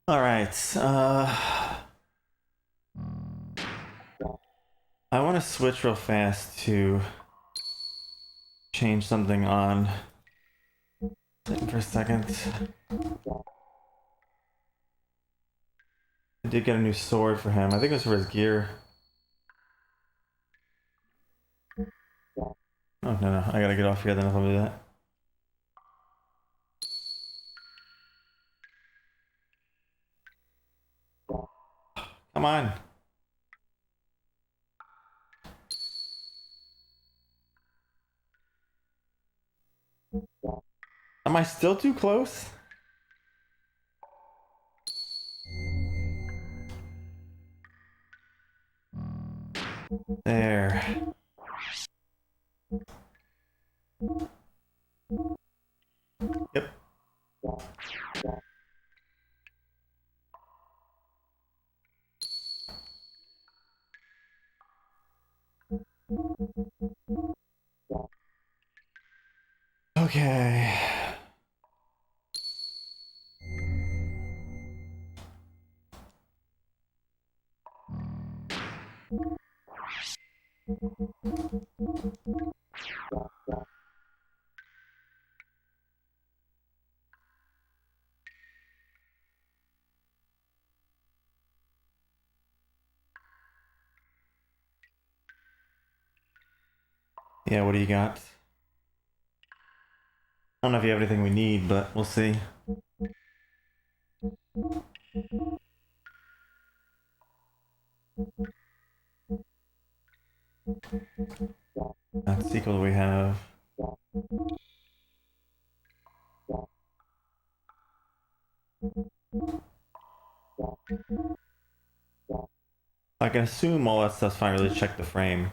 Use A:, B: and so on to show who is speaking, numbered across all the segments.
A: All right. I want to switch real fast to change something on. For a second. I did get a new sword for him. I think it was for his gear. Oh, no. I gotta get off here then if I'll do that. Come on. Am I still too close? There. Yep. Okay. Yeah, what do you got? I don't know if you have anything we need, but we'll see. That's sequel we have. I can assume all that stuff's fine. Really check the frame.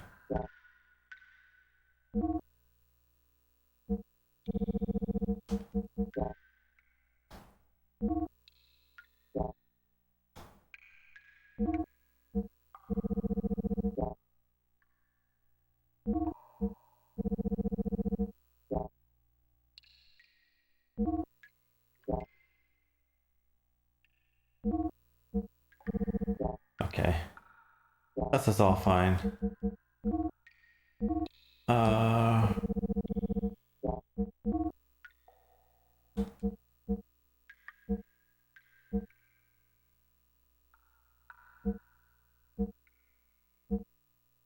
A: Okay. That's all fine. Uh...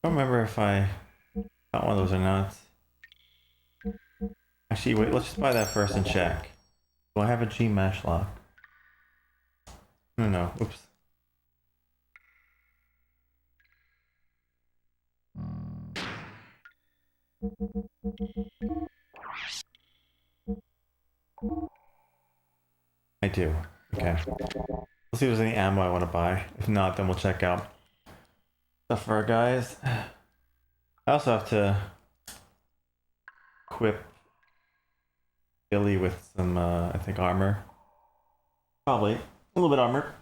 A: I don't remember if I got one of those or not. Actually, wait, let's just buy that first and check. Do I have a G mesh lock? No. Oops. I do. Okay. Let's see if there's any ammo I want to buy. If not, then we'll check out stuff for our guys. I also have to equip Billy with some, I think, armor. Probably. A little bit armor.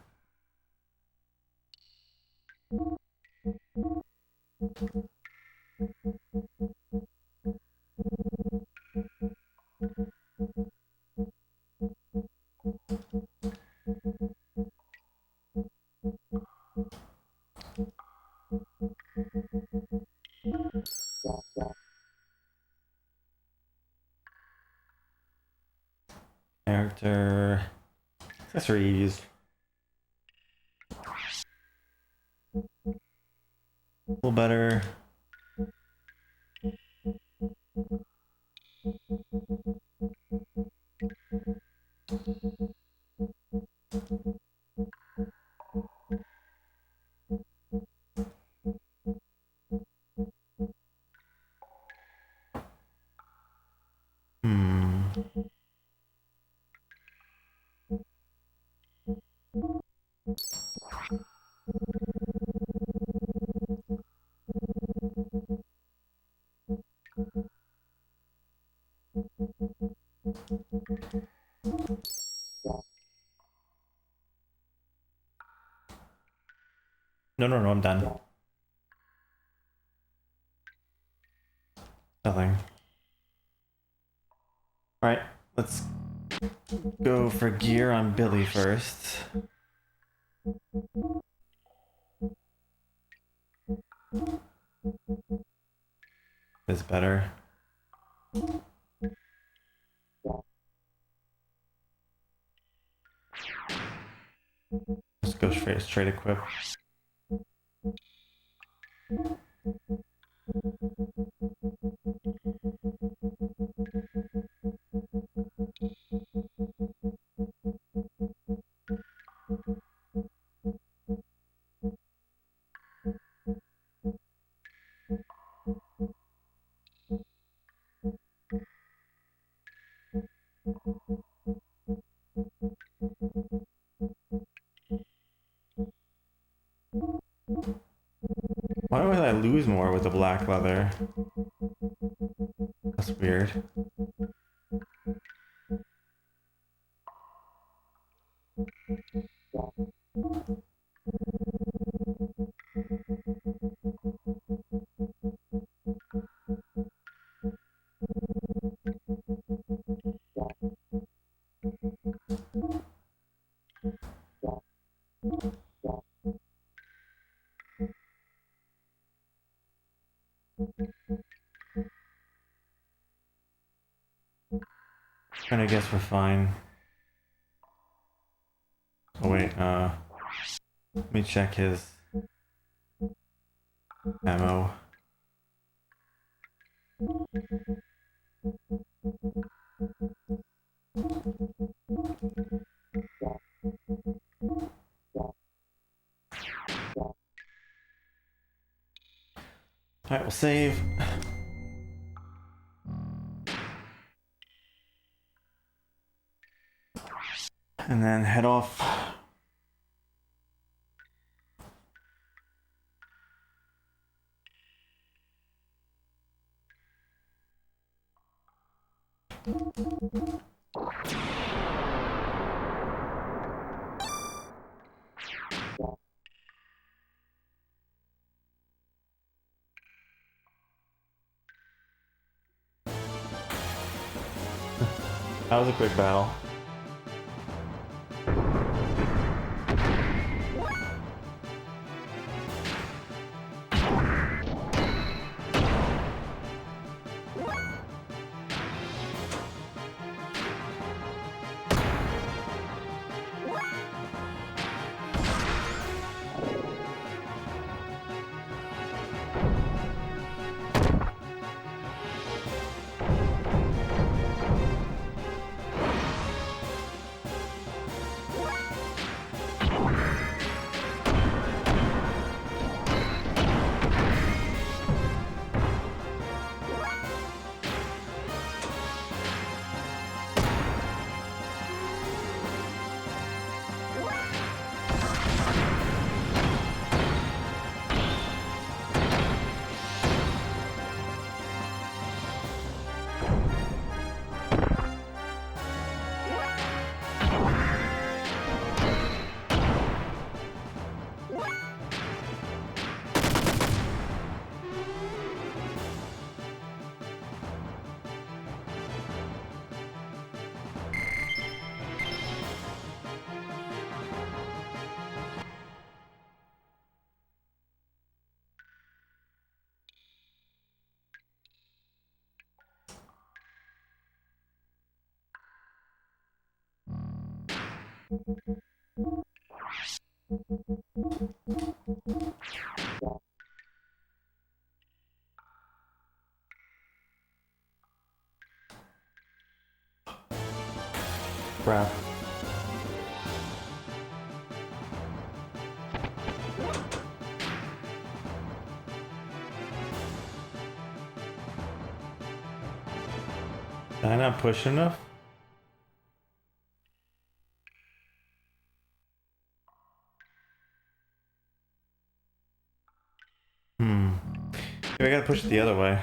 A: Character. Accessories. A little better. Hmm. No, I'm done. Nothing. Alright, let's go for gear on Billy first. Is better. Let's go straight equip. Why would I lose more with the black leather? That's weird. And I guess we're fine. Oh wait, let me check his ammo. Alright, we'll save. And then head off. That was a quick battle. Crap. Did I not push enough? Maybe I gotta push it the other way.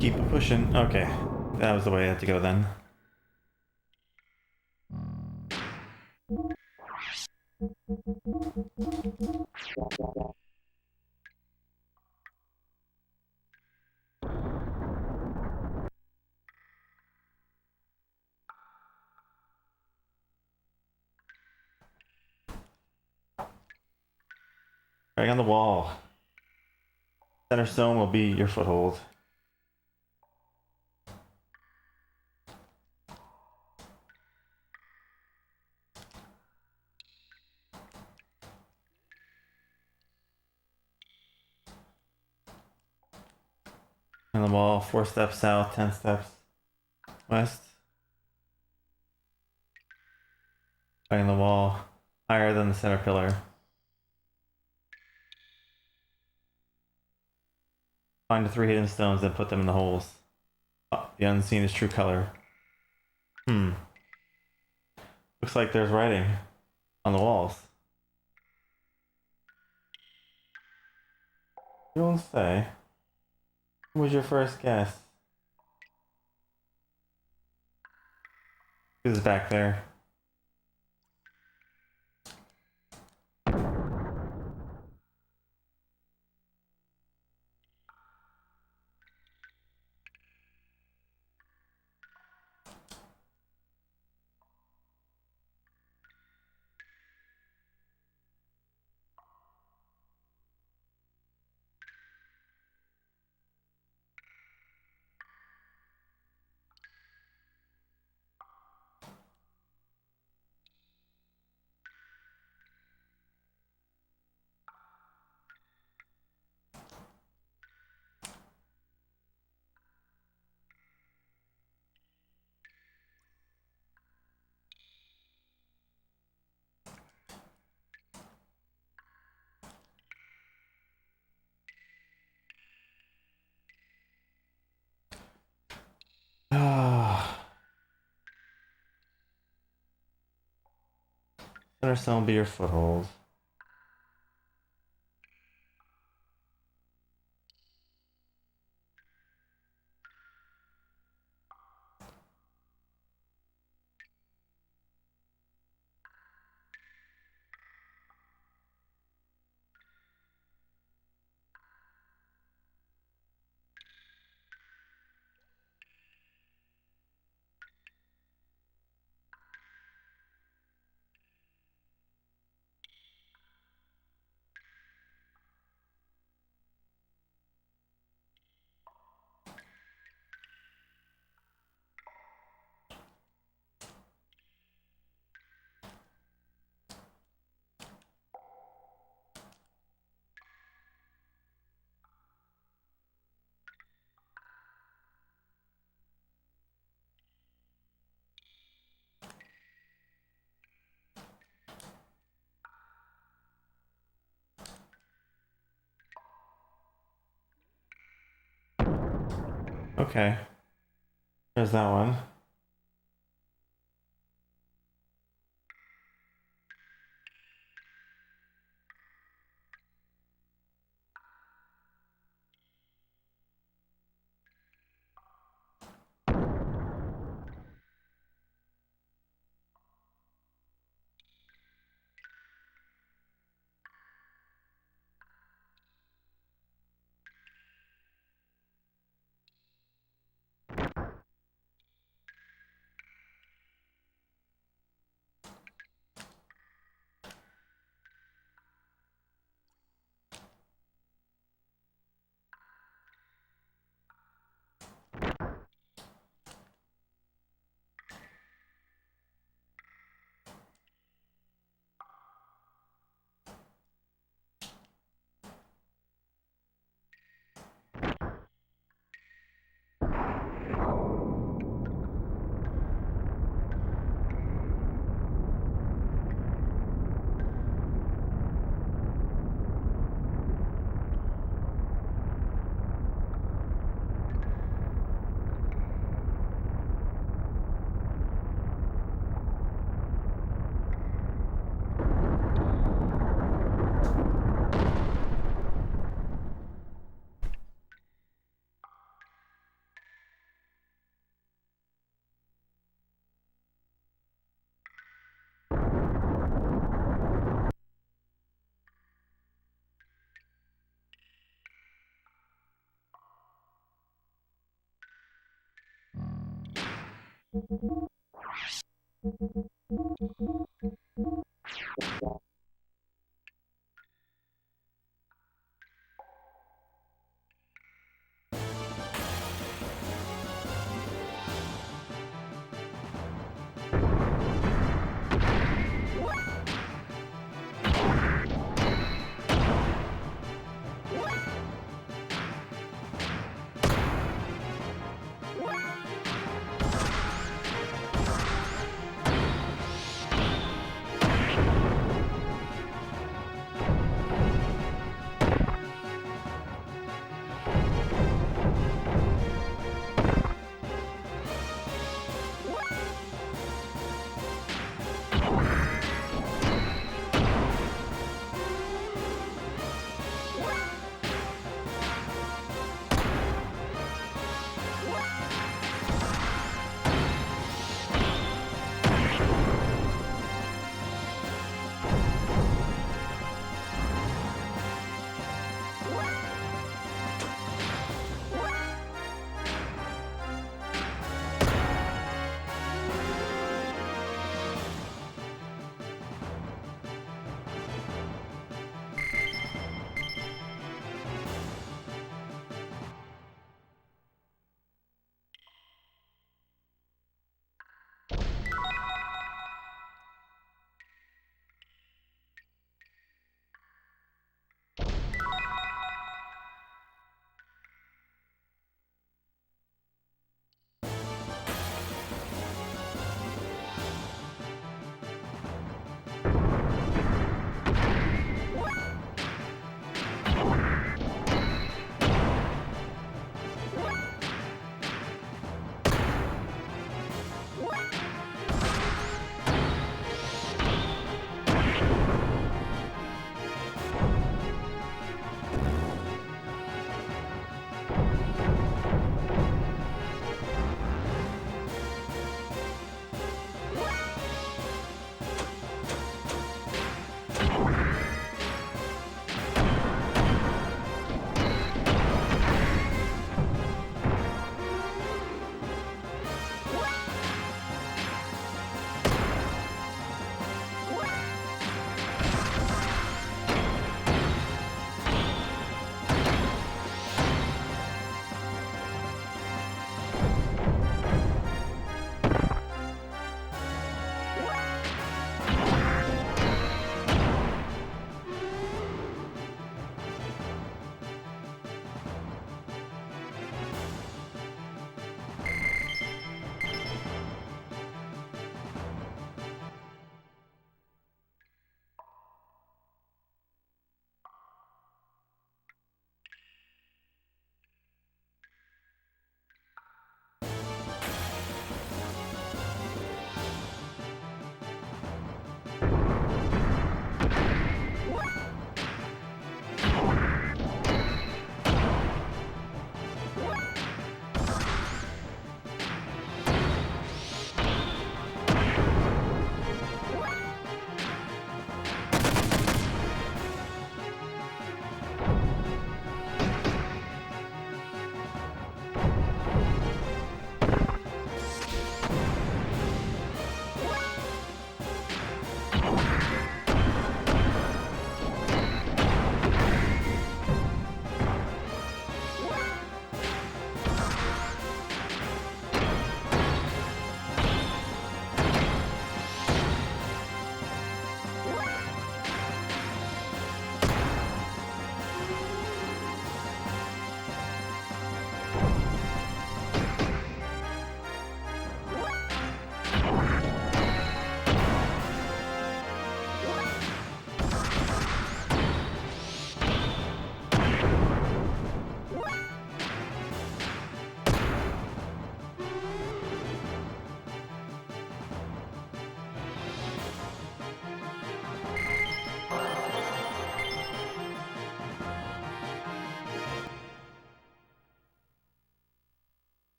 A: Keep it pushing. Okay. That was the way I had to go then. Right on the wall. Center stone will be your foothold. On the wall, 4 steps south, 10 steps west. Right on the wall, higher than the center pillar. Find the 3 hidden stones and put them in the holes. Oh, the unseen is true color. Looks like there's writing on the walls. You won't say. What was your first guess? Who's back there? Ah. Center stone will be your foothold. Okay. There's that one.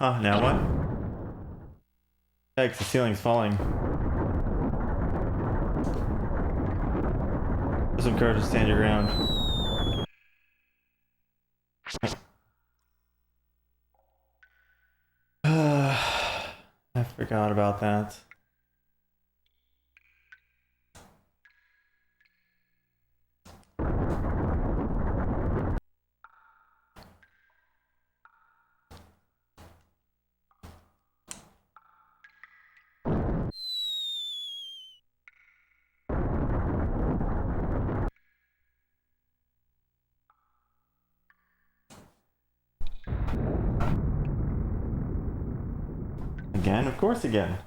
A: Huh, now what? Yikes, the ceiling's falling. Have some courage to stand your ground. I forgot about that. Again, of course again.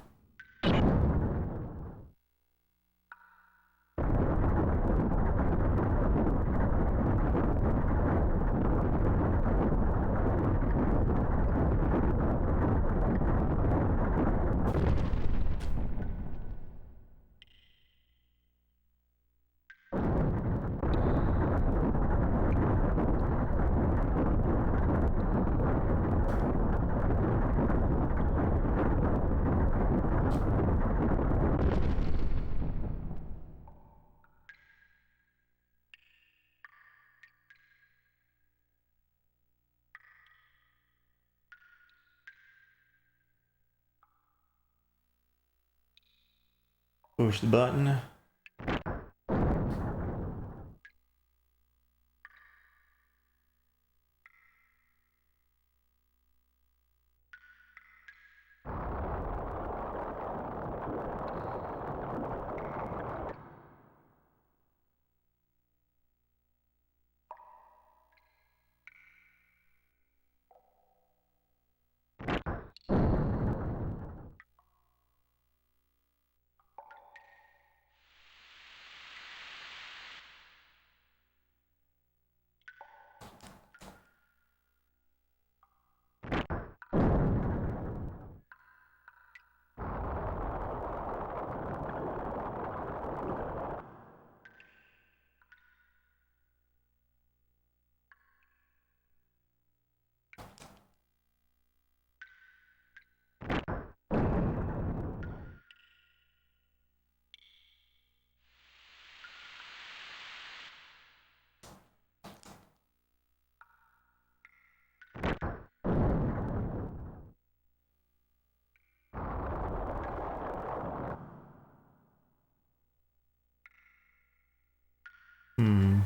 A: Push the button. Hmm.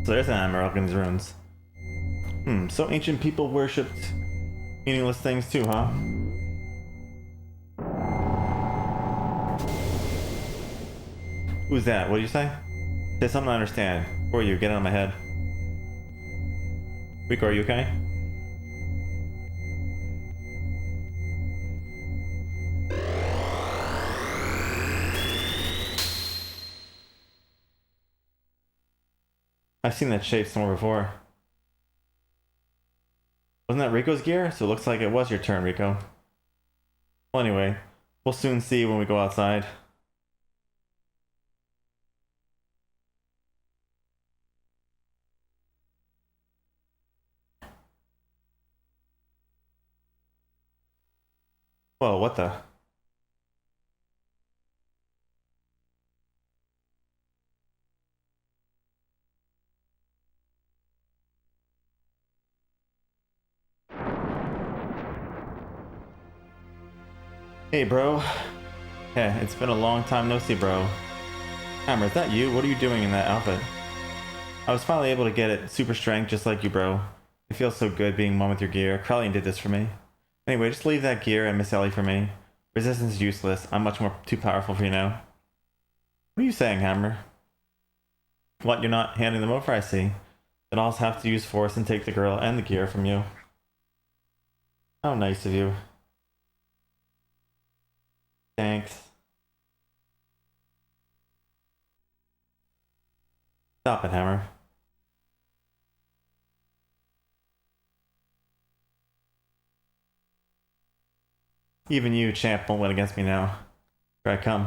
A: So there's an hammer up in these ruins. So ancient people worshipped meaningless things too, huh? Who's that? What did you say? Say something I understand. Who are you? Get out of my head. Rico, are you okay? I've seen that shape somewhere before. Wasn't that Rico's gear? So it looks like it was your turn, Rico. Well, anyway, we'll soon see when we go outside. Whoa, what the? Hey, bro. Yeah, it's been a long time no see, bro. Hammer, is that you? What are you doing in that outfit? I was finally able to get it super strength just like you, bro. It feels so good being one with your gear. Krellian did this for me. Anyway, just leave that gear and Miss Ellie for me. Resistance is useless. I'm much more too powerful for you now. What are you saying, Hammer? What, you're not handing them over, I see. Then I'll have to use force and take the girl and the gear from you. How nice of you. Thanks. Stop it, Hammer. Even you, champ, won't win against me now. Here I come.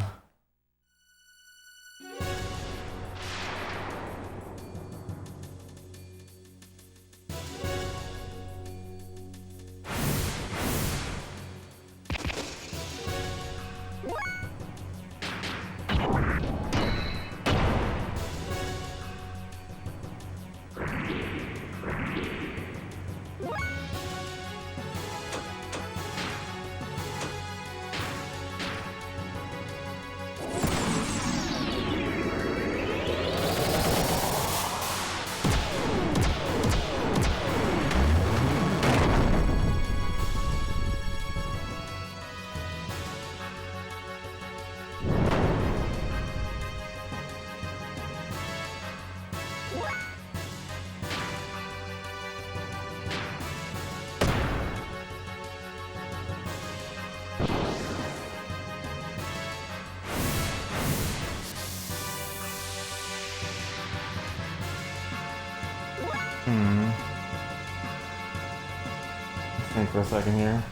A: Let's think for a second here.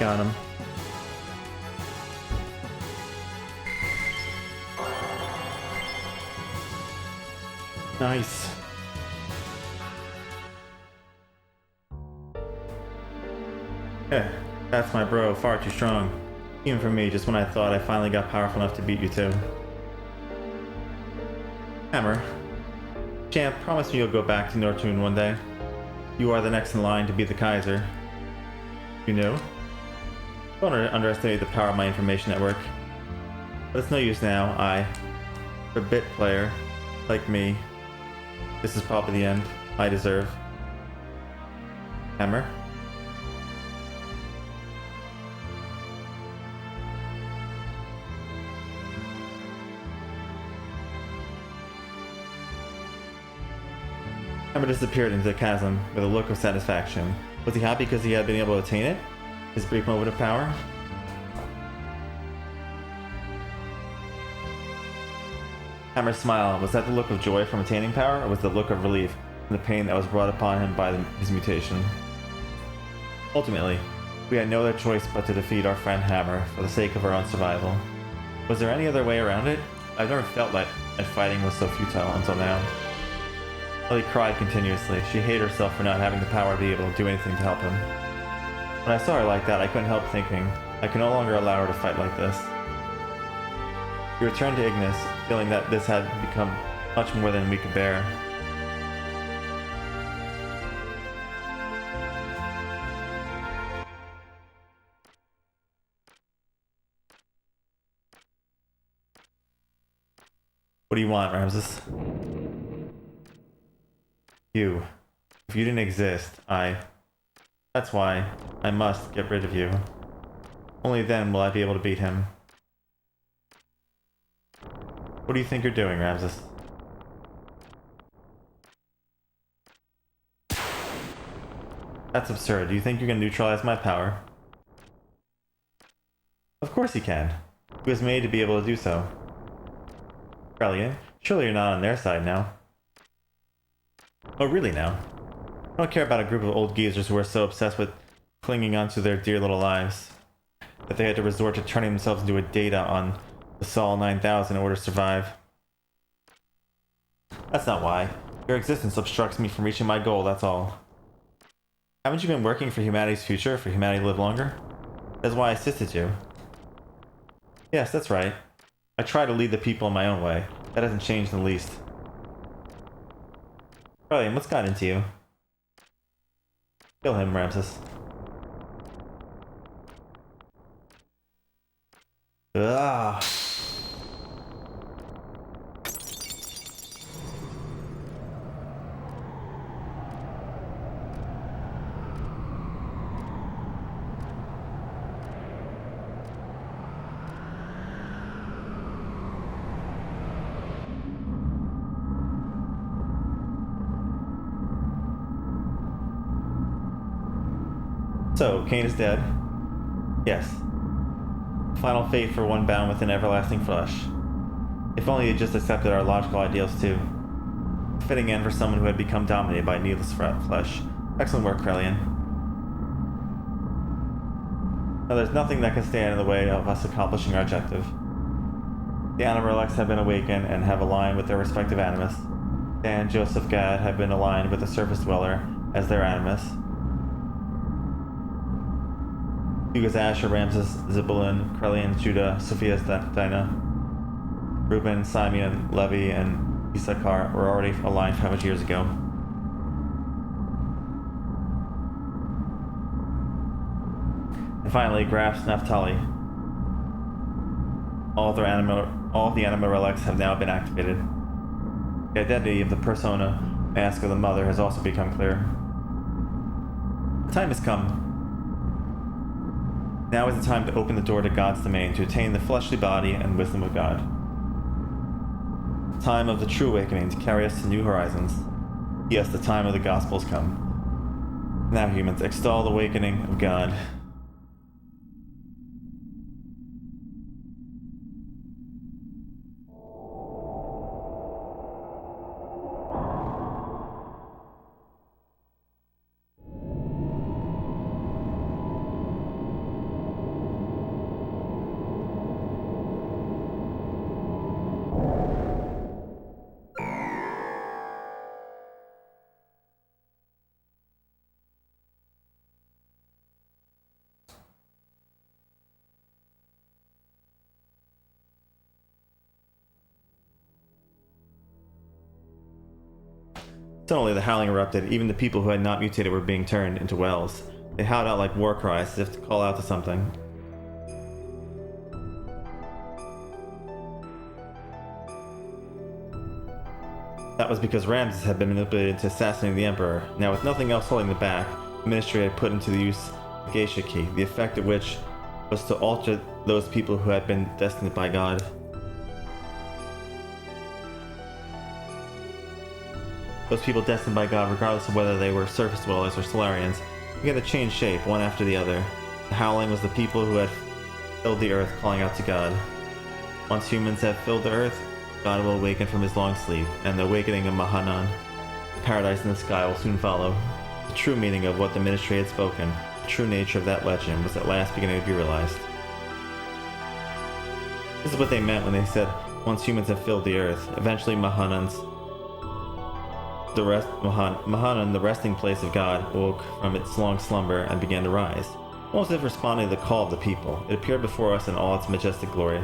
A: on him. Nice. Yeah, that's my bro, far too strong. Even for me, just when I thought I finally got powerful enough to beat you too. Hammer. Champ, promise me you'll go back to Nortune one day. You are the next in line to be the Kaiser. You knew? Don't underestimate the power of my information network. But it's no use now. For a bit player, like me, this is probably the end I deserve. Hammer? Hammer disappeared into the chasm with a look of satisfaction. Was he happy because he had been able to attain it? His brief moment of power? Hammer's smile, was that the look of joy from attaining power, or was it the look of relief from the pain that was brought upon him by his mutation? Ultimately, we had no other choice but to defeat our friend Hammer for the sake of our own survival. Was there any other way around it? I've never felt like fighting was so futile until now. Ellie cried continuously. She hated herself for not having the power to be able to do anything to help him. When I saw her like that, I couldn't help thinking, I can no longer allow her to fight like this. We returned to Ignis, feeling that this had become much more than we could bear. What do you want, Ramses? You. If you didn't exist, That's why I must get rid of you. Only then will I be able to beat him. What do you think you're doing, Ramses? That's absurd. Do you think you can neutralize my power? Of course he can. He was made to be able to do so. Krelian, surely you're not on their side now. Oh, really now? I don't care about a group of old geezers who are so obsessed with clinging onto their dear little lives that they had to resort to turning themselves into a data on the Sol 9000 in order to survive. That's not why. Your existence obstructs me from reaching my goal, that's all. Haven't you been working for humanity's future, for humanity to live longer? That's why I assisted you. Yes, that's right. I try to lead the people in my own way. That hasn't changed in the least. Krelian, what's got into you? Kill him, Ramses. Ah. So, Cain is dead? Yes. Final fate for one bound within everlasting flesh. If only he had just accepted our logical ideals too. A fitting end for someone who had become dominated by needless flesh. Excellent work, Krelian. Now there's nothing that can stand in the way of us accomplishing our objective. The animal relics have been awakened and have aligned with their respective animus. Dan, Joseph, Gad have been aligned with the surface dweller as their animus. Hugo's Asher, Ramses, Zebulun, Krelian, Judah, Sophia's Dinah, Reuben, Simeon, Levi, and Issachar were already aligned 500 years ago. And finally, Graphs, Naphtali. All of the anima relics have now been activated. The identity of the persona, mask of the mother, has also become clear. The time has come. Now is the time to open the door to God's domain, to attain the fleshly body and wisdom of God. The time of the true awakening to carry us to new horizons. Yes, the time of the gospel has come. Now, humans, extol the awakening of God. Suddenly the howling erupted. Even the people who had not mutated were being turned into whales. They howled out like war cries, as if to call out to something. That was because Ramses had been manipulated into assassinating the Emperor. Now, with nothing else holding them back, the Ministry had put into the use the Geisha Key, the effect of which was to alter those people who had been destined by God. Those people destined by God, regardless of whether they were surface dwellers or Solarians, began to change shape, one after the other. The howling was the people who had filled the earth, calling out to God. Once humans have filled the earth, God will awaken from his long sleep, and the awakening of Mahanan, the paradise in the sky, will soon follow. The true meaning of what the Ministry had spoken, the true nature of that legend, was at last beginning to be realized. This is what they meant when they said, once humans have filled the earth. Eventually Mahanan, the resting place of God, woke from its long slumber and began to rise. Almost as if responding to the call of the people, it appeared before us in all its majestic glory.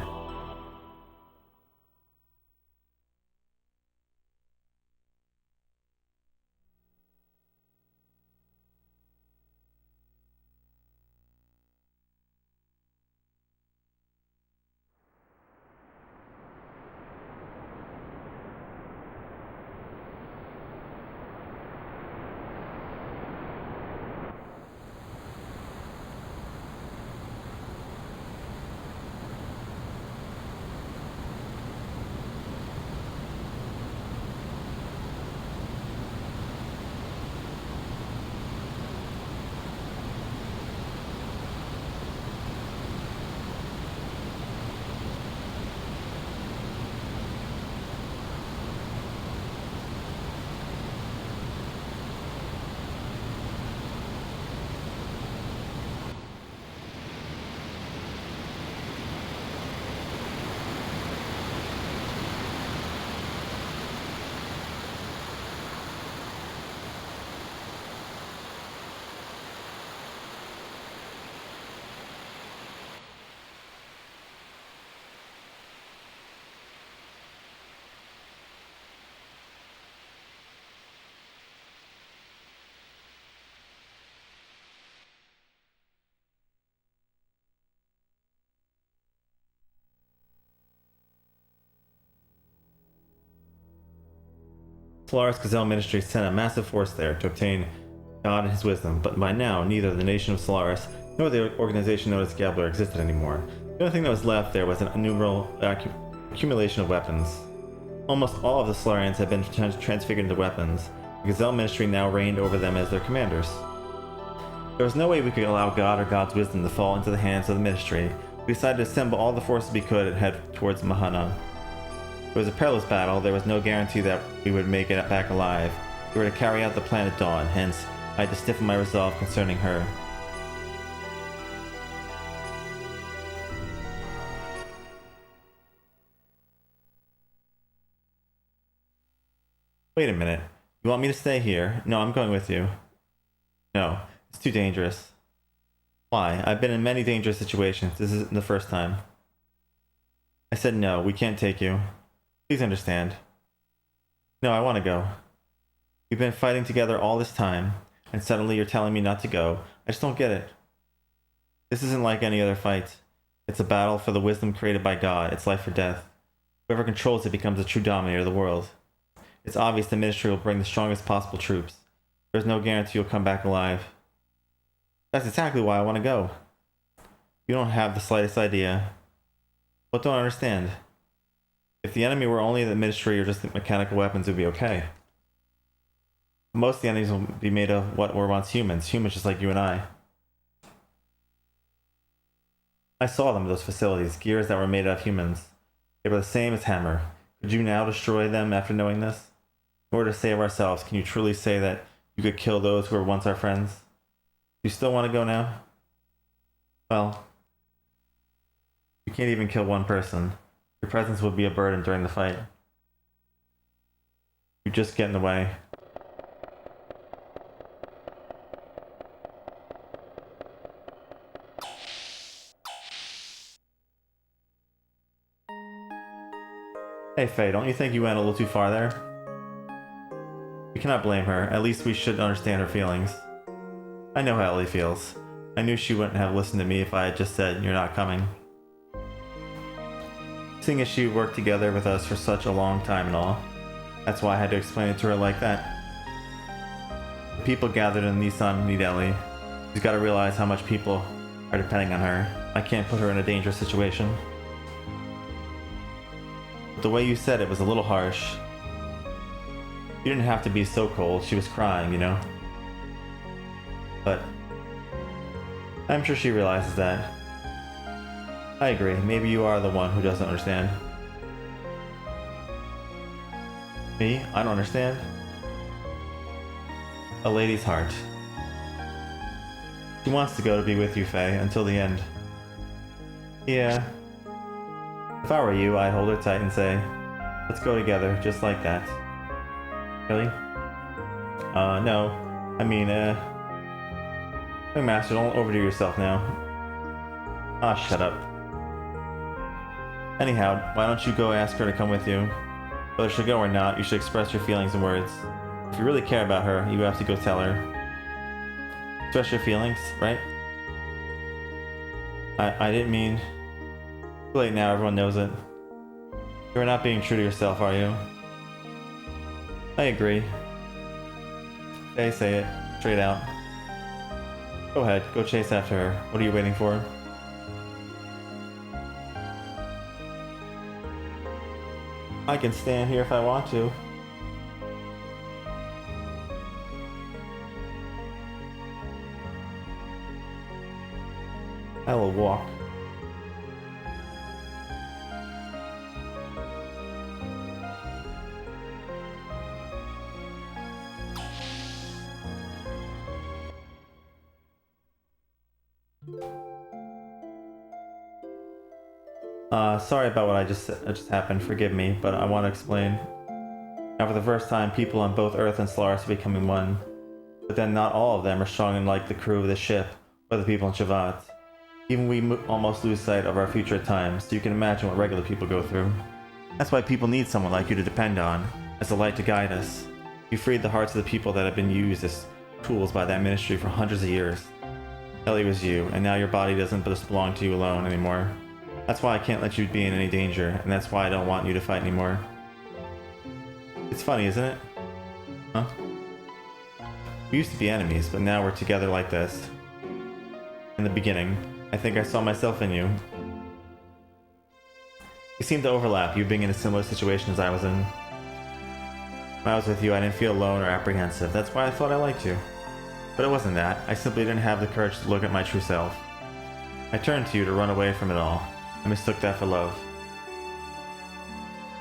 A: Solaris Gazelle Ministry sent a massive force there to obtain God and his wisdom, but by now, neither the nation of Solaris nor the organization known as Gabler existed anymore. The only thing that was left there was an innumerable accumulation of weapons. Almost all of the Solarians had been transfigured into weapons. The Gazelle Ministry now reigned over them as their commanders. There was no way we could allow God or God's wisdom to fall into the hands of the Ministry. We decided to assemble all the forces we could and head towards Mahana. It was a perilous battle. There was no guarantee that we would make it back alive. We were to carry out the plan at dawn, hence I had to stiffen my resolve concerning her. Wait a minute. You want me to stay here? No, I'm going with you. No, it's too dangerous. Why? I've been in many dangerous situations. This isn't the first time. I said no, we can't take you. Please understand. No, I want to go. We've been fighting together all this time, and suddenly you're telling me not to go. I just don't get it. This isn't like any other fight. It's a battle for the wisdom created by God. It's life or death. Whoever controls it becomes the true dominator of the world. It's obvious the Ministry will bring the strongest possible troops. There's no guarantee you'll come back alive. That's exactly why I want to go. You don't have the slightest idea. What don't I understand? If the enemy were only the Ministry or just the mechanical weapons, it would be okay. Most of the enemies will be made of what were once humans just like you and I. I saw them, those facilities, gears that were made out of humans. They were the same as Hammer. Could you now destroy them after knowing this? In order to save ourselves, can you truly say that you could kill those who were once our friends? Do you still want to go now? Well, you can't even kill one person. Your presence would be a burden during the fight. You just get in the way. Hey Faye, don't you think you went a little too far there? We cannot blame her. At least we should understand her feelings. I know how Ellie feels. I knew she wouldn't have listened to me if I had just said, "You're not coming." Seeing as she worked together with us for such a long time and all. That's why I had to explain it to her like that. The people gathered in Nissan need Ellie. She's got to realize how much people are depending on her. I can't put her in a dangerous situation. The way you said it was a little harsh. You didn't have to be so cold. She was crying, you know? But I'm sure she realizes that. I agree. Maybe you are the one who doesn't understand. Me? I don't understand. A lady's heart. She wants to go to be with you, Faye, until the end. Yeah. If I were you, I'd hold her tight and say, "Let's go together, just like that." Really? No. I mean, Master, don't overdo yourself now. Ah, shut up. Anyhow, why don't you go ask her to come with you? Whether she'll go or not, you should express your feelings in words. If you really care about her, you have to go tell her. Express your feelings, right? I didn't mean... Too late now, everyone knows it. You're not being true to yourself, are you? I agree. Hey, say it. Straight out. Go ahead, go chase after her. What are you waiting for? I can stand here if I want to. I will walk. Sorry about what I just happened, forgive me, but I want to explain. Now for the first time, people on both Earth and Solaris are becoming one. But then not all of them are strong and like the crew of the ship, or the people in Shavat. Even we almost lose sight of our future at times, so you can imagine what regular people go through. That's why people need someone like you to depend on, as a light to guide us. You freed the hearts of the people that have been used as tools by that ministry for hundreds of years. Ellie was you, and now your body doesn't just belong to you alone anymore. That's why I can't let you be in any danger, and that's why I don't want you to fight anymore. It's funny, isn't it? Huh? We used to be enemies, but now we're together like this. In the beginning, I think I saw myself in you. We seem to overlap, you being in a similar situation as I was in. When I was with you, I didn't feel alone or apprehensive. That's why I thought I liked you. But it wasn't that. I simply didn't have the courage to look at my true self. I turned to you to run away from it all. I mistook that for love.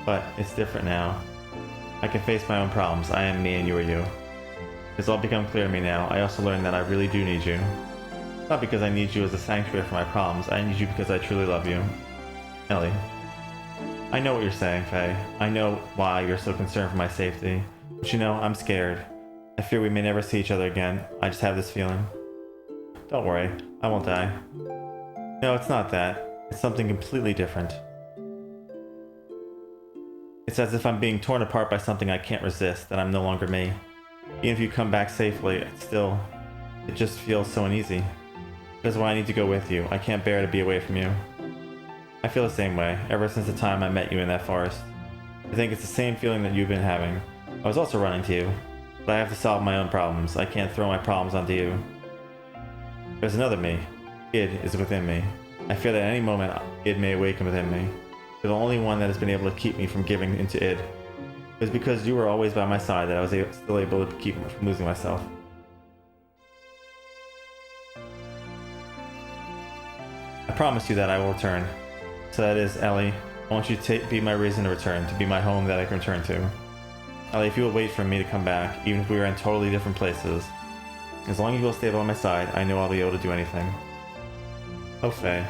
A: But it's different now. I can face my own problems. I am me and you are you. It's all become clear to me now. I also learned that I really do need you. Not because I need you as a sanctuary for my problems. I need you because I truly love you. Ellie. I know what you're saying, Faye. I know why you're so concerned for my safety. But you know, I'm scared. I fear we may never see each other again. I just have this feeling. Don't worry. I won't die. No, it's not that. It's something completely different. It's as if I'm being torn apart by something I can't resist, that I'm no longer me. Even if you come back safely, it just feels so uneasy. That's why I need to go with you. I can't bear to be away from you. I feel the same way, ever since the time I met you in that forest. I think it's the same feeling that you've been having. I was also running to you, but I have to solve my own problems. I can't throw my problems onto you. There's another me. Id is within me. I fear that at any moment, Id may awaken within me. You're the only one that has been able to keep me from giving into Id. It was because you were always by my side that I was still able to keep from losing myself. I promise you that I will return. So that is, Ellie, I want you to be my reason to return, to be my home that I can return to. Ellie, if you will wait for me to come back, even if we are in totally different places, as long as you will stay by my side, I know I'll be able to do anything. Oh, Faye.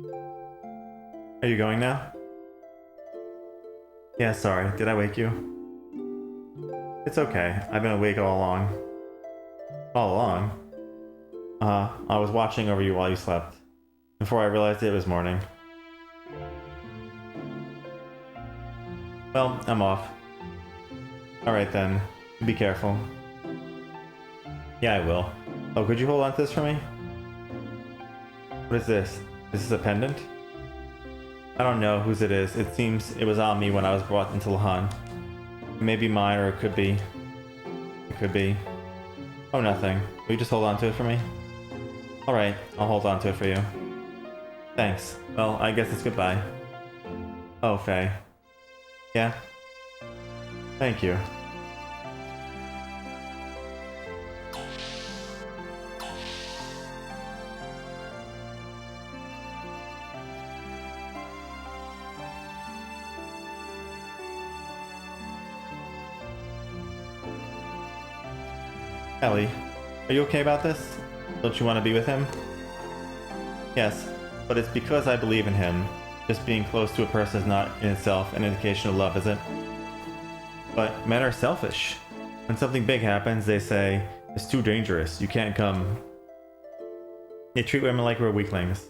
A: Are you going now? Yeah, sorry. Did I wake you? It's okay. I've been awake all along. All along? I was watching over you while you slept. Before I realized it was morning. Well, I'm off. Alright then. Be careful. Yeah, I will. Oh, could you hold on to this for me? What is this? Is this a pendant? I don't know whose it is. It seems it was on me when I was brought into Lahan. It may be mine, or it could be. It could be. Oh, nothing. Will you just hold on to it for me? Alright, I'll hold on to it for you. Thanks. Well, I guess it's goodbye. Oh, Faye. Yeah? Thank you. Ellie, are you okay about this? Don't you want to be with him? Yes, but it's because I believe in him. Just being close to a person is not in itself an indication of love, is it? But men are selfish. When something big happens, they say, it's too dangerous, you can't come. They treat women like we're weaklings.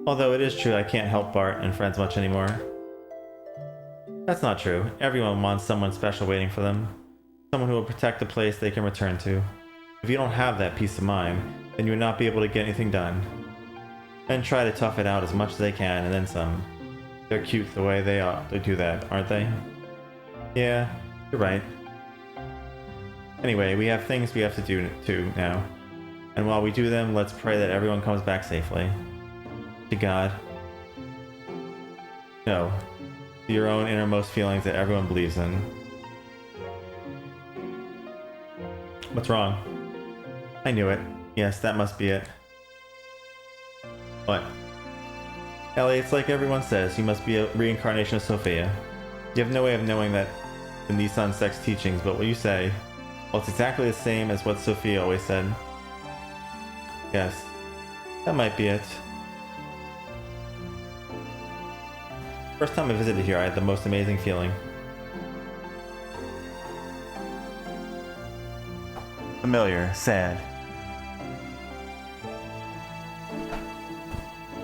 A: Although it is true I can't help Bart and friends much anymore. That's not true. Everyone wants someone special waiting for them. Someone who will protect the place they can return to. If you don't have that peace of mind, then you will not be able to get anything done. Men try to tough it out as much as they can, and then some. They're cute the way they do that, aren't they? Yeah, you're right. Anyway, we have things we have to do too now. And while we do them, let's pray that everyone comes back safely. To God. No. To your own innermost feelings that everyone believes in. What's wrong? I knew it. Yes, that must be it. What? Ellie, it's like everyone says, you must be a reincarnation of Sophia. You have no way of knowing that in Nissan sex teachings, but what you say, well, it's exactly the same as what Sophia always said. Yes, that might be it. First time I visited here, I had the most amazing feeling. Familiar, sad.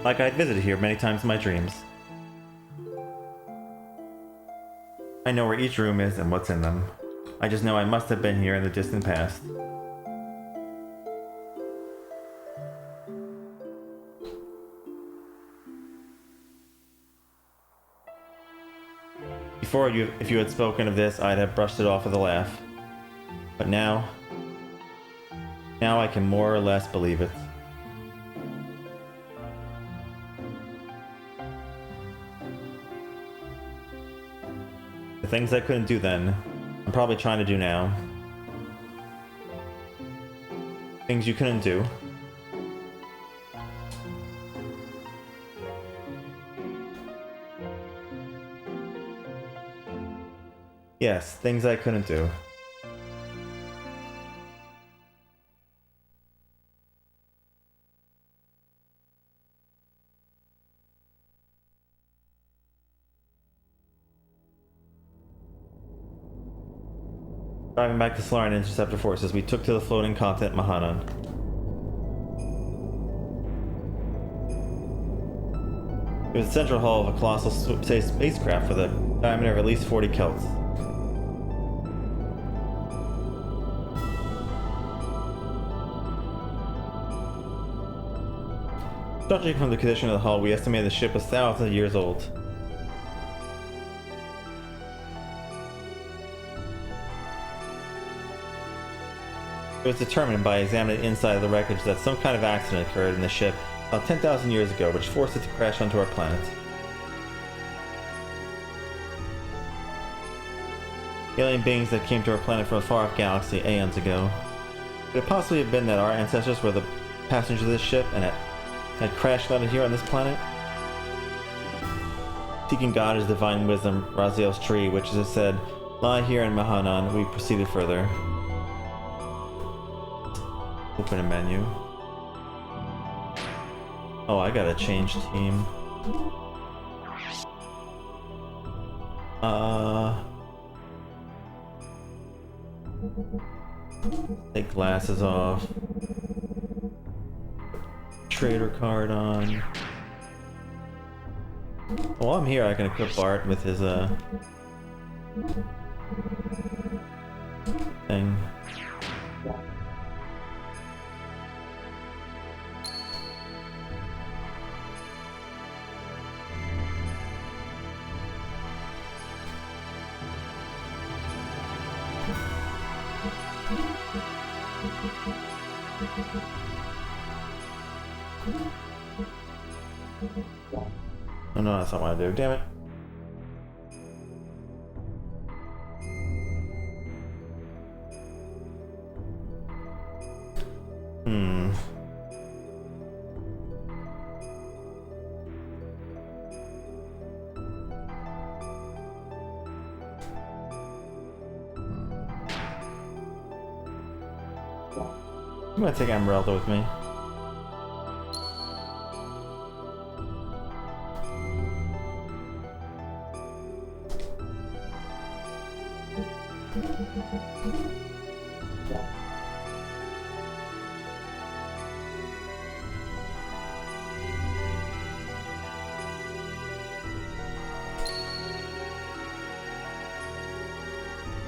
A: Like I'd visited here many times in my dreams. I know where each room is and what's in them. I just know I must have been here in the distant past. Before, if you had spoken of this, I'd have brushed it off with a laugh. But now I can more or less believe it. The things I couldn't do then, I'm probably trying to do now. Things you couldn't do. Yes, things I couldn't do. Driving back to Solarian Interceptor Forces, we took to the floating continent Mahanan. It was the central hull of a colossal spacecraft with a diameter of at least 40 kelts. Judging from the condition of the hull, we estimated the ship was thousands of years old. It was determined by examining the inside of the wreckage that some kind of accident occurred in the ship about 10,000 years ago, which forced it to crash onto our planet. Alien beings that came to our planet from a far-off galaxy aeons ago. Could it possibly have been that our ancestors were the passengers of this ship and had crash landed here on this planet? Seeking God is divine wisdom, Raziel's tree, which, as it said, lie here in Mahanan, we proceeded further. Open a menu. Oh, I gotta change team. Take glasses off. Trader card on. While I'm here, I can equip Bart with his thing. Oh no, that's not what I do. Damn it. I'm gonna take Emeralda with me.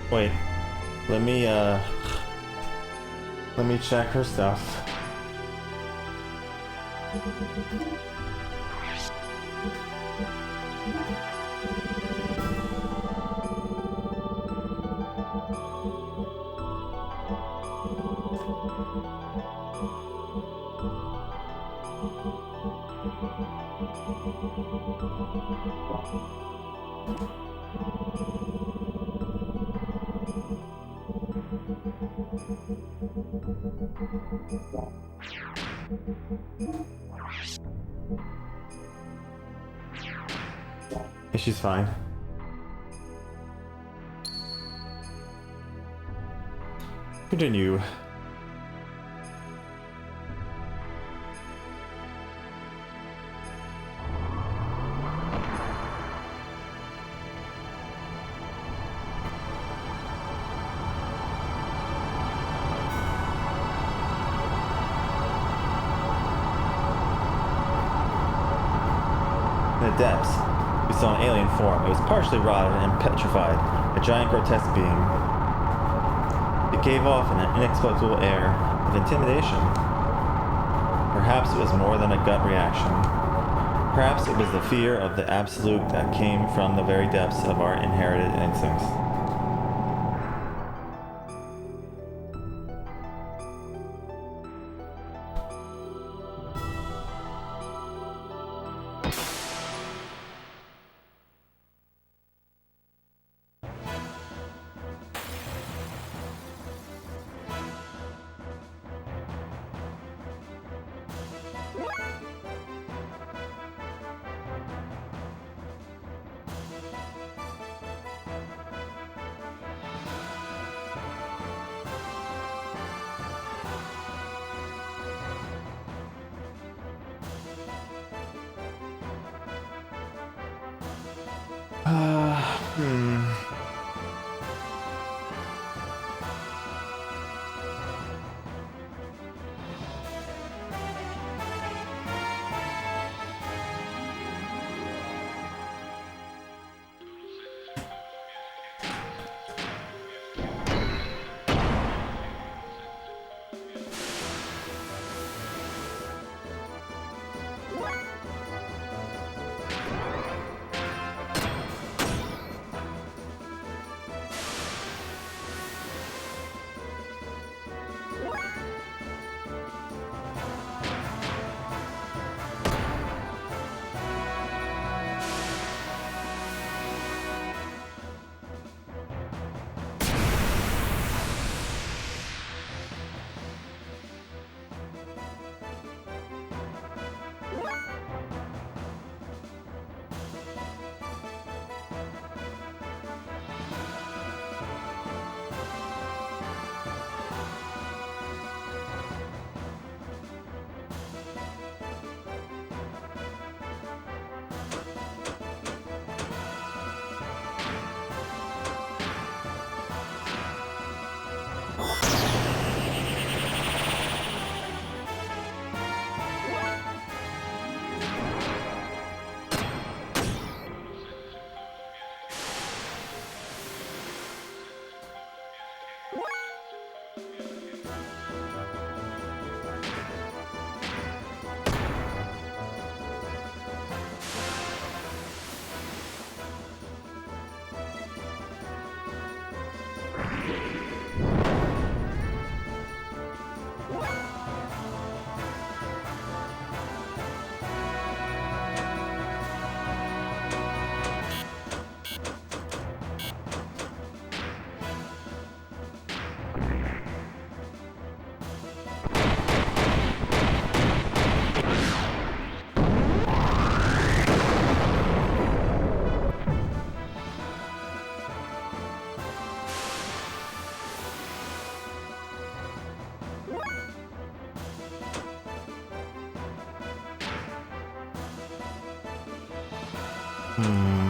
A: Wait, let me check her stuff. She's fine. Continue. In the depths, we saw an alien form. It was partially rotted and petrified, a giant grotesque being. It gave off an inexplicable air of intimidation. Perhaps it was more than a gut reaction. Perhaps it was the fear of the absolute that came from the very depths of our inherited instincts. Hmm.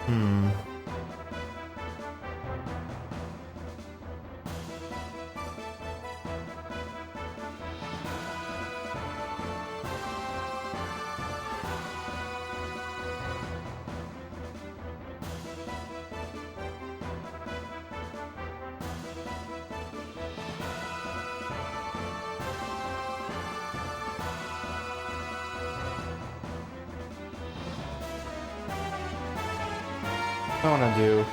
A: Hmm. I wanna do.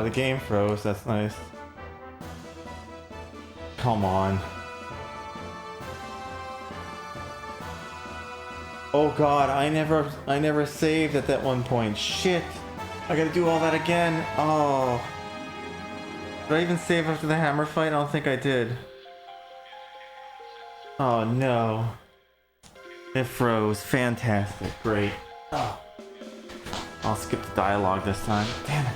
A: The game froze. That's nice. Come on. Oh god, I never saved at that one point. Shit. I gotta do all that again. Oh. Did I even save after the hammer fight? I don't think I did. Oh no. It froze. Fantastic. Great. Oh. I'll skip the dialogue this time. Damn it.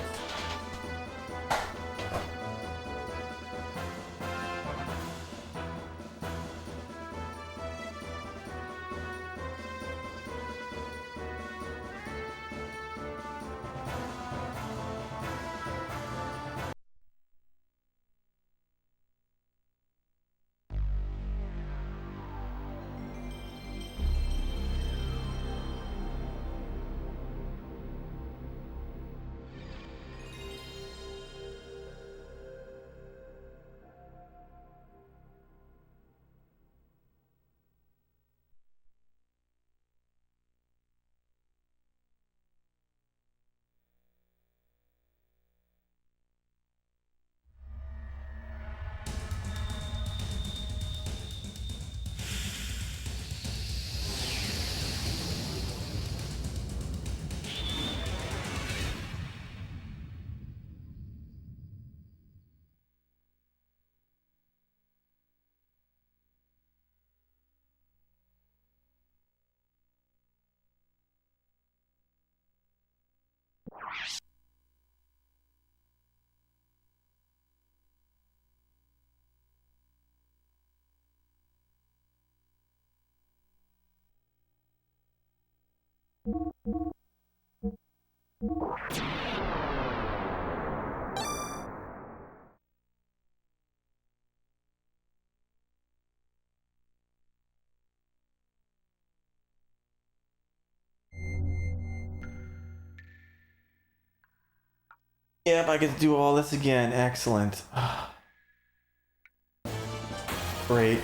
A: Yep, I get to do all this again. Excellent. Great.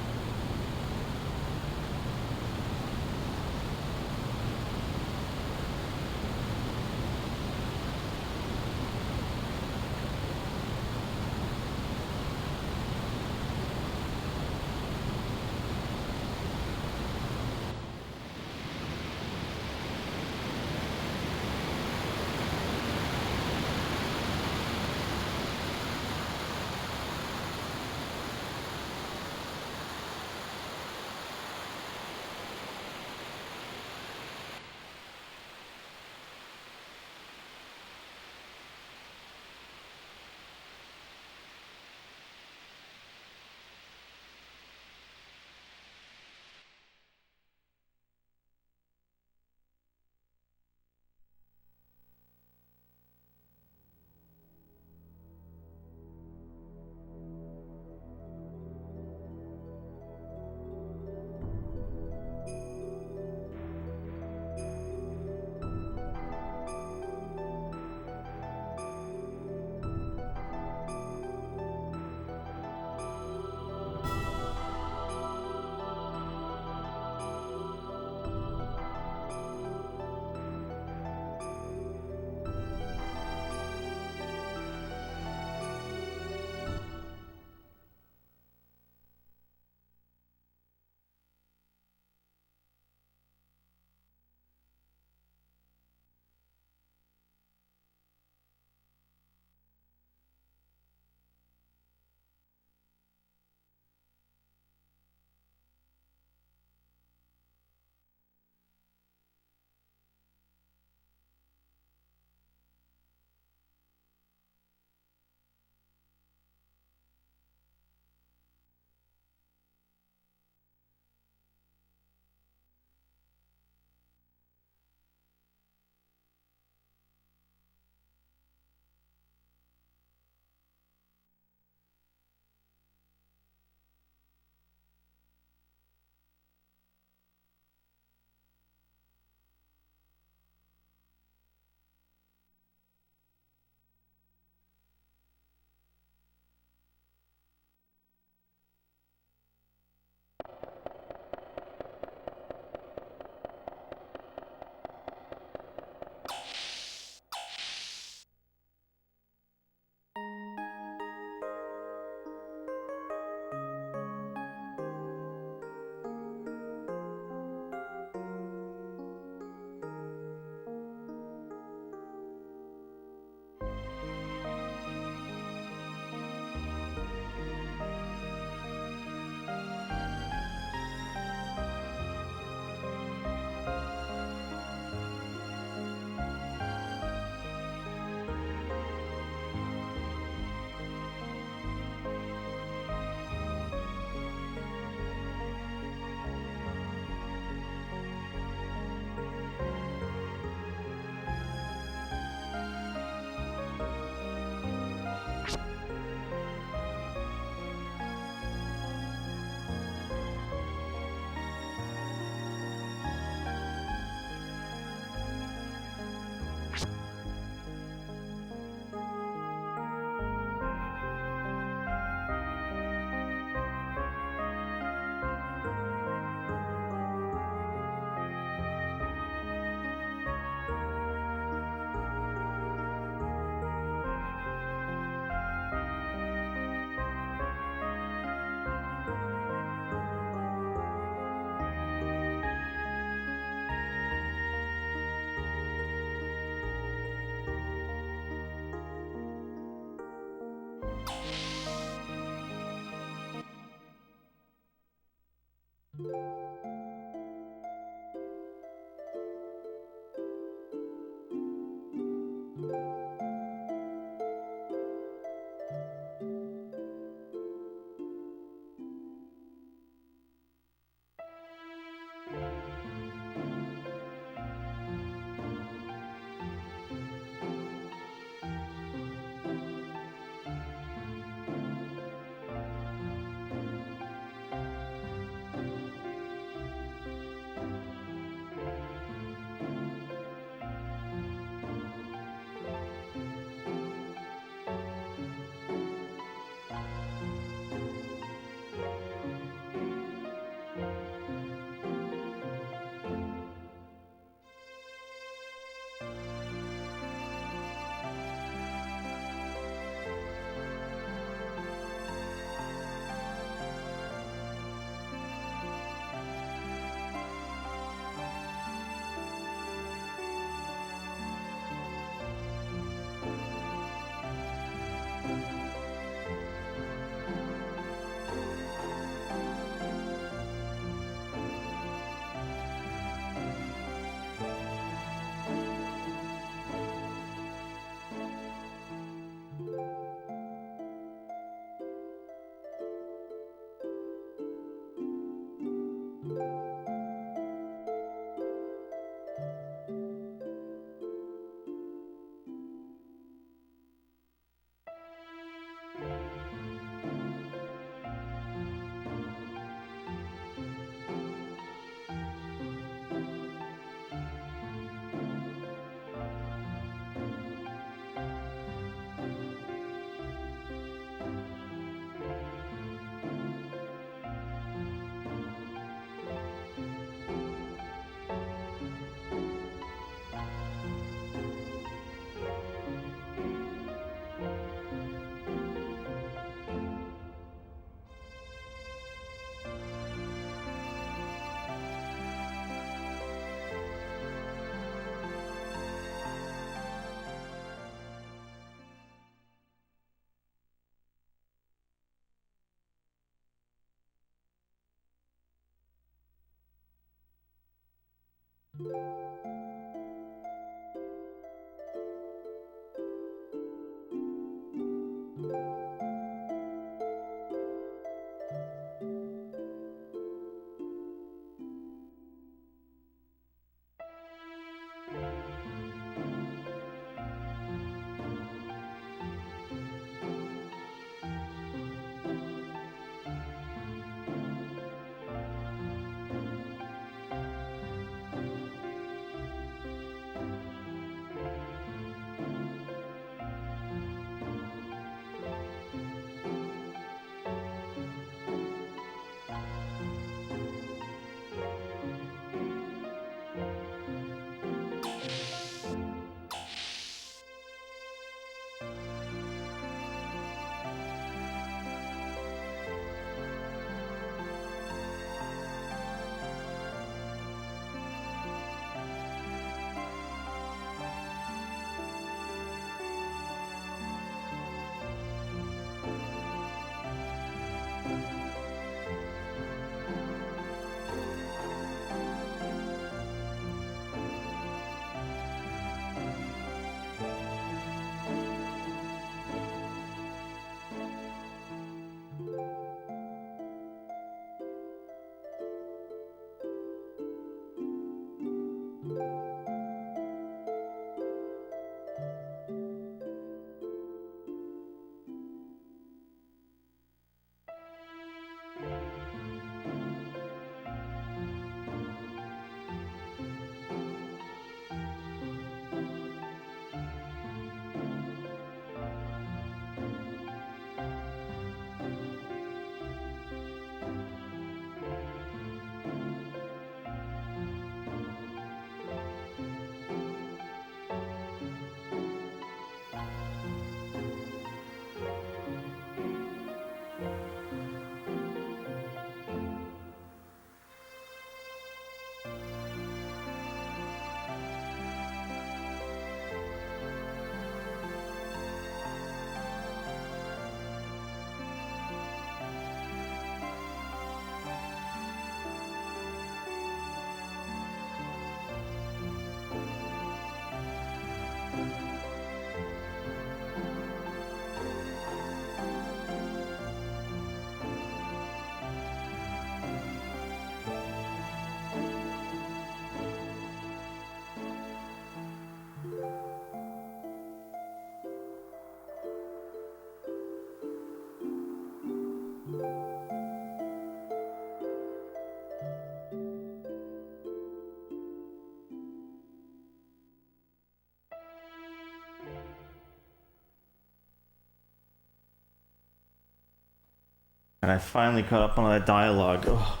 A: And I finally caught up on that dialogue. Oh,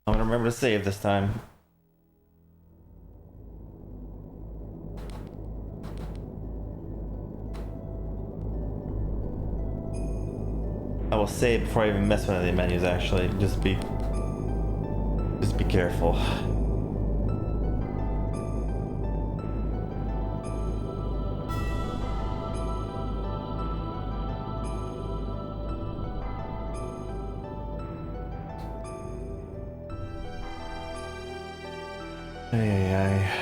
A: I'm gonna remember to save this time. I will save before I even mess with any of the menus, actually. Just be careful. Ay, ay, ay.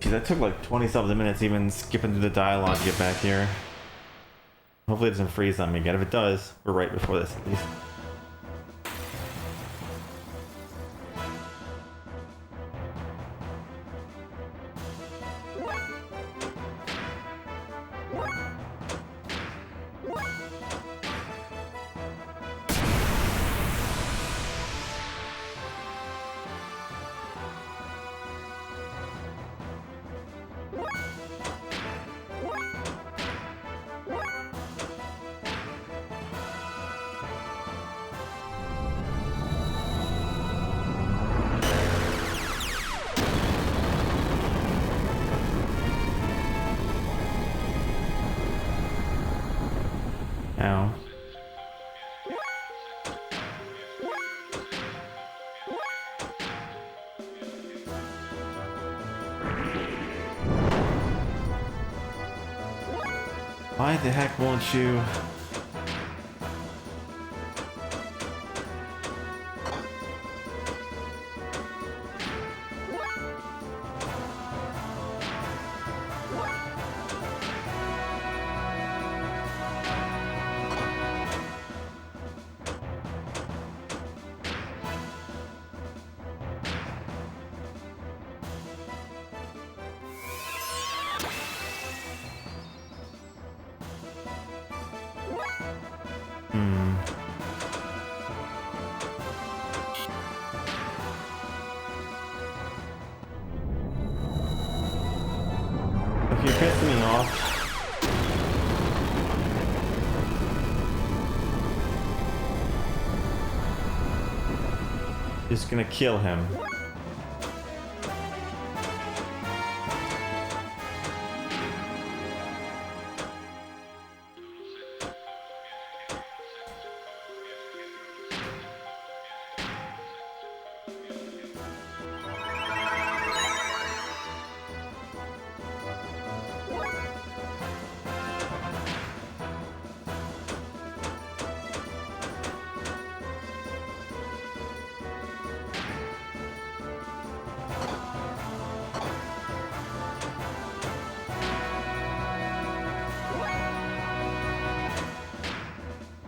A: Geez, that took like 20-something minutes even skipping through the dialogue to get back here. Hopefully it doesn't freeze on me again. If it does, we're right before this at least. Ow. Why the heck won't you? You're pissing me off. Just gonna kill him.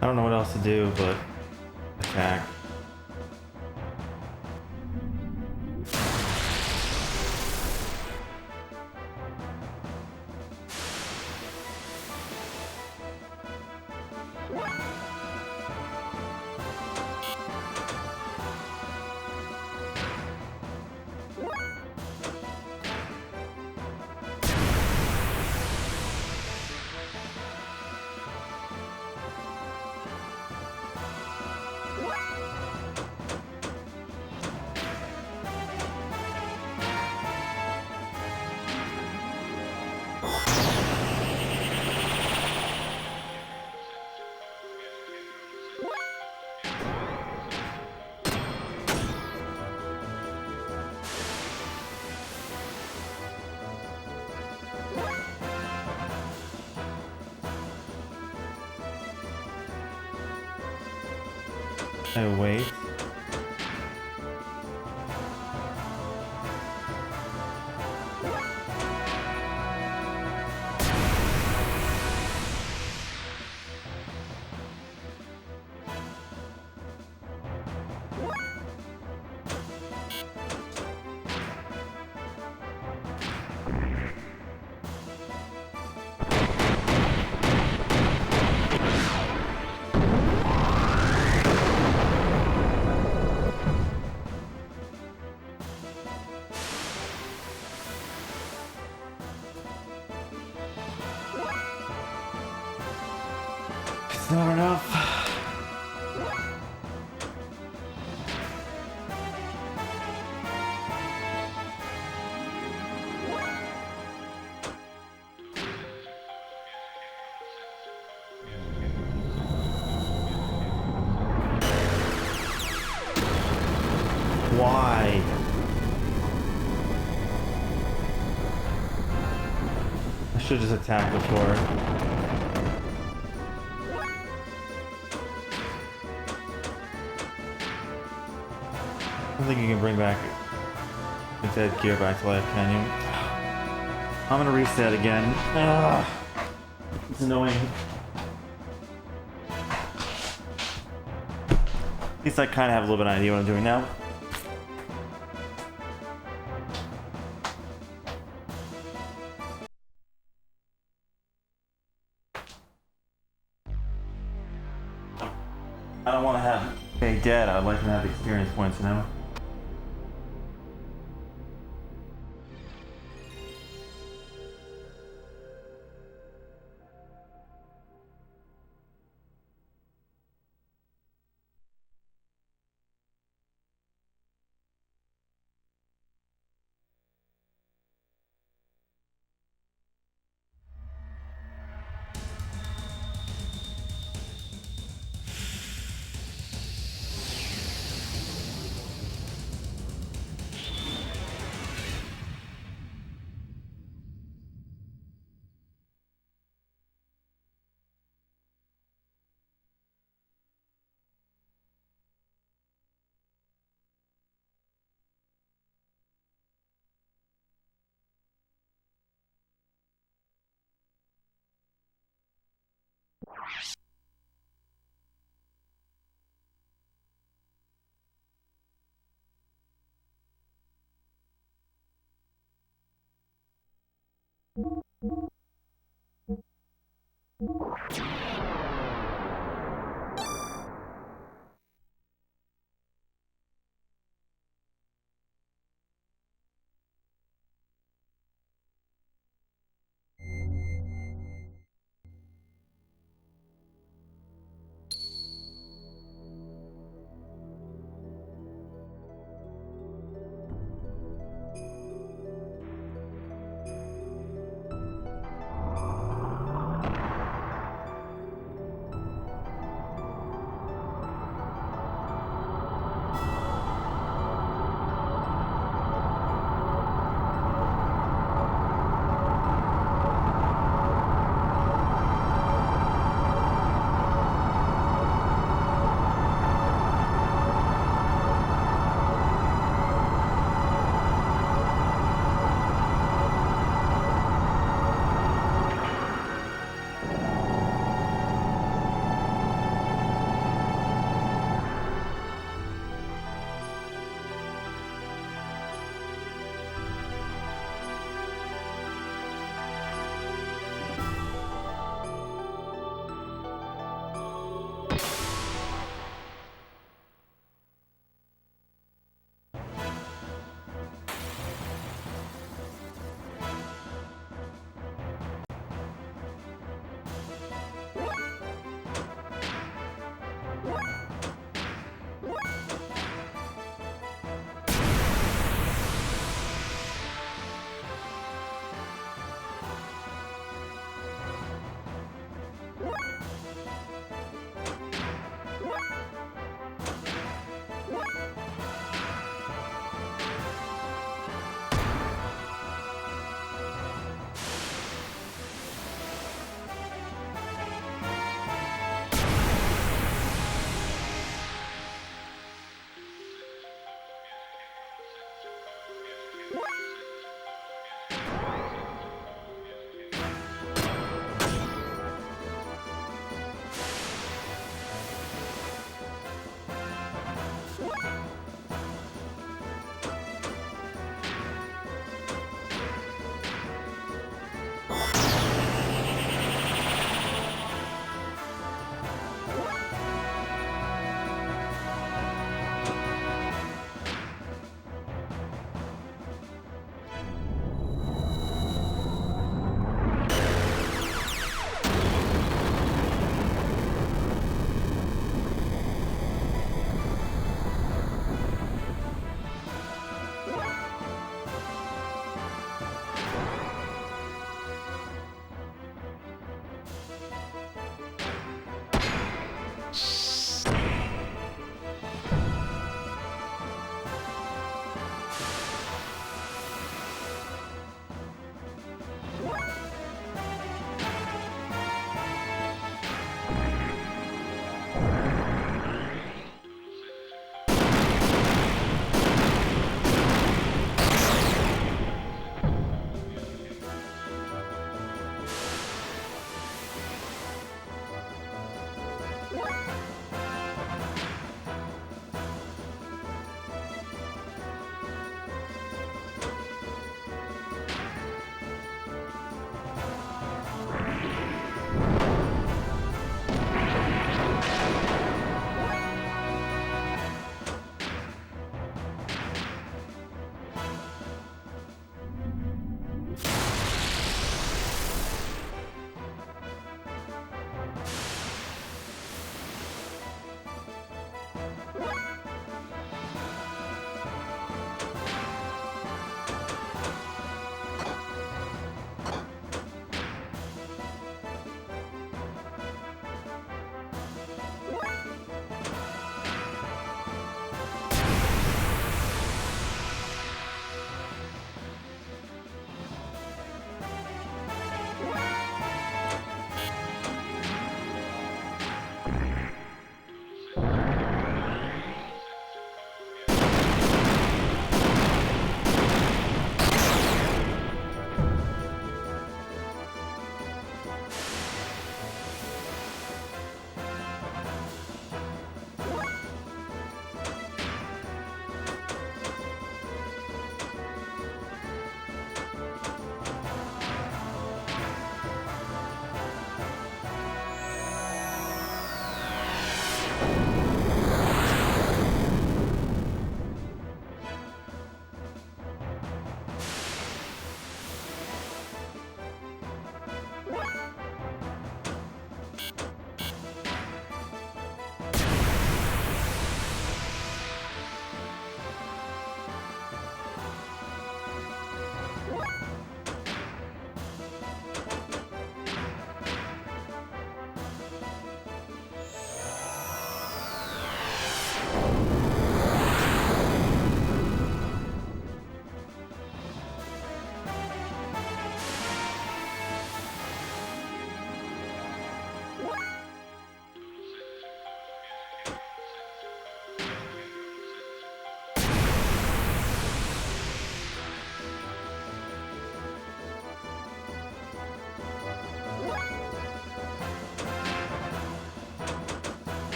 A: I don't know what else to do but attack. I wait. It's not enough. Why? I should just attack before. I don't think you can bring back a dead gear back to life, can you? I'm gonna reset again. Ugh. It's annoying. At least I kind of have a little bit of an idea what I'm doing now. I don't want to have Faye dead. I'd like to have experience points, you know?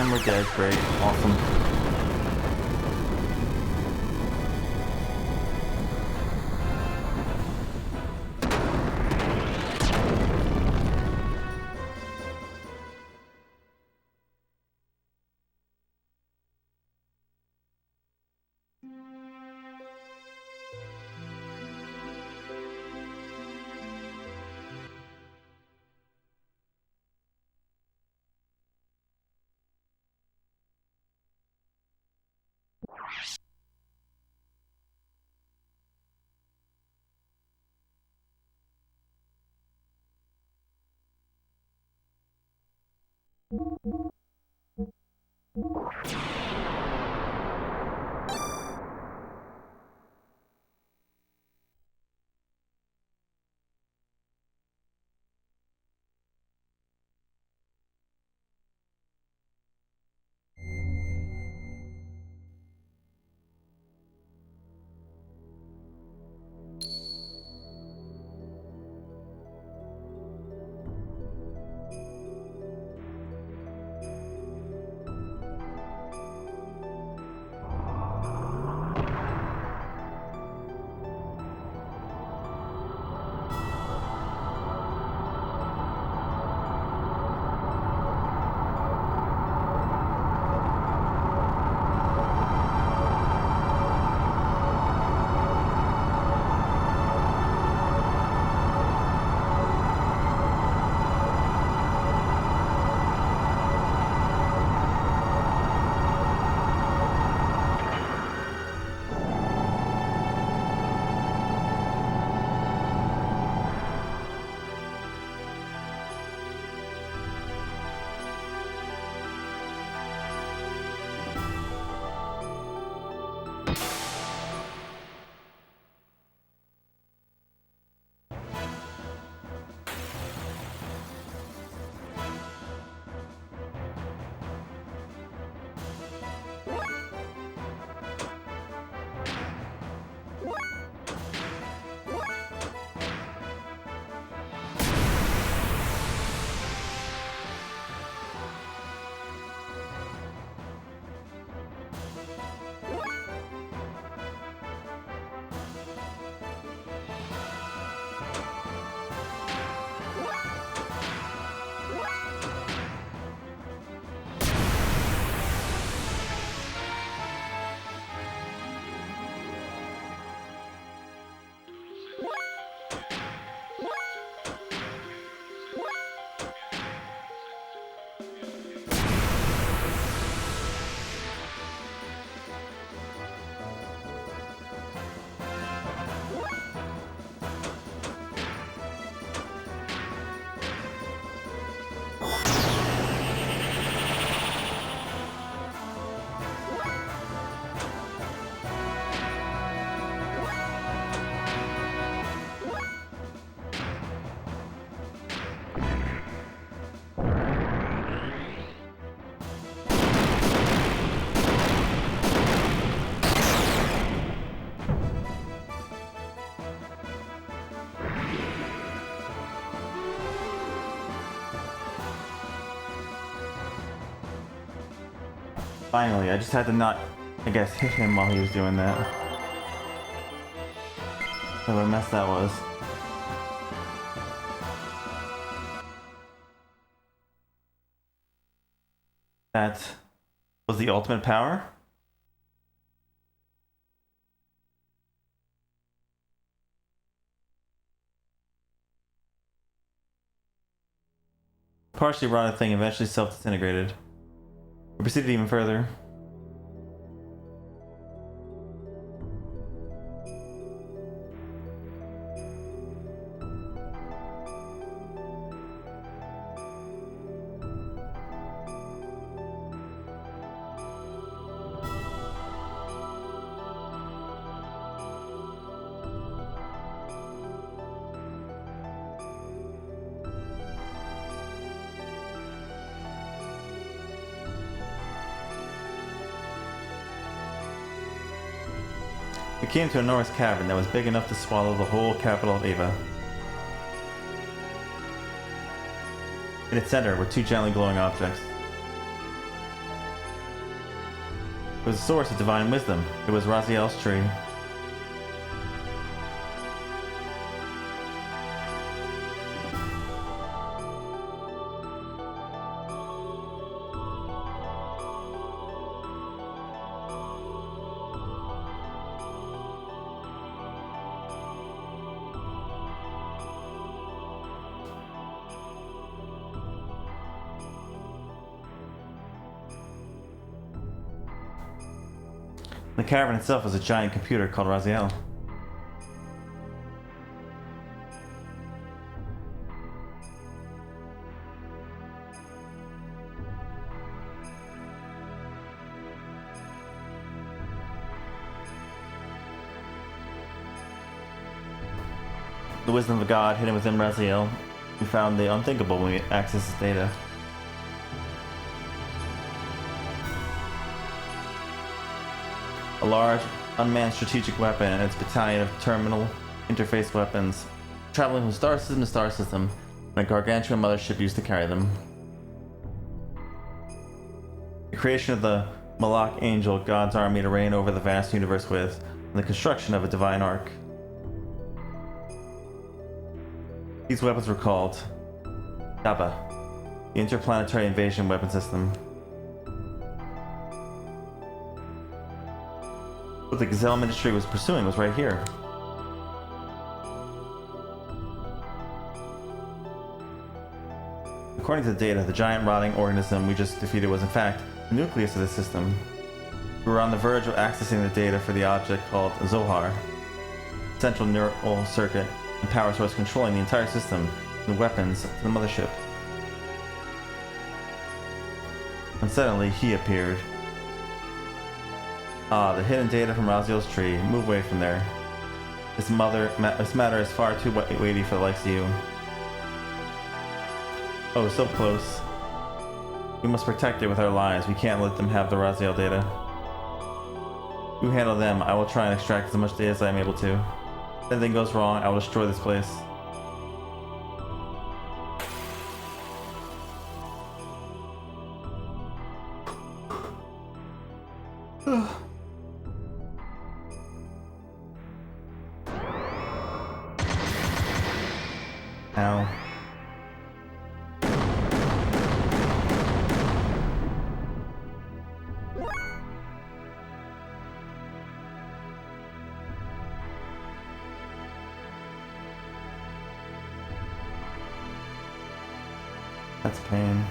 A: And we're dead. Great. Awesome. Finally, I just had to not, I guess, hit him while he was doing that. What a mess that was. That was the ultimate power? Partially rotted thing eventually self-disintegrated. We proceeded even further. We came to an enormous cavern that was big enough to swallow the whole capital of Ava. In its center were two gently glowing objects. It was a source of divine wisdom. It was Raziel's tree. The cavern itself was a giant computer called Raziel. The wisdom of God hidden within Raziel. We found the unthinkable when we accessed his data. A large, unmanned strategic weapon and its battalion of terminal interface weapons, traveling from star system to star system, and a gargantuan mothership used to carry them. The creation of the Malak Angel, God's army to reign over the vast universe with, and the construction of a divine ark. These weapons were called Daba, the Interplanetary Invasion Weapon System. What the Gazelle Ministry was pursuing was right here. According to the data, the giant rotting organism we just defeated was in fact the nucleus of the system. We were on the verge of accessing the data for the object called Zohar, central neural circuit and power source controlling the entire system and weapons to the mothership. And suddenly he appeared. Ah, the hidden data from Raziel's tree. Move away from there. This matter is far too weighty for the likes of you. Oh, so close. We must protect it with our lives. We can't let them have the Raziel data. You handle them. I will try and extract as much data as I am able to. If anything goes wrong, I will destroy this place. Ow. That's pain.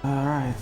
A: All right.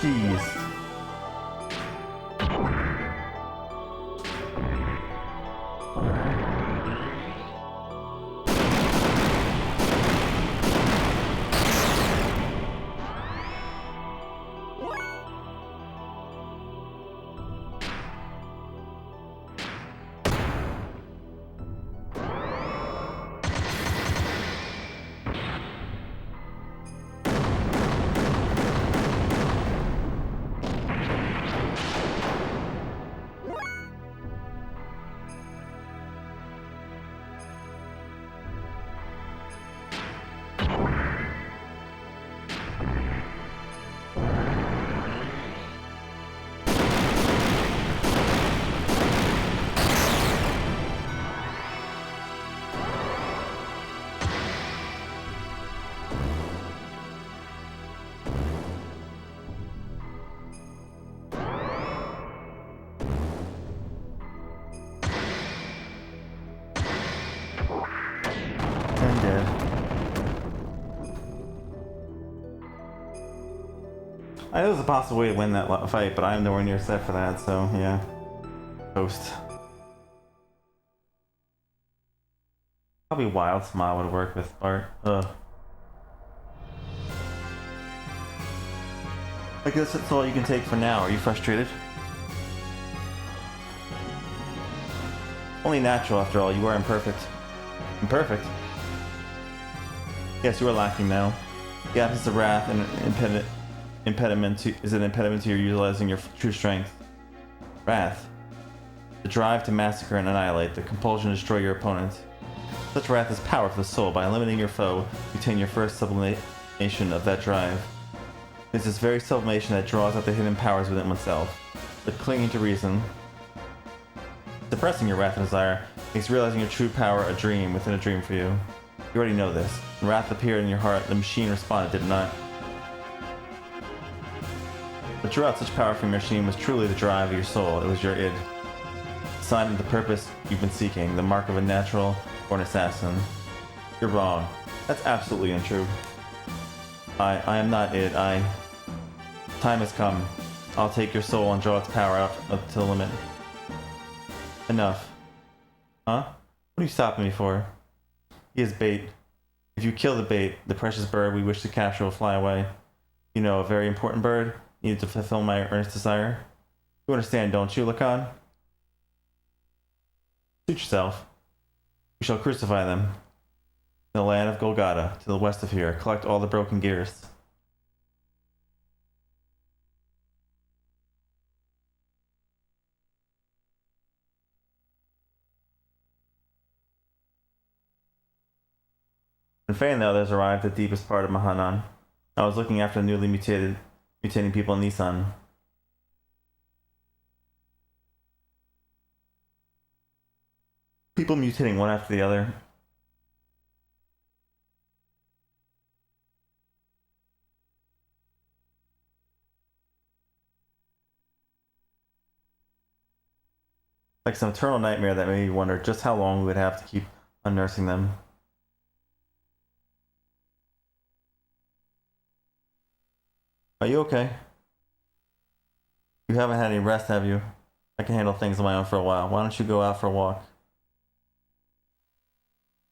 A: Jeez. I know there's a possible way to win that fight, but I'm nowhere near set for that, so yeah. Toast. Probably Wild Smile would work with Bart. Ugh. I guess that's all you can take for now. Are you frustrated? Only natural, after all. You are imperfect. Imperfect? Yes, you are lacking now. The absence of wrath and is an impediment to your utilizing your true strength. Wrath. The drive to massacre and annihilate, the compulsion to destroy your opponent. Such wrath is power for the soul. By eliminating your foe, you attain your first sublimation of that drive. It is this very sublimation that draws out the hidden powers within oneself. But clinging to reason, suppressing your wrath and desire, makes realizing your true power a dream within a dream for you. You already know this. When wrath appeared in your heart, the machine responded, did it not? What drew out such power from your machine was truly the drive of your soul. It was your id. The sign of the purpose you've been seeking, the mark of a natural born assassin. You're wrong. That's absolutely untrue. I am not id. Time has come. I'll take your soul and draw its power out up to the limit. Enough. Huh? What are you stopping me for? He is bait. If you kill the bait, the precious bird we wish to capture will fly away. You know, a very important bird needed to fulfill my earnest desire. You understand, don't you, Lacan? Suit yourself. We shall crucify them. In the land of Golgotha, to the west of here, collect all the broken gears. When Faye and the others arrived at the deepest part of Mahanan, I was looking after the newly mutating people in Nissan. People mutating one after the other. Like some eternal nightmare that made me wonder just how long we would have to keep unnursing them. Are you okay? You haven't had any rest, have you? I can handle things on my own for a while. Why don't you go out for a walk?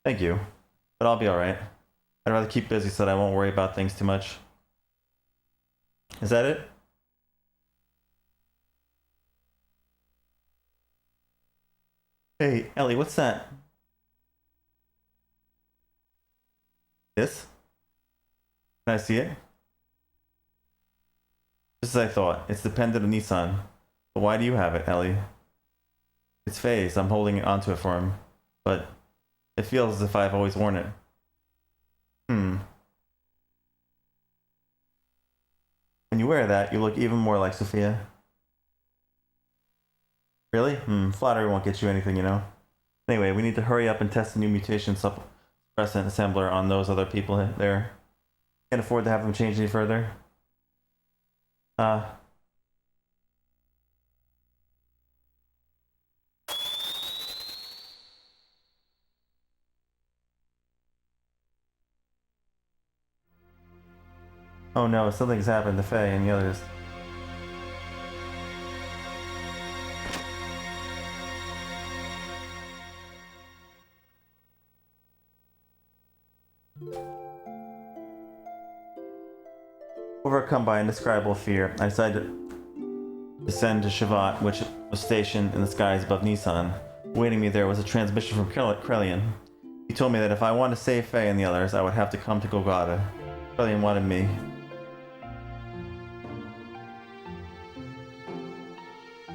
A: Thank you, but I'll be alright. I'd rather keep busy so that I won't worry about things too much. Is that it? Hey, Ellie, what's that? This? Can I see it? Just as I thought, it's dependent on Nissan. But why do you have it, Ellie? It's Faye's. I'm holding onto it for him. But it feels as if I've always worn it. When you wear that, you look even more like Sophia. Really? Flattery won't get you anything, you know. Anyway, we need to hurry up and test the new mutation suppressant assembler on those other people there. Can't afford to have them change any further. Oh no, something's happened to Faye and the others. Overcome by indescribable fear, I decided to descend to Shavat, which was stationed in the skies above Nissan. Awaiting me there was a transmission from Krelian. He told me that if I wanted to save Faye and the others, I would have to come to Golgotha. Krelian wanted me.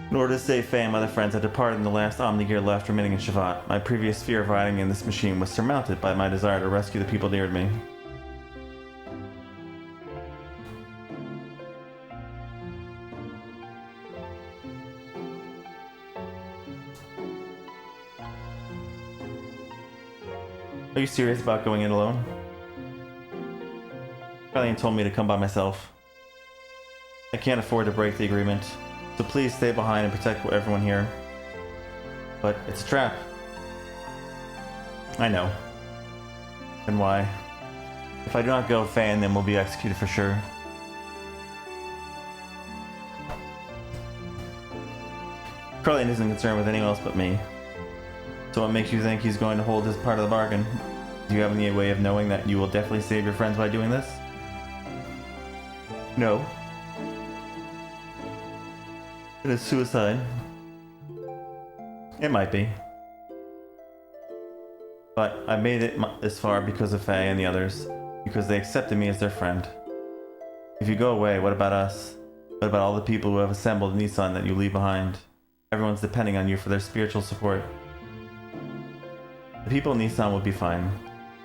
A: In order to save Faye and my other friends, I departed in the last Omnigear left remaining in Shavat. My previous fear of riding in this machine was surmounted by my desire to rescue the people near me. Are you serious about going in alone? Krelian told me to come by myself. I can't afford to break the agreement, so please stay behind and protect everyone here. But it's a trap. I know. And why? If I do not go, Faye and them will be executed for sure. Krillin isn't concerned with anyone else but me. So what makes you think he's going to hold his part of the bargain? Do you have any way of knowing that you will definitely save your friends by doing this? No. It is suicide. It might be. But I made it this far because of Faye and the others. Because they accepted me as their friend. If you go away, what about us? What about all the people who have assembled in Nissan that you leave behind? Everyone's depending on you for their spiritual support. The people in Nissan will be fine.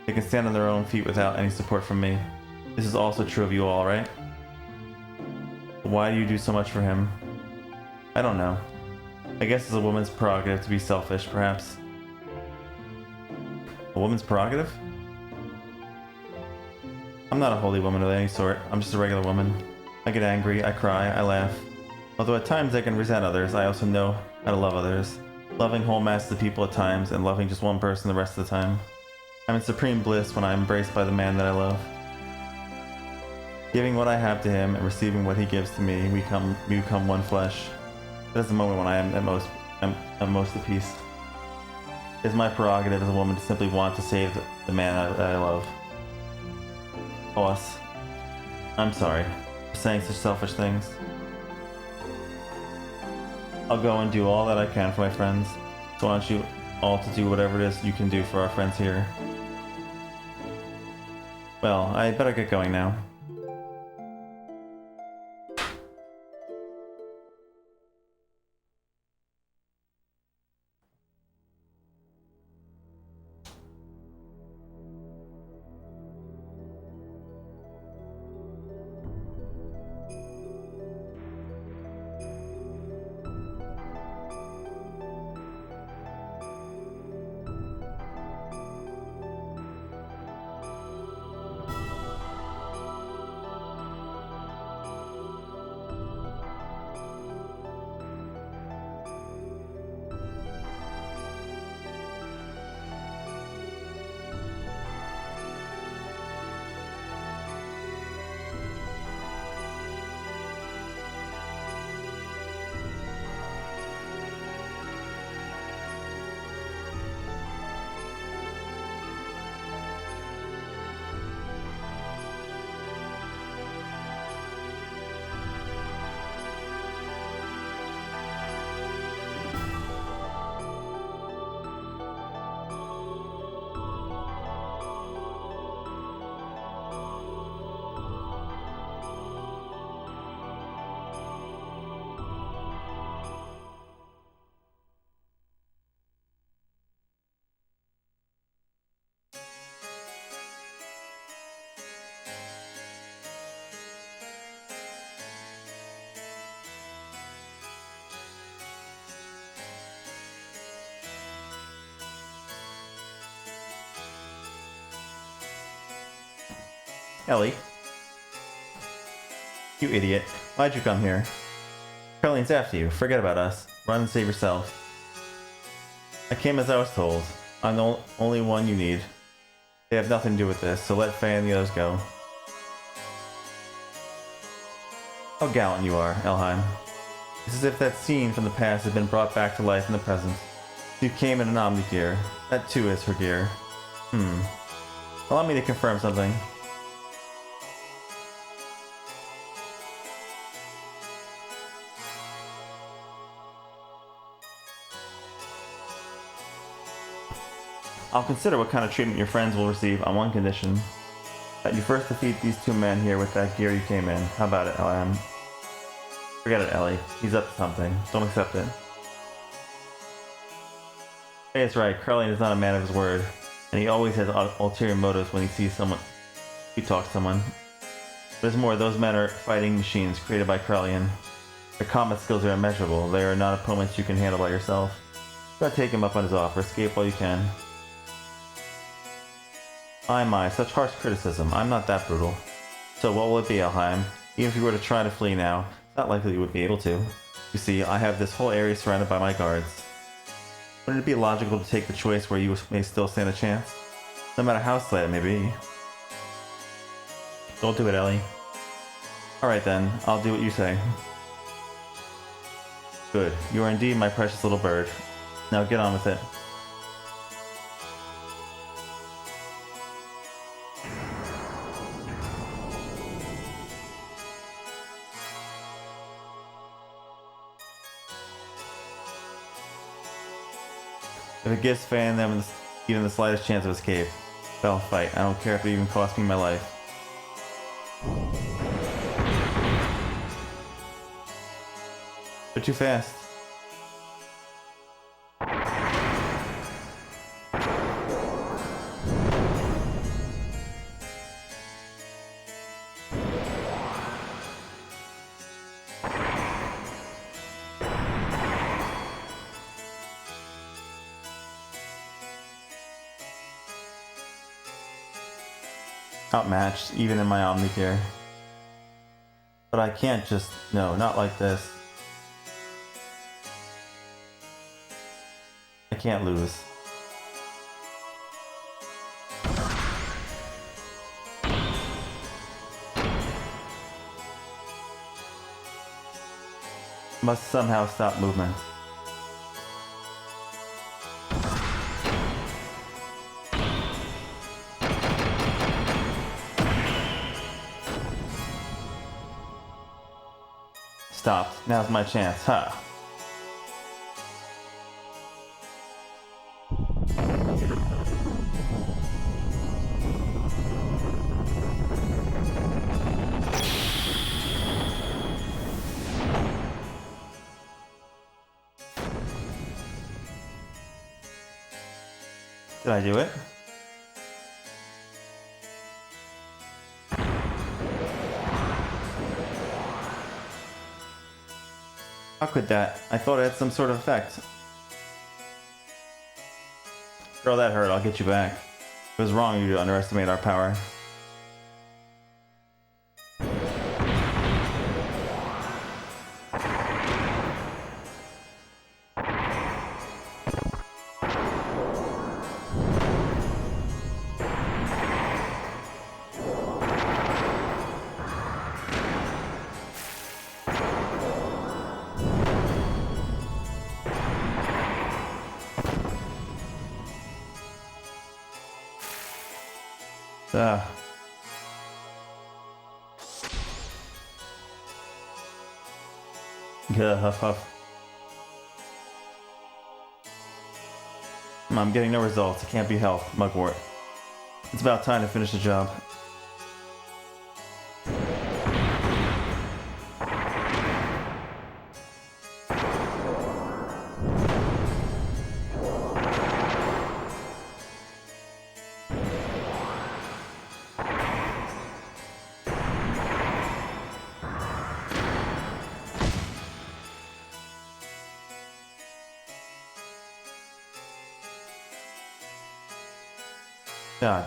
A: They can stand on their own feet without any support from me. This is also true of you all, right? But why do you do so much for him? I don't know. I guess it's a woman's prerogative to be selfish, perhaps. A woman's prerogative? I'm not a holy woman of any sort. I'm just a regular woman. I get angry, I cry, I laugh. Although at times I can resent others, I also know how to love others. Loving whole masses of people at times, and loving just one person the rest of the time. I'm in supreme bliss when I'm embraced by the man that I love. Giving what I have to him and receiving what he gives to me, we become one flesh. That is the moment when I am at most at peace. It is my prerogative as a woman to simply want to save the man that I love. Boss, I'm sorry for saying such selfish things. I'll go and do all that I can for my friends, so I want you all to do whatever it is you can do for our friends here. Well, I better get going now. Ellie. You idiot. Why'd you come here? Caroline's after you. Forget about us. Run and save yourself. I came as I was told. I'm the only one you need. They have nothing to do with this, so let Faye and the others go. How gallant you are, Elheim. It's as if that scene from the past had been brought back to life in the present. You came in an Omni gear. That too is her gear. Allow me to confirm something. I'll consider what kind of treatment your friends will receive on one condition. That you first defeat these two men here with that gear you came in. How about it, Ellie? Forget it, Ellie. He's up to something. Don't accept it. Hey, it's right. Carline is not a man of his word. And he always has ulterior motives when he sees someone. He talks to someone. There's more. Those men are fighting machines created by Carlian. Their combat skills are immeasurable. They are not opponents you can handle by yourself. You gotta take him up on his offer. Escape while you can. My, such harsh criticism. I'm not that brutal. So what will it be, Elheim? Even if you were to try to flee now, it's not likely you would be able to. You see, I have this whole area surrounded by my guards. Wouldn't it be logical to take the choice where you may still stand a chance? No matter how slight it may be. Don't do it, Ellie. Alright then, I'll do what you say. Good. You are indeed my precious little bird. Now get on with it. If it gives Fan them even the slightest chance of escape, they'll fight. I don't care if it even costs me my life. They're too fast. Outmatched, even in my Omni gear. But I can't just... No, not like this. I can't lose. Must somehow stop movement. Stopped. Now's my chance. Ha! Did I do it? How could that? I thought it had some sort of effect. Girl, that hurt. I'll get you back. It was wrong of you to underestimate our power. Huff huff. I'm getting no results. It can't be helped, Mugwort. It's about time to finish the job.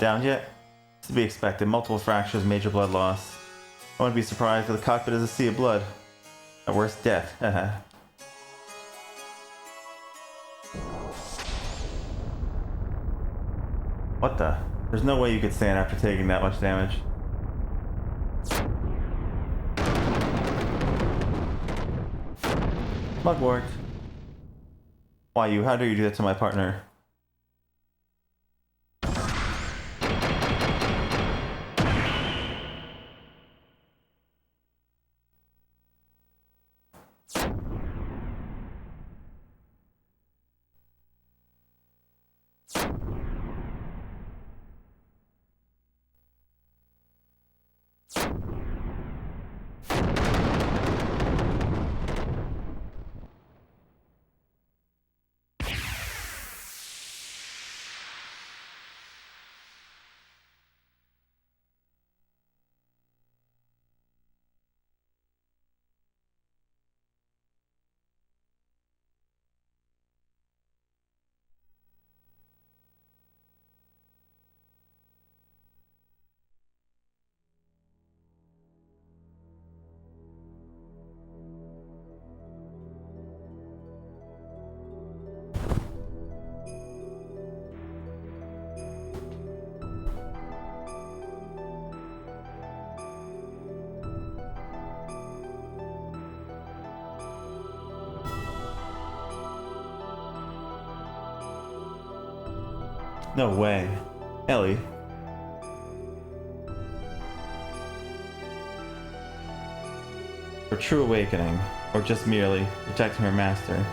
A: Down yet? It's to be expected. Multiple fractures, major blood loss. I wouldn't be surprised if the cockpit is a sea of blood. At worst, death. What the? There's no way you could stand after taking that much damage. Mugwort. Why you? How dare you do that to my partner? No way. Ellie. Her true awakening, or just merely protecting her master.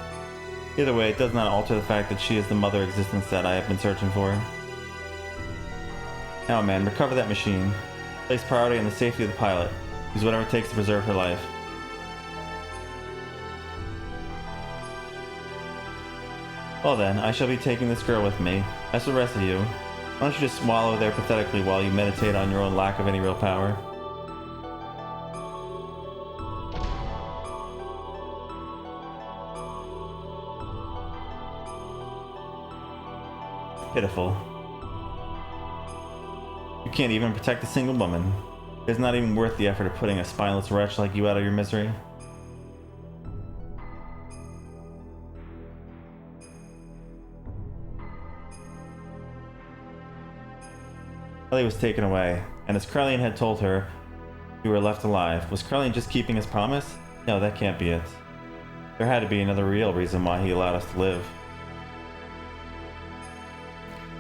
A: Either way, it does not alter the fact that she is the mother existence that I have been searching for. Now, man, recover that machine. Place priority on the safety of the pilot. Use whatever it takes to preserve her life. Well then, I shall be taking this girl with me, as the rest of you. Why don't you just wallow there pathetically while you meditate on your own lack of any real power? Pitiful. You can't even protect a single woman. It's not even worth the effort of putting a spineless wretch like you out of your misery. Ellie was taken away, and as Carlian had told her, you were left alive. Was Carlian just keeping his promise? No, that can't be it. There had to be another real reason why he allowed us to live.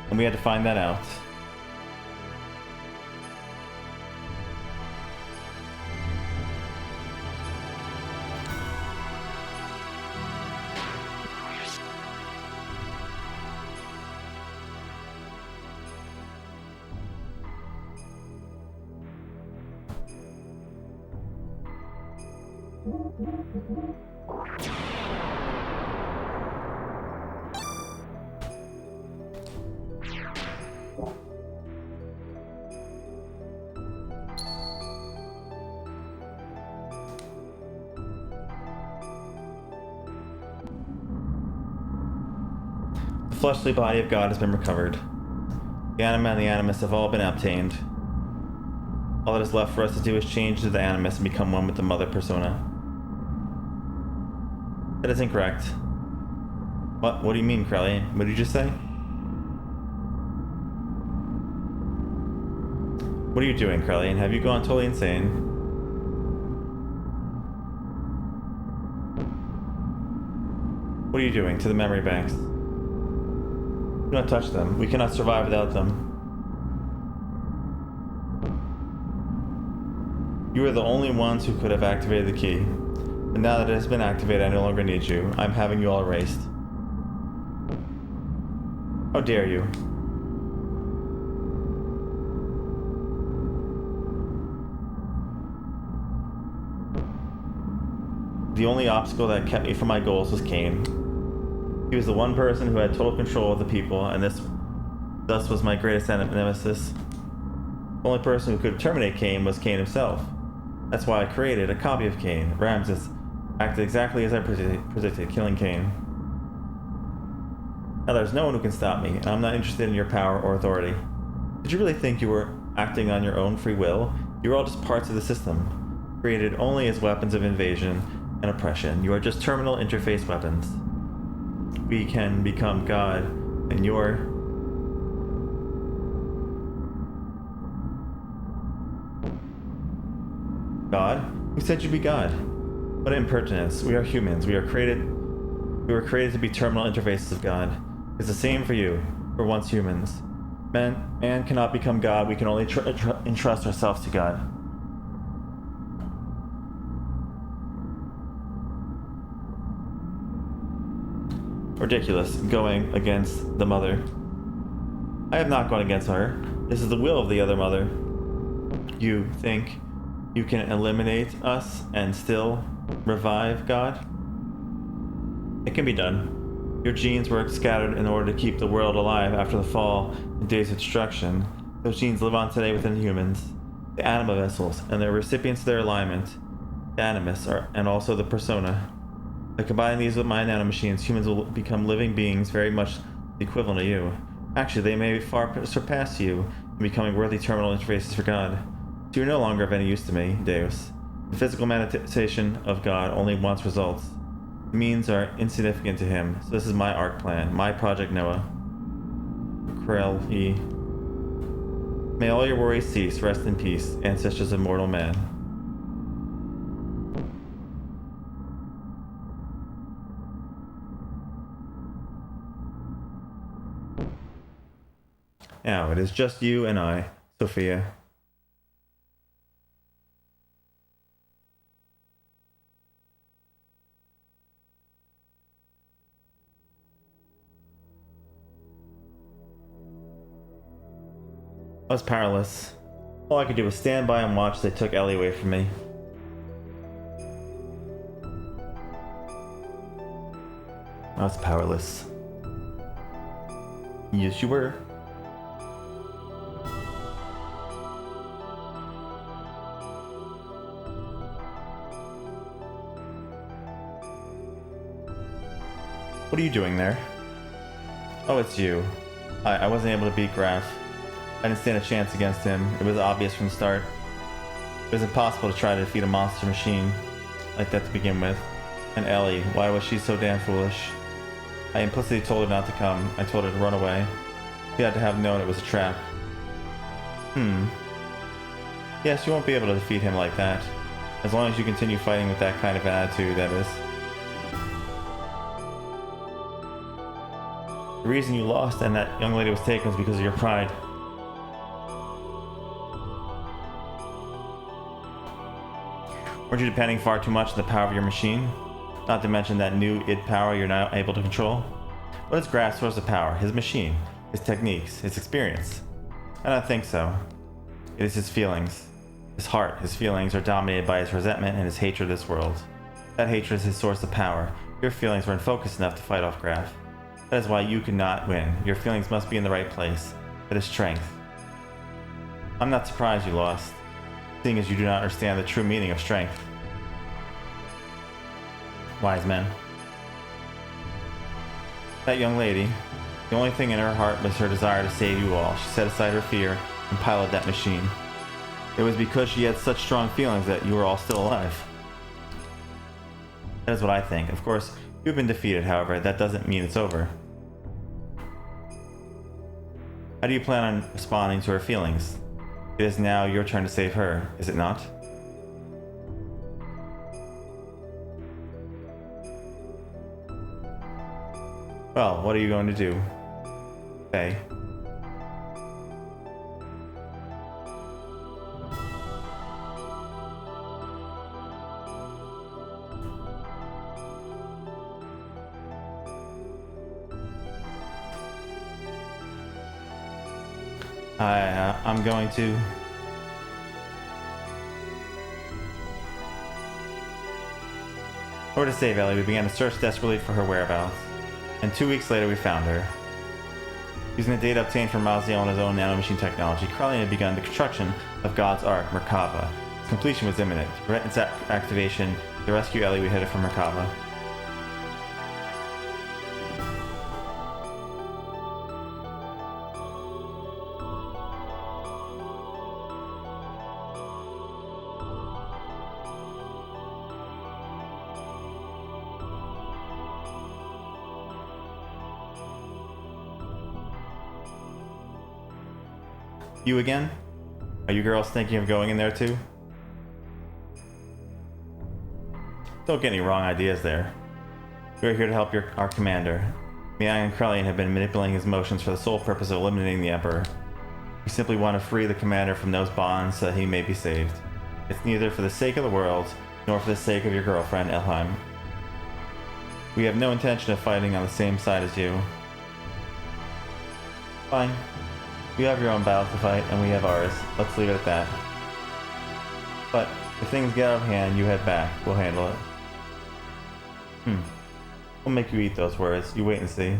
A: And we had to find that out. The fleshly body of God has been recovered. The anima and the animus have all been obtained. All that is left for us to do is change into the animus and become one with the mother persona. That is incorrect. What do you mean, Krellian? What did you just say? What are you doing, Krellian? Have you gone totally insane? What are you doing to the memory banks? Do not touch them. We cannot survive without them. You are the only ones who could have activated the key. But now that it has been activated, I no longer need you. I'm having you all erased. How dare you? The only obstacle that kept me from my goals was Cain. He was the one person who had total control of the people, and thus was my greatest nemesis. The only person who could terminate Cain was Cain himself. That's why I created a copy of Cain. Ramses acted exactly as I predicted, killing Cain. Now there's no one who can stop me, and I'm not interested in your power or authority. Did you really think you were acting on your own free will? You are all just parts of the system, created only as weapons of invasion and oppression. You are just terminal interface weapons. We can become God, and you're... God? Who said you'd be God? What impertinence. We are humans. We were created to be terminal interfaces of God. It's the same for you. We're once humans. Man cannot become God. We can only entrust ourselves to God. Ridiculous, going against the mother. I have not gone against her. This is the will of the other mother. You think you can eliminate us and still revive God? It can be done. Your genes were scattered in order to keep the world alive after the fall and days of destruction. Those genes live on today within humans. The anima vessels and their recipients of their alignment, the animus, and also the persona. By combining these with my nanomachines, humans will become living beings very much the equivalent of you. Actually, they may far surpass you in becoming worthy terminal interfaces for God. So you're no longer of any use to me, Deus. The physical manifestation of God only wants results. The means are insignificant to him, so this is my arc plan, my Project Noah. Krell, May all your worries cease, rest in peace, ancestors of mortal man. Now, it is just you and I, Sophia. I was powerless. All I could do was stand by and watch as they took Ellie away from me. I was powerless. Yes, you were. What are you doing there? Oh, it's you. I wasn't able to beat Graf. I didn't stand a chance against him. It was obvious from the start. It was impossible to try to defeat a monster machine like that to begin with. And Ellie, why was she so damn foolish? I implicitly told her not to come. I told her to run away. She had to have known it was a trap. Yes, you won't be able to defeat him like that. As long as you continue fighting with that kind of attitude, that is. The reason you lost and that young lady was taken was because of your pride. Weren't you depending far too much on the power of your machine? Not to mention that new id power you're now able to control? What is Graf's source of power? His machine, his techniques, his experience? I don't think so. It is his feelings. His heart, his feelings are dominated by his resentment and his hatred of this world. That hatred is his source of power. Your feelings weren't focused enough to fight off Graf. That is why you cannot win. Your feelings must be in the right place. That is strength. I'm not surprised you lost, seeing as you do not understand the true meaning of strength. Wise men. That young lady, the only thing in her heart was her desire to save you all. She set aside her fear and piloted that machine. It was because she had such strong feelings that you were all still alive. That is what I think. Of course, you've been defeated, however. That doesn't mean it's over. How do you plan on responding to her feelings? It is now your turn to save her, is it not? Well, what are you going to do? Faye? I'm going to... In order to save Ellie, we began to search desperately for her whereabouts. And 2 weeks later, we found her. Using the data obtained from Raziel and his own nanomachine technology, Carlian had begun the construction of God's Ark, Merkaba. Its completion was imminent. To prevent its activation, to rescue Ellie, we headed for Merkaba. You again? Are you girls thinking of going in there too? Don't get any wrong ideas there. We are here to help our commander. Miang and Krellian have been manipulating his motions for the sole purpose of eliminating the Emperor. We simply want to free the commander from those bonds so that he may be saved. It's neither for the sake of the world, nor for the sake of your girlfriend, Elheim. We have no intention of fighting on the same side as you. Fine. You have your own battle to fight, and we have ours. Let's leave it at that. But if things get out of hand, you head back. We'll handle it. We'll make you eat those words. You wait and see.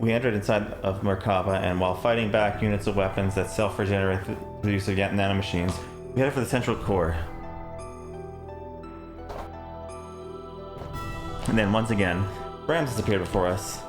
A: We entered inside of Merkaba, and while fighting back units of weapons that self-regenerate through the use of nanomachines, we headed for the central core. And then once again, Ramses appeared before us.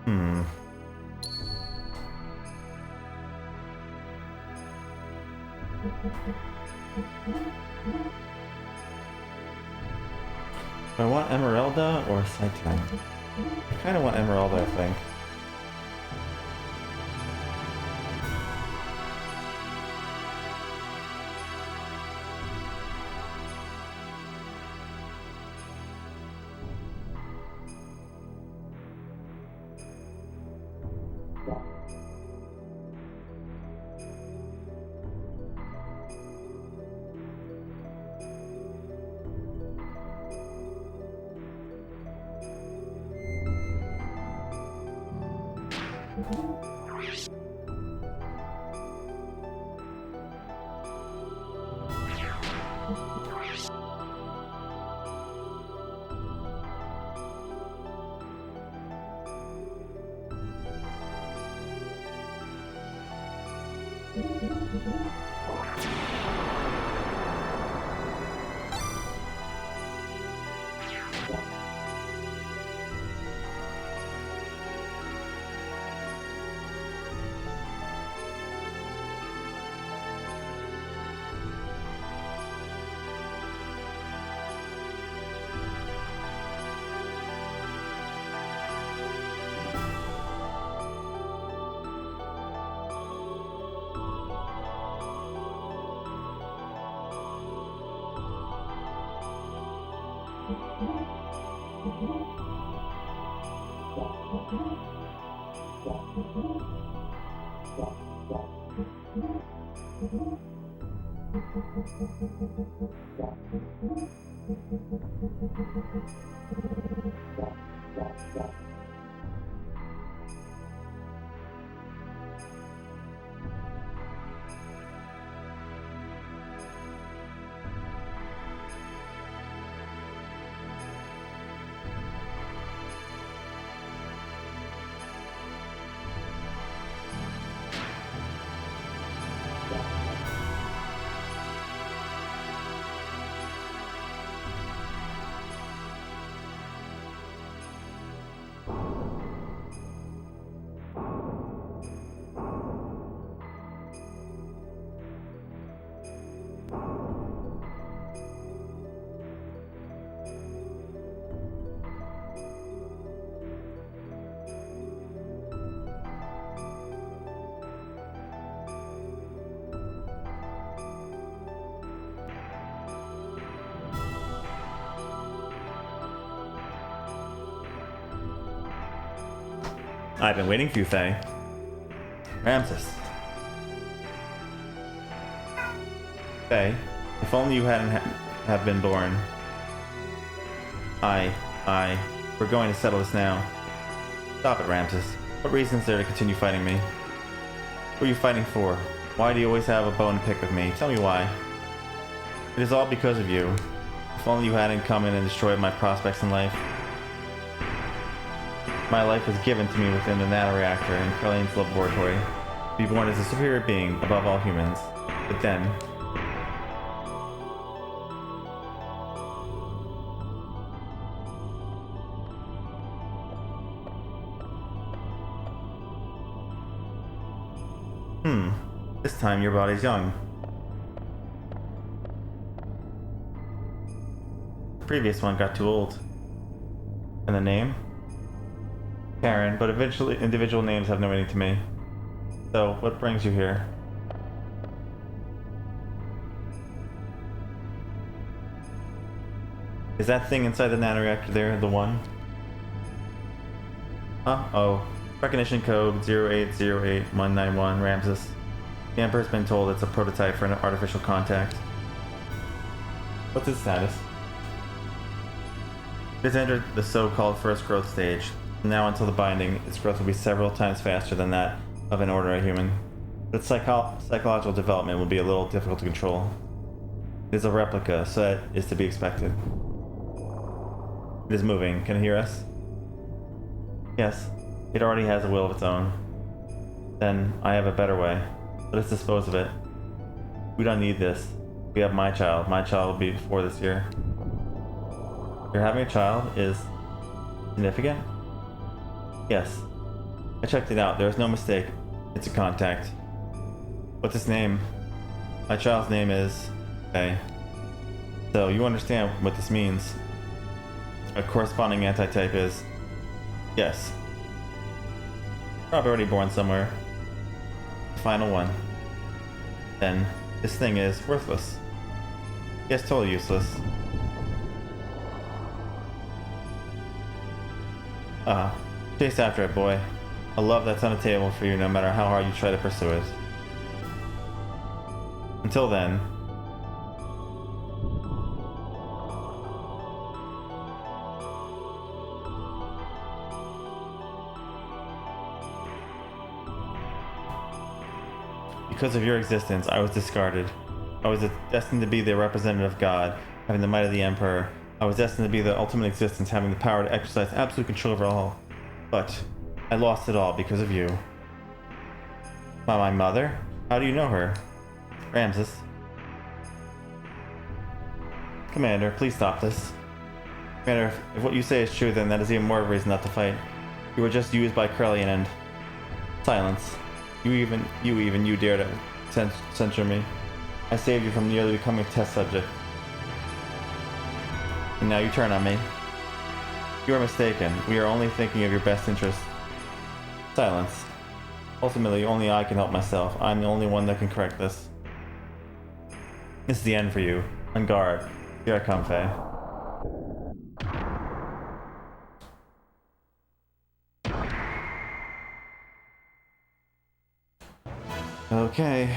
A: Hmm. Do I want Emeralda or Saitama? I kind of want Emeralda, I think. I've been waiting for you, Faye. Ramses. Faye, if only you hadn't have been born. We're going to settle this now. Stop it, Ramses. What reason is there to continue fighting me? Who are you fighting for? Why do you always have a bone to pick with me? Tell me why. It is all because of you. If only you hadn't come in and destroyed my prospects in life. My life was given to me within the nanoreactor in Carlene's laboratory, to be born as a superior being above all humans. But then... This time your body's young. The previous one got too old. And the name? Karen, but eventually individual names have no meaning to me. So, what brings you here? Is that thing inside the nanoreactor there the one? Huh? Oh. Recognition code 0808191 Ramses. The Emperor's been told it's a prototype for an artificial contact. What's its status? It has entered the so-called first growth stage. From now until the binding, its growth will be several times faster than that of an ordinary human. But its psychological development will be a little difficult to control. It is a replica, so that is to be expected. It is moving. Can it hear us? Yes. It already has a will of its own. Then, I have a better way. Let us dispose of it. We don't need this. We have my child. My child will be before this year. Your having a child is significant? Yes. I checked it out. There was no mistake. It's a contact. What's his name? My child's name is... Okay. So you understand what this means. A corresponding antitype is... Yes. Probably already born somewhere. Final one. Then, this thing is worthless. Yes, totally useless. Chase after it, boy. A love that's on the table for you no matter how hard you try to pursue it. Until then... Because of your existence, I was discarded. I was destined to be the representative of God, having the might of the Emperor. I was destined to be the ultimate existence, having the power to exercise absolute control over all. But I lost it all because of you. By my mother? How do you know her? Ramses. Commander, please stop this. Commander, if what you say is true, then that is even more of a reason not to fight. You were just used by Krellian and... Silence. You dare to censure me. I saved you from nearly becoming a test subject. And now you turn on me. You are mistaken. We are only thinking of your best interest. Silence. Ultimately, only I can help myself. I'm the only one that can correct this. This is the end for you. On guard. Here I come, Faye. Okay.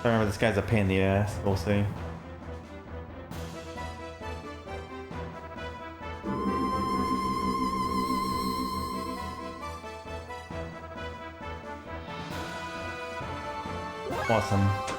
A: I remember this guy's a pain in the ass. We'll see. Awesome.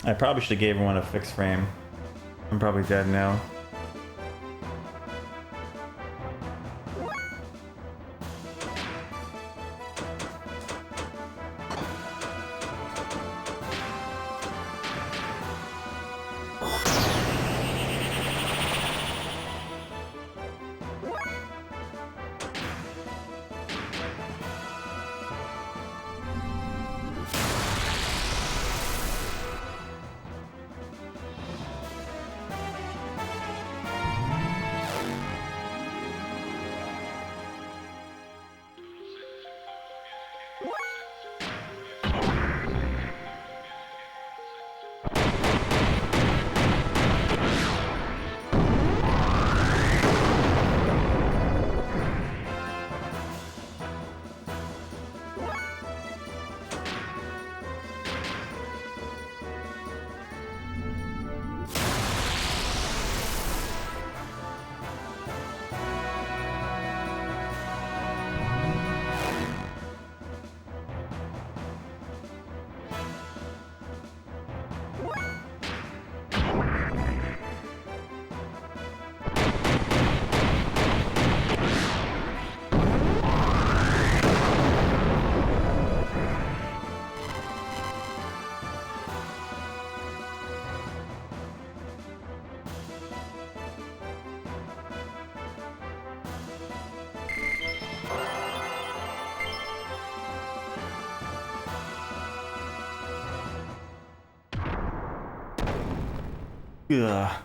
A: I probably should have gave everyone a fixed frame. I'm probably dead now. Ugh.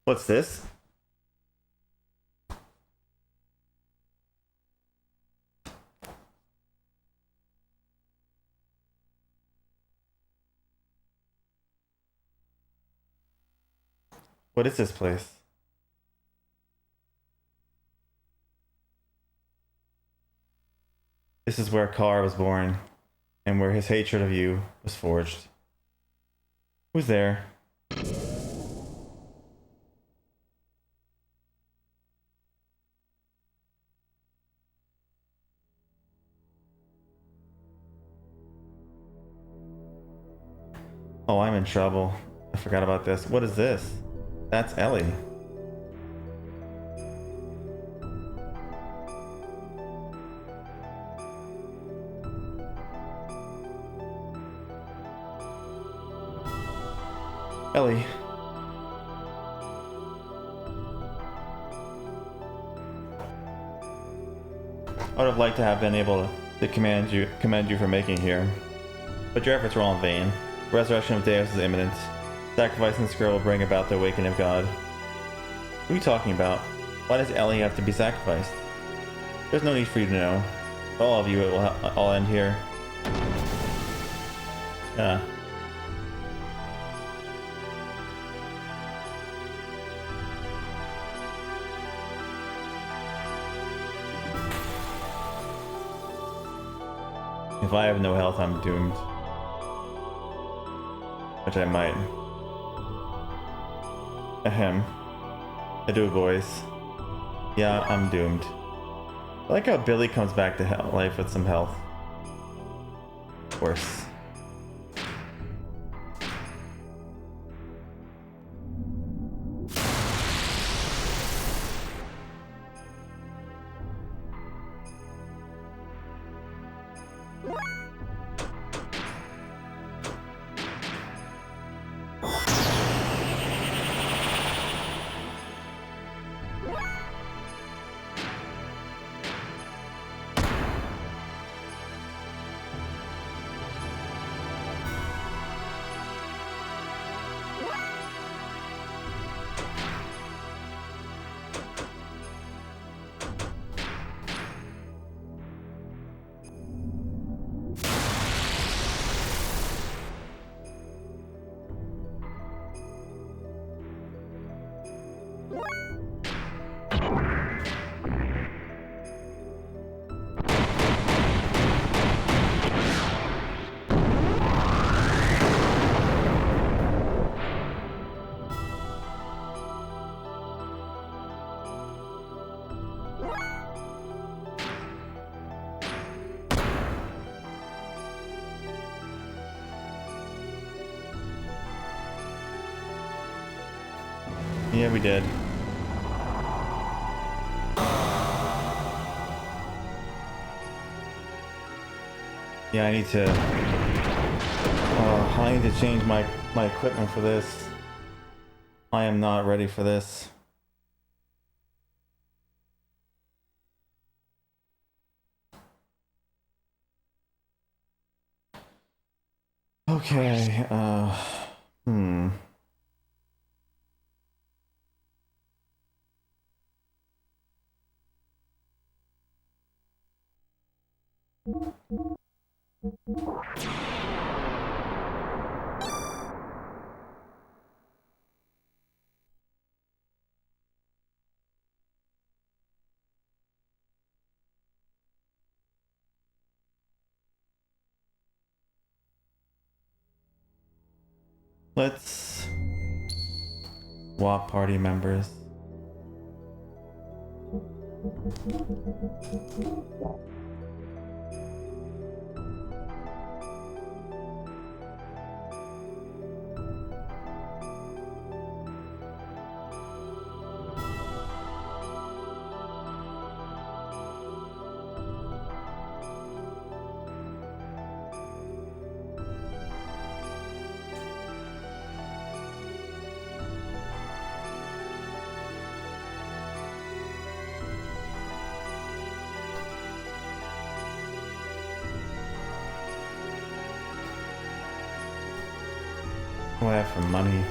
A: What's this? What is this place? This is where Carr was born, and where his hatred of you was forged. Who's there? Oh, I'm in trouble. I forgot about this. What is this? That's Ellie. Ellie. I would have liked to have been able to commend you for making here, but your efforts were all in vain. The resurrection of Deus is imminent. Sacrificing this girl will bring about the awakening of God. What are you talking about? Why does Ellie have to be sacrificed? There's no need for you to know. For all of you, it will all end here. Yeah. If I have no health, I'm doomed. Which I might. Ahem. Adieu, boys. Yeah, I'm doomed. I like how Billy comes back to life with some health. Of course. Yeah, we did. Yeah, I need to change my equipment for this. I am not ready for this. Okay, hmm. Let's swap party members. What do I have for money?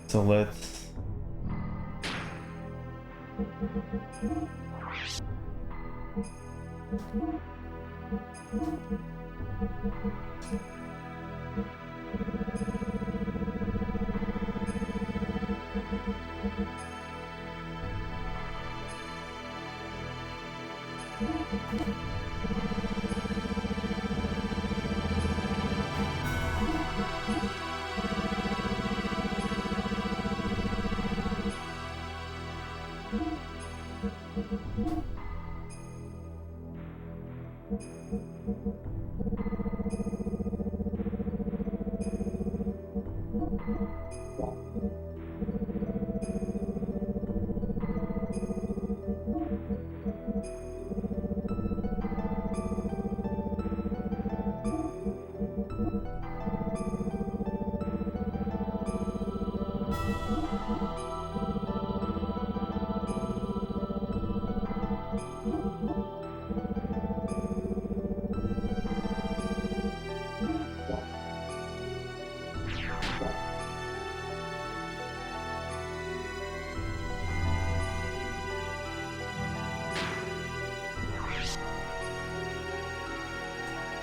A: So let's...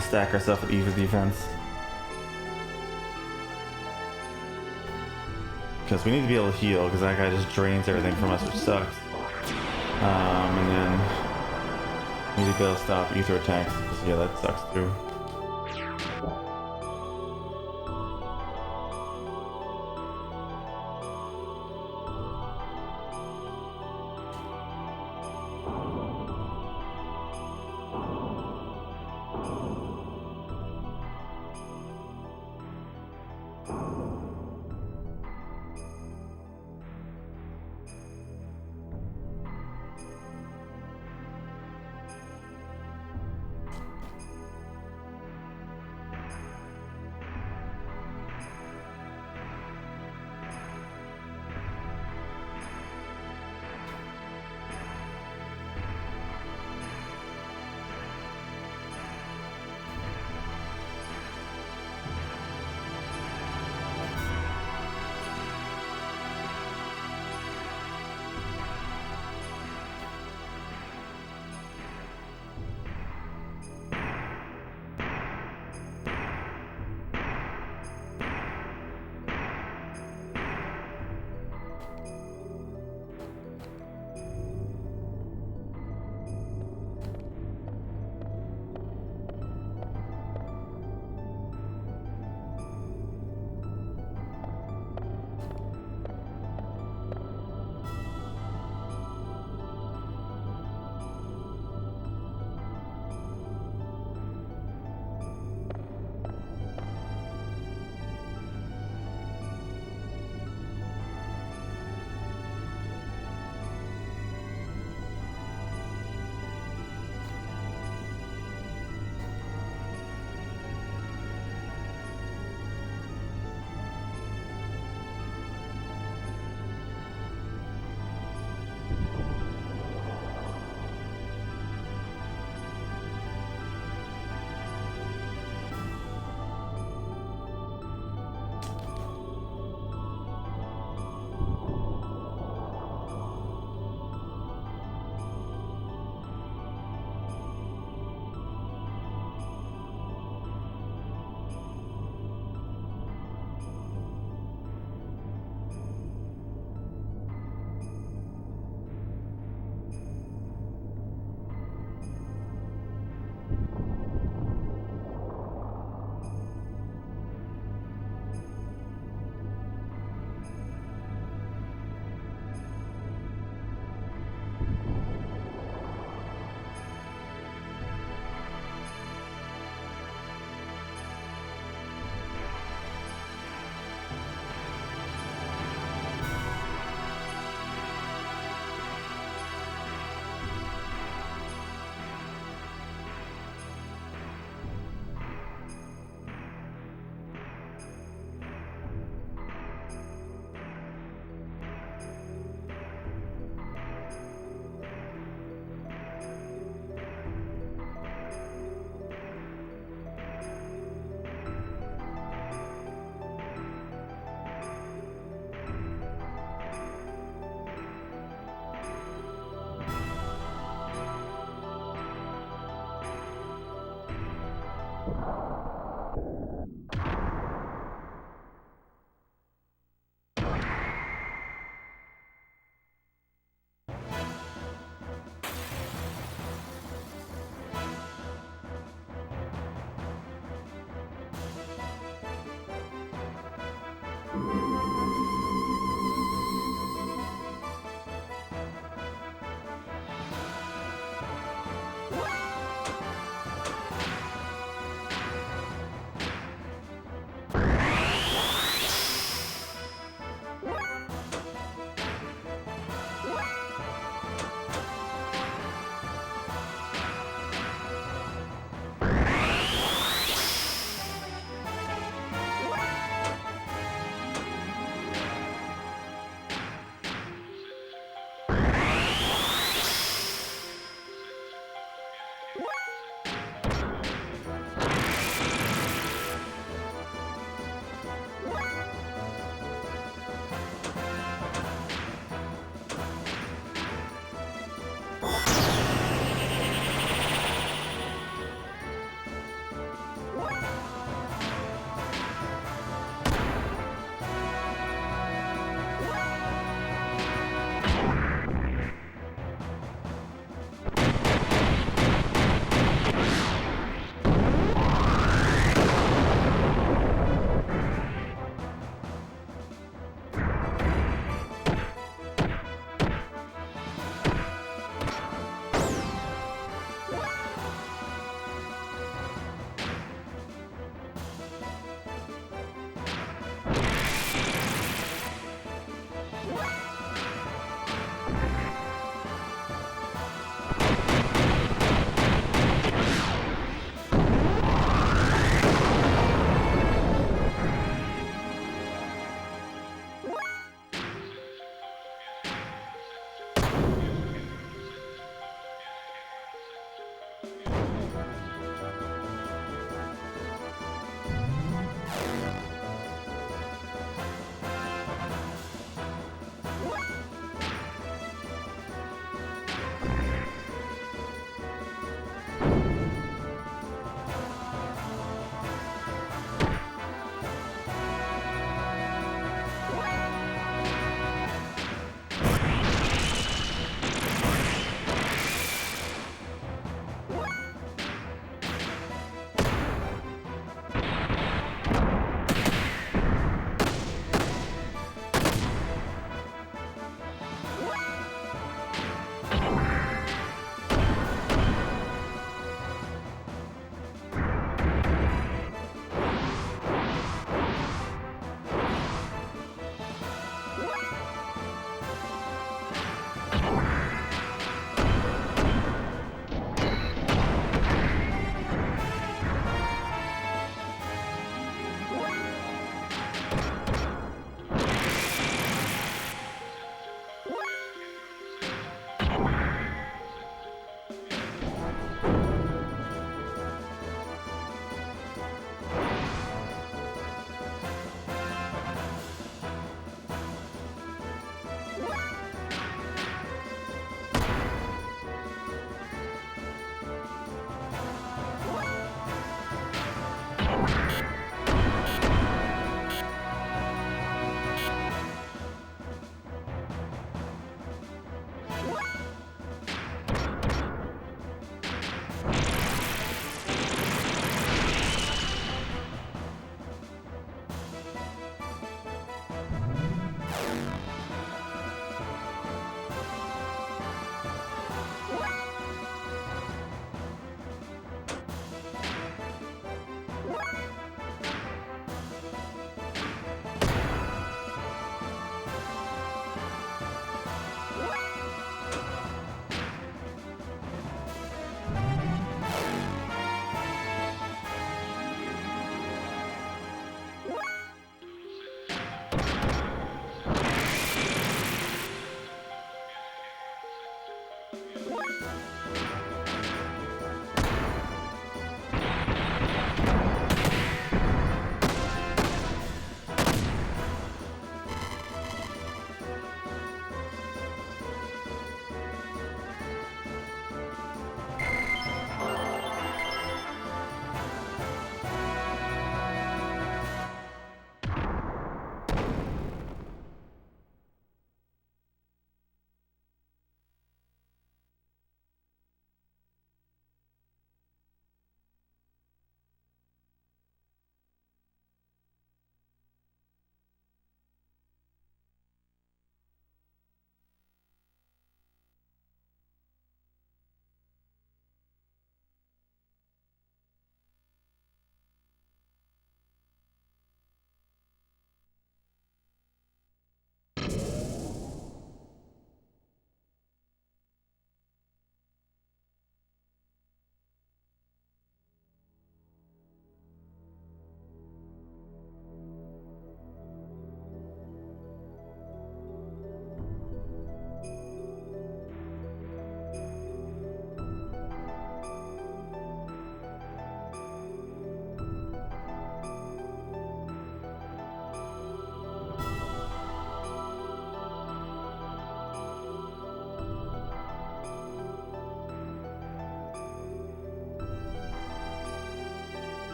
A: stack ourselves with either defense. Because we need to be able to heal, because that guy just drains everything from us, which sucks. And then we need to be able to stop ether attacks, because yeah, that sucks too.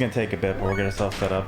A: gonna take a bit, but we'll get ourselves set up.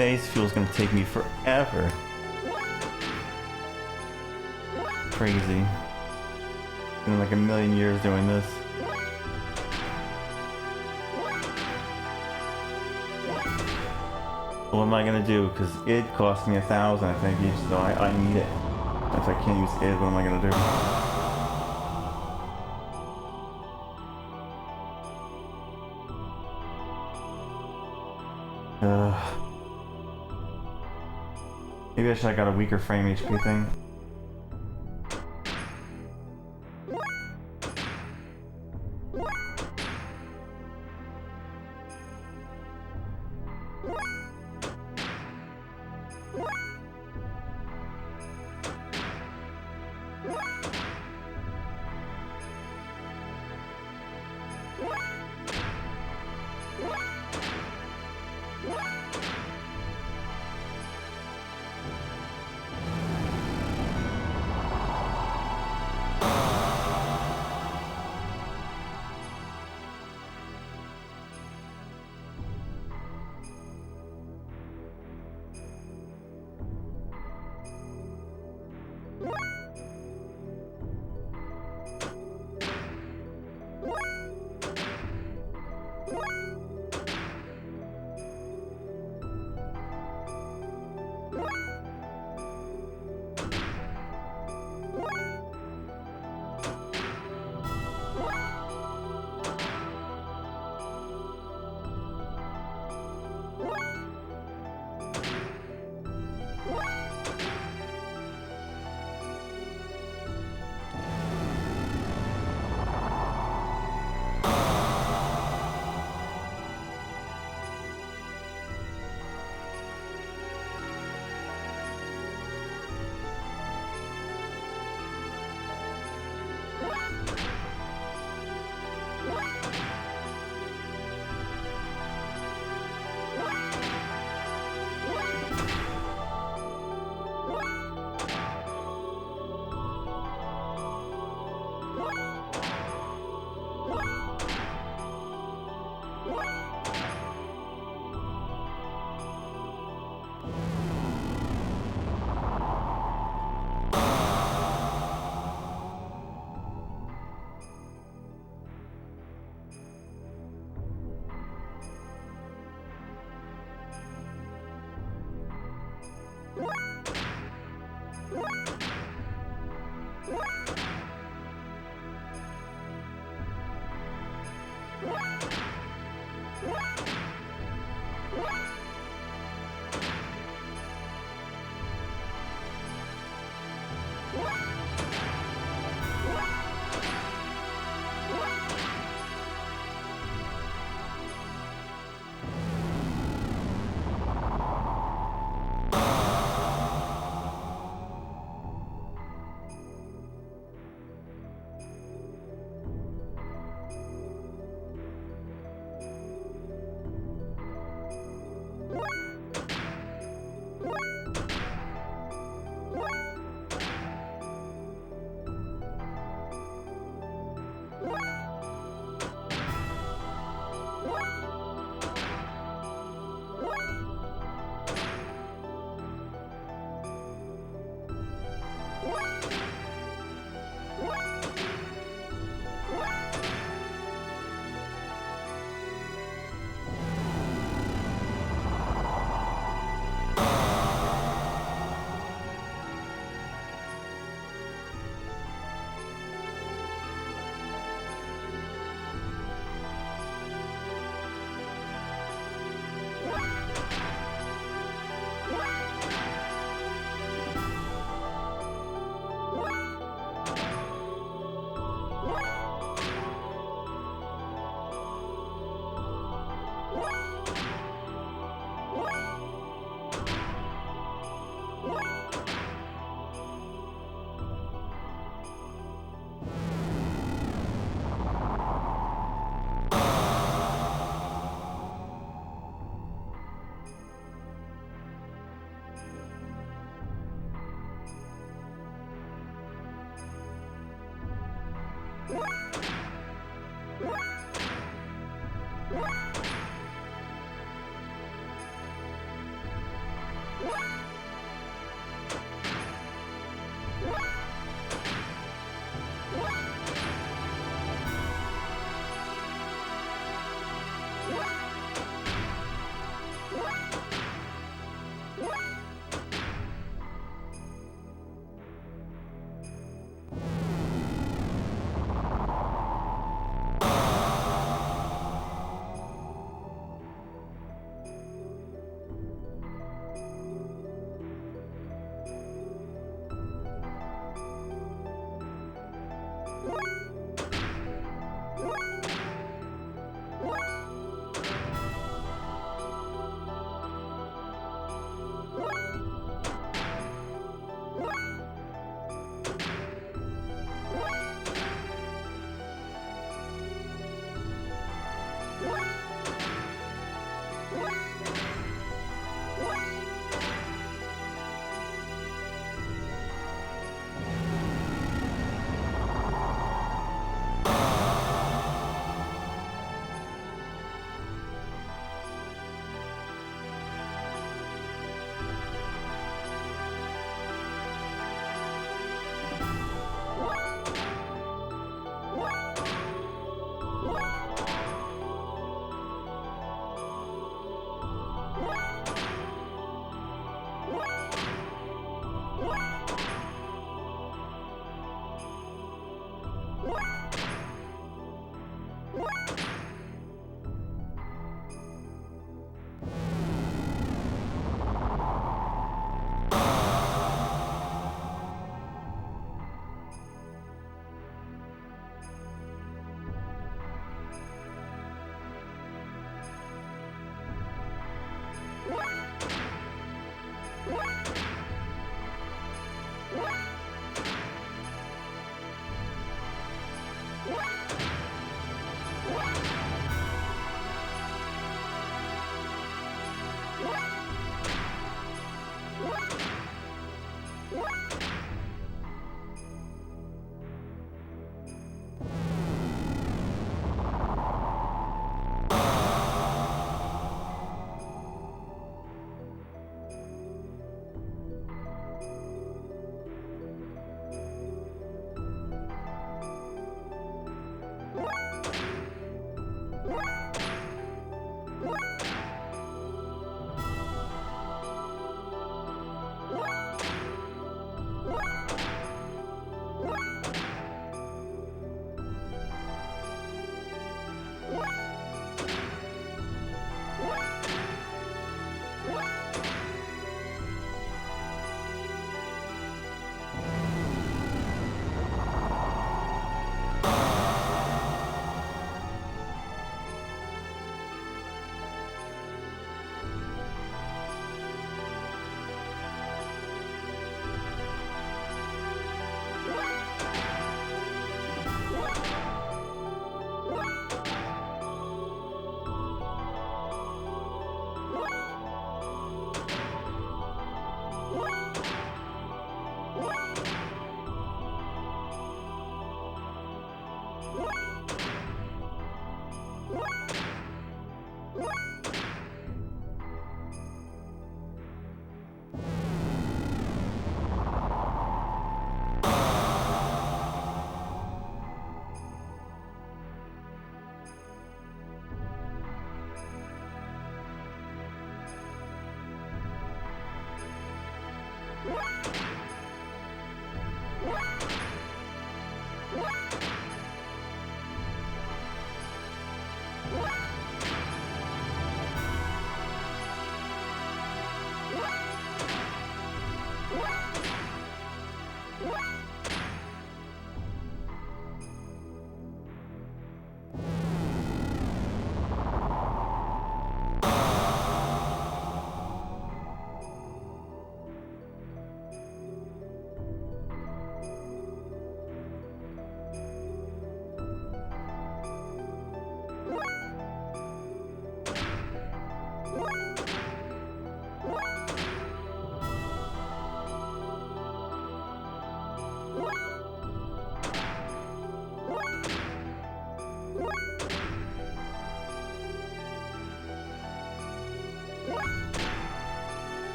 A: Base fuel's gonna take me forever. Crazy. In like a million years doing this. What am I gonna do? Because it cost me 1,000, I think, each, so I need it. If I can't use it, what am I gonna do? Maybe I should have got a weaker frame HP thing.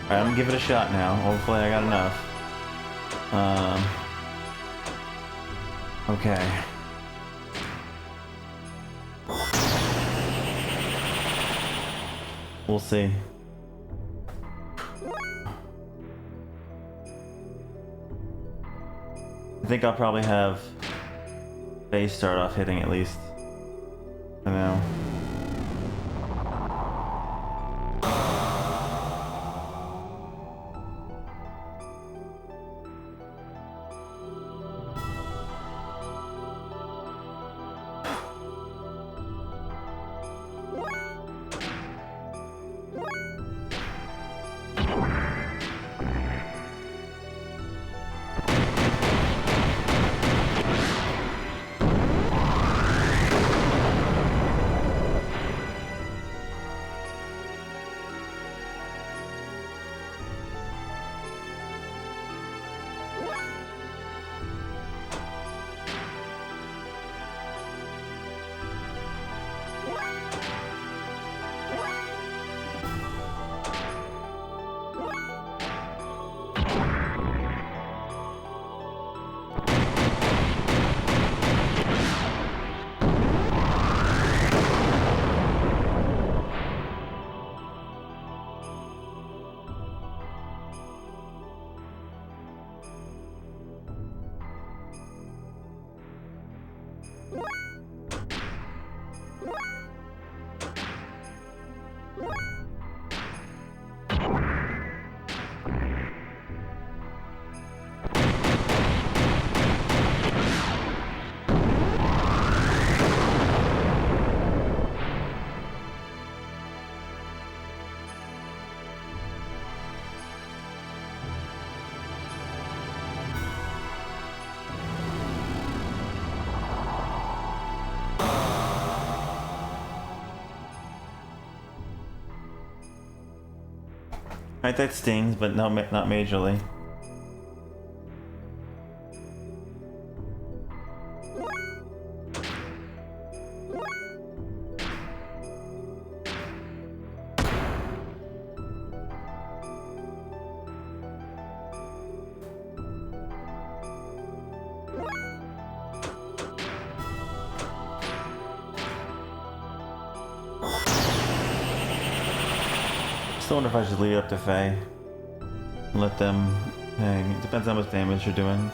A: Alright, I'm gonna give it a shot now. Hopefully I got enough. Okay. We'll see. I think I'll probably have base start off hitting at least. I know. Right, that stings, but no, not majorly. Still wonder if I should leave it up to Faye. Let them hang. It depends how much damage you're doing.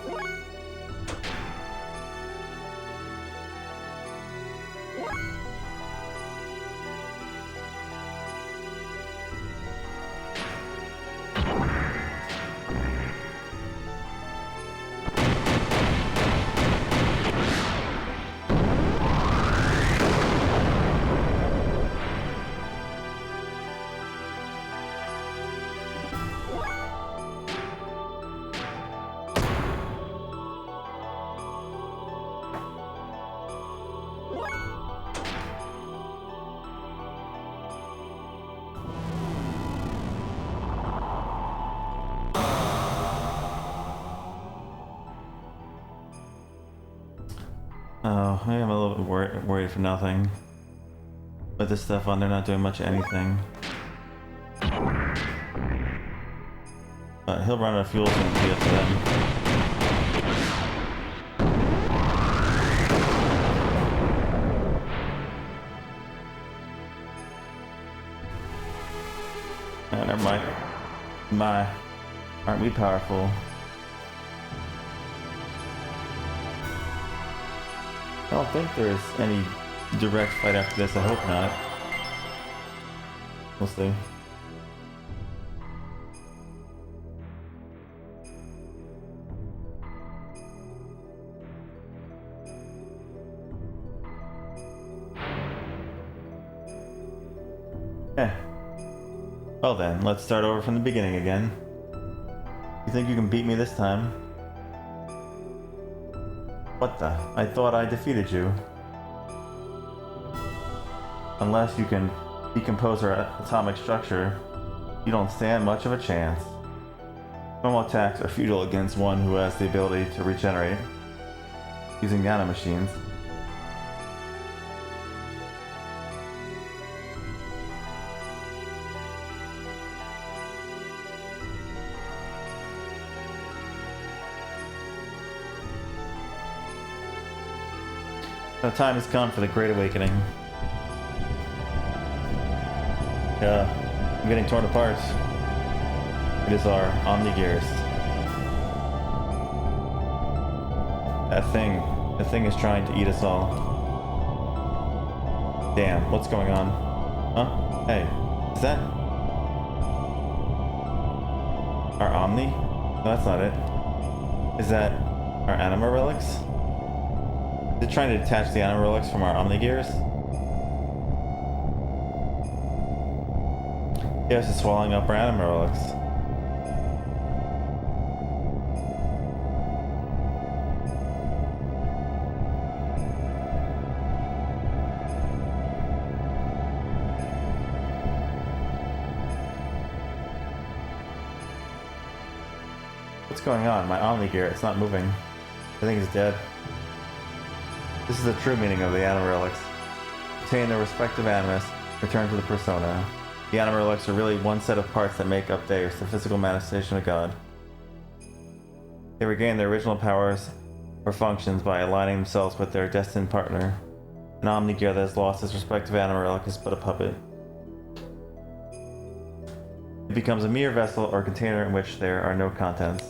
A: Oh, maybe I'm a little bit worried for nothing. With this stuff on, they're not doing much of anything. But he'll run out of fuel soon to get to them. Oh, never mind. Aren't we powerful? I don't think there's any direct fight after this. I hope not. We'll see. Okay. Well then, let's start over from the beginning again. You think you can beat me this time? What the? I thought I defeated you. Unless you can decompose our atomic structure, you don't stand much of a chance. Normal attacks are futile against one who has the ability to regenerate using nanomachines. The time has come for the Great Awakening. I'm getting torn apart. It is our Xenogears. The thing is trying to eat us all. Damn, what's going on? Huh? Hey, is that our Omni? No, that's not it. Is that our anima relics? Is it trying to detach the anima relics from our Omnigears? Yes, it's swallowing up our anima relics. What's going on? My Omnigear, it's not moving. I think it's dead. This is the true meaning of the anima relics. Obtain their respective animus, return to the persona. The anima relics are really one set of parts that make up Deus, the physical manifestation of God. They regain their original powers or functions by aligning themselves with their destined partner. An Omnigear that has lost its respective anima relic is but a puppet. It becomes a mere vessel or container in which there are no contents.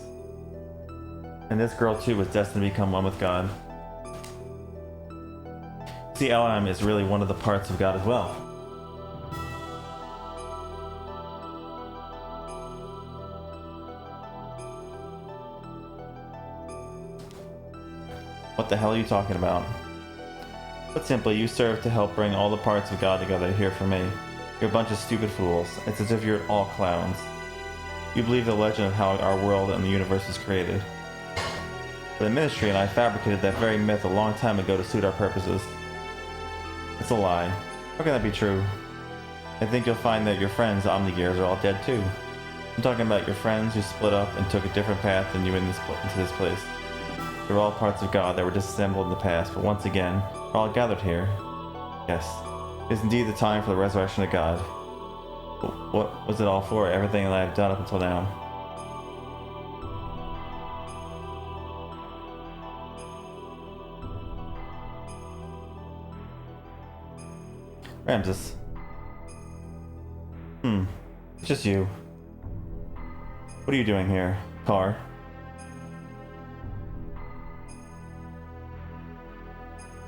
A: And this girl too was destined to become one with God. See, Elohim is really one of the parts of God as well. What the hell are you talking about? Put simply, you serve to help bring all the parts of God together here for me. You're a bunch of stupid fools. It's as if you're all clowns. You believe the legend of how our world and the universe was created. But the Ministry and I fabricated that very myth a long time ago to suit our purposes. It's a lie. How can that be true? I think you'll find that your friends, Omnigears, are all dead too. I'm talking about your friends who split up and took a different path than you into this place. They're all parts of God that were disassembled in the past, but once again, are all gathered here. Yes, it is indeed the time for the resurrection of God. But what was it all for? Everything that I have done up until now. Ramses. It's just you. What are you doing here, Car?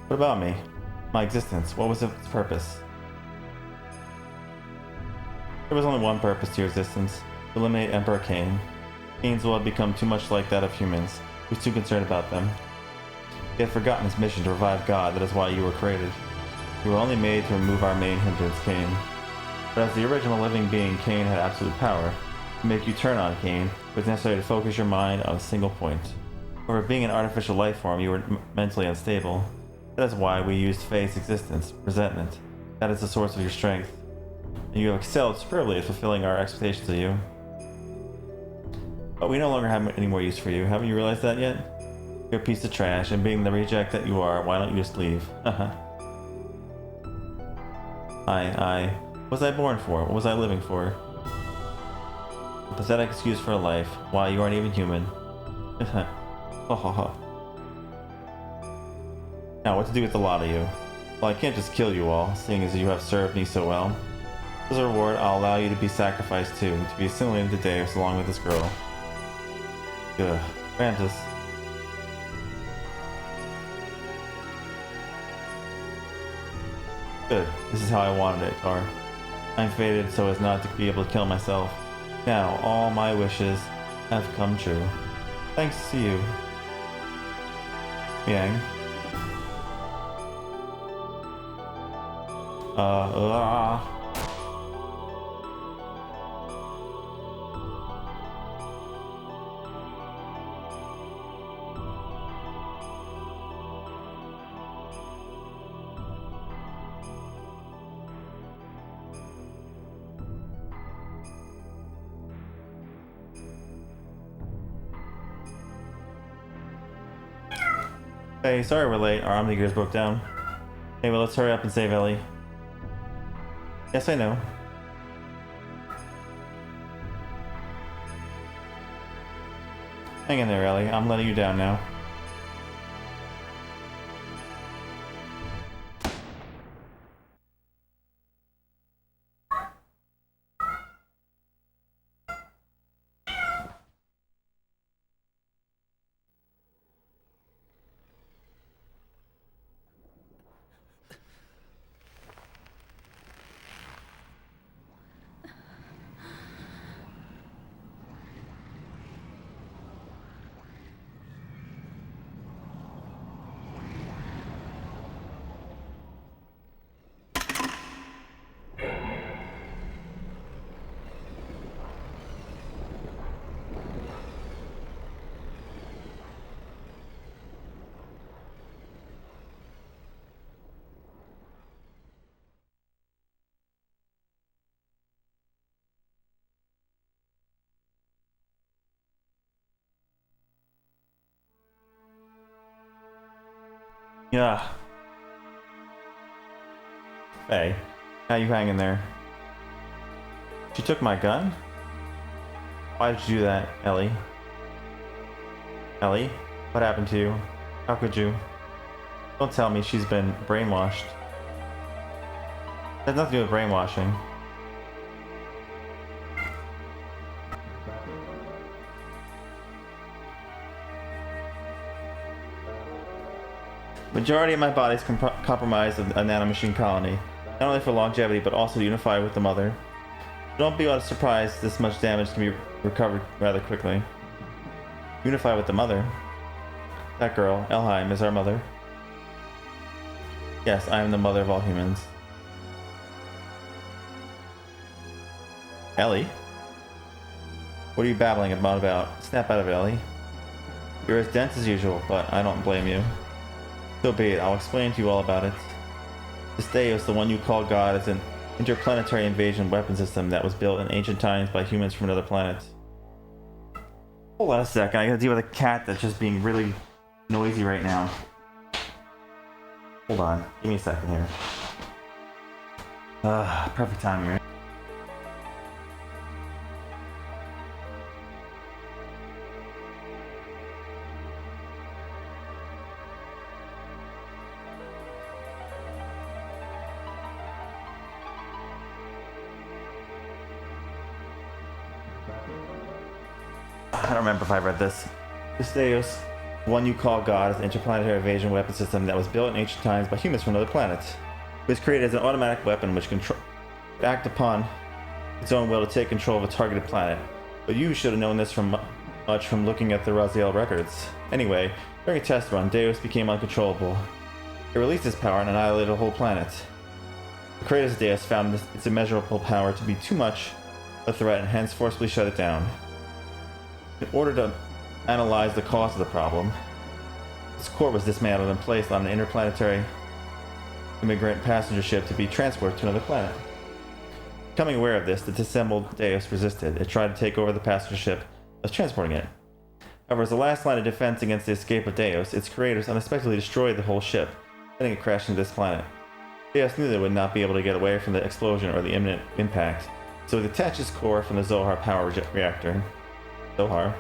A: What about me? My existence, what was its purpose? There was only one purpose to your existence, to eliminate Emperor Cain. Cain's will had become too much like that of humans. He was too concerned about them. He had forgotten his mission to revive God, that is why you were created. You were only made to remove our main hindrance, Cain. But as the original living being, Cain had absolute power. To make you turn on Cain, it was necessary to focus your mind on a single point. However, being an artificial life form, you were mentally unstable. That is why we used Faye's existence, resentment. That is the source of your strength. And you have excelled superbly at fulfilling our expectations of you. But we no longer have any more use for you. Haven't you realized that yet? You're a piece of trash, and being the reject that you are, why don't you just leave? What was I born for? What was I living for? A pathetic excuse for a life. Why, you aren't even human. Now, what to do with a lot of you? Well, I can't just kill you all, seeing as you have served me so well. As a reward, I'll allow you to be sacrificed too, to be assimilated to Deus along with this girl. Ugh. Ramses. Good. This is how I wanted it, Car. I'm fated so as not to be able to kill myself. Now, all my wishes have come true. Thanks to you. Yang. Hey, sorry we're late. Our Omnigears broke down. Hey, well, let's hurry up and save Ellie. Yes, I know. Hang in there, Ellie. I'm letting you down now. Yeah. Hey, how you hanging there? She took my gun? Why did you do that, Ellie? Ellie? What happened to you? How could you? Don't tell me she's been brainwashed. It has nothing to do with brainwashing. Majority of my body is compromised of a nanomachine colony, not only for longevity but also to unify with the mother. Don't be surprised this much damage can be recovered rather quickly. Unify with the mother? That girl, Elheim, is our mother. Yes, I am the mother of all humans. Ellie? What are you babbling about? Snap out of it, Ellie. You're as dense as usual, but I don't blame you. So be it, I'll explain to you all about it. This Deus, the one you call God, is an interplanetary invasion weapon system that was built in ancient times by humans from another planet. Hold on a second, I gotta deal with a cat that's just being really noisy right now. Hold on, give me a second here. Perfect timing, right? I don't remember if I read this. This Deus, one you call God, is an interplanetary invasion weapon system that was built in ancient times by humans from another planet. It was created as an automatic weapon which could act upon its own will to take control of a targeted planet. But you should have known this from looking at the Raziel records. Anyway, during a test run, Deus became uncontrollable. It released its power and annihilated a whole planet. The creators of Deus found its immeasurable power to be too much a threat and hence forcibly shut it down. In order to analyze the cause of the problem, its core was dismantled and placed on an interplanetary immigrant passenger ship to be transported to another planet. Becoming aware of this, the disassembled Deus resisted. It tried to take over the passenger ship that was transporting it. However, as the last line of defense against the escape of Deus, its creators unexpectedly destroyed the whole ship, letting it crash into this planet. Deus knew they would not be able to get away from the explosion or the imminent impact, so it detached its core from the Zohar power reactor. Zohar?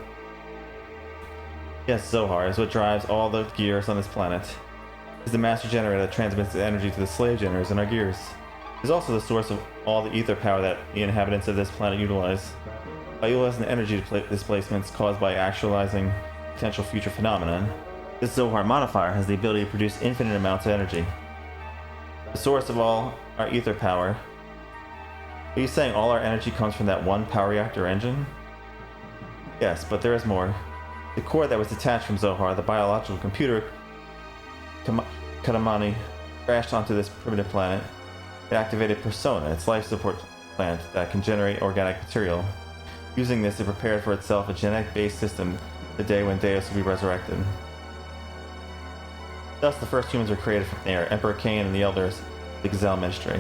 A: Yes, Zohar is what drives all the gears on this planet. It is the master generator that transmits the energy to the slave generators in our gears. It is also the source of all the ether power that the inhabitants of this planet utilize. By utilizing the energy displacements caused by actualizing potential future phenomenon, this Zohar modifier has the ability to produce infinite amounts of energy. The source of all our ether power. Are you saying all our energy comes from that one power reactor engine? Yes, but there is more. The core that was detached from Zohar, the biological computer Katamani, crashed onto this primitive planet. It activated Persona, its life support plant that can generate organic material. Using this, it prepared for itself a genetic-based system the day when Deus will be resurrected. Thus, the first humans were created from there, Emperor Cain and the elders, the Gazelle Ministry.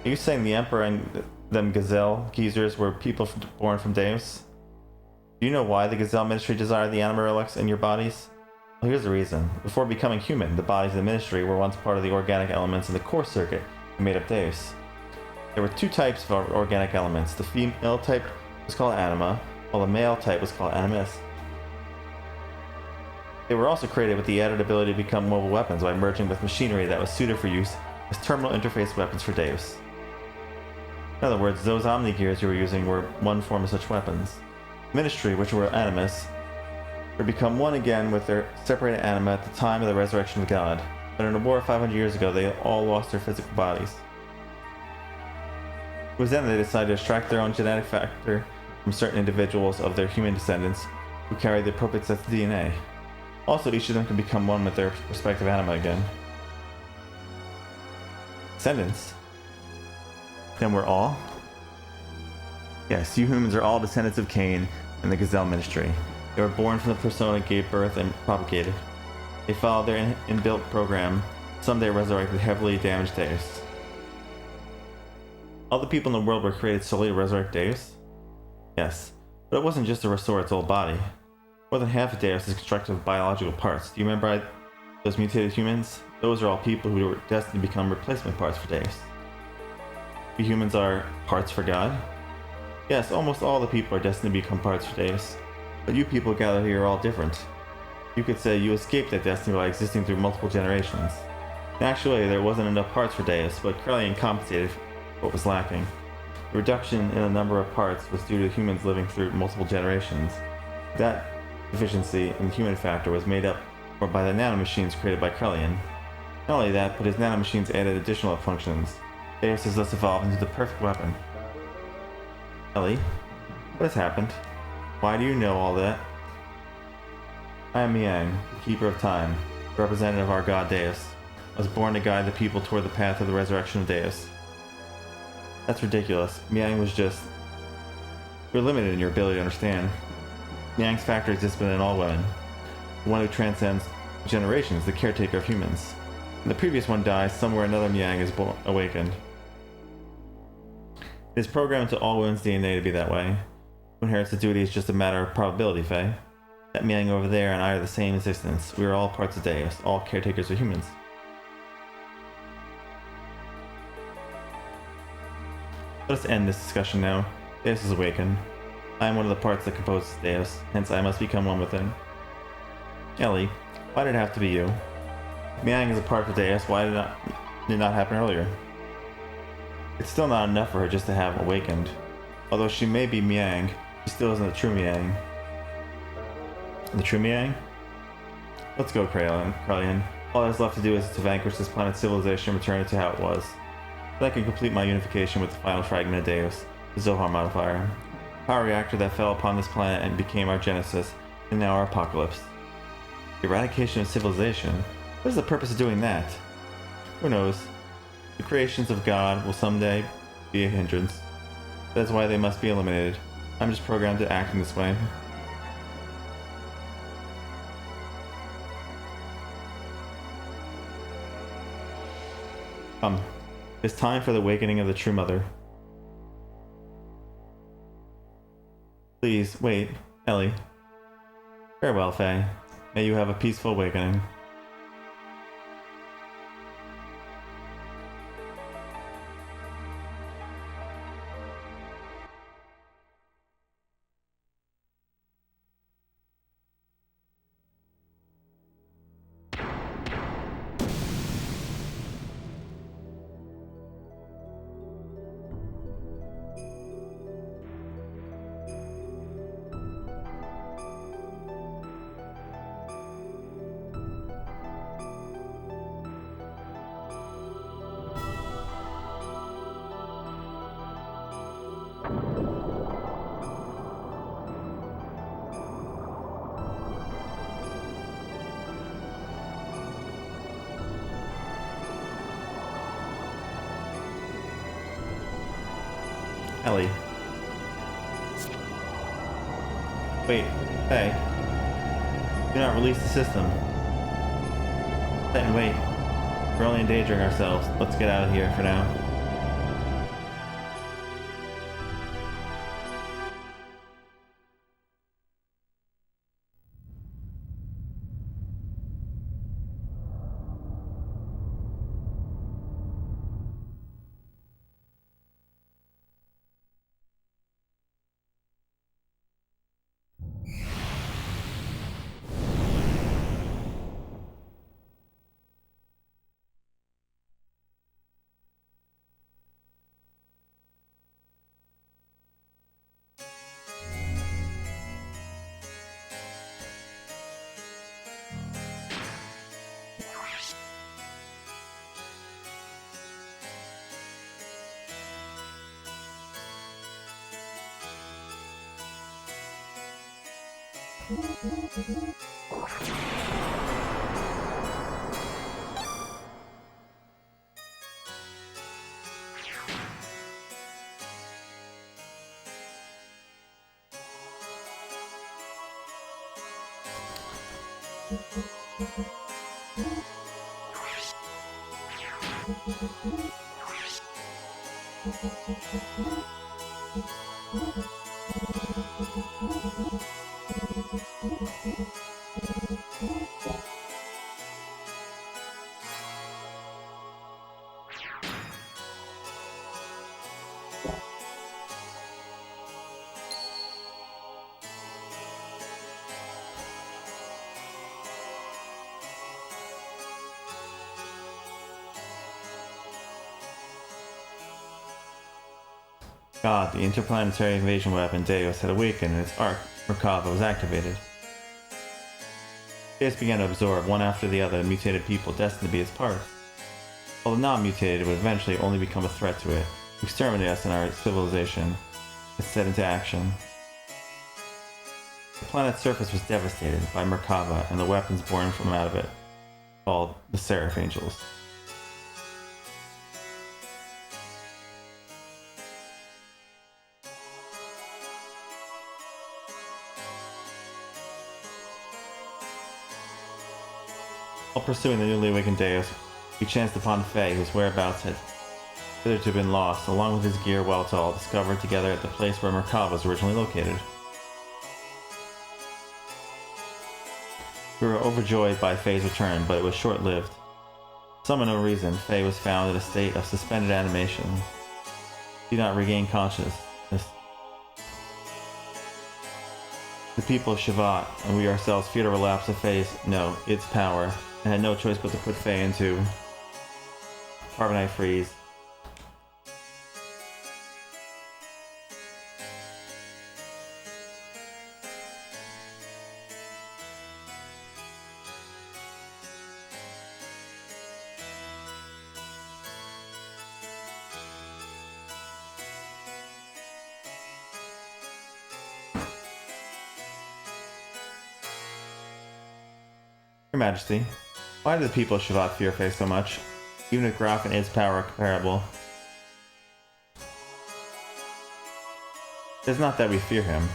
A: Are you saying the Emperor and them Gazelle geezers were people born from Deus? Do you know why the Gazelle Ministry desired the anima relics in your bodies? Well, here's the reason. Before becoming human, the bodies of the Ministry were once part of the organic elements in the core circuit that made up Deus. There were two types of organic elements. The female type was called anima, while the male type was called animus. They were also created with the added ability to become mobile weapons by merging with machinery that was suited for use as terminal interface weapons for Deus. In other words, those Omni-Gears you were using were one form of such weapons. Ministry, which were animus, were become one again with their separated anima at the time of the resurrection of God, but in a war 500 years ago they all lost their physical bodies. It was then they decided to extract their own genetic factor from certain individuals of their human descendants who carried the appropriate sets of DNA. Also, each of them could become one with their respective anima again. Descendants? Then we're all? Yes, you humans are all descendants of Cain and the Gazelle Ministry. They were born from the persona, gave birth, and propagated. They followed their inbuilt program, someday resurrected heavily damaged Deus. All the people in the world were created solely to resurrect Deus? Yes, but it wasn't just to restore its old body. More than half of Deus is constructed of biological parts. Do you remember Those mutated humans, those are all people who were destined to become replacement parts for Deus. We humans are parts for God? Yes, almost all the people are destined to become parts for Deus. But you people gathered here are all different. You could say you escaped that destiny by existing through multiple generations. Actually, there wasn't enough parts for Deus, but Krellian compensated for what was lacking. The reduction in the number of parts was due to humans living through multiple generations. That deficiency in the human factor was made up for by the nanomachines created by Krellian. Not only that, but his nanomachines added additional functions. Deus has thus evolved into the perfect weapon. Ellie, what has happened? Why do you know all that? I am Miang, the Keeper of Time, the representative of our god Deus. I was born to guide the people toward the path of the resurrection of Deus. That's ridiculous. Miang was just... You're limited in your ability to understand. Miang's factor exists within all women. The one who transcends generations, the caretaker of humans. When the previous one dies, somewhere another Miang is awakened. It is programmed to all women's DNA to be that way. Who inherits the duty is just a matter of probability, Faye. That Miang over there and I are the same existence. We are all parts of Deus, all caretakers of humans. Let us end this discussion now. Deus is awakened. I am one of the parts that composes Deus, hence I must become one with him. Ellie, why did it have to be you? Miang is a part of Deus, why did it not happen earlier? It's still not enough for her just to have awakened. Although she may be Miang, she still isn't the true Miang. The true Miang? Let's go, Krellian. All that's left to do is to vanquish this planet's civilization and return it to how it was. Then I can complete my unification with the final fragment of Deus, the Zohar modifier. Power reactor that fell upon this planet and became our genesis, and now our apocalypse. The eradication of civilization? What is the purpose of doing that? Who knows? The creations of God will someday be a hindrance. That's why they must be eliminated. I'm just programmed to act in this way. Come. It's time for the awakening of the true mother. Please, wait, Ellie. Farewell, Faye. May you have a peaceful awakening. Ellie. Wait, hey. Do not release the system. Sit and wait. We're only endangering ourselves. Let's get out of here for now. God, the interplanetary invasion weapon Deus had awakened and its arc, Merkava, was activated. Deus began to absorb, one after the other, mutated people destined to be its parts. While the non-mutated would eventually only become a threat to it, to exterminate us and our civilization, it set into action. The planet's surface was devastated by Merkava and the weapons born from out of it, called the Seraph Angels. While pursuing the newly awakened Deus, we chanced upon Faye, whose whereabouts had hitherto been lost, along with his gear Weltall, discovered together at the place where Merkava was originally located. We were overjoyed by Faye's return, but it was short-lived. For some unknown reason, Faye was found in a state of suspended animation. She did not regain consciousness. The people of Shavat, and we ourselves, feared a relapse of Faye's, its power, and had no choice but to put Faye into carbonite freeze. Your Majesty, why do the people of Shavat fear Faye so much, even if Graf and its power are comparable? It is not that we fear him.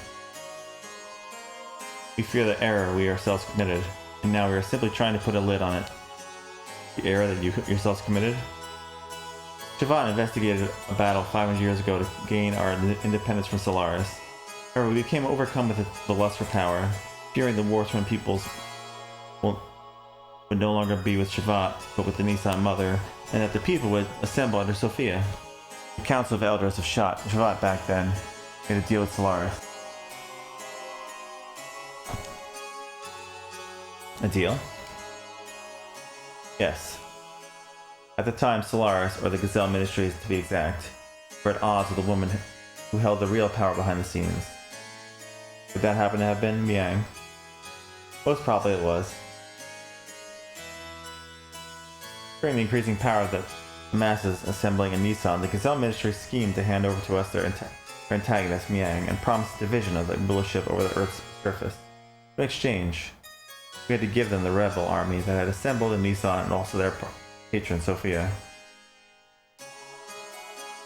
A: We fear the error we ourselves committed, and now we are simply trying to put a lid on it. The error that you yourselves committed? Shavat investigated a battle 500 years ago to gain our independence from Solaris. However, we became overcome with the lust for power, fearing the war-torn peoples would no longer be with Shavat, but with the Nissan Mother, and that the people would assemble under Sophia. The Council of Elders of Shavat back then made a deal with Solaris. A deal? Yes. At the time, Solaris, or the Gazelle Ministries to be exact, were at odds with the woman who held the real power behind the scenes. Would that happen to have been Miang? Most probably it was. During the increasing power of the masses assembling in Nissan, the Gazelle Ministry schemed to hand over to us their antagonist, Miang, and promised division of the rulership over the Earth's surface. In exchange, we had to give them the rebel army that had assembled in Nissan and also their patron, Sophia.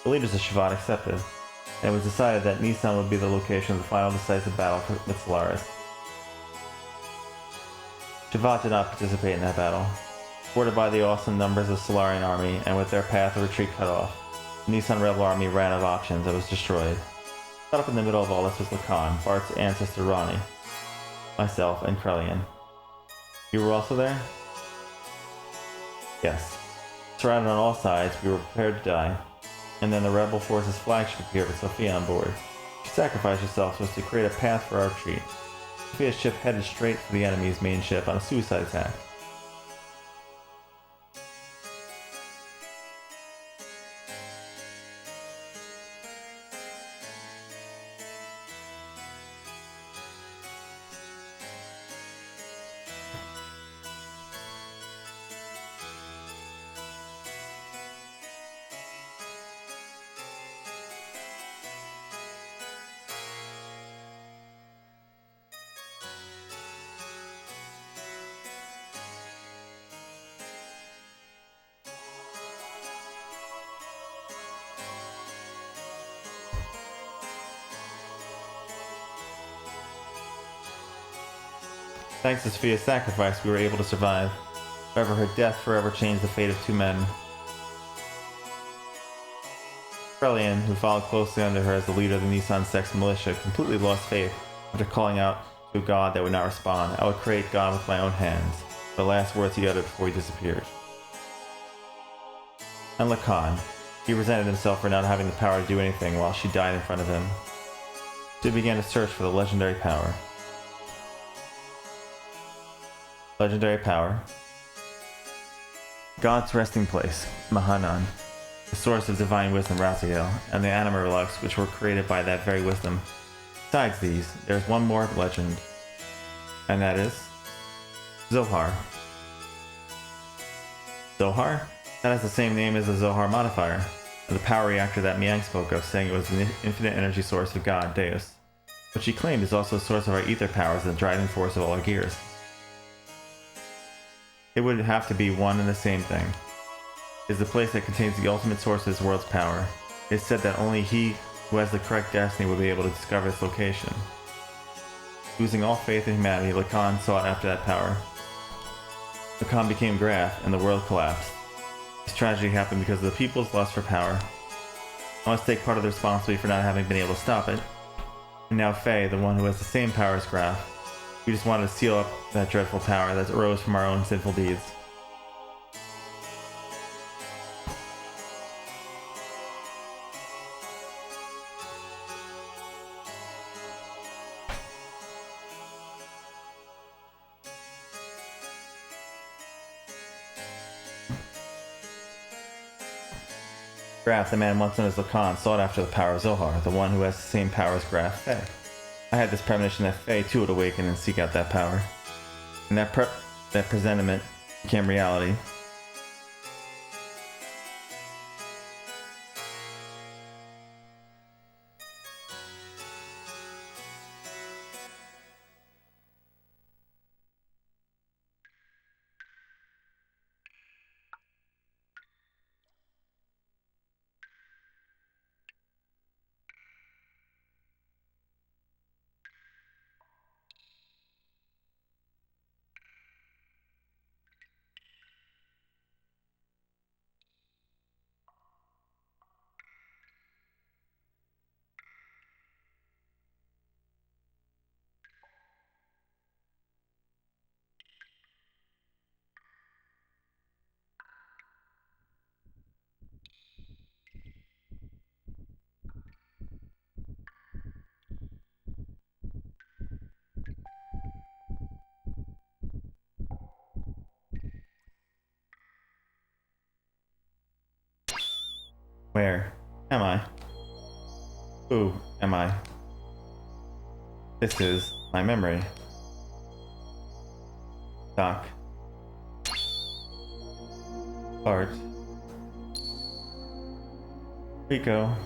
A: The leaders of Shavat accepted, and it was decided that Nissan would be the location of the final decisive battle with Solaris. Shavat did not participate in that battle. Supported by the awesome numbers of Solarian army, and with their path of retreat cut off, the Nissan rebel army ran out of options and was destroyed. Caught up in the middle of all this was Lacan, Bart's ancestor Ronnie, myself, and Krelian. You were also there? Yes. Surrounded on all sides, we were prepared to die, and then the rebel force's flagship appeared with Sophia on board. She sacrificed herself so as to create a path for our retreat. Sophia's ship headed straight for the enemy's main ship on a suicide attack. Thanks to Sophia's sacrifice, we were able to survive. However, her death forever changed the fate of two men. Krelian, who followed closely under her as the leader of the Nissan Sex militia, completely lost faith after calling out to a god that would not respond. I would create God with my own hands, the last words he uttered before he disappeared. And Lacan, he resented himself for not having the power to do anything while she died in front of him. So he began to search for the legendary power. Legendary power. God's resting place, Mahanan. the source of divine wisdom Raziel, and the anima relics which were created by that very wisdom. Besides these, there's one more legend, and that is Zohar. Zohar? That has the same name as the Zohar modifier, the power reactor that Miang spoke of, saying it was the infinite energy source of God, Deus, which she claimed is also the source of our ether powers and the driving force of all our gears. It would have to be one and the same thing. It is the place that contains the ultimate source of this world's power. It is said that only he who has the correct destiny will be able to discover its location. Losing all faith in humanity, Lacan sought after that power. Lacan became Graf, and the world collapsed. This tragedy happened because of the people's lust for power. I must take part of the responsibility for not having been able to stop it. And now Faye, the one who has the same power as Graf, we just wanted to seal up that dreadful power that arose from our own sinful deeds. Graf, the man once known as Lacan, sought after the power of Zohar, the one who has the same power as Graf, Faye. I had this premonition that Faye too would awaken and seek out that power. And that presentiment became reality. Where am I? Who am I? This is my memory. Doc. Bart. Rico.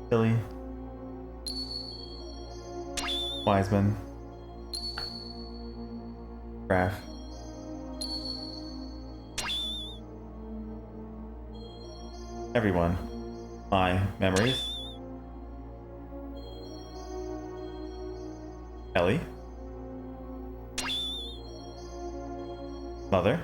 A: Billy. Wiseman. Graf. Everyone. My memories. Ellie. Mother.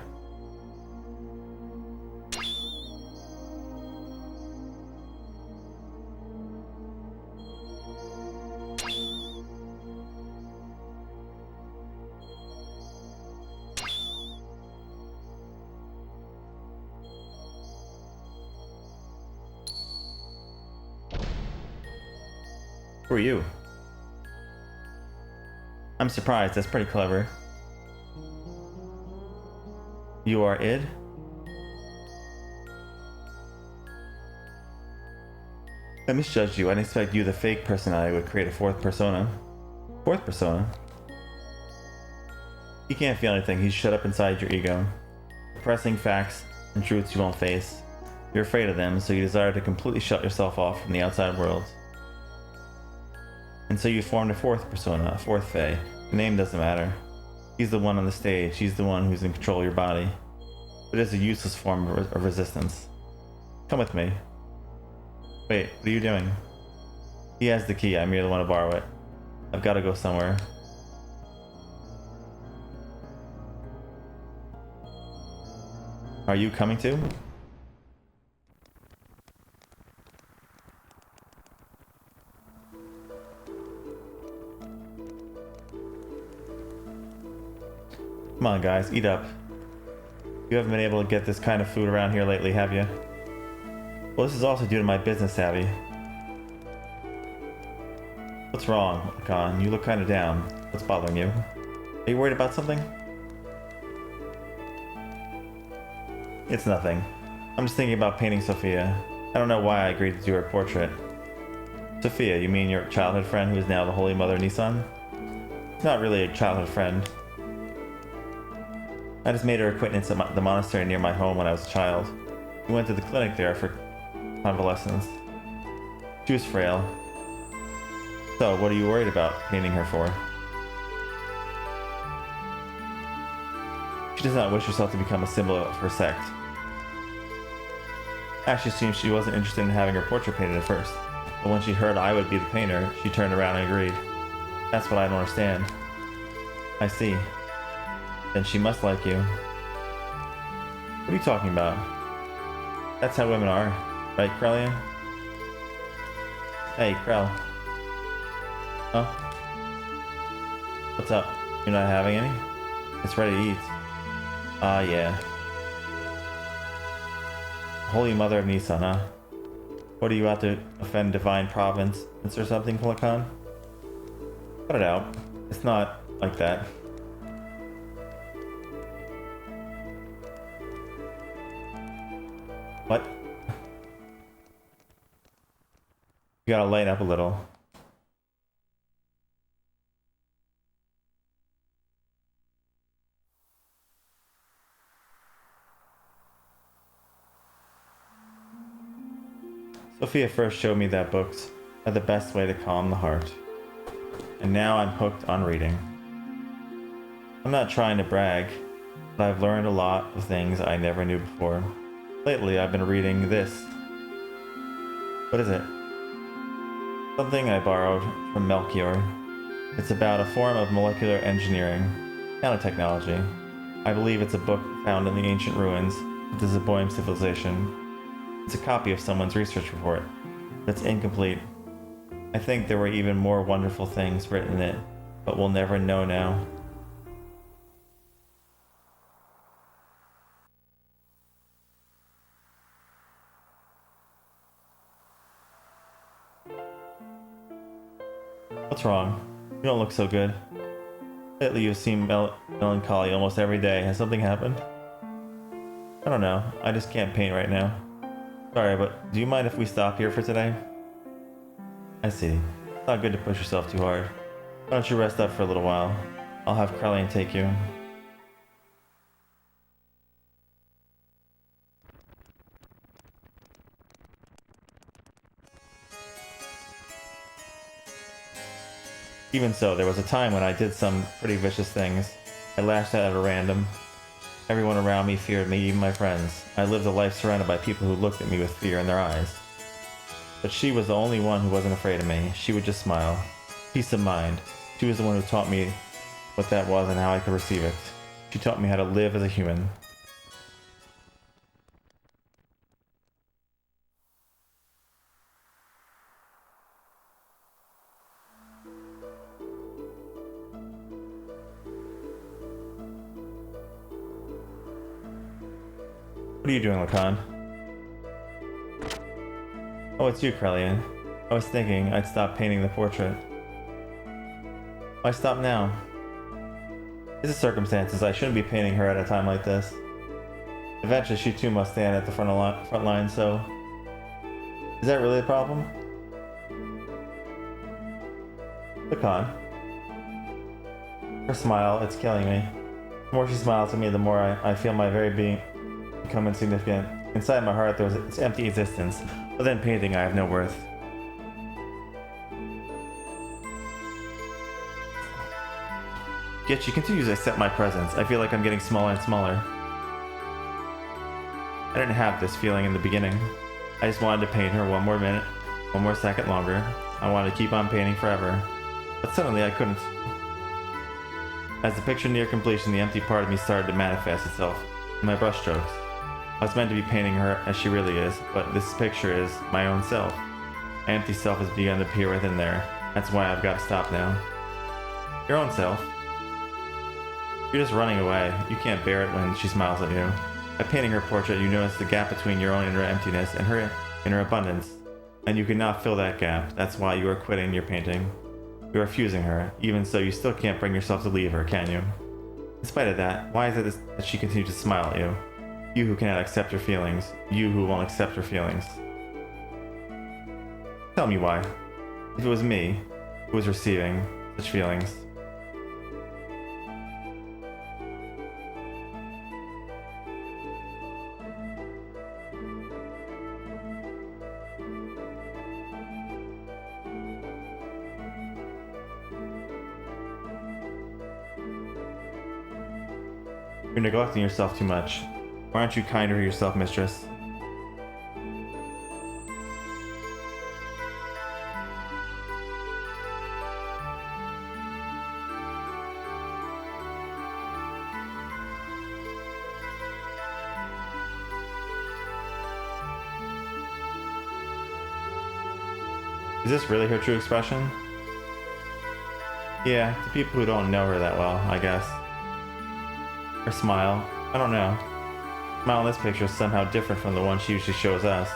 A: Who are you? I'm surprised, that's pretty clever. You are id? I misjudged you. I didn't expect you, the fake personality, would create a fourth persona. Fourth persona? He can't feel anything. He's shut up inside your ego. Repressing facts and truths you won't face. You're afraid of them, so you desire to completely shut yourself off from the outside world. And so you formed a fourth persona, a fourth Fae. The name doesn't matter. He's the one on the stage. He's the one who's in control of your body. But it is a useless form of resistance. Come with me. Wait, what are you doing? He has the key. I merely want to borrow it. I've got to go somewhere. Are you coming too? Come on, guys, eat up. You haven't been able to get this kind of food around here lately, have you? Well, this is also due to my business savvy. What's wrong, Lacan? You look kind of down. What's bothering you? Are you worried about something? It's nothing. I'm just thinking about painting Sophia. I don't know why I agreed to do her portrait. Sophia, you mean your childhood friend who is now the Holy Mother Nissan? Not really a childhood friend. I just made her acquaintance at the monastery near my home when I was a child. We went to the clinic there for convalescence. She was frail. So, what are you worried about painting her for? She does not wish herself to become a symbol of her sect. Actually, it seems she wasn't interested in having her portrait painted at first. But when she heard I would be the painter, she turned around and agreed. That's what I don't understand. I see. Then she must like you. What are you talking about? That's how women are. Right, Krellian? Hey, Krell. Huh? What's up? You're not having any? It's ready to eat. Ah, yeah. Holy Mother of Nissan, huh? What are you out to offend divine providence or something, Pelican? Cut it out. It's not like that. What? You gotta lighten up a little. Sophia first showed me that books are the best way to calm the heart. And now I'm hooked on reading. I'm not trying to brag, but I've learned a lot of things I never knew before. Lately, I've been reading this. What is it? Something I borrowed from Melchior. It's about a form of molecular engineering, nanotechnology. I believe it's a book found in the ancient ruins of the Zeboim civilization. It's a copy of someone's research report, but it's incomplete. I think there were even more wonderful things written in it, but we'll never know now. What's wrong? You don't look so good. Lately you seem melancholy almost every day. Has something happened? I don't know. I just can't paint right now. Sorry, but do you mind if we stop here for today? I see. It's not good to push yourself too hard. Why don't you rest up for a little while? I'll have Krellian take you. Even so, there was a time when I did some pretty vicious things. I lashed out at random. Everyone around me feared me, even my friends. I lived a life surrounded by people who looked at me with fear in their eyes. But she was the only one who wasn't afraid of me. She would just smile. Peace of mind. She was the one who taught me what that was and how I could receive it. She taught me how to live as a human. What are you doing, Lacan? Oh, it's you, Krellian. I was thinking I'd stop painting the portrait. Why stop now? These are circumstances. I shouldn't be painting her at a time like this. Eventually, she too must stand at the front line, so... Is that really the problem? Lacan. Her smile, it's killing me. The more she smiles at me, the more I feel my very being become insignificant. Inside my heart, there was this empty existence. But then painting, I have no worth. Yet she continues to accept my presence. I feel like I'm getting smaller and smaller. I didn't have this feeling in the beginning. I just wanted to paint her one more minute, one more second longer. I wanted to keep on painting forever. But suddenly I couldn't. As the picture neared completion, the empty part of me started to manifest itself in my brushstrokes. I was meant to be painting her as she really is, but this picture is my own self. My empty self has begun to appear within there. That's why I've got to stop now. Your own self? You're just running away. You can't bear it when she smiles at you. By painting her portrait, you notice the gap between your own inner emptiness and her inner abundance. And you cannot fill that gap. That's why you are quitting your painting. You are refusing her. Even so, you still can't bring yourself to leave her, can you? In spite of that, why is it that she continues to smile at you? You who cannot accept your feelings. You who won't accept your feelings. Tell me why. If it was me who was receiving such feelings. You're neglecting yourself too much. Why aren't you kinder to yourself, mistress? Is this really her true expression? Yeah, to people who don't know her that well, I guess. Her smile, I don't know. The smile in this picture is somehow different from the one she usually shows us.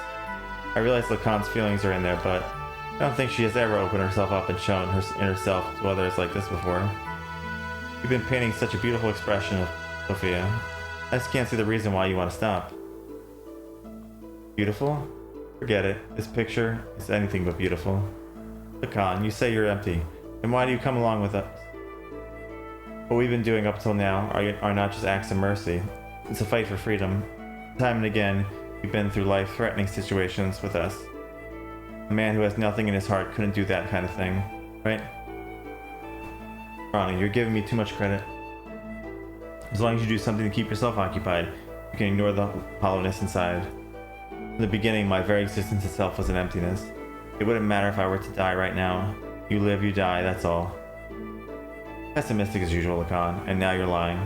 A: I realize Lacan's feelings are in there, but I don't think she has ever opened herself up and shown her inner self to others like this before. You've been painting such a beautiful expression of Sophia. I just can't see the reason why you want to stop. Beautiful? Forget it. This picture is anything but beautiful. Lacan, you say you're empty. Then why do you come along with us? What we've been doing up till now are not just acts of mercy. It's a fight for freedom. Time and again, you've been through life-threatening situations with us. A man who has nothing in his heart couldn't do that kind of thing, right? Ronnie, you're giving me too much credit. As long as you do something to keep yourself occupied, you can ignore the hollowness inside. In the beginning, my very existence itself was an emptiness. It wouldn't matter if I were to die right now. You live, you die, that's all. Pessimistic as usual, Lacan, and now you're lying.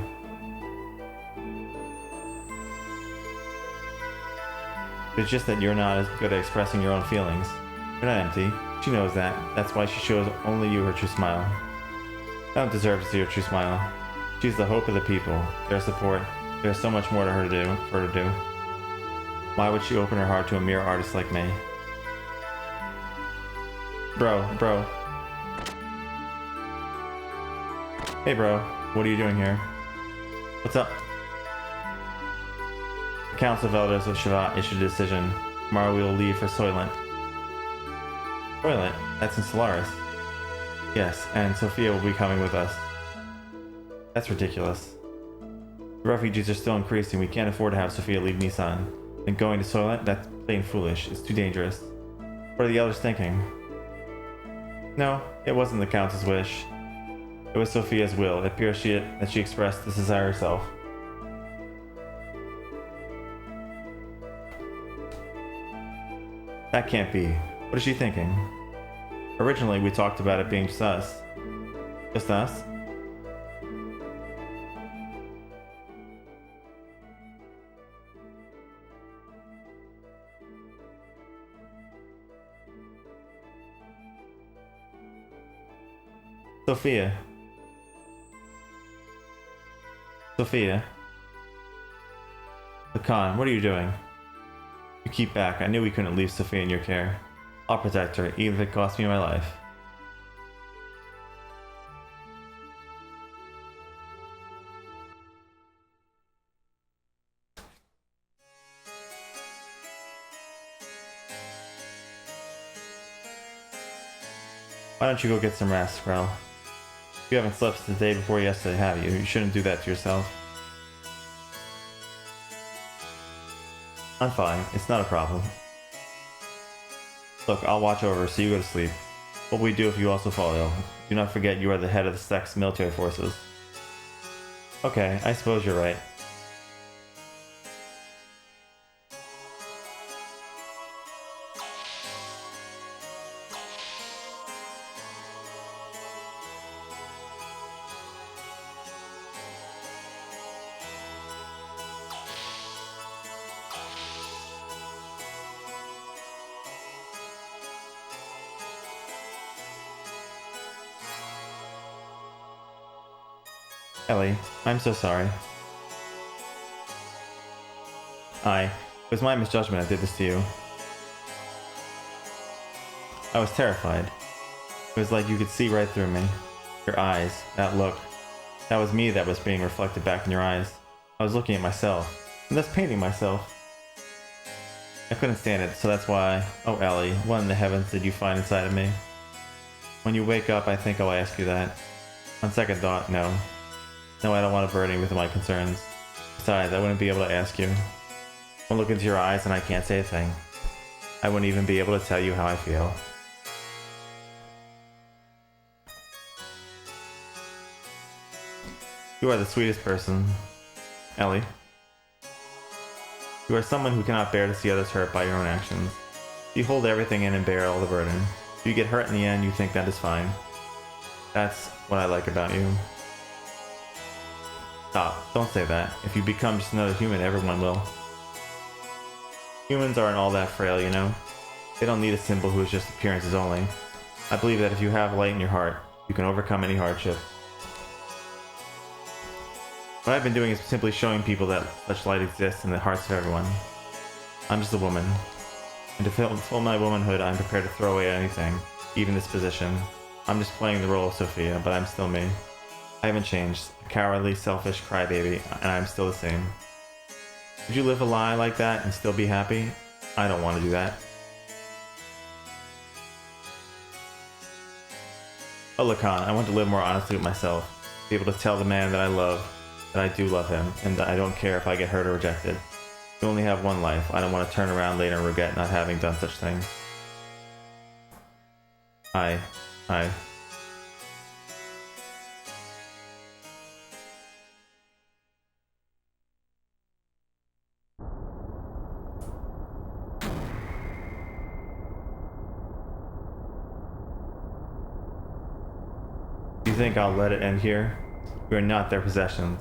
A: It's just that you're not as good at expressing your own feelings. You're not empty. She knows that. That's why she shows only you her true smile. I don't deserve to see her true smile. She's the hope of the people, their support. There's so much more for her to do. Why would she open her heart to a mere artist like me? Bro. Hey bro, what are you doing here? What's up? The Council of Elders of Shavat issued a decision. Tomorrow we will leave for Soylent. Soylent? That's in Solaris. Yes, and Sophia will be coming with us. That's ridiculous. The refugees are still increasing. We can't afford to have Sophia leave Nissan. And going to Soylent? That's plain foolish. It's too dangerous. What are the elders thinking? No, it wasn't the Council's wish. It was Sophia's will. It appears that she expressed this desire herself. That can't be. What is she thinking? Originally, we talked about it being just us. Just us? Sophia. Lacan, what are you doing? You keep back. I knew we couldn't leave Sophia in your care. I'll protect her, even if it costs me my life. Why don't you go get some rest, Krell? You haven't slept since the day before yesterday, have you? You shouldn't do that to yourself. I'm fine. It's not a problem. Look, I'll watch over her so you go to sleep. What will we do if you also fall ill? Do not forget you are the head of the Sect's military forces. Okay, I suppose you're right. Ellie, I'm so sorry. It was my misjudgment I did this to you. I was terrified. It was like you could see right through me. Your eyes, that look. That was me that was being reflected back in your eyes. I was looking at myself. and thus painting myself. I couldn't stand it, so that's why... Oh, Ellie, what in the heavens did you find inside of me? When you wake up, I think I'll ask you that. On second thought, no. No, I don't want to burden you with my concerns. Besides, I wouldn't be able to ask you. I'll look into your eyes and I can't say a thing. I wouldn't even be able to tell you how I feel. You are the sweetest person, Ellie. You are someone who cannot bear to see others hurt by your own actions. You hold everything in and bear all the burden. If you get hurt in the end, you think that is fine. That's what I like about you. Stop, don't say that. If you become just another human, everyone will. Humans aren't all that frail, you know? They don't need a symbol who is just appearances only. I believe that if you have light in your heart, you can overcome any hardship. What I've been doing is simply showing people that such light exists in the hearts of everyone. I'm just a woman. And to fulfill my womanhood, I'm prepared to throw away anything, even this position. I'm just playing the role of Sophia, but I'm still me. I haven't changed. A cowardly, selfish crybaby, and I'm still the same. Would you live a lie like that and still be happy? I don't want to do that. Oh, Lacan, I want to live more honestly with myself. Be able to tell the man that I love that I do love him, and that I don't care if I get hurt or rejected. We only have one life. I don't want to turn around later and regret not having done such things. I... You think I'll let it end here? We are not their possessions.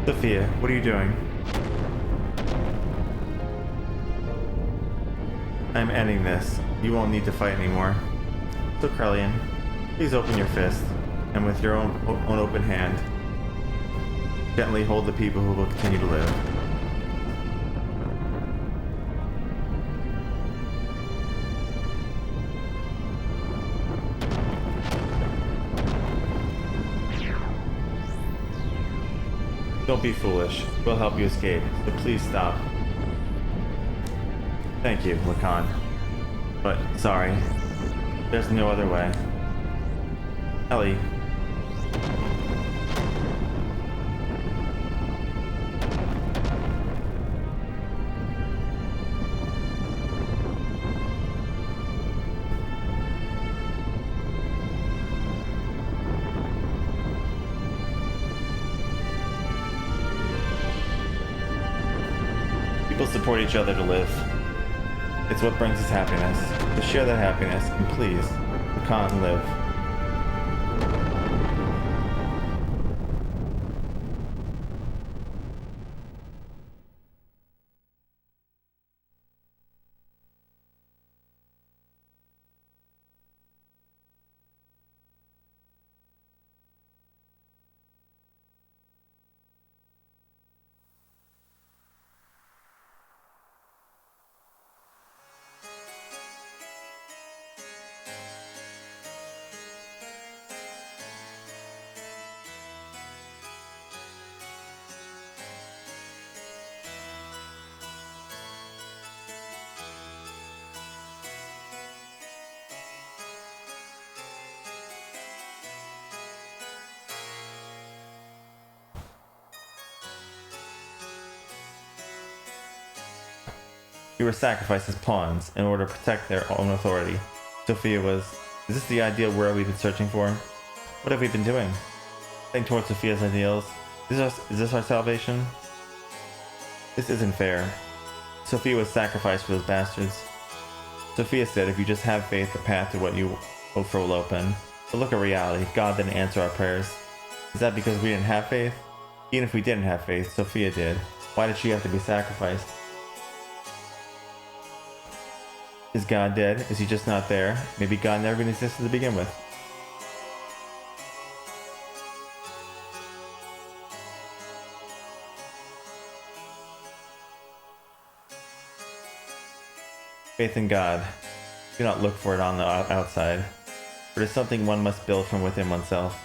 A: Sophia, what are you doing? I'm ending this. You won't need to fight anymore. So, Krellian, please open your fist, and with your own open hand, gently hold the people who will continue to live. Don't be foolish. We'll help you escape, so please stop. Thank you, Lacan. But, sorry. There's no other way. Ellie. People support each other to live. It's what brings us happiness. To share that happiness, and please, Lacan, live. You were sacrificed as pawns in order to protect their own authority. Sophia was... Is this the ideal world we've been searching for? What have we been doing? Heading towards Sophia's ideals? Is this our salvation? This isn't fair. Sophia was sacrificed for those bastards. Sophia said if you just have faith, the path to what you hope for will open. But look at reality. God didn't answer our prayers. Is that because we didn't have faith? Even if we didn't have faith, Sophia did. Why did she have to be sacrificed? Is God dead? Is he just not there? Maybe God never even existed to begin with. Faith in God. Do not look for it on the outside. For it is something one must build from within oneself.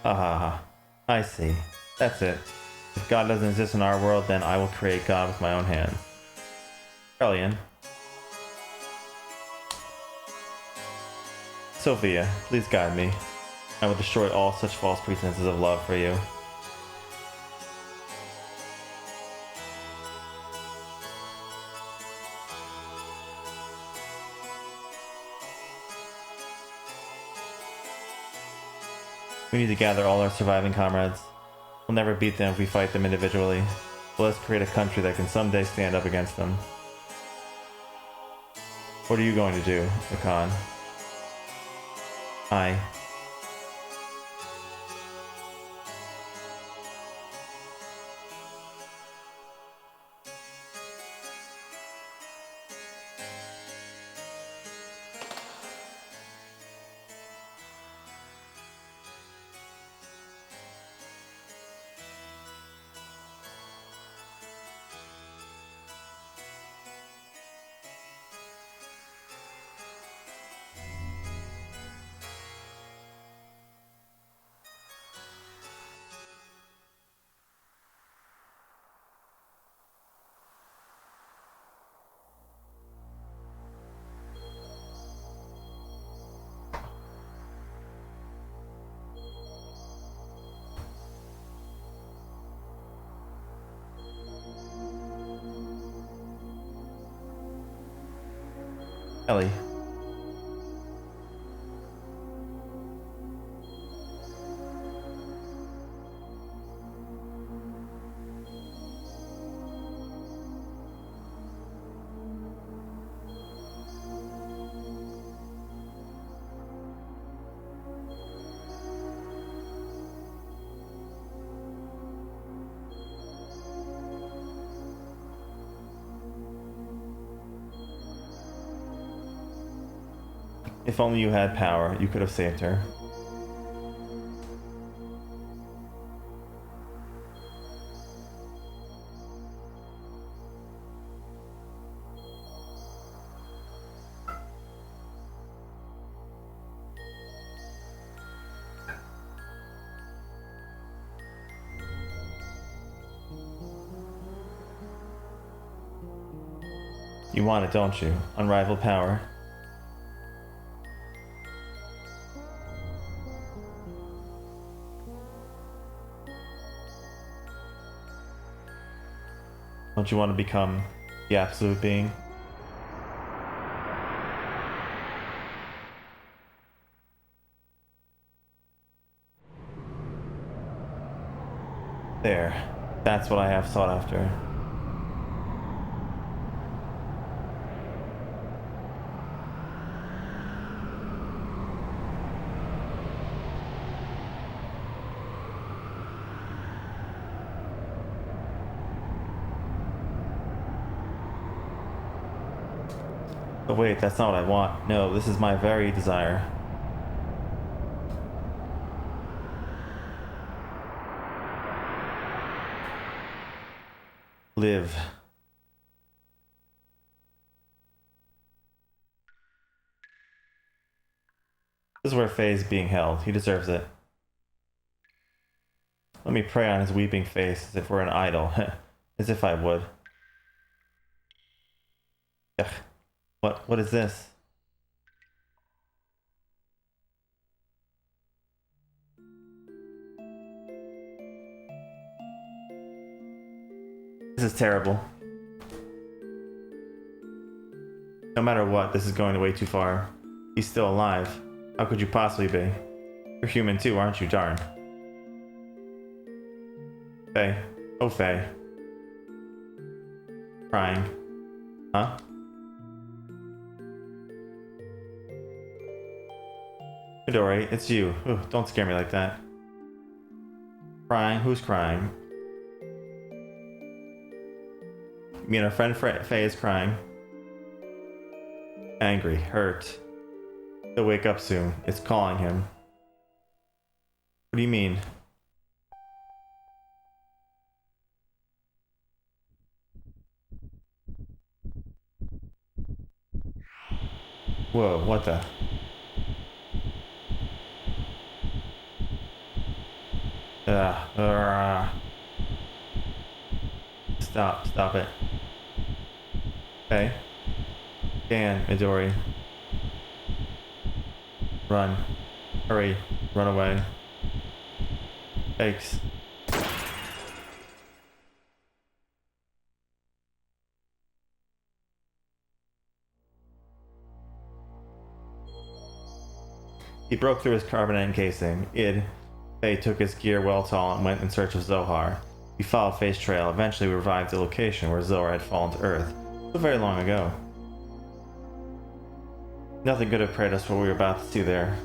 A: Ha ha ha. I see. That's it. If God doesn't exist in our world, then I will create God with my own hands. Hellion. Sophia, please guide me. I will destroy all such false pretenses of love for you. We need to gather all our surviving comrades. We'll never beat them if we fight them individually. But let's create a country that can someday stand up against them. What are you going to do, Rakan? I. Ellie. If only you had power, you could have saved her. You want it, don't you? Unrivaled power. Don't you want to become the absolute being? There. That's what I have sought after. But wait, that's not what I want. No, this is my very desire. Live. This is where Faye is being held. He deserves it. Let me pray on his weeping face as if we're an idol. As if I would. Ugh. What is this? This is terrible. No matter what, this is going way too far. He's still alive. How could you possibly be? You're human too, aren't you? Darn. Hey, Oh, Faye. Crying. Huh? Midori, it's you. Ooh, don't scare me like that. Crying? Who's crying? You mean our friend Faye is crying? Angry, hurt. He'll wake up soon. It's calling him. What do you mean? Whoa, what the? Stop it. Okay. Dan, Midori. Run. Hurry. Run away. Thanks. He broke through his carbonite encasing. Faye took his gear well tall and went in search of Zohar. We followed Faye's trail. Eventually we arrived at the location where Zohar had fallen to Earth. So very long ago. Nothing could have prepared us for what we were about to see there.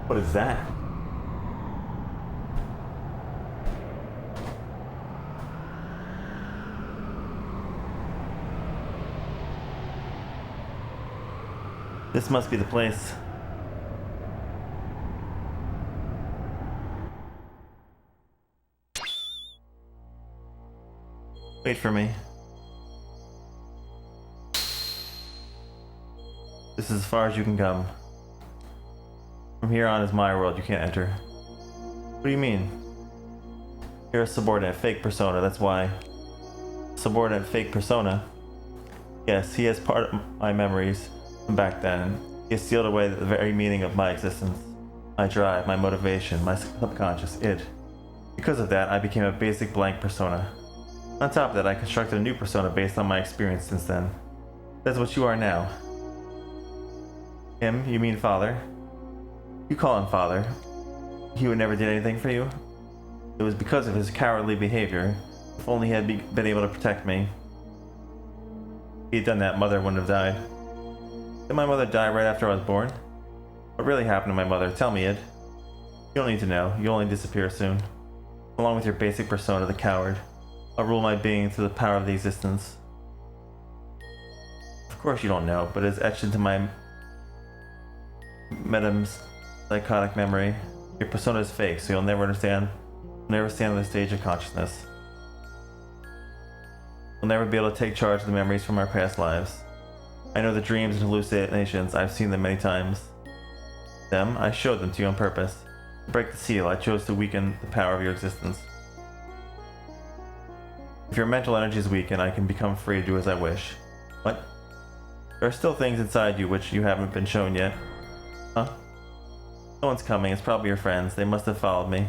A: What is that? This must be the place. Wait for me. This is as far as you can come. From here on is my world, you can't enter. What do you mean? You're a subordinate, fake persona, that's why. Subordinate, fake persona? Yes, he has part of my memories from back then. He has sealed away the very meaning of my existence. My drive, my motivation, my subconscious, id. Because of that, I became a basic blank persona. On top of that, I constructed a new persona based on my experience since then. That's what you are now. Him, you mean father? You call him father. He would never did anything for you? It was because of his cowardly behavior. If only he had been able to protect me. If he had done that, Mother wouldn't have died. Did my mother die right after I was born? What really happened to my mother? Tell me, Id. You don't need to know. You'll only disappear soon. Along with your basic persona, the coward. I'll rule my being through the power of the existence. Of course you don't know, but it's etched into my Medam's psychotic memory. Your persona is fake, so you'll never stand on the stage of consciousness. You'll never be able to take charge of the memories from our past lives. I know the dreams and hallucinations. I've seen them many times. Them, I showed them to you on purpose. To break the seal, I chose to weaken the power of your existence. If your mental energy is weakened, I can become free to do as I wish. What? There are still things inside you which you haven't been shown yet. Huh? Someone's coming. It's probably your friends. They must have followed me.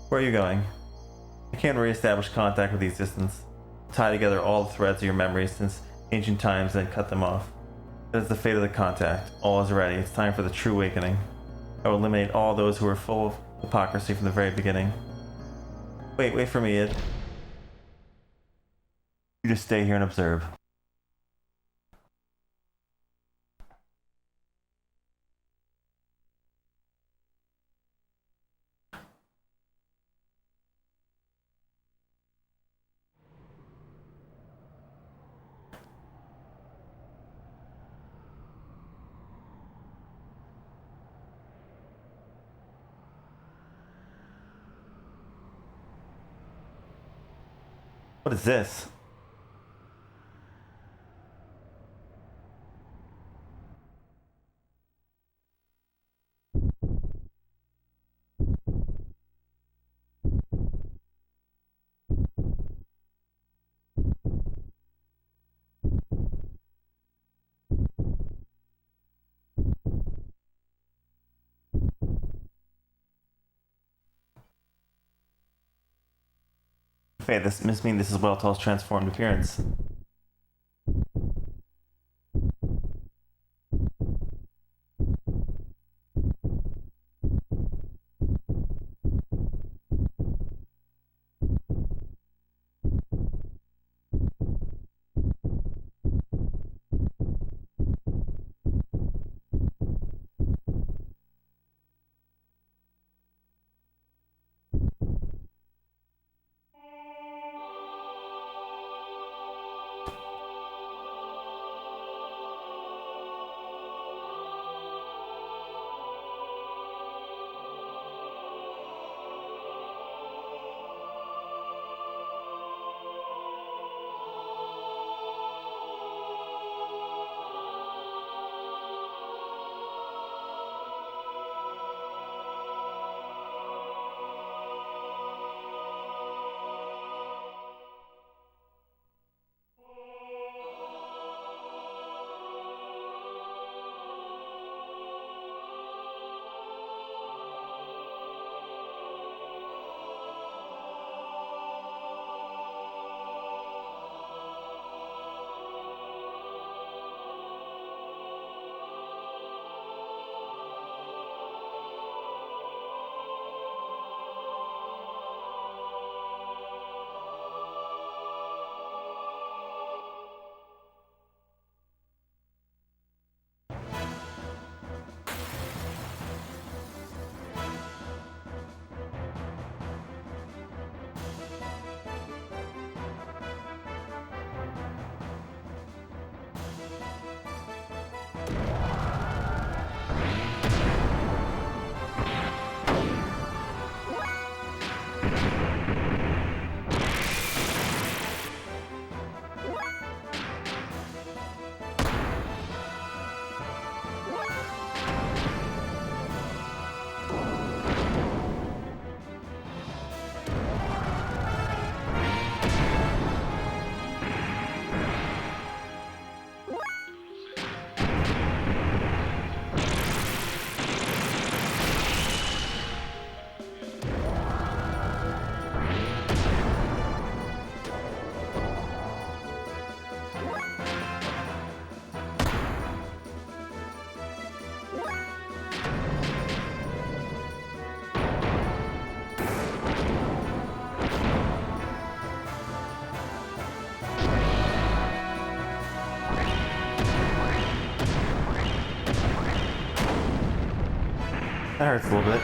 A: Where are you going? I can't re-establish contact with the existence. Tie together all the threads of your memories since ancient times and then cut them off. That is the fate of the contact. All is ready. It's time for the true awakening. I will eliminate all those who are full of hypocrisy from the very beginning. Wait for me, Id. You just stay here and observe. What is this? Faye, this must mean this is Weltall's transformed appearance. That hurts a little bit.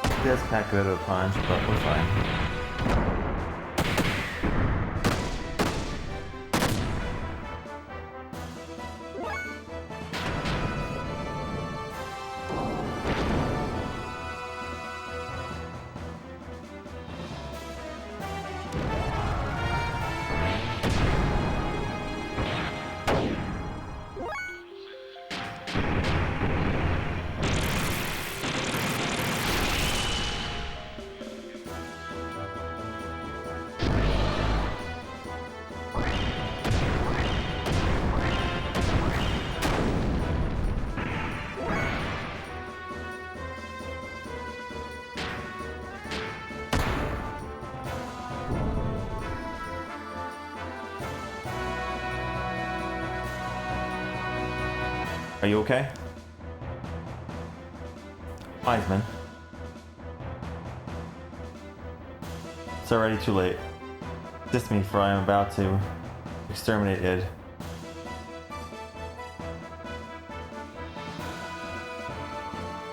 A: It does pack a bit of a punch, but we're fine. Are you okay? Wiseman. It's already too late. Assist me, for I am about to exterminate id.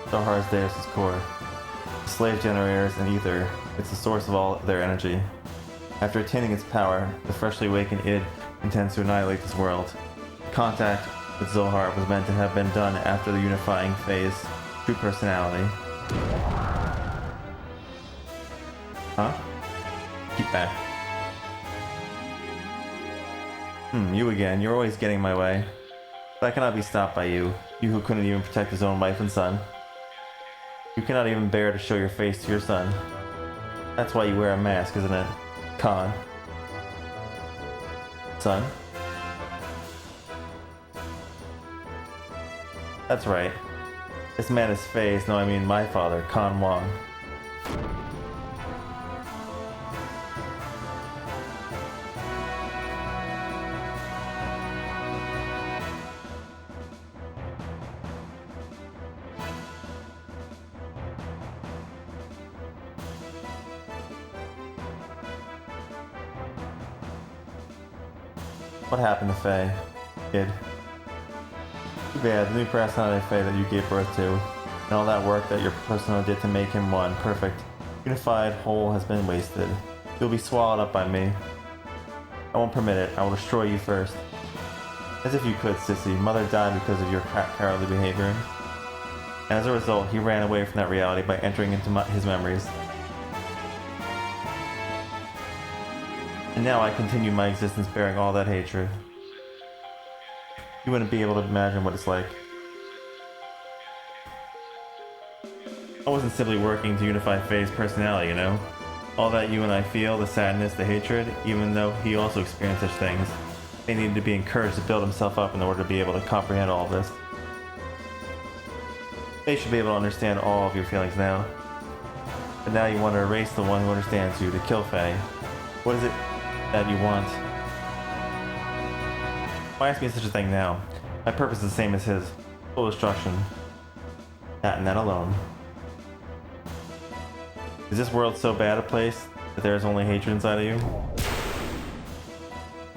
A: Zohar's Deus' core. The slave generators and ether, it's the source of all their energy. After attaining its power, the freshly awakened id intends to annihilate this world. Contact with Zohar was meant to have been done after the unifying phase, true personality. Huh? Keep back. You again. You're always getting in my way. But I cannot be stopped by you. You who couldn't even protect his own wife and son. You cannot even bear to show your face to your son. That's why you wear a mask, isn't it? Khan. Son? That's right. This man is phased. No, I mean my father, Khan Wong. What happened to Faye, kid? Too bad, the new personality Faye that you gave birth to, and all that work that your persona did to make him one perfect, unified whole has been wasted. You'll be swallowed up by me. I won't permit it. I will destroy you first. As if you could, sissy. Mother died because of your cowardly behavior. And as a result, he ran away from that reality by entering into his memories. And now I continue my existence bearing all that hatred. You wouldn't be able to imagine what it's like. I wasn't simply working to unify Faye's personality, you know? All that you and I feel, the sadness, the hatred, even though he also experienced such things, Faye needed to be encouraged to build himself up in order to be able to comprehend all of this. Faye should be able to understand all of your feelings now. But now you want to erase the one who understands you, to kill Faye. What is it that you want? Why ask me such a thing now? My purpose is the same as his. Full destruction. That and that alone. Is this world so bad a place that there is only hatred inside of you?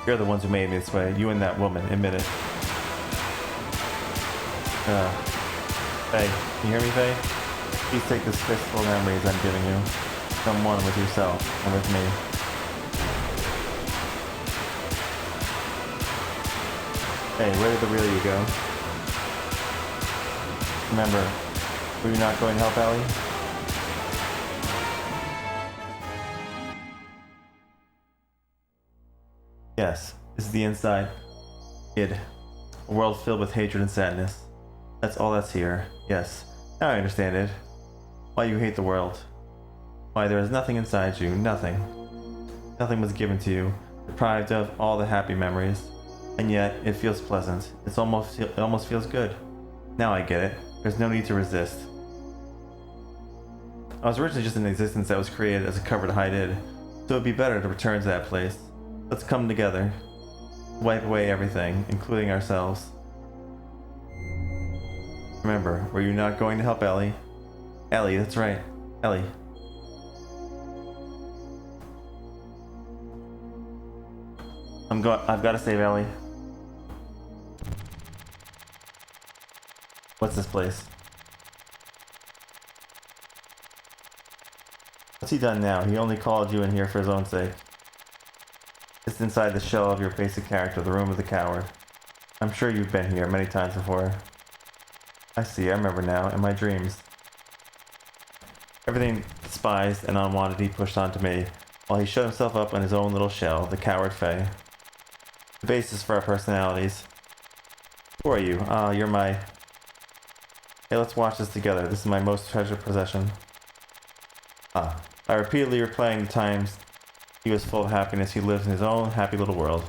A: You're the ones who made me this way. You and that woman. Admit it. Faye. Can you hear me, Faye? Please take this fistful of memories I'm giving you. Become one with yourself and with me. Hey, where did the real you go? Remember, were you not going to help Ellie? Yes, this is the inside. Id. A world filled with hatred and sadness. That's all that's here. Yes, now I understand it. Why you hate the world. Why there is nothing inside you, nothing. Nothing was given to you, deprived of all the happy memories. And yet, it feels pleasant. It almost feels good. Now I get it. There's no need to resist. I was originally just an existence that was created as a cover to hide id, so it'd be better to return to that place. Let's come together. Wipe away everything, including ourselves. Remember, were you not going to help Ellie? Ellie, that's right. Ellie. I've got to save Ellie. What's this place? What's he done now? He only called you in here for his own sake. It's inside the shell of your basic character, the room of the coward. I'm sure you've been here many times before. I see, I remember now, in my dreams. Everything despised and unwanted he pushed onto me, while he shut himself up in his own little shell, the coward Fae. The basis for our personalities. Who are you? Ah, you're my... Hey, let's watch this together. This is my most treasured possession. Ah. By repeatedly replaying the times he was full of happiness, he lives in his own happy little world.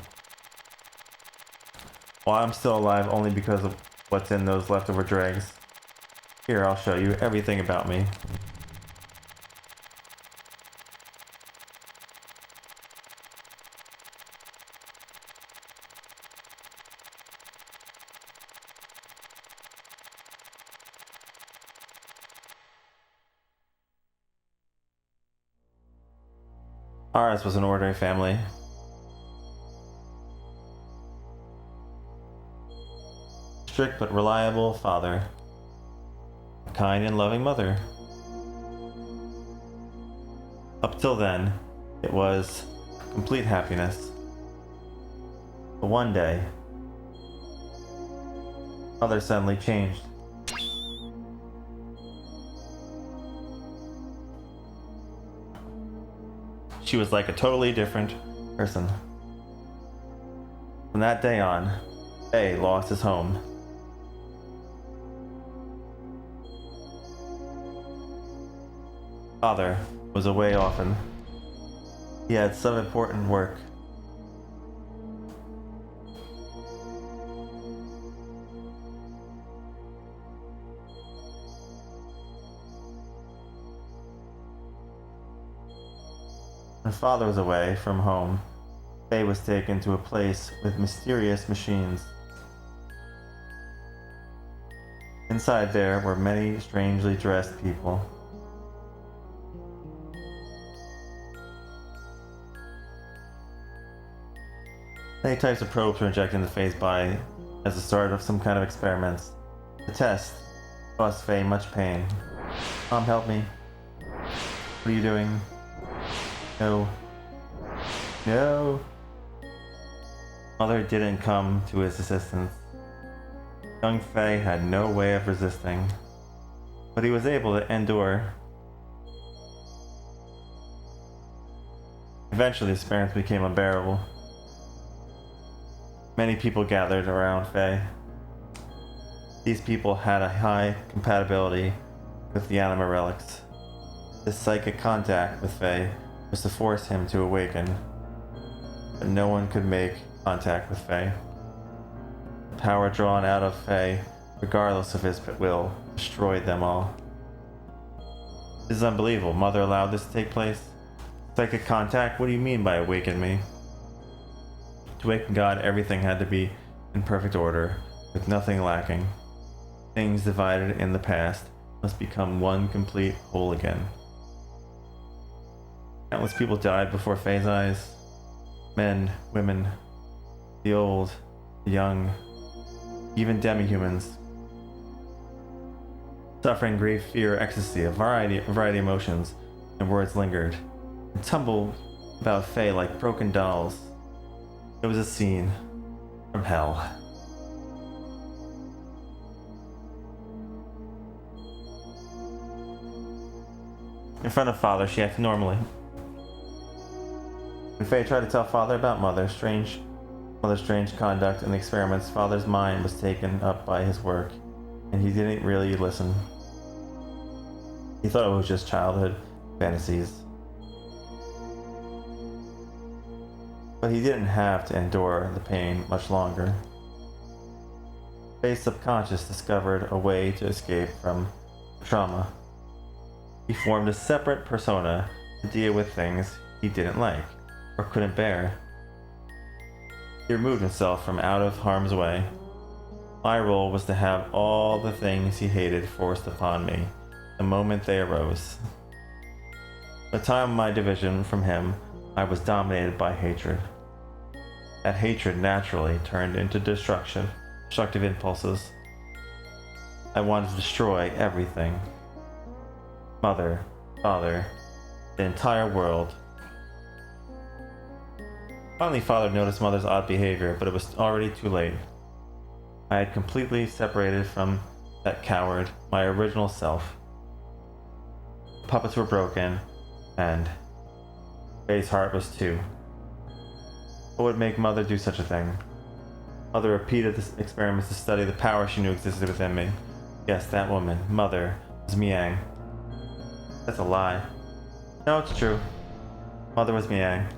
A: While I'm still alive only because of what's in those leftover dregs. Here, I'll show you everything about me. Ours was an ordinary family. Strict but reliable father. A kind and loving mother. Up till then, it was complete happiness. But one day, mother suddenly changed. She was like a totally different person. From that day on, Faye lost his home. Father was away often. He had some important work. When father was away from home, Faye was taken to a place with mysterious machines. Inside there were many strangely dressed people. Many types of probes were injected into Faye's body as the start of some kind of experiments. The test caused Faye much pain. Mom, help me. What are you doing? No. No. Mother didn't come to his assistance. Young Faye had no way of resisting, but he was able to endure. Eventually, his parents became unbearable. Many people gathered around Faye. These people had a high compatibility with the anima relics. This psychic contact with Faye was to force him to awaken, but no one could make contact with Faye. The power drawn out of Faye, regardless of his will, destroyed them all. This is unbelievable. Mother allowed this to take place? Psychic contact? What do you mean by awaken me? To awaken God, everything had to be in perfect order, with nothing lacking. Things divided in the past must become one complete whole again. Countless people died before Faye's eyes. Men, women, the old, the young, even demi-humans. Suffering, grief, fear, ecstasy, a variety of emotions and words lingered, and tumbled about Faye like broken dolls. It was a scene from hell. In front of Father, she acted normally. When Faye tried to tell Father about Mother's strange conduct in the experiments, Father's mind was taken up by his work, and he didn't really listen. He thought it was just childhood fantasies. But he didn't have to endure the pain much longer. Faye's subconscious discovered a way to escape from trauma. He formed a separate persona to deal with things he didn't like or couldn't bear. He removed himself from out of harm's way. My role was to have all the things he hated forced upon me the moment they arose. At the time of my division from him, I was dominated by hatred. That hatred naturally turned into destructive impulses. I wanted to destroy everything. Mother, father, the entire world. Finally, father noticed mother's odd behavior, but it was already too late. I had completely separated from that coward, my original self. Puppets were broken, and Faye's heart was too. What would make mother do such a thing? Mother repeated the experiments to study the power she knew existed within me. Yes, that woman, mother, was Miang. That's a lie. No, it's true. Mother was Miang.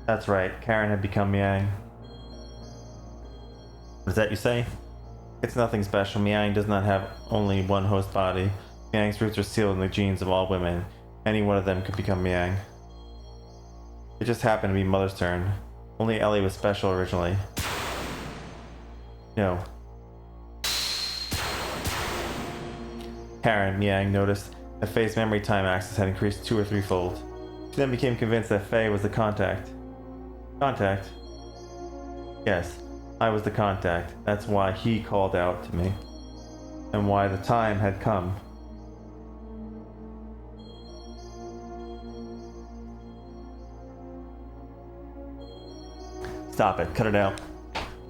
A: That's right, Karen had become Miang. What is that you say? It's nothing special. Miang does not have only one host body. Miang's roots are sealed in the genes of all women. Any one of them could become Miang. It just happened to be Mother's turn. Only Ellie was special originally. No. Karen, Miang, noticed that Faye's memory time access had increased 2 or 3-fold. She then became convinced that Faye was the contact. Contact? Yes, I was the contact. That's why he called out to me. And why the time had come. Stop it. Cut it out.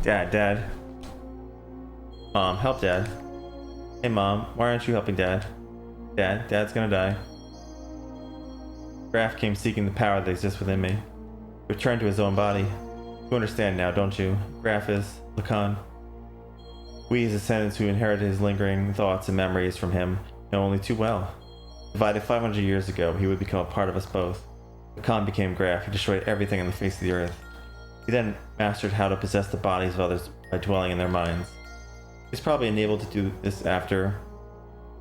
A: Dad. Mom, help Dad. Hey Mom, why aren't you helping Dad? Dad's gonna die. Graf came seeking the power that exists within me. He returned to his own body. You understand now, don't you? Graf is Lacan. We, his descendants who inherited his lingering thoughts and memories from him, know only too well. Divided 500 years ago, he would become a part of us both. Lacan became Graf. He destroyed everything on the face of the earth. He then mastered how to possess the bodies of others by dwelling in their minds. He's probably enabled to do this after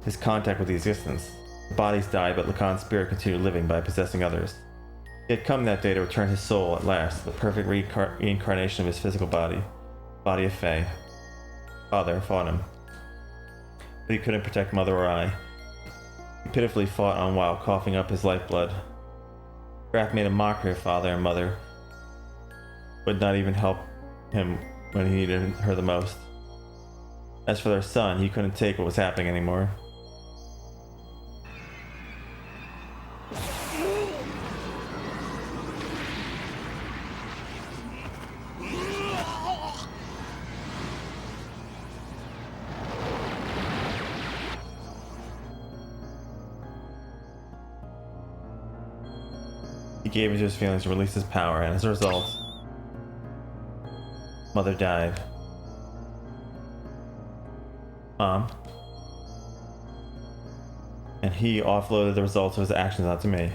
A: his contact with the existence. The bodies died, but Lacan's spirit continued living by possessing others. He had come that day to return his soul at last, the perfect reincarnation of his physical body. Body of Faye. Father fought him. But he couldn't protect Mother or I. He pitifully fought on while coughing up his lifeblood. Graf made a mockery of Father and Mother, would not even help him when he needed her the most. As for their son, he couldn't take what was happening anymore. He gave into his feelings to release his power, and as a result, Mother died. Mom. And he offloaded the results of his actions onto me.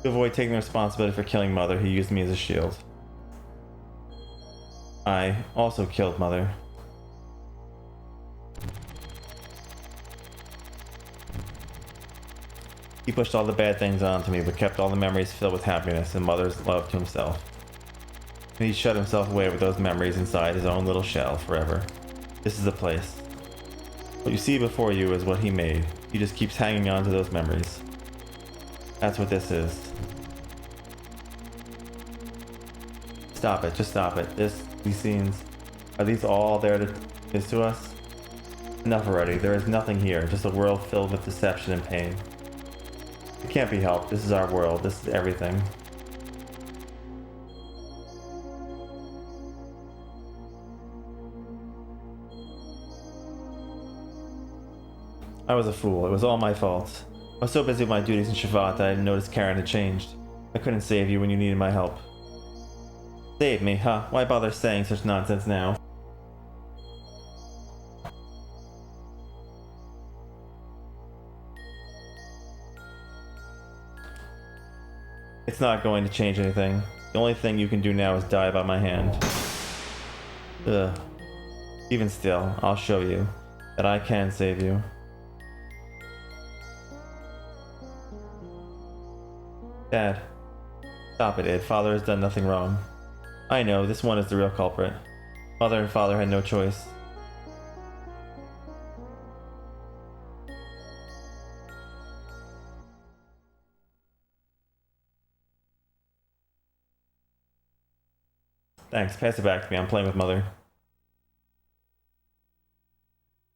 A: To avoid taking the responsibility for killing Mother, he used me as a shield. I also killed Mother. He pushed all the bad things onto me, but kept all the memories filled with happiness and Mother's love to himself. And he shut himself away with those memories inside his own little shell forever. This is the place. What you see before you is what he made. He just keeps hanging on to those memories. That's what this is. Stop it, just stop it. These scenes, are these all there is to us? Enough already, there is nothing here, just a world filled with deception and pain. It can't be helped, this is our world, this is everything. I was a fool. It was all my fault. I was so busy with my duties in Shavat that I didn't notice Karen had changed. I couldn't save you when you needed my help. Save me, huh? Why bother saying such nonsense now? It's not going to change anything. The only thing you can do now is die by my hand. Ugh. Even still, I'll show you that I can save you. Dad. Stop it, Id. Father has done nothing wrong. I know, this one is the real culprit. Mother and father had no choice. Thanks. Pass it back to me. I'm playing with Mother.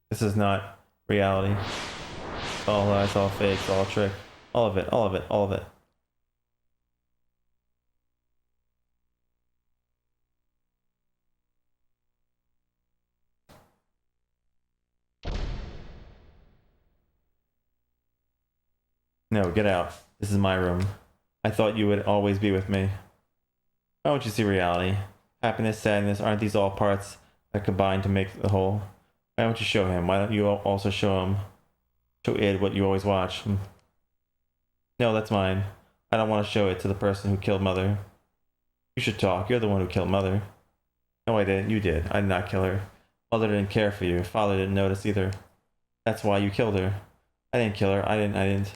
A: This is not reality. It's all lies, all fake, it's all a trick. All of it, all of it, all of it. No, get out. This is my room. I thought you would always be with me. Why don't you see reality? Happiness, sadness, aren't these all parts that combine to make the whole? Why don't you show him? Why don't you also show him? Show it what you always watch. No, that's mine. I don't want to show it to the person who killed Mother. You should talk. You're the one who killed Mother. No, I didn't. You did. I did not kill her. Mother didn't care for you. Father didn't notice either. That's why you killed her. I didn't kill her. I didn't.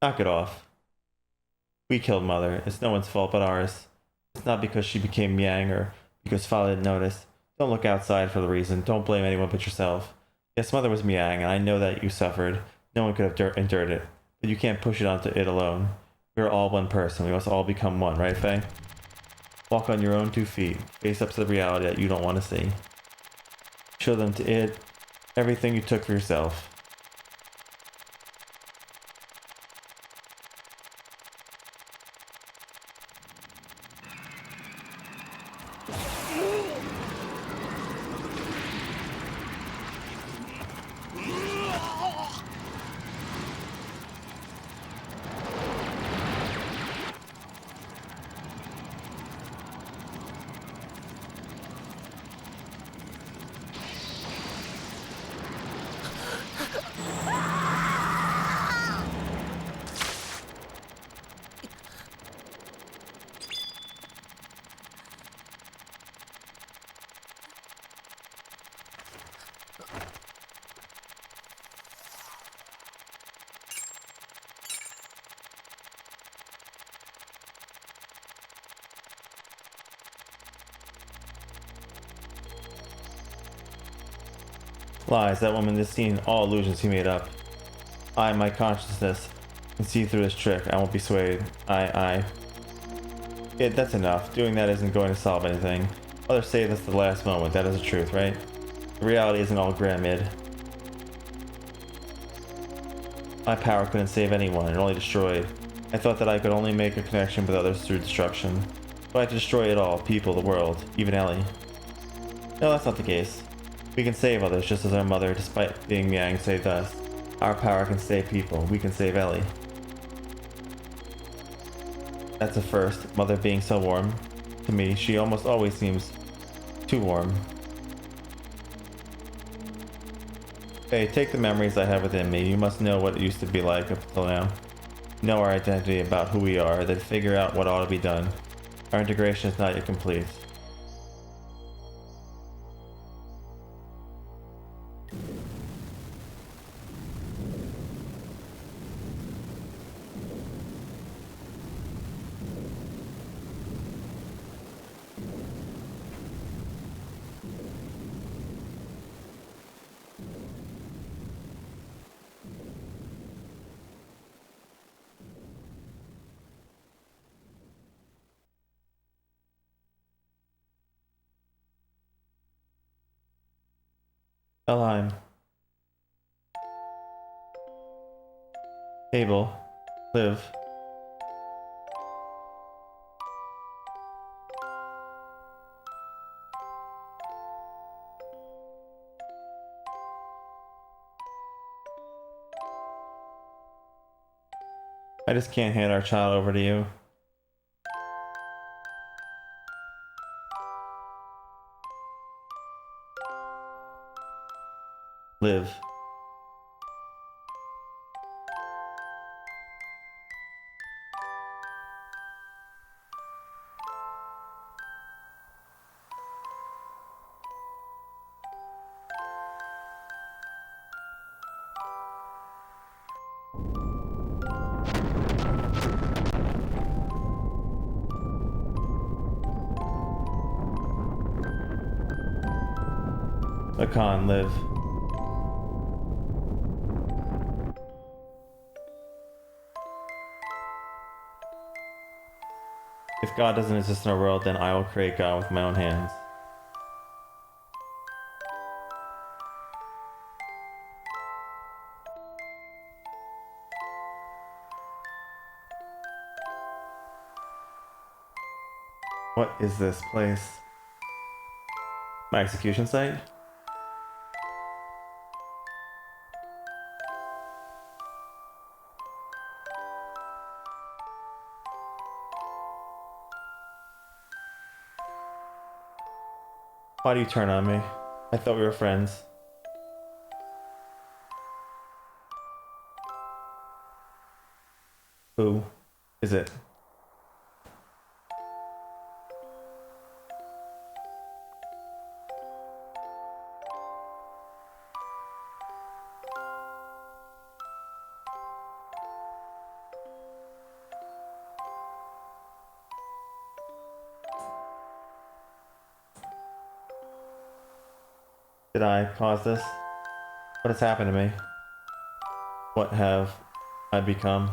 A: Knock it off. We killed Mother. It's no one's fault but ours. It's not because she became Yang or because Father didn't notice. Don't look outside for the reason. Don't blame anyone but yourself. Yes, Mother was Miang, and I know that you suffered. No one could have endured it. But you can't push it onto it alone. We are all one person. We must all become one, right, Faye? Walk on your own 2 feet. Face up to the reality that you don't want to see. Show them to it everything you took for yourself. Lies, that woman in this scene, all illusions he made up. My consciousness, can see through this trick. I won't be swayed. That's enough. Doing that isn't going to solve anything. Mother saved us at the last moment. That is the truth, right? The reality isn't all granted. My power couldn't save anyone. It only destroyed. I thought that I could only make a connection with others through destruction. But I had to destroy it all. People, the world, even Ellie. No, that's not the case. We can save others just as our mother, despite being Yang, saved us. Our power can save people. We can save Ellie. That's a first. Mother being so warm. To me, she almost always seems too warm. Hey, take the memories I have within me. You must know what it used to be like up until now. Know our identity about who we are, then figure out what ought to be done. Our integration is not yet complete. Elheim. Abel. Live. I just can't hand our child over to you. Live. Lacan, live. If God doesn't exist in our world, then I will create God with my own hands. What is this place? My execution site? Why do you turn on me? I thought we were friends. Who is it? Did I cause this? What has happened to me? What have I become?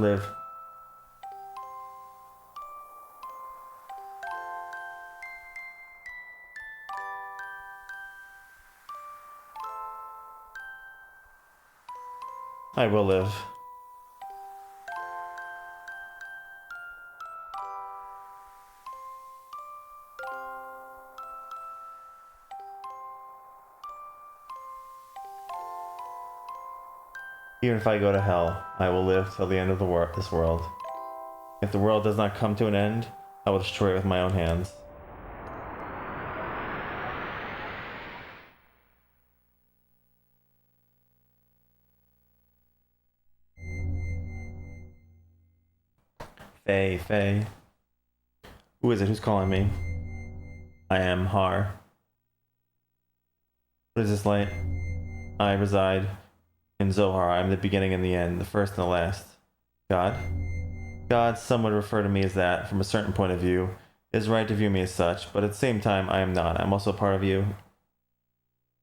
A: Live. I will live. Even if I go to hell, I will live till the end of this world. If the world does not come to an end, I will destroy it with my own hands. Faye, Faye. Who is it? Who's calling me? I am Har. What is this light? I reside in Zohar. I am the beginning and the end, the first and the last. God? God, some would refer to me as that from a certain point of view. It is right to view me as such, but at the same time, I am not. I'm also a part of you.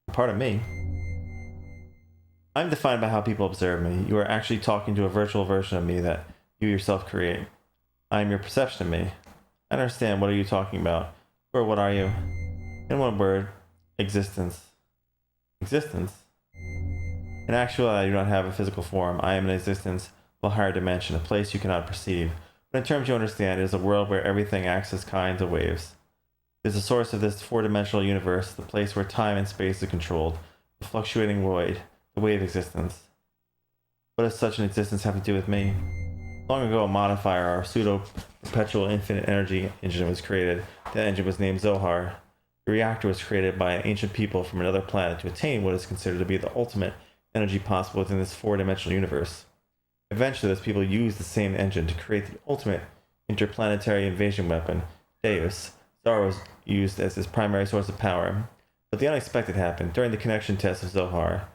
A: A part of me? I'm defined by how people observe me. You are actually talking to a virtual version of me that you yourself create. I am your perception of me. I understand. What are you talking about? Or what are you? In one word, existence. Existence? In actuality, I do not have a physical form. I am an existence of a higher dimension, a place you cannot perceive. But in terms you understand, it is a world where everything acts as kinds of waves. It is the source of this four-dimensional universe, the place where time and space are controlled, the fluctuating void, the wave existence. What does such an existence have to do with me? Long ago, a modifier, our pseudo-perpetual infinite energy engine was created. That engine was named Zohar. The reactor was created by an ancient people from another planet to attain what is considered to be the ultimate energy possible within this four-dimensional universe. Eventually, those people used the same engine to create the ultimate interplanetary invasion weapon, Deus. Zohar was used as its primary source of power. But the unexpected happened. During the connection test of Zohar,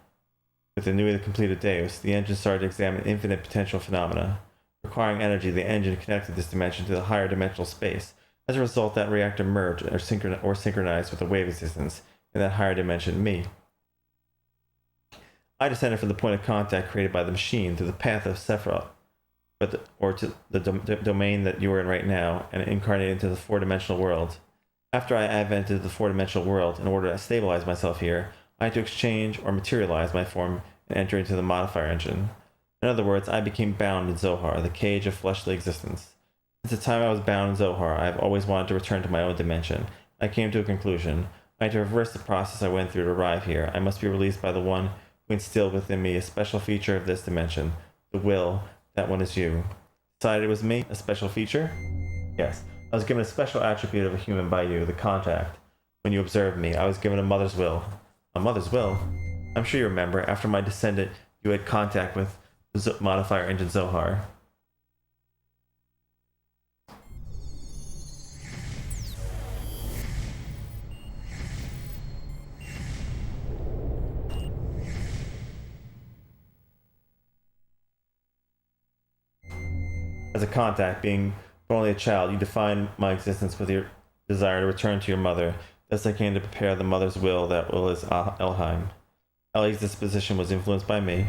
A: with the newly completed Deus, the engine started to examine infinite potential phenomena. Requiring energy, the engine connected this dimension to the higher dimensional space. As a result, that reactor merged or synchronized with the wave existence in that higher dimension, me. I descended from the point of contact created by the machine through the path of Sephiroth, or to the domain that you are in right now, and incarnated into the four-dimensional world. After I advented the four-dimensional world, in order to stabilize myself here, I had to exchange or materialize my form and enter into the modifier engine. In other words, I became bound in Zohar, the cage of fleshly existence. Since the time I was bound in Zohar, I have always wanted to return to my own dimension. I came to a conclusion. I had to reverse the process I went through to arrive here. I must be released by the one who instilled within me a special feature of this dimension, the will. That one is you. Decided it was me, a special feature? Yes. I was given a special attribute of a human by you, the contact. When you observed me, I was given a mother's will. A mother's will? I'm sure you remember, after my descendant, you had contact with the modifier engine Zohar. As a contact, being only a child, you defined my existence with your desire to return to your mother. Thus I came to prepare the mother's will, that will is Elheim. Ellie's disposition was influenced by me.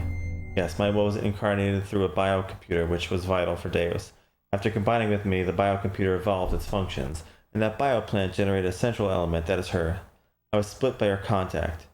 A: Yes, my will was incarnated through a biocomputer, which was vital for Deus. After combining with me, the biocomputer evolved its functions, and that bioplant generated a central element that is her. I was split by her contact.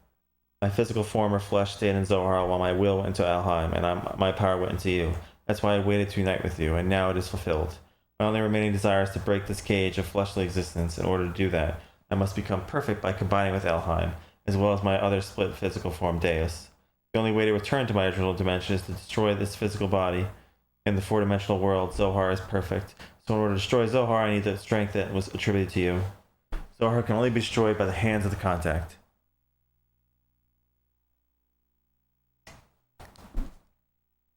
A: My physical form or flesh stayed in Zohar while my will went into Alheim, and my power went into you. That's why I waited to unite with you, and now it is fulfilled. My only remaining desire is to break this cage of fleshly existence. In order to do that, I must become perfect by combining with Alheim, as well as my other split physical form, Deus. The only way to return to my original dimension is to destroy this physical body. In the four-dimensional world, Zohar is perfect. So in order to destroy Zohar, I need the strength that was attributed to you. Zohar can only be destroyed by the hands of the contact.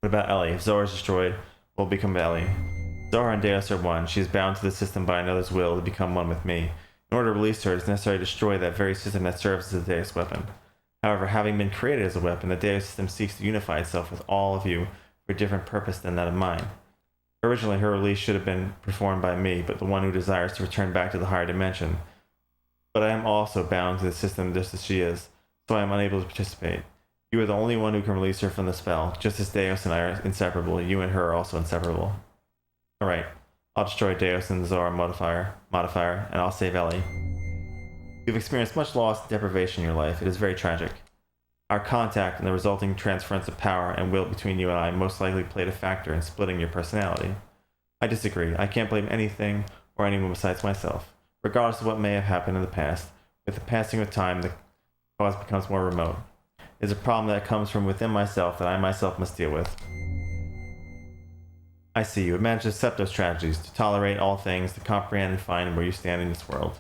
A: What about Ellie? If Zohar is destroyed, what will become of Ellie? Zohar and Deus are one. She is bound to the system by another's will to become one with me. In order to release her, it is necessary to destroy that very system that serves as a Deus weapon. However, having been created as a weapon, the Deus system seeks to unify itself with all of you for a different purpose than that of mine. Originally, her release should have been performed by me, but the one who desires to return back to the higher dimension. But I am also bound to the system just as she is, so I am unable to participate. You are the only one who can release her from the spell. Just as Deus and I are inseparable, you and her are also inseparable. Alright, I'll destroy Deus and the Zohar modifier, and I'll save Ellie. You've experienced much loss and deprivation in your life. It is very tragic. Our contact and the resulting transference of power and will between you and I most likely played a factor in splitting your personality. I disagree. I can't blame anything or anyone besides myself. Regardless of what may have happened in the past, with the passing of time, the cause becomes more remote. It is a problem that comes from within myself that I myself must deal with. I see you have managed to accept those tragedies, to tolerate all things, to comprehend and find where you stand in this world.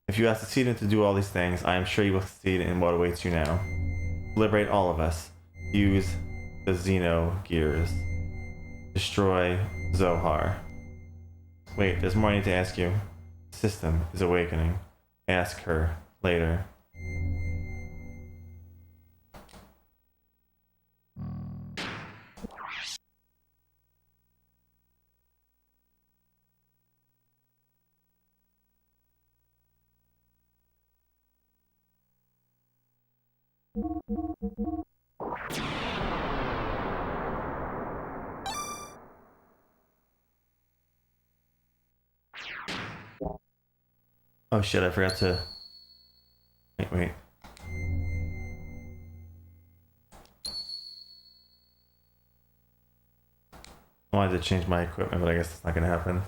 A: If you have succeeded to do all these things, I am sure you will succeed in what awaits you now. Liberate all of us. Use the Xenogears. Destroy Zohar. Wait, there's more I need to ask you. The system is awakening. Ask her later. Oh shit, I forgot to... Wait. I wanted to change my equipment, but I guess it's not gonna happen.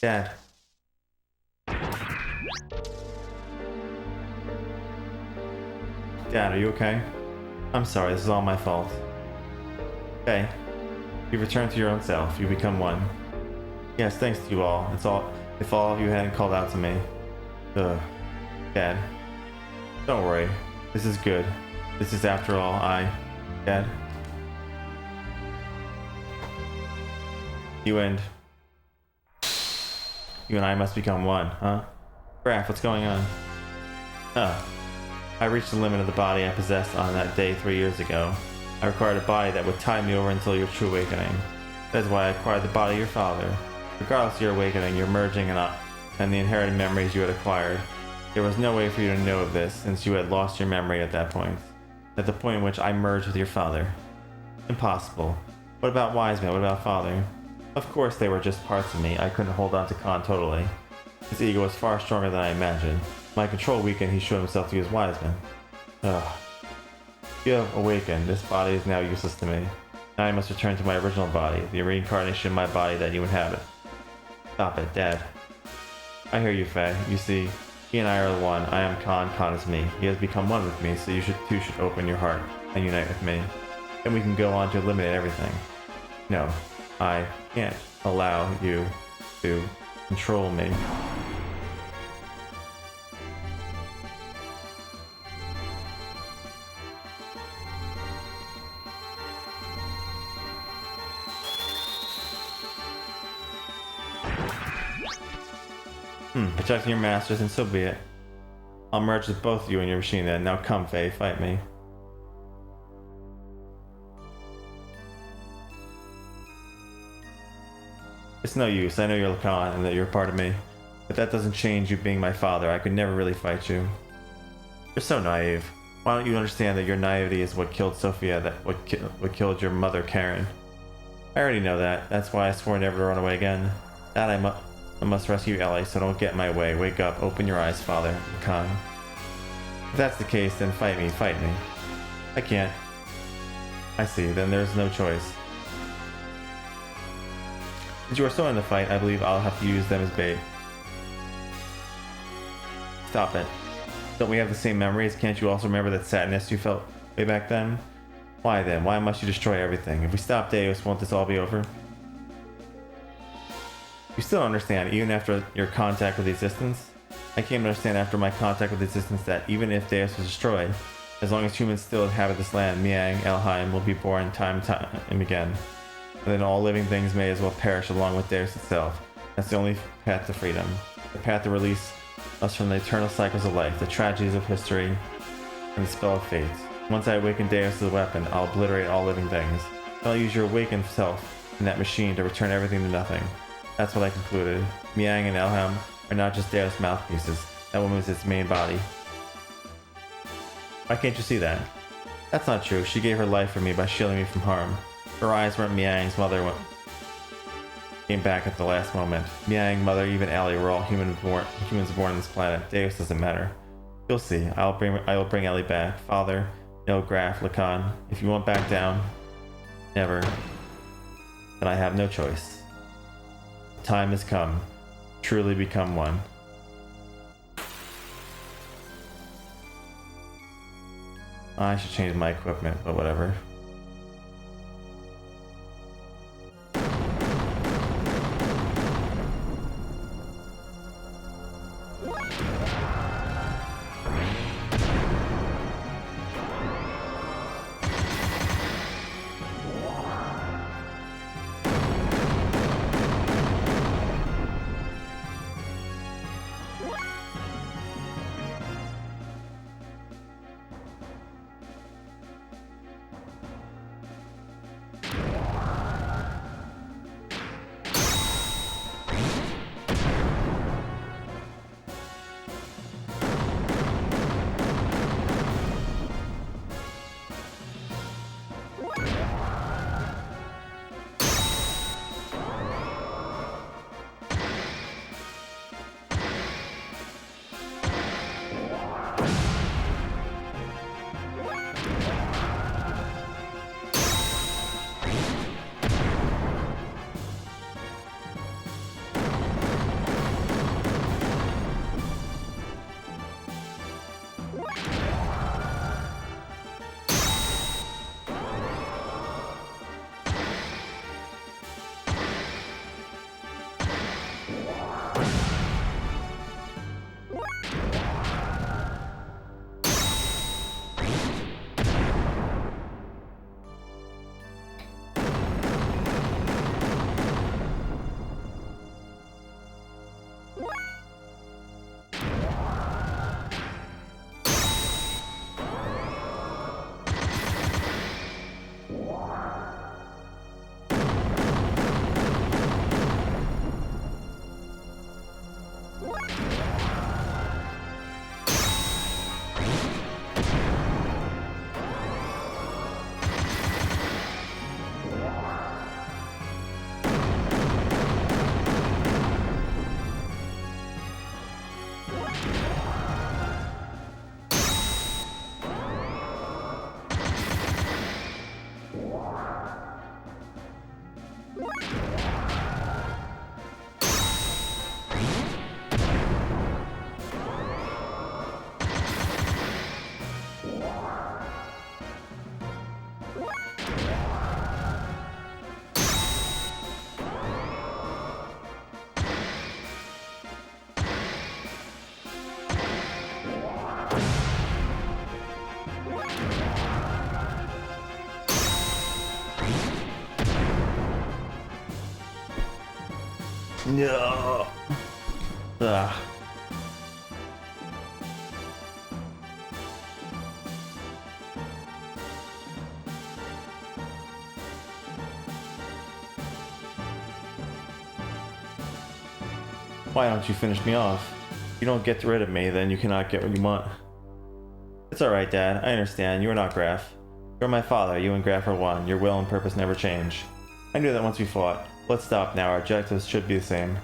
A: Dad. Dad, are you okay? I'm sorry, this is all my fault. Okay. You return to your own self. You become one. Yes, thanks to you all. If all of you hadn't called out to me. Ugh. Dad. Don't worry. This is good. This is after all Dad. You and I must become one, huh? Graph, what's going on? I reached the limit of the body I possessed on that day 3 years ago. I required a body that would tie me over until your true awakening. That is why I acquired the body of your father. Regardless of your awakening, your merging and the inherited memories you had acquired. There was no way for you to know of this, since you had lost your memory at that point. At the point in which I merged with your father. Impossible. What about Wiseman? What about father? Of course they were just parts of me. I couldn't hold on to Khan totally. His ego was far stronger than I imagined. My control weakened, he showed himself to be as Wiseman. Ugh. You have awakened. This body is now useless to me. Now I must return to my original body, the reincarnation of my body that you inhabit. Stop it, Dad. I hear you, Faye. You see, he and I are one. I am Khan, Khan is me. He has become one with me, so you too should open your heart and unite with me. Then we can go on to eliminate everything. No, I can't allow you to control me. Protecting your masters, and so be it. I'll merge with both you and your machine then. Now come, Faye, fight me. It's no use. I know you're Lacan and that you're a part of me. But that doesn't change you being my father. I could never really fight you. You're so naive. Why don't you understand that your naivety is what killed Sophia, that what killed your mother, Karen? I already know that. That's why I swore never to run away again. That I must rescue Ellie, so don't get in my way. Wake up. Open your eyes, Father. Lacan. If that's the case, then fight me. Fight me. I can't. I see. Then there's no choice. Since you are so in the fight, I believe I'll have to use them as bait. Stop it. Don't we have the same memories? Can't you also remember that sadness you felt way back then? Why then? Why must you destroy everything? If we stop Deus, won't this all be over? You still understand, even after your contact with the Existence? I came to understand after my contact with the Existence that even if Deus was destroyed, as long as humans still inhabit this land, Miang, Elheim will be born time and again. And then all living things may as well perish along with Deus itself. That's the only path to freedom. The path to release us from the eternal cycles of life, the tragedies of history, and the spell of fate. Once I awaken Deus as a weapon, I'll obliterate all living things. I'll use your awakened self in that machine to return everything to nothing. That's what I concluded. Miang and Elheim are not just Deus mouthpieces. That woman is its main body. Why can't you see that? That's not true. She gave her life for me by shielding me from harm. Her eyes weren't Miang's mother when came back at the last moment. Miang, mother, even Ellie were all humans born on this planet. Deus doesn't matter. You'll see. I will bring Ellie back. Father, no Graf, Lacan. If you won't back down, never, then I have no choice. The time has come. Truly become one. I should change my equipment, but whatever. No. Ugh. Why don't you finish me off? If you don't get rid of me, then you cannot get what you want. It's alright, Dad. I understand. You are not Graf. You're my father. You and Graf are one. Your will and purpose never change. I knew that once we fought. Let's stop now. Our objectives should be the same.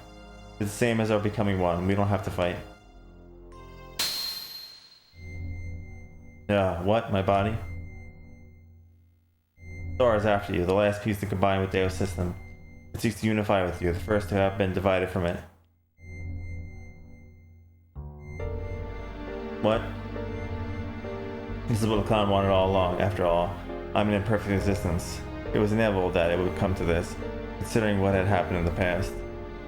A: It's the same as our becoming one. We don't have to fight. What? My body? Zohar is after you, the last piece to combine with Deo's system. It seeks to unify with you, the first to have been divided from it. What? This is what the clown wanted all along. After all, I'm an imperfect existence. It was inevitable that it would come to this, considering what had happened in the past.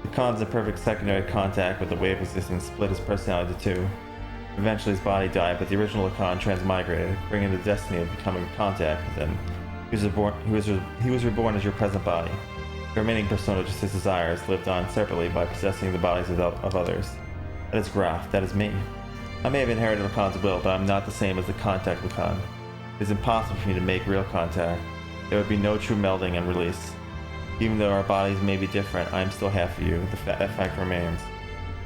A: The Khan's imperfect secondary contact with the wave existence split his personality to two. Eventually his body died, but the original Lacan transmigrated, bringing the destiny of becoming in contact with him. He was reborn as your present body. The remaining persona, just his desires, lived on separately by possessing the bodies of others. That is Graf, that is me. I may have inherited Lacan's will, but I'm not the same as the contact Lacan. It is impossible for me to make real contact. There would be no true melding and release. Even though our bodies may be different, I am still half of you. That fact remains.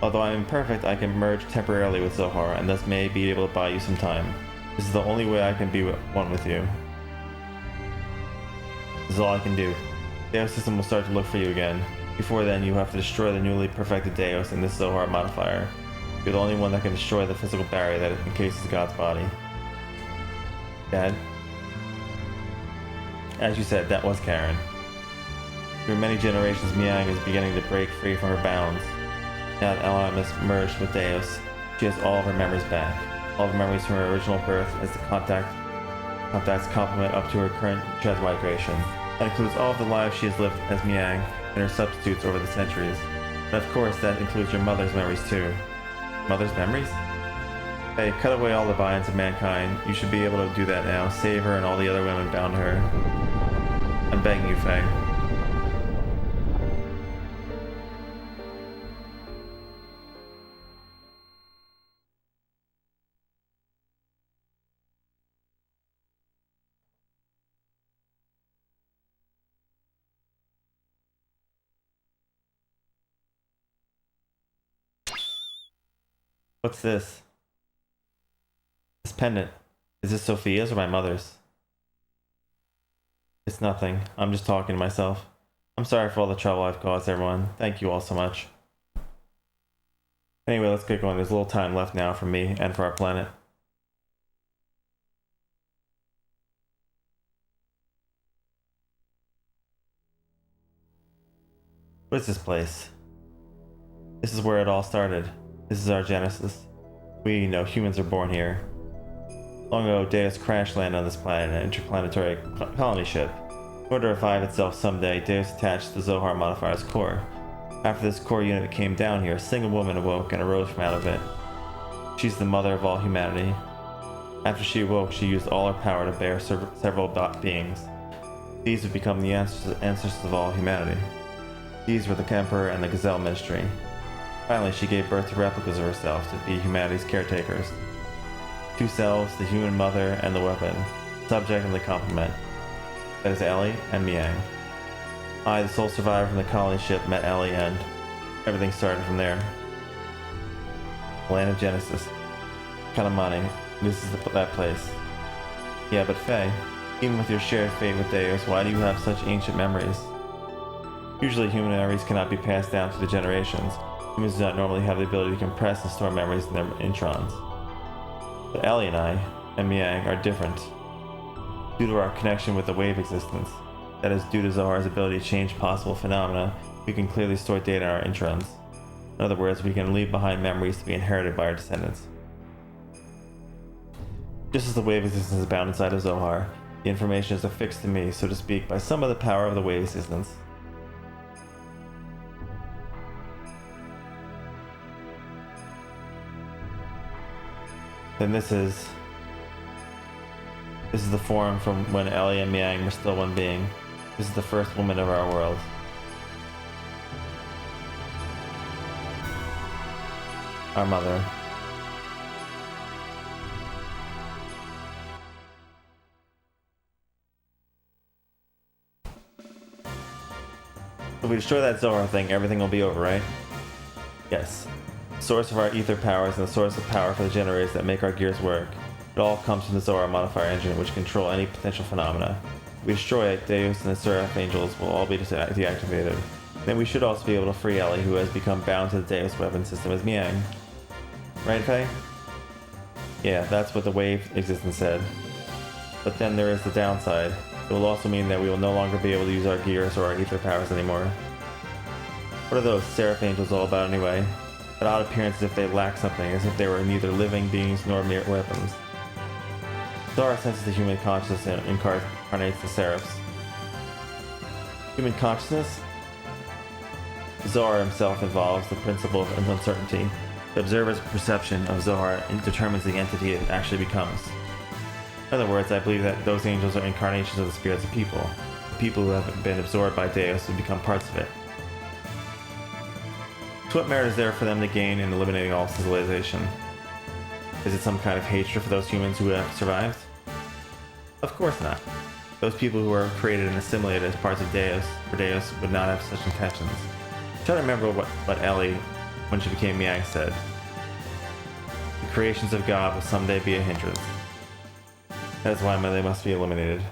A: Although I am imperfect, I can merge temporarily with Zohar, and thus may be able to buy you some time. This is the only way I can be one with you. This is all I can do. Deo's system will start to look for you again. Before then, you have to destroy the newly perfected Deos in this Zohar modifier. You're the only one that can destroy the physical barrier that encases God's body. Dad? As you said, that was Karen. Through many generations, Miang is beginning to break free from her bounds. Now that Elam is merged with Deos, she has all of her memories back. All of her memories from her original birth as the contact's complement up to her current transmigration. That includes all of the lives she has lived as Miang and her substitutes over the centuries. And of course, that includes your mother's memories too. Mother's memories? Hey, cut away all the binds of mankind. You should be able to do that now. Save her and all the other women bound to her. I'm begging you, Faye. What's this? This pendant. Is this Sophia's or my mother's? It's nothing. I'm just talking to myself. I'm sorry for all the trouble I've caused everyone. Thank you all so much. Anyway, let's get going. There's a little time left now for me and for our planet. What is this place? This is where it all started. This is our genesis. We know humans are born here. Long ago, Deus crash landed on this planet in an interplanetary colony ship. In order to revive itself someday, Deus attached the Zohar modifier's core. After this core unit came down here, a single woman awoke and arose from out of it. She's the mother of all humanity. After she awoke, she used all her power to bear several beings. These would become the ancestors of all humanity. These were the Emperor and the Gazelle Ministry. Finally, she gave birth to replicas of herself to be humanity's caretakers. Two selves, the human mother and the weapon, subject and the complement. That is Ellie and Miang. I, the sole survivor from the colony ship, met Ellie and everything started from there. Land of Genesis. Kalamani. This is that place. Yeah, but Faye, even with your shared fate with Deus, why do you have such ancient memories? Usually human memories cannot be passed down through the generations. Humans do not normally have the ability to compress and store memories in their introns. But Ellie and I, and Miang, are different. Due to our connection with the wave existence, that is due to Zohar's ability to change possible phenomena, we can clearly store data in our introns. In other words, we can leave behind memories to be inherited by our descendants. Just as the wave existence is bound inside of Zohar, the information is affixed to me, so to speak, by some of the power of the wave existence. Then this is the form from when Ellie and Miang were still one being. This is the first woman of our world. Our mother. If we destroy that Zohar thing, everything will be over, right? Yes. The source of our ether powers and the source of power for the generators that make our gears work. It all comes from the Zohar modifier engine, which control any potential phenomena. If we destroy it, Deus and the Seraph Angels will all be deactivated. Then we should also be able to free Ellie, who has become bound to the Deus weapon system as Miang. Right, Faye? Yeah, that's what the wave existence said. But then there is the downside. It will also mean that we will no longer be able to use our gears or our ether powers anymore. What are those Seraph Angels all about anyway? That odd appearance as if they lack something, as if they were neither living beings nor mere weapons. Zohar senses the human consciousness and incarnates the Seraphs. Human consciousness? Zohar himself involves the principle of uncertainty. The observer's perception of Zohar determines the entity it actually becomes. In other words, I believe that those angels are incarnations of the spirits of people. The people who have been absorbed by Deus and become parts of it. So what merit is there for them to gain in eliminating all civilization? Is it some kind of hatred for those humans who have survived? Of course not. Those people who are created and assimilated as parts of Deus, or Deus, would not have such intentions. Try to remember what Ellie, when she became Miang, said. The creations of God will someday be a hindrance. That is why they must be eliminated.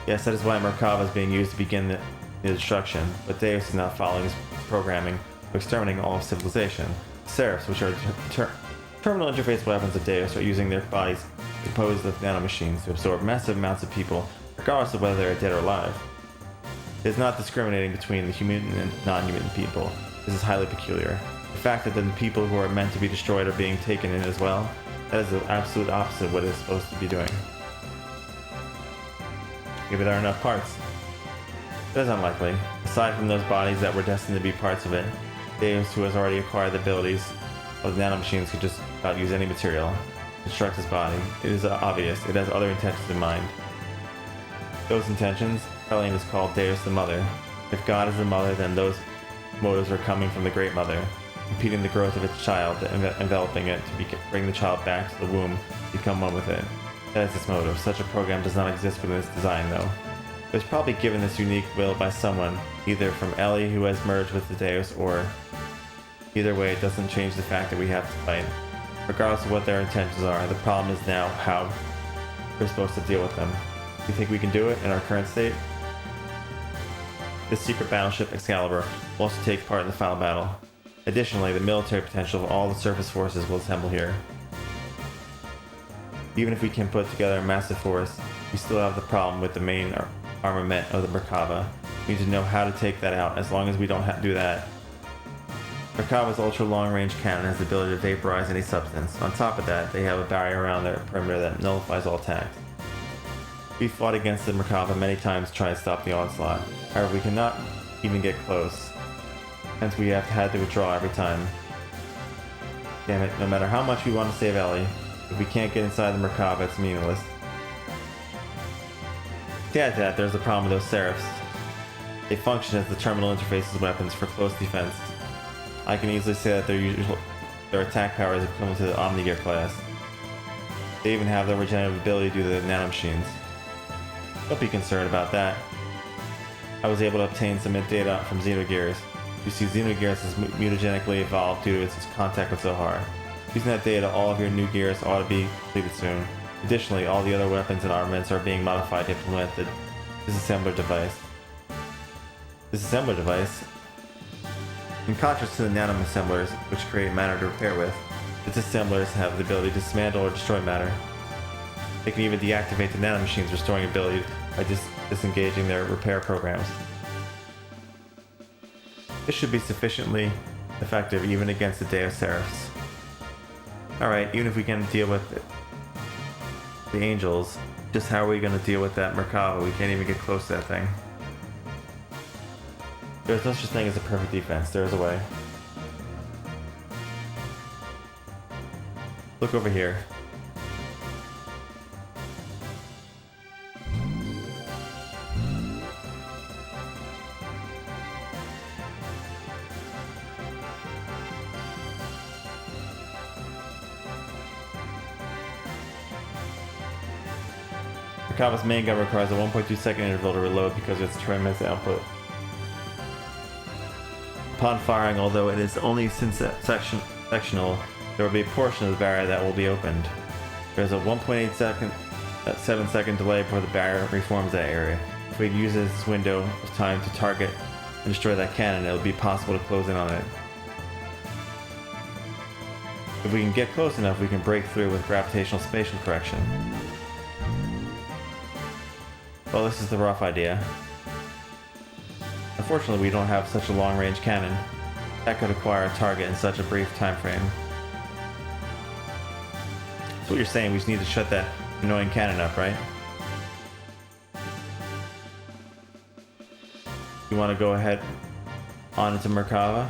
A: Yes, that is why Merkava is being used to begin the destruction, but Deus is not following his programming of exterminating all of civilization. Seraphs, which are terminal interface weapons of Deus, are using their bodies composed of nanomachines to absorb massive amounts of people, regardless of whether they are dead or alive. It is not discriminating between the human and non-human people. This is highly peculiar. The fact that the people who are meant to be destroyed are being taken in as well, that is the absolute opposite of what it is supposed to be doing. Maybe there are enough parts. That is unlikely. Aside from those bodies that were destined to be parts of it, Deus, who has already acquired the abilities of the nanomachines, could just about use any material to construct his body. It is obvious. It has other intentions in mind. Those intentions, Helene is called Deus the Mother. If God is the mother, then those motives are coming from the Great Mother, impeding the growth of its child, enveloping it to bring the child back to the womb, become one with it. That is its motive. Such a program does not exist within its design, though. It was probably given this unique will by someone, either from Ellie, who has merged with the Deus, or... Either way, it doesn't change the fact that we have to fight. Regardless of what their intentions are, the problem is now how we're supposed to deal with them. Do you think we can do it in our current state? This secret battleship, Excalibur, will also take part in the final battle. Additionally, the military potential of all the surface forces will assemble here. Even if we can put together a massive force, we still have the problem with the main armament of the Merkava. We need to know how to take that out. As long as we don't do that, Merkava's ultra long-range cannon has the ability to vaporize any substance. On top of that, they have a barrier around their perimeter that nullifies all attacks. We fought against the Merkava many times to try to stop the onslaught. However, we cannot even get close. Hence, we have had to withdraw every time. Damn it, no matter how much we want to save Ellie, if we can't get inside the Merkava, it's meaningless. To add to that, there's the problem with those Seraphs. They function as the terminal interfaces weapons for close defense. I can easily say that their attack power is equivalent to the Omnigear class. They even have the regenerative ability due to the nanomachines. Don't be concerned about that. I was able to obtain some data from Xenogears. You see, Xenogears is mutagenically evolved due to its contact with Zohar. Using that data, all of your new gears ought to be completed soon. Additionally, all the other weapons and armaments are being modified to implement the disassembler device. Disassembler device? In contrast to the nanoassemblers, which create matter to repair with, the disassemblers have the ability to dismantle or destroy matter. They can even deactivate the nanomachines' restoring ability by disengaging their repair programs. This should be sufficiently effective even against the Deus Seraphs. Alright, even if we can deal with the angels, just how are we going to deal with that Merkava? We can't even get close to that thing. There's no such thing as a perfect defense. There's a way. Look over here. Merkava's main gun requires a 1.2 second interval to reload because of its tremendous output. Upon firing, although it is only sectional, there will be a portion of the barrier that will be opened. There is a 1.7 second delay before the barrier reforms that area. If we use this window of time to target and destroy that cannon, it will be possible to close in on it. If we can get close enough, we can break through with gravitational spatial correction. Well, this is the rough idea. Unfortunately, we don't have such a long-range cannon that could acquire a target in such a brief time frame. So what you're saying, we just need to shut that annoying cannon up, right? You want to go ahead on into Merkava?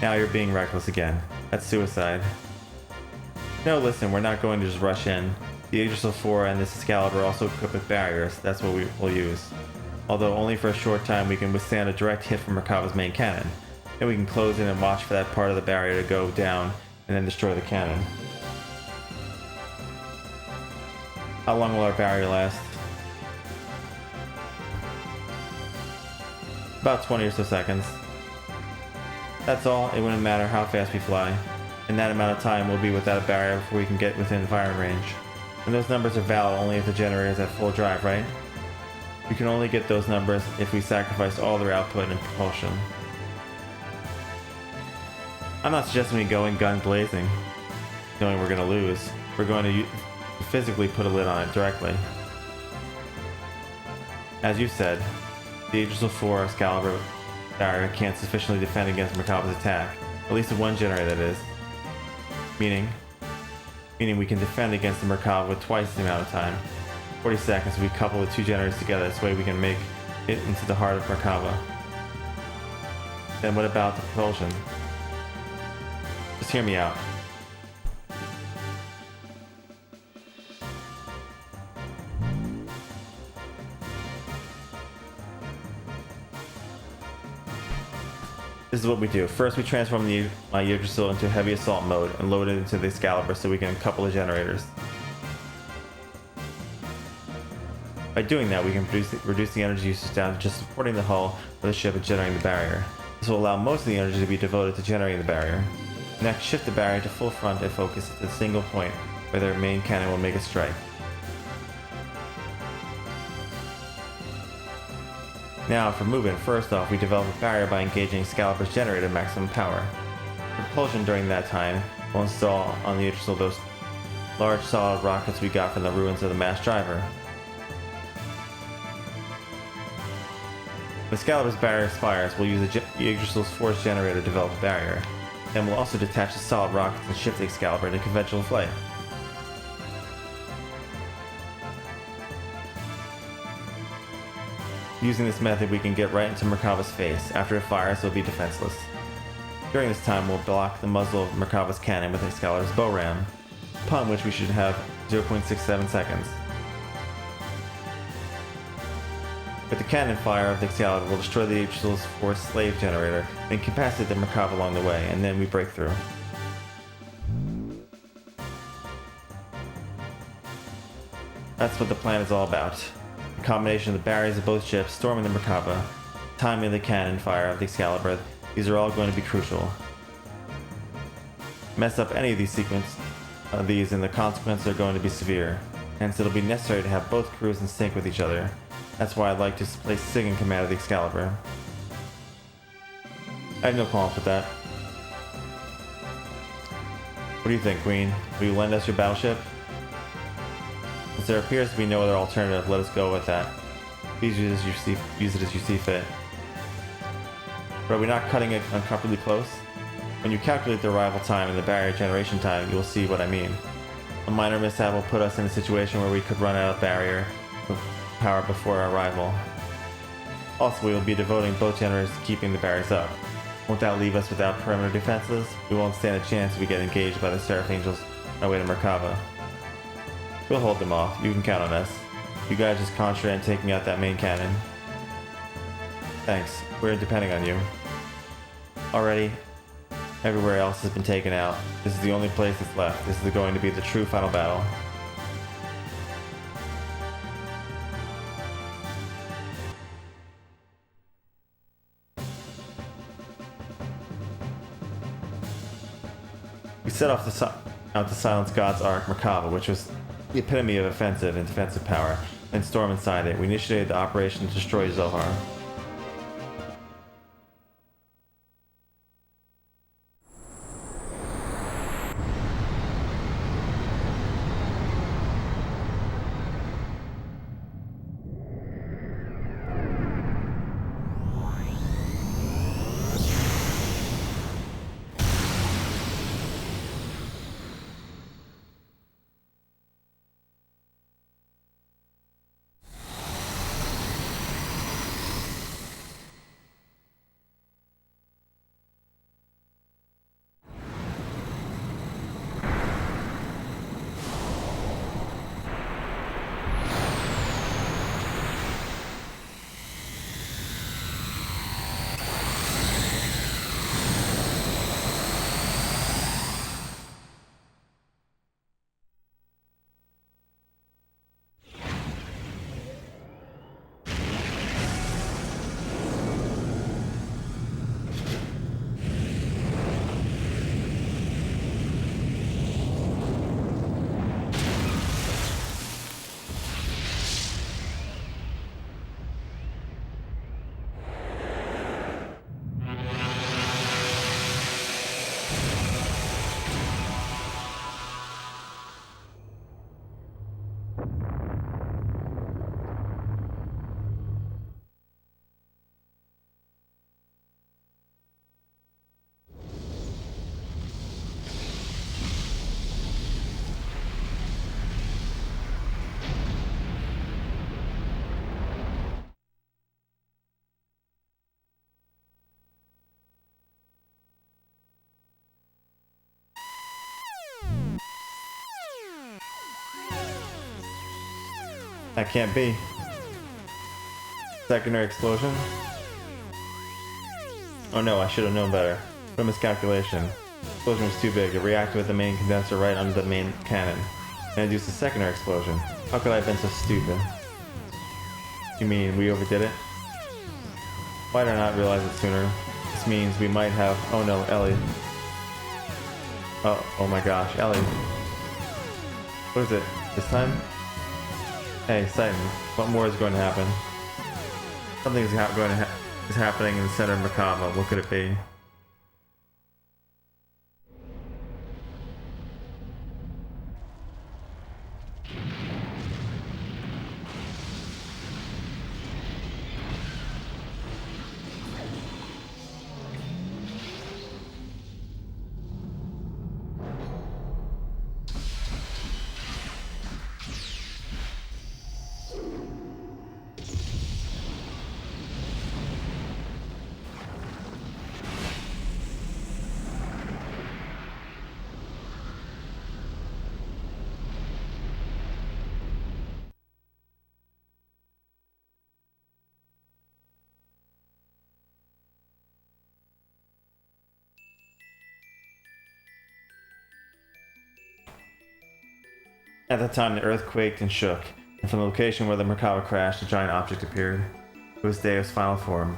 A: Now you're being reckless again. That's suicide. No, listen, we're not going to just rush in. The Yggdrasil 4 and this Excalibur are also equipped with barriers. That's what we will use. Although only for a short time, we can withstand a direct hit from Merkava's main cannon. Then we can close in and watch for that part of the barrier to go down and then destroy the cannon. How long will our barrier last? About 20 or so seconds. That's all. It wouldn't matter how fast we fly. In that amount of time, we'll be without a barrier before we can get within firing range. And those numbers are valid only if the generator is at full drive, right? We can only get those numbers if we sacrifice all their output and propulsion. I'm not suggesting we go in gun blazing, knowing we're going to lose. We're going to physically put a lid on it directly. As you said, the Yggdrasil 4 Excalibur barrier can't sufficiently defend against Merkava's attack. At least the one generator, that is. Meaning we can defend against the Merkava with twice the amount of time. 40 seconds if we couple the two generators together. This way we can make it into the heart of Merkava. Then what about the propulsion? Just hear me out. This is what we do. First, we transform my Yggdrasil into heavy assault mode and load it into the Excalibur so we can couple the generators. By doing that, we can reduce the energy usage down to just supporting the hull of the ship and generating the barrier. This will allow most of the energy to be devoted to generating the barrier. Next, shift the barrier to full front and focus to the single point where their main cannon will make a strike. Now for movement, first off we develop a barrier by engaging Excalibur's generator at maximum power. For propulsion during that time, we'll install on the Yggdrasil those large solid rockets we got from the ruins of the mass driver. When Excalibur's barrier expires, we'll use the Yggdrasil's force generator to develop a barrier. Then we'll also detach the solid rockets and shift the Excalibur into conventional flight. Using this method, we can get right into Merkava's face. After it fires, it'll be defenseless. During this time, we'll block the muzzle of Merkava's cannon with Excalibur's bow ram, upon which we should have 0.67 seconds. With the cannon fire of the Excalibur, we'll destroy the Yggdrasil's force slave generator and incapacitate the Merkava along the way, and then we break through. That's what the plan is all about. The combination of the barriers of both ships, storming the Merkava, timing the cannon fire of the Excalibur, these are all going to be crucial. Mess up any of these and the consequences are going to be severe. Hence it'll be necessary to have both crews in sync with each other. That's why I'd like to place Sig in command of the Excalibur. I have no qualms with that. What do you think, Queen? Will you lend us your battleship? Since there appears to be no other alternative, let us go with that. Please use it as you see fit. But are we not cutting it uncomfortably close? When you calculate the arrival time and the barrier generation time, you will see what I mean. A minor mishap will put us in a situation where we could run out of barrier power before our arrival. Also, we will be devoting both generators to keeping the barriers up. Won't that leave us without perimeter defenses? We won't stand a chance if we get engaged by the Seraph Angels on our way to Merkava. We'll hold them off. You can count on us. You guys just concentrate on taking out that main cannon. Thanks. We're depending on you. Already, Everywhere else has been taken out. This is the only place that's left. This is going to be the true final battle. We set off out to silence God's Ark, Merkava, which was the epitome of offensive and defensive power, and stormed inside it. We initiated the operation to destroy Zohar. That can't be. Secondary explosion? Oh no, I should have known better. What a miscalculation. The explosion was too big. It reacted with the main condenser right under the main cannon, and induced a secondary explosion. How could I have been so stupid? You mean we overdid it? Why did I not realize it sooner? This means we might have... Oh no, Ellie. Oh my gosh, Ellie. What is it? This time? Hey, Titan, what more is going to happen? Something is happening in the center of Merkava. What could it be? At that time, the earth quaked and shook, and from the location where the Merkava crashed, a giant object appeared. It was Deus' final form.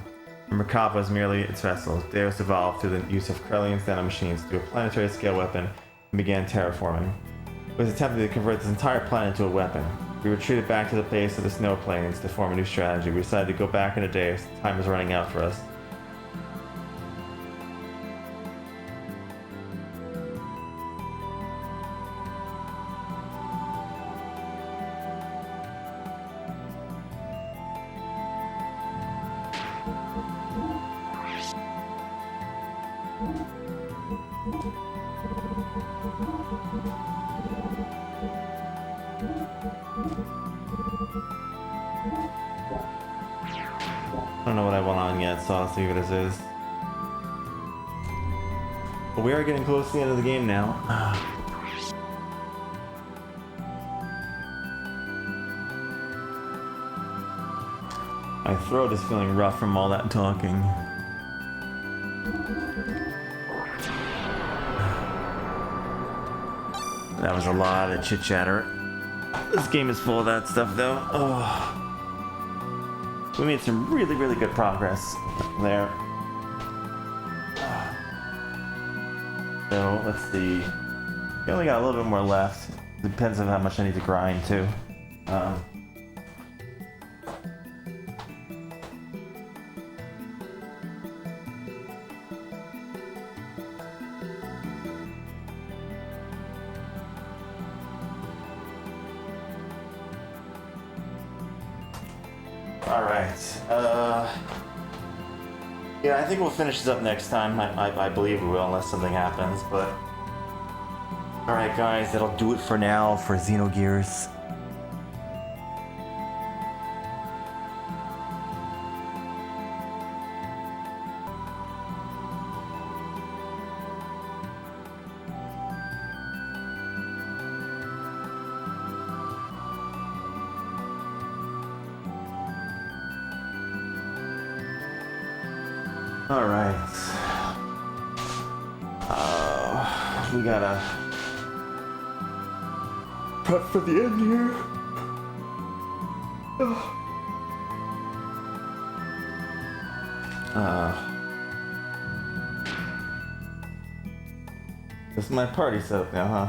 A: And Merkava was merely its vessel. Deus evolved through the use of Krellian's nanomachines to a planetary-scale weapon and began terraforming. It was attempting to convert this entire planet into a weapon. We retreated back to the base of the snow plains to form a new strategy. We decided to go back into Deus. Time was running out for us. I don't know what I want on yet, so I'll leave it as is. But we are getting close to the end of the game now. My throat is feeling rough from all that talking. That was a lot of chit chatter. This game is full of that stuff, though. Oh. We made some really, really good progress there. So, let's see. We only got a little bit more left. Depends on how much I need to grind, too. Alright. Yeah, I think we'll finish this up next time. I believe we will, unless something happens, but... Alright guys, that'll do it for now for Xenogears. Alright. We gotta prep for the end here. This is my party setup now, huh?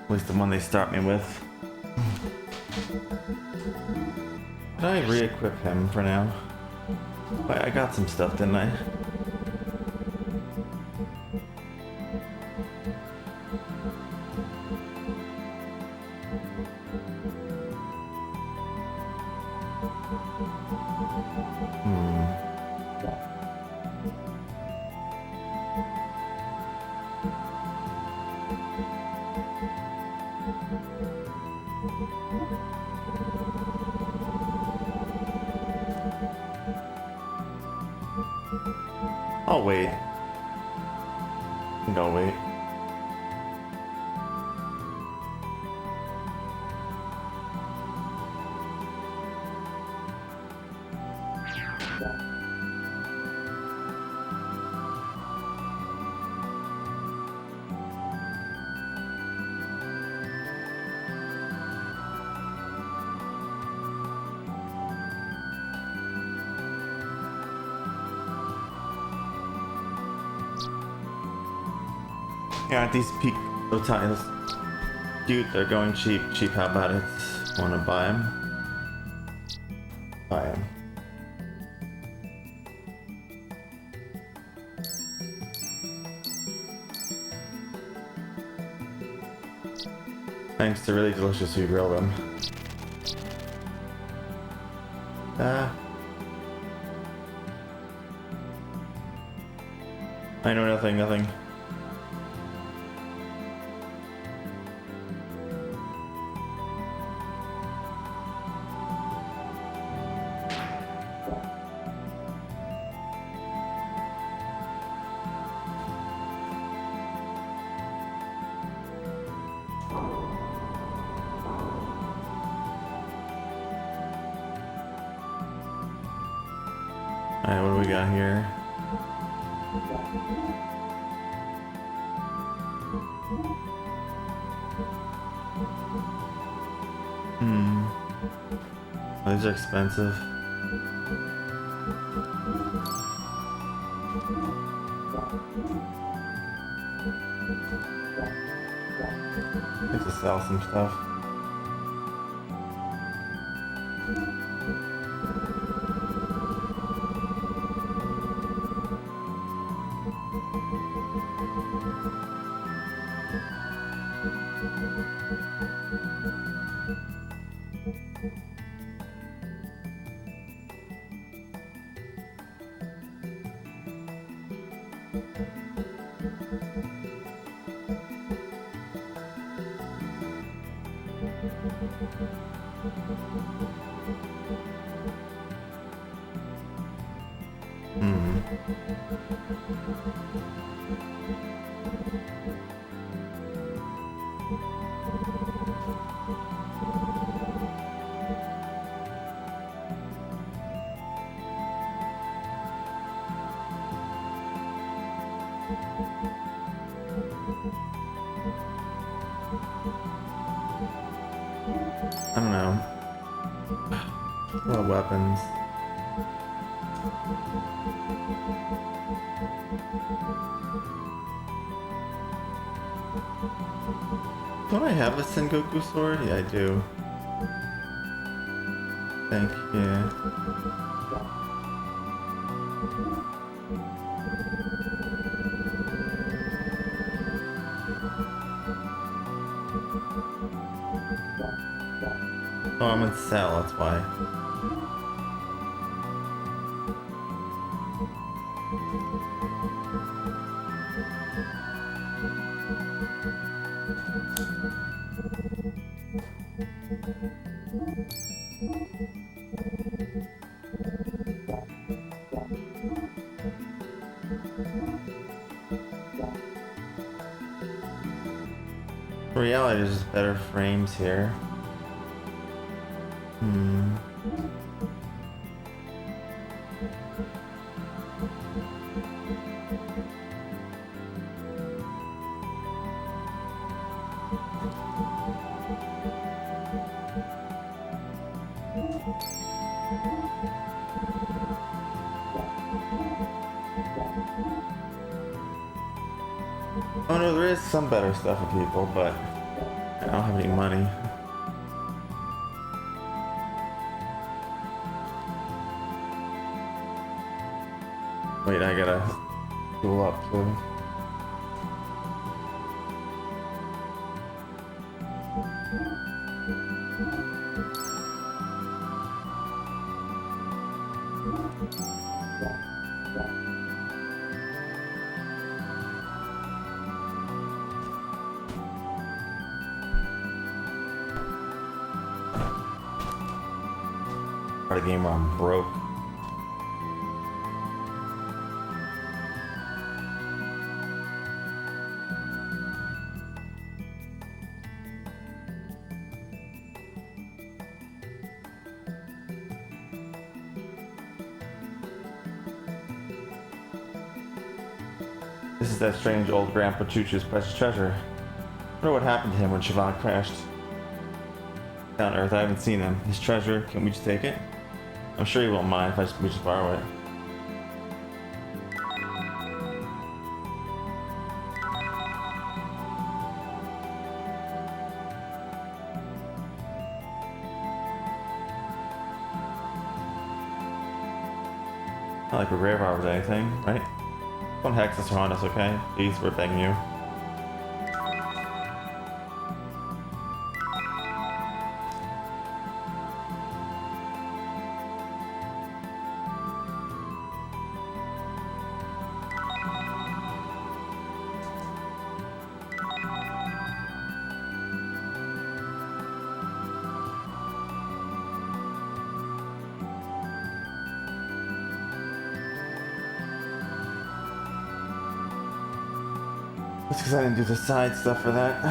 A: At least the one they start me with. Did I re-equip him for now? Wait, I got some stuff, didn't I? I'll wait. I'll wait. Yeah, these peak tiles. Dude, they're going cheap. Cheap, how about it? Wanna buy them? Buy them. Thanks to really delicious who grilled them. I know nothing. Alright, what do we got here? Oh, these are expensive. I have to sell some stuff. More weapons. Don't I have a Sengoku sword? Yeah, I do. Thank you. Oh, I'm in Cell, that's why. In reality, there's just better frames here. Oh no, there is some better stuff for people, but I don't have any money. Wait, I gotta tool up too. Part of the game where I'm broke. This is that strange old Grandpa Choo-Choo's precious treasure. I wonder what happened to him when Siobhan crashed down Earth. I haven't seen him. His treasure, can we just take it? I'm sure he won't mind if we just borrow it. Not like we're grave robbers or anything, right? Don't hex us or haunt us, okay? Please, we're begging you. That's because I didn't do the side stuff for that.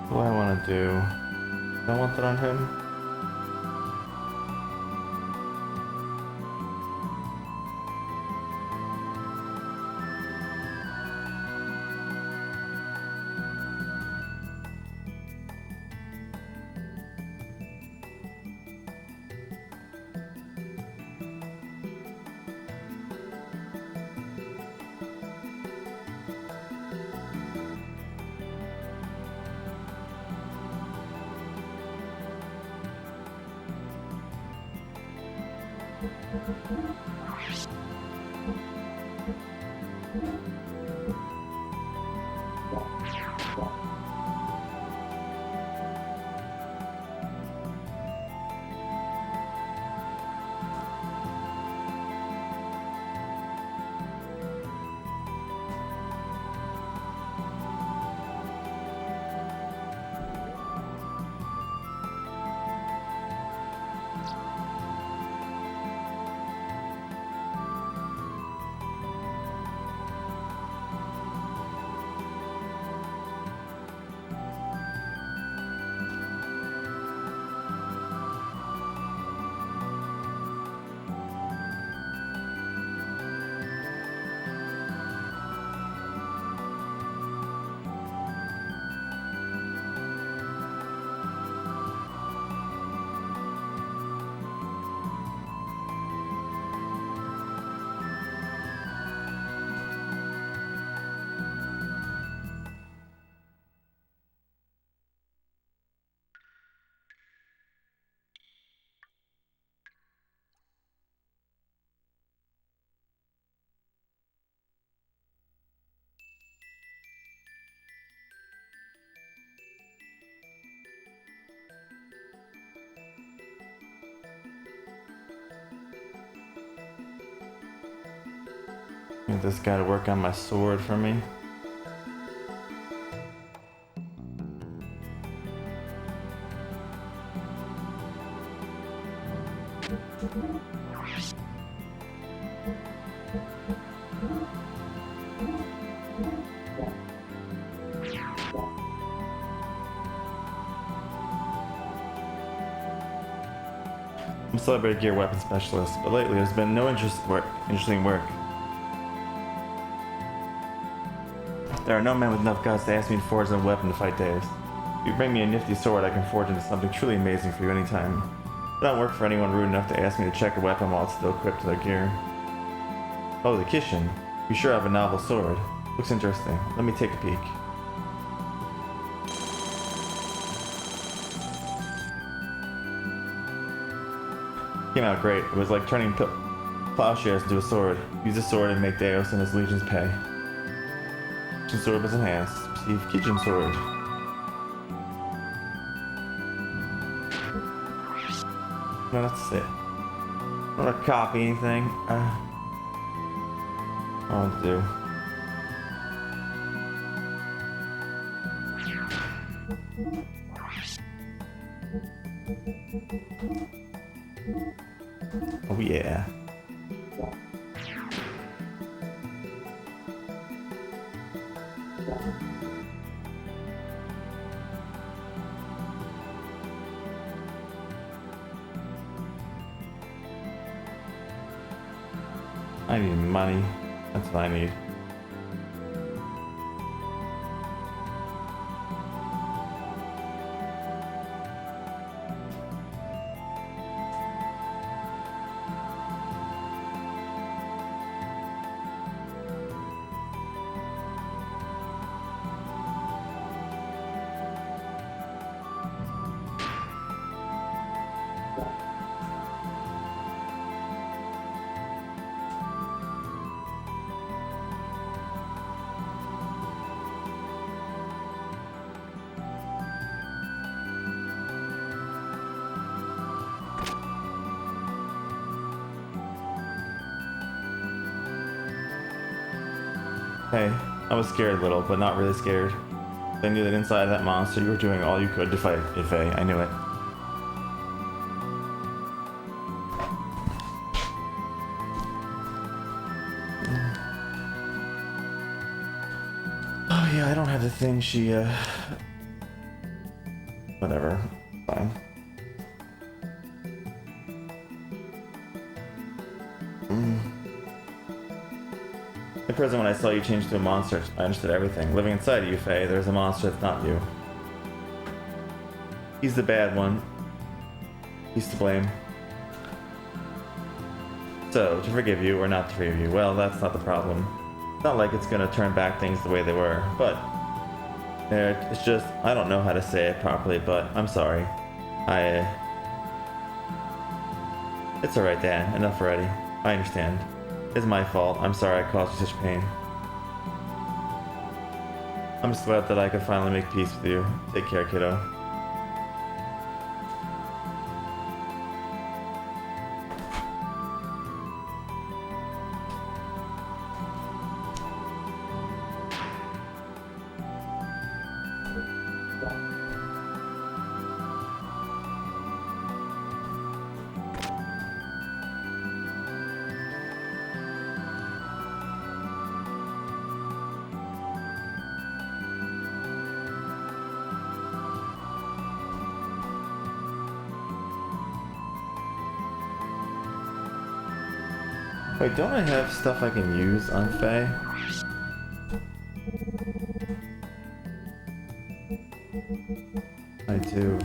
A: What do I want to do? Do I want that on him? Get this guy to work on my sword for me. I'm a celebrated gear weapon specialist, but lately there's been no interesting work. There are no men with enough guts to ask me to forge a weapon to fight Daves. If you bring me a nifty sword, I can forge into something truly amazing for you anytime. I don't work for anyone rude enough to ask me to check a weapon while it's still equipped to their gear. Oh, the Kishin. You sure have a novel sword. Looks interesting. Let me take a peek. Came out great. It was like turning plowshares into a sword. Use a sword and make Deos and his legions pay. Kitchen sword was enhanced. Receive kitchen sword. No, that's it. I don't want to copy anything. I don't want to do. Oh yeah. I need money. That's what I need. Hey, I was scared a little, but not really scared. I knew that inside that monster you were doing all you could to fight it, Faye. I knew it. Oh yeah, I don't have the thing she, whatever. Fine. In prison, when I saw you change to a monster, I understood everything. Living inside of you, Faye, there's a monster that's not you. He's the bad one. He's to blame. So, to forgive you or not to forgive you, well, that's not the problem. It's not like it's gonna turn back things the way they were, but it's just, I don't know how to say it properly, but I'm sorry. It's alright, Dan. Enough already. I understand. It's my fault. I'm sorry I caused you such pain. I'm just glad that I could finally make peace with you. Take care, kiddo. Wait, don't I have stuff I can use on Faye? I do.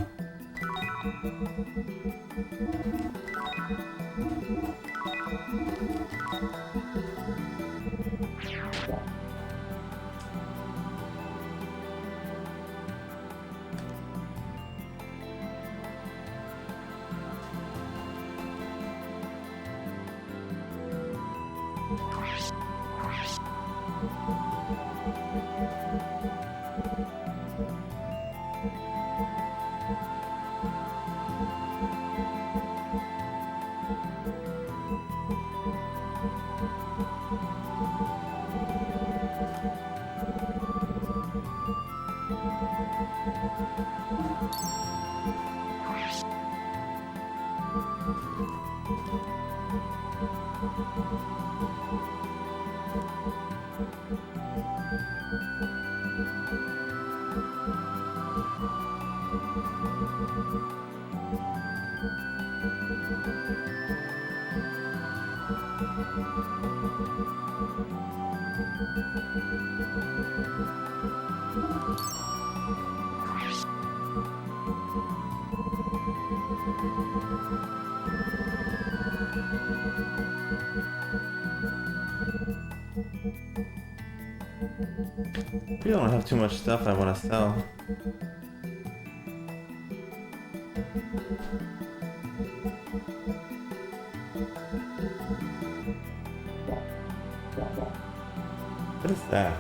A: We don't have too much stuff I want to sell. What is that?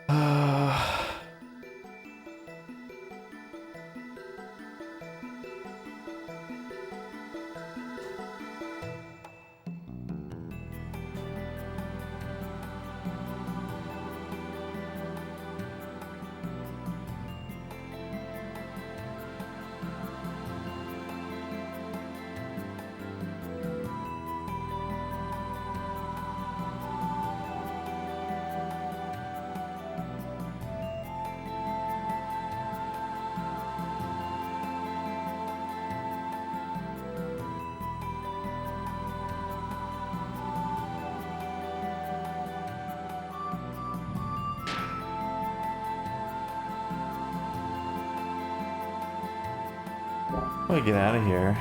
A: Uh, How do I get out of here?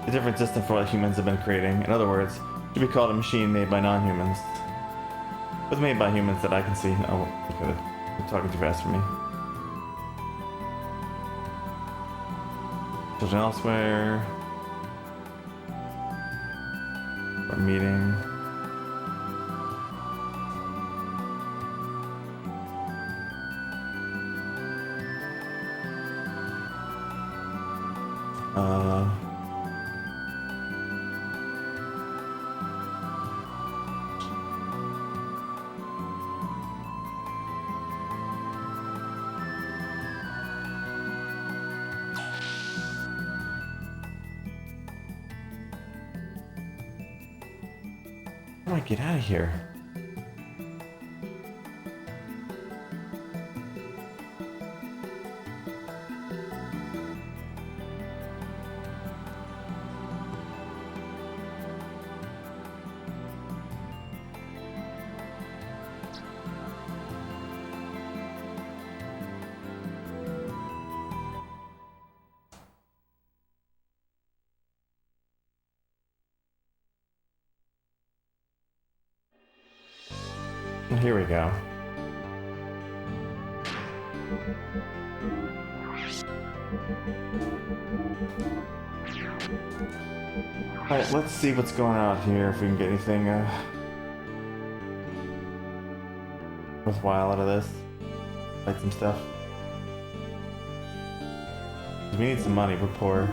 A: A different system for what humans have been creating. In other words, it should be called a machine made by non-humans. It was made by humans that I can see. Oh, look at it. You're talking too fast for me. Children elsewhere. Our meeting. How do I get out of here? Here we go. Alright, let's see what's going on here, if we can get anything worthwhile out of this. Like some stuff. We need some money, we're poor.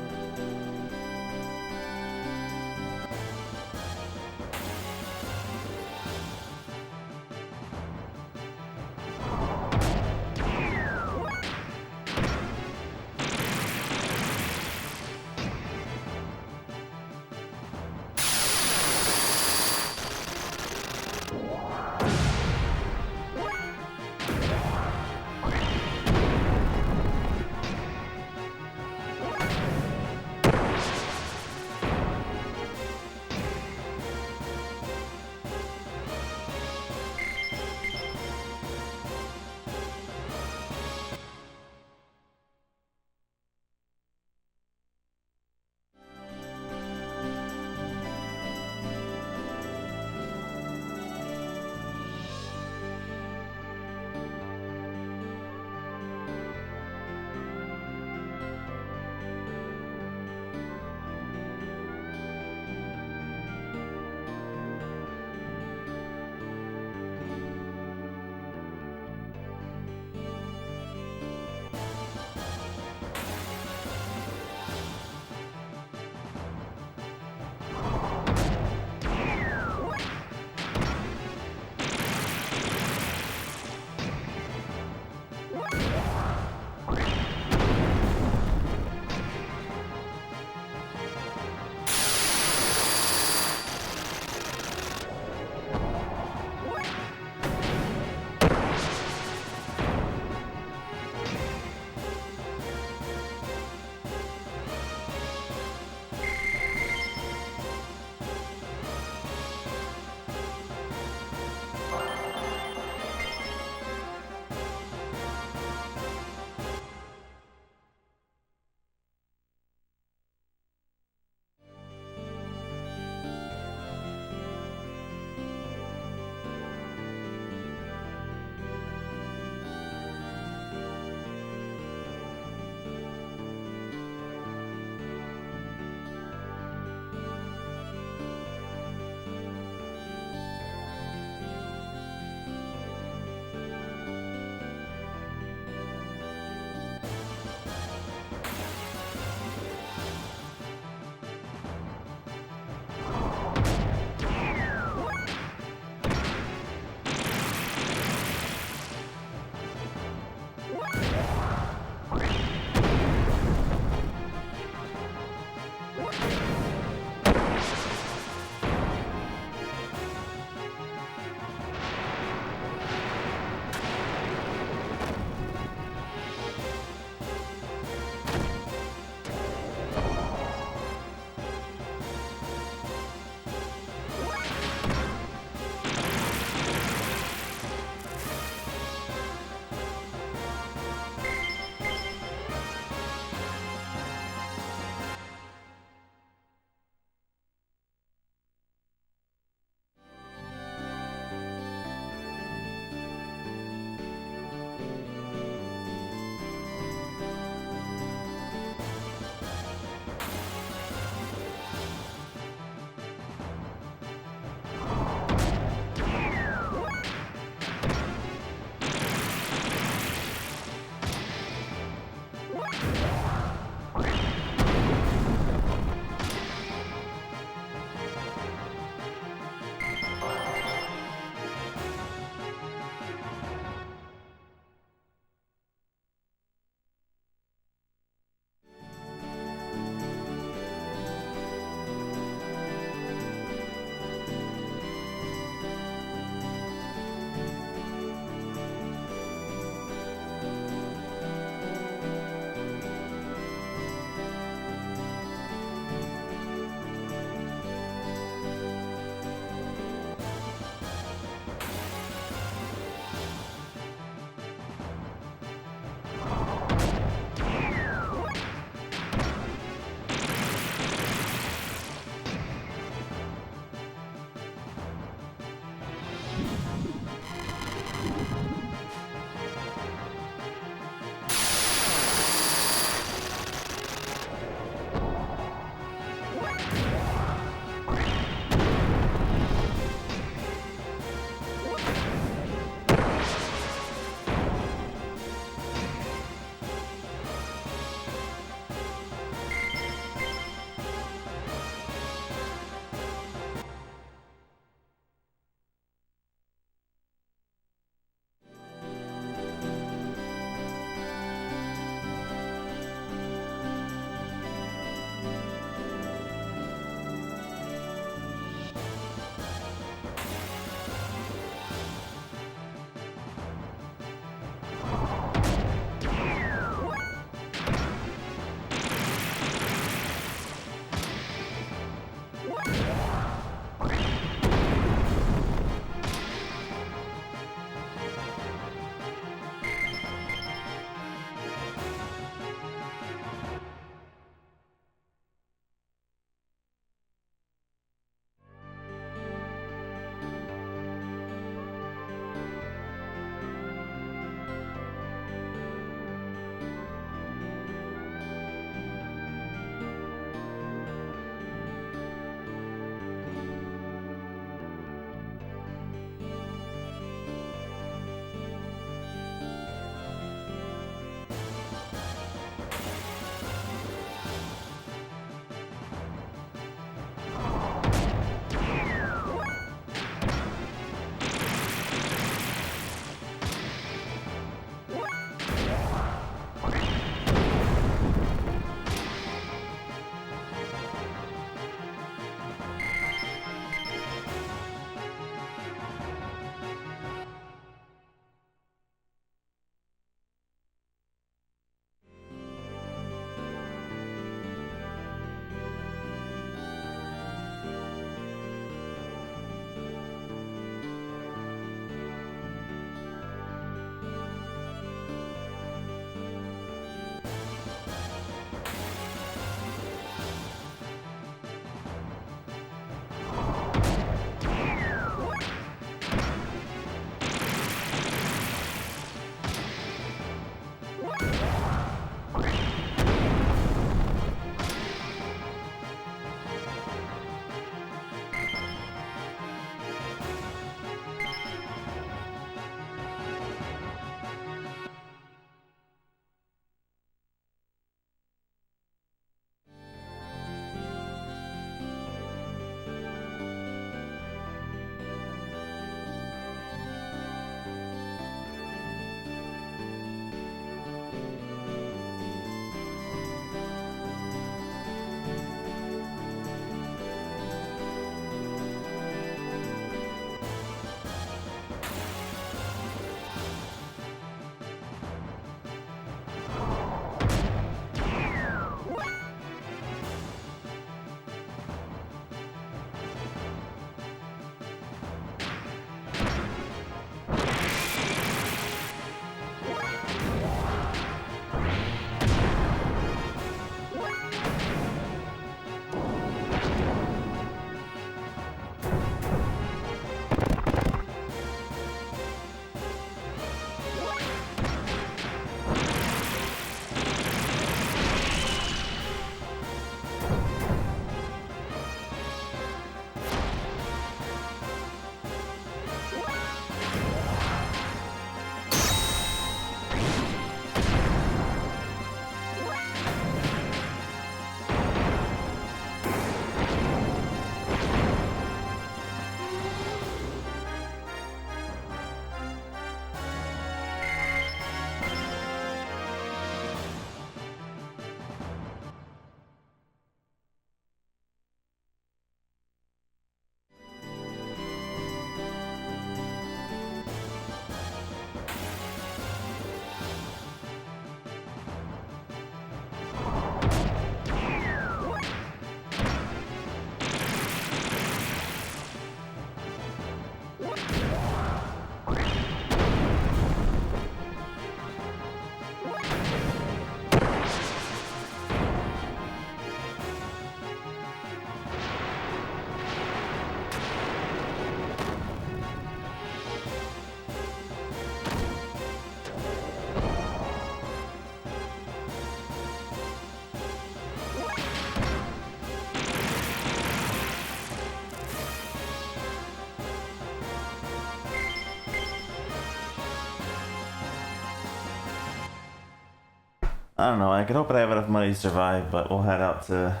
A: I don't know. I could hope I have enough money to survive, but we'll head out to.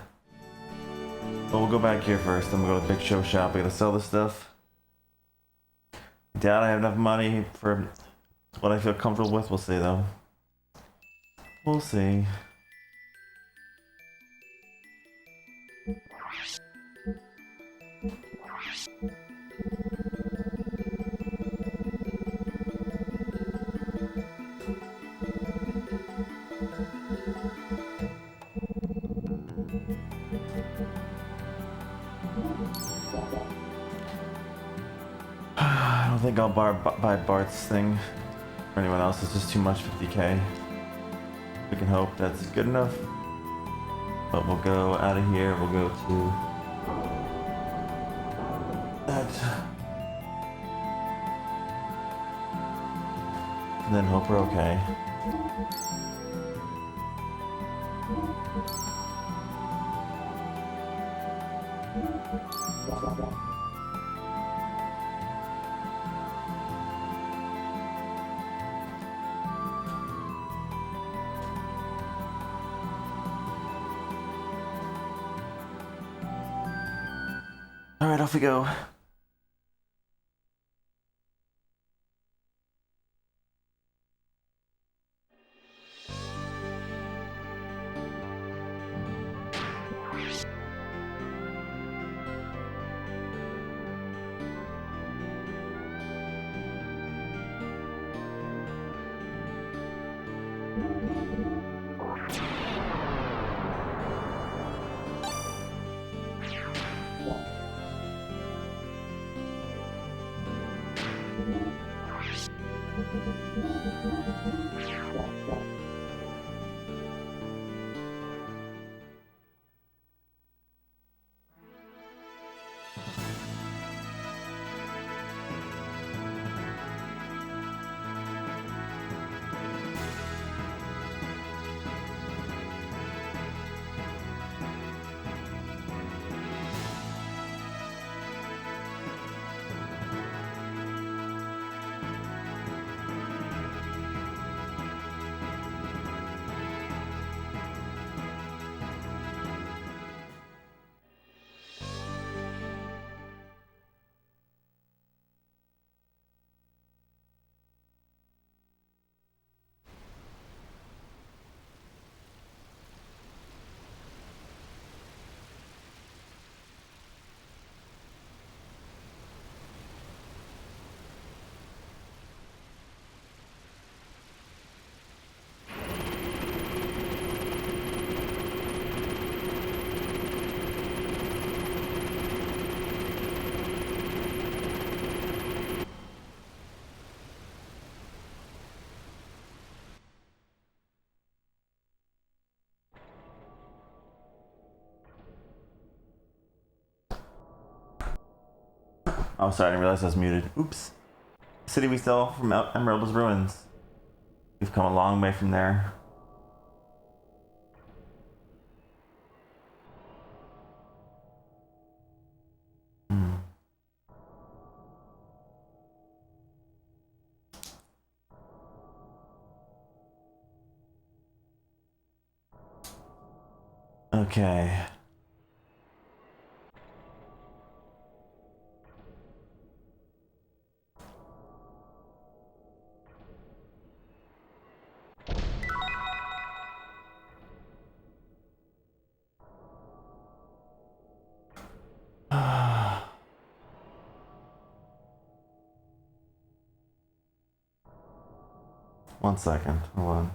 A: But we'll go back here first. Then we'll go to the big show shop. We gotta sell this stuff. Doubt I have enough money for what I feel comfortable with. We'll see though. We'll see. I don't think I'll buy Bart's thing for anyone else. It's just too much, 50k. We can hope that's good enough. But we'll go out of here. We'll go to that. And then hope we're okay. Alright, off we go. Oh, sorry, I didn't realize I was muted. Oops. The city we stole from Emerald's ruins. We've come a long way from there. Hmm. Okay. One second, hold on.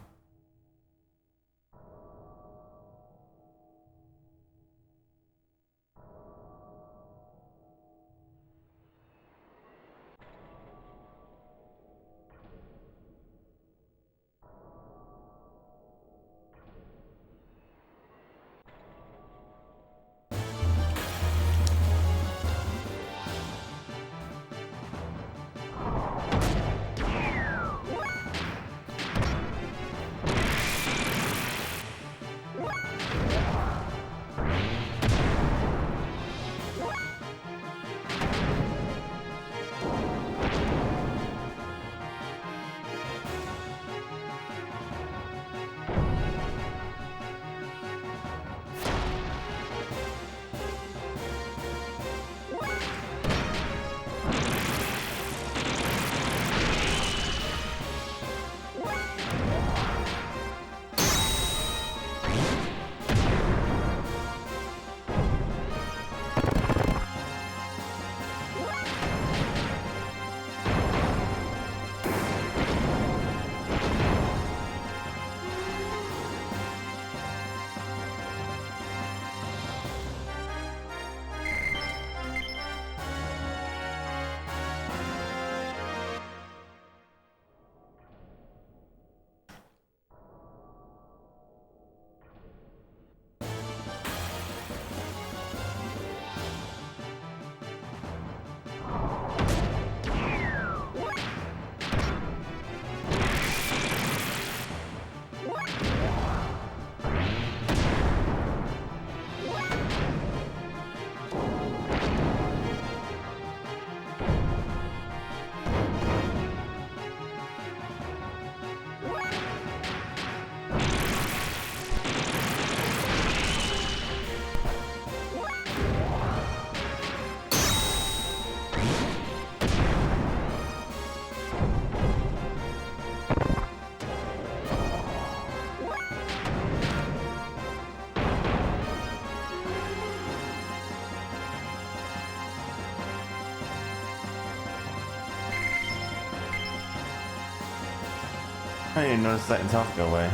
A: I didn't notice that in health go away.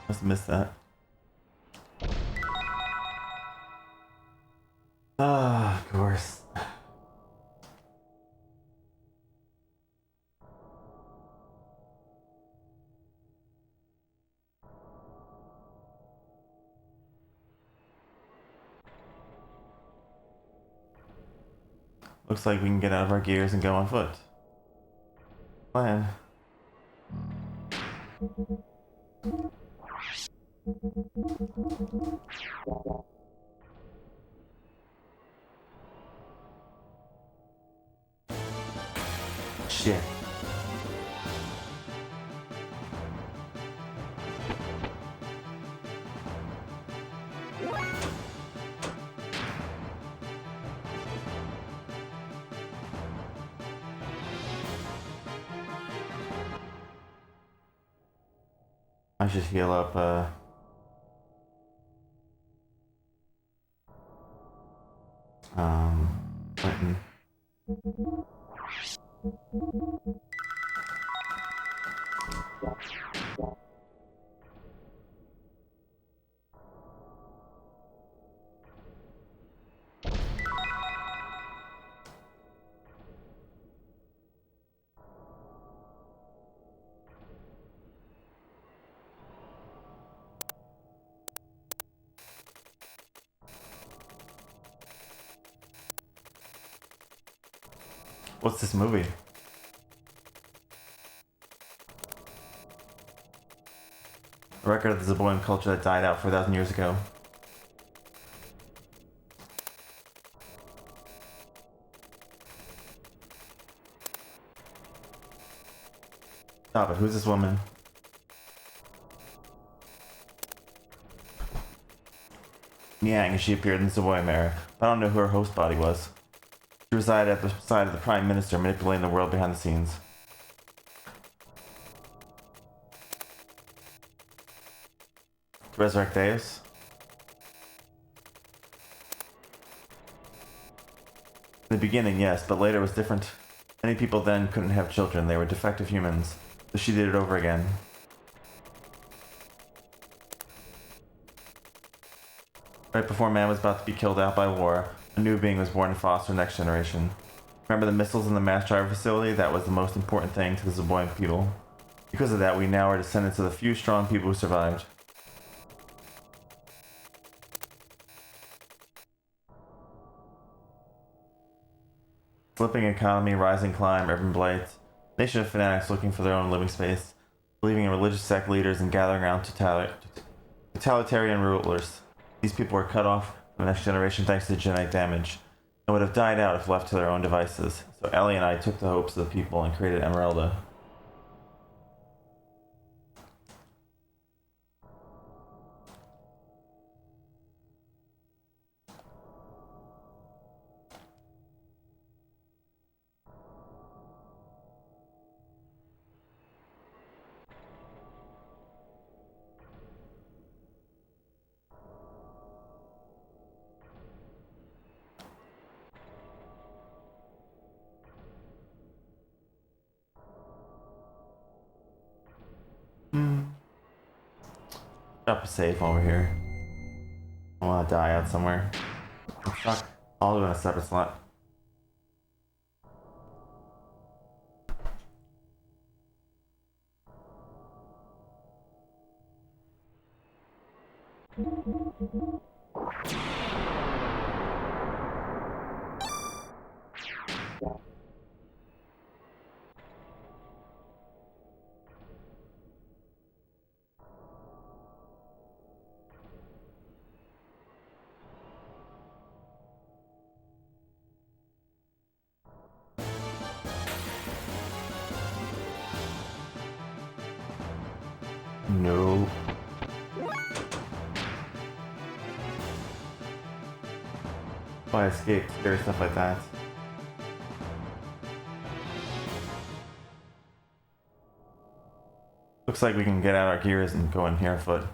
A: Must have missed that. Ah, of course. Looks like we can get out of our gears and go on foot. Plan. Shit. I should heal up, Clinton. What's this movie? A record of the Zaboyan culture that died out 4,000 years ago. Stop it, who's this woman? Niang, she appeared in the Zaboyan era, but I don't know who her host body was. She resided at the side of the Prime Minister, manipulating the world behind the scenes. To resurrect Deus? In the beginning, yes, but later was different. Many people then couldn't have children, they were defective humans, so she did it over again. Right before man was about to be killed out by war, a new being was born to foster the next generation. Remember the missiles in the mass driver facility? That was the most important thing to the Zaboyan people. Because of that, we now are descendants of the few strong people who survived. Slipping economy, rising crime, urban blight. Nation of fanatics looking for their own living space, believing in religious sect leaders and gathering around totalitarian rulers. These people were cut off from the next generation thanks to genetic damage, and would have died out if left to their own devices. So Ellie and I took the hopes of the people and created Emeralda. Drop a safe over here. I want to die out somewhere. Oh, fuck. I'll do in a separate slot. No. Oh, I escaped. Scary stuff like that. Looks like we can get out our gears and go in here afoot.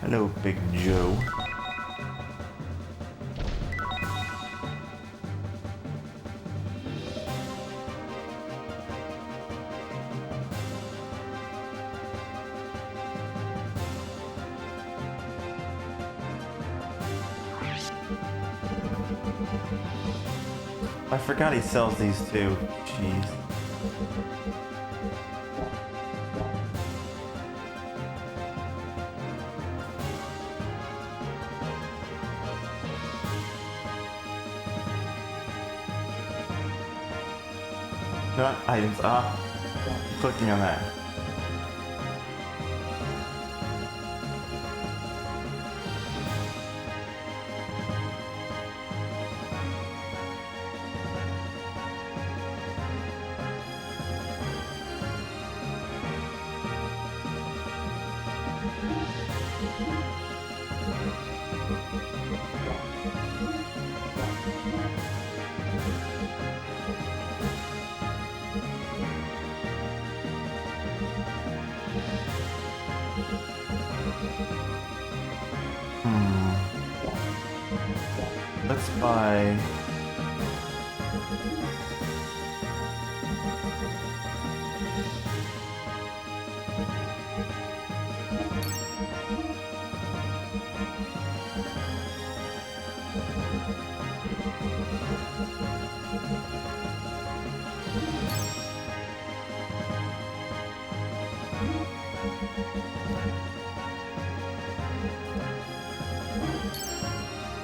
A: Hello, Big Joe. I forgot he sells these too. Jeez. Not items. Ah, clicking on that. Let's buy...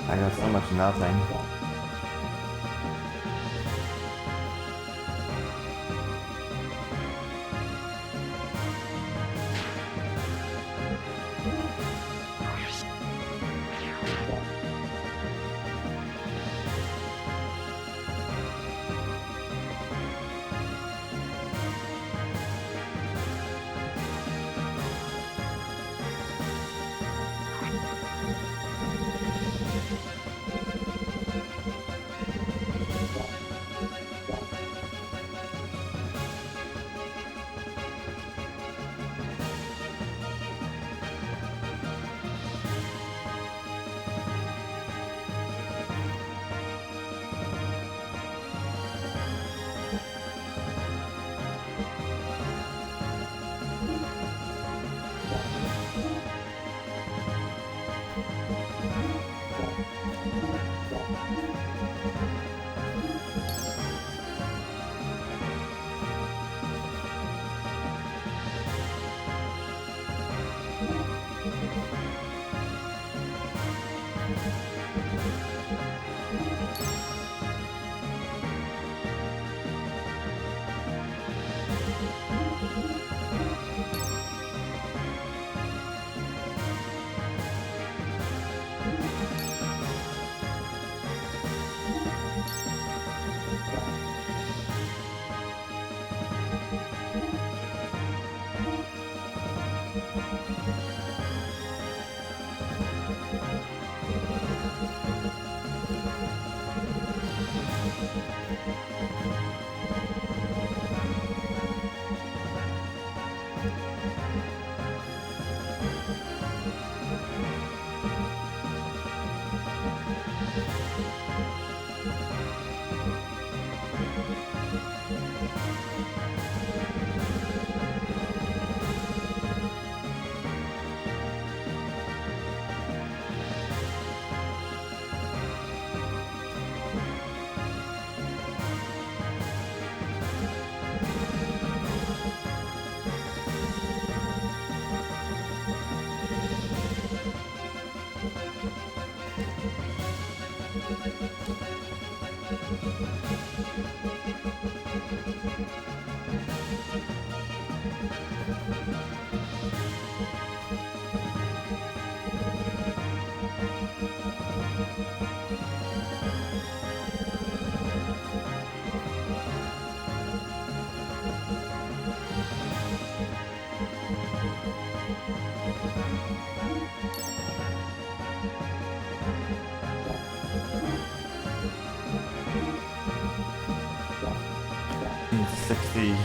A: I got so much nothing. Need 60.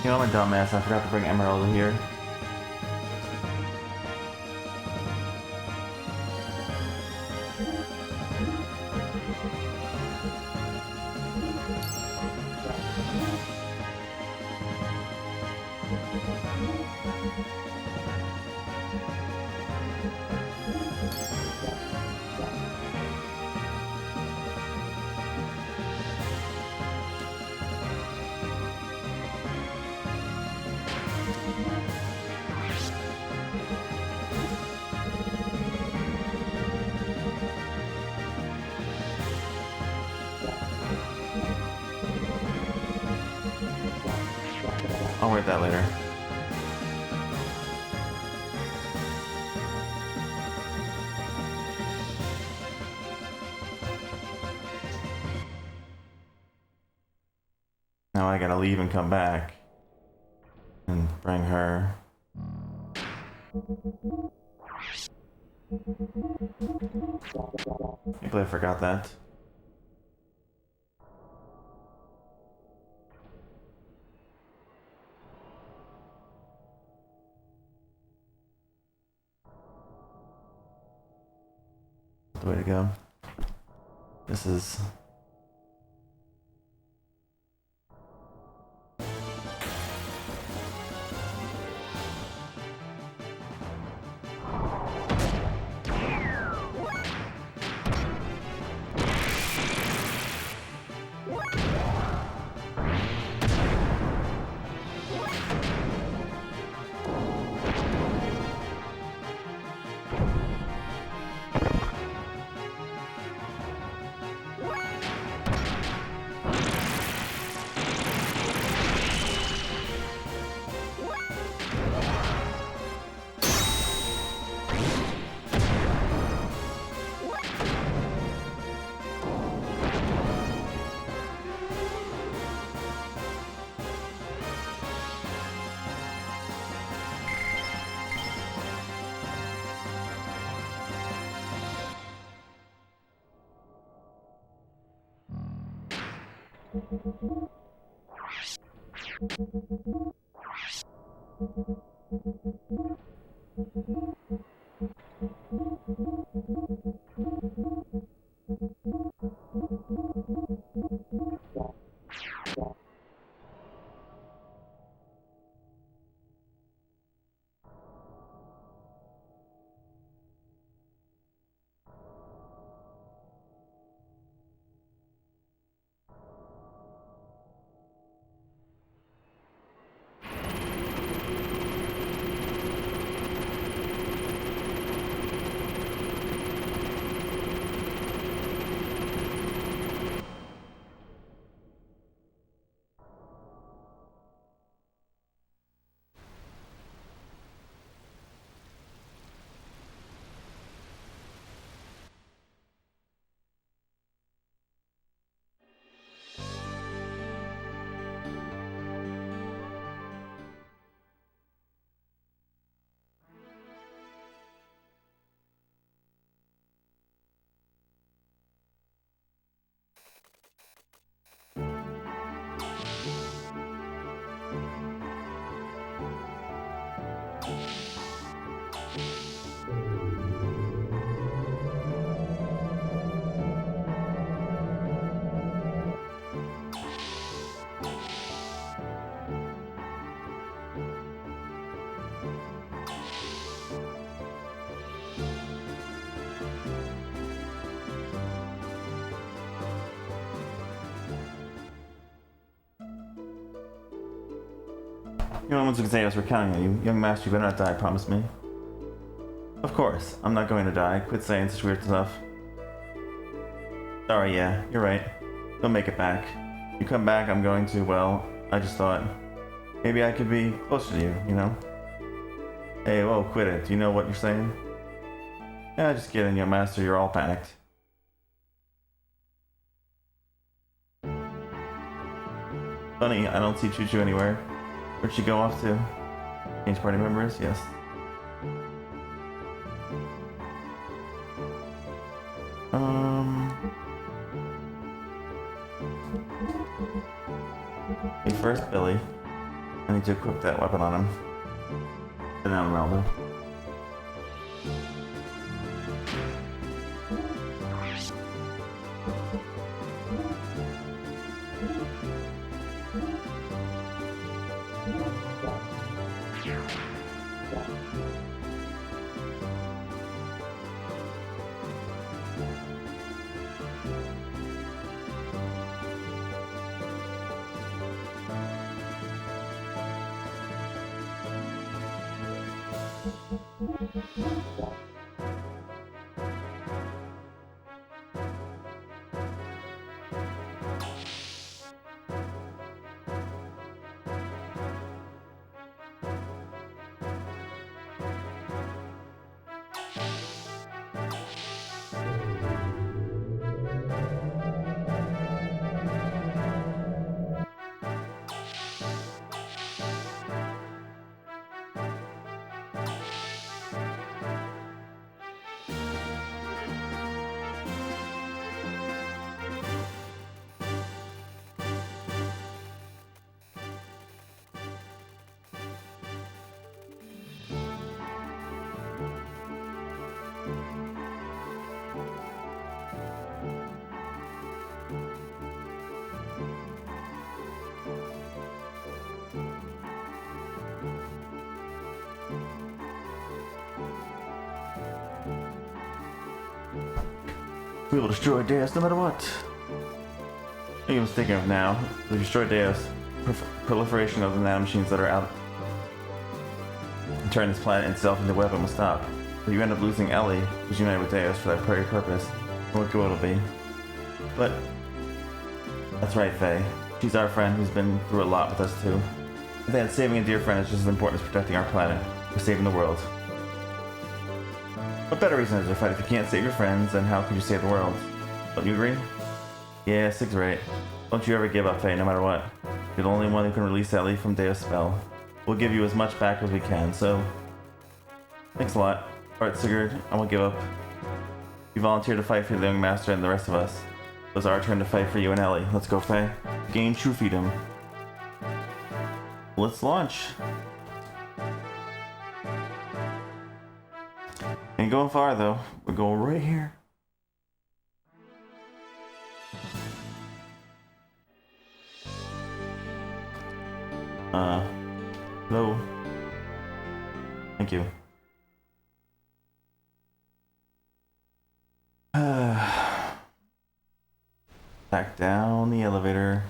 A: You know, I'm a dumbass. I forgot to bring Emerald here. I'll worry about that later. Now I gotta leave and come back and bring her. Can't believe I forgot that. The way to go. This is... You know, once Xenogears, we're counting on you. Young master, you better not die, promise me. Of course, I'm not going to die. Quit saying such weird stuff. Sorry, yeah, you're right. Don't make it back. You come back, I'm going to, well, I just thought, maybe I could be closer to you, you know? Hey, whoa, quit it. Do you know what you're saying? Yeah, just kidding, young master, you're all panicked. Funny, I don't see Choo Choo anywhere. Where'd she go off to? Change party members? Yes. Hey, first, Billy. I need to equip that weapon on him. And now Ronaldo. We will destroy Deus no matter what. I think I'm thinking of now. We destroy Deus. Proliferation of the nanomachines that are out and turn this planet itself into a weapon will stop. But you end up losing Ellie, who's united with Deus for that very purpose. What good it'll be. But that's right, Faye. She's our friend who's been through a lot with us too. I think that saving a dear friend is just as important as protecting our planet, or saving the world. What better reason is there to fight if you can't save your friends, then how could you save the world? Don't you agree? Yeah, Sig's right. Don't you ever give up, Faye, no matter what. You're the only one who can release Ellie from Deus' spell. We'll give you as much back as we can, so... Thanks a lot. Alright, Sigurd, I won't give up. You volunteered to fight for the young master and the rest of us. It was our turn to fight for you and Ellie. Let's go, Faye. Gain true freedom. Let's launch. Ain't going far though. We're going right here. No. Thank you. Back down the elevator.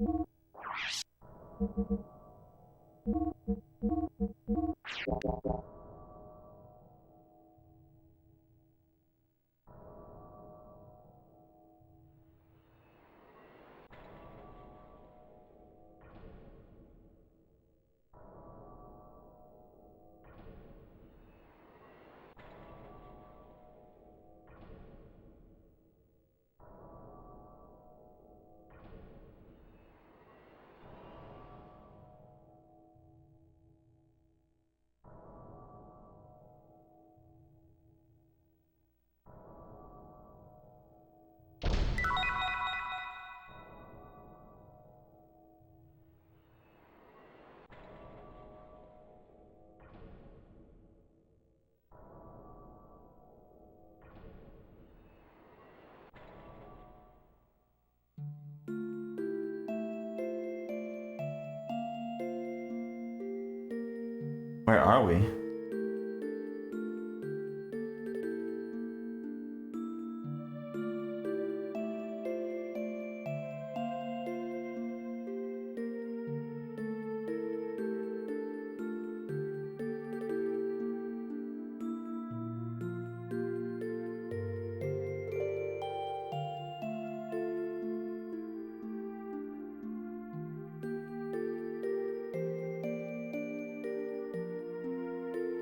A: Where are we?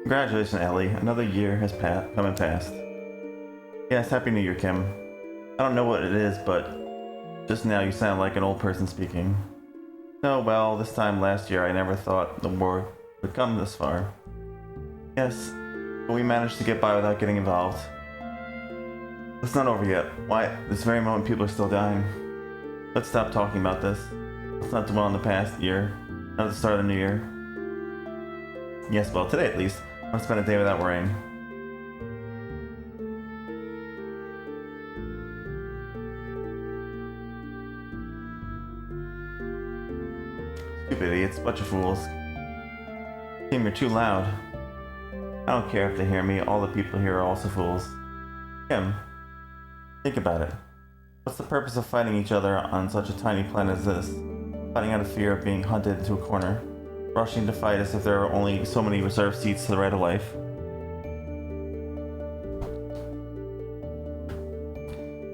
A: Congratulations, Ellie. Another year has come and passed. Yes, Happy New Year, Kim. I don't know what it is, but just now you sound like an old person speaking. Oh, well, this time last year I never thought the war would come this far. Yes, but we managed to get by without getting involved. It's not over yet. Why, this very moment people are still dying. Let's stop talking about this. Let's not dwell on the past year, not at the start of the new year. Yes, well, today at least, I'll spend a day without worrying. Stupid idiots, bunch of fools. Tim, you're too loud. I don't care if they hear me, all the people here are also fools. Kim, think about it. What's the purpose of fighting each other on such a tiny planet as this? Fighting out of fear of being hunted into a corner. Rushing to fight as if there are only so many reserved seats to the right of life.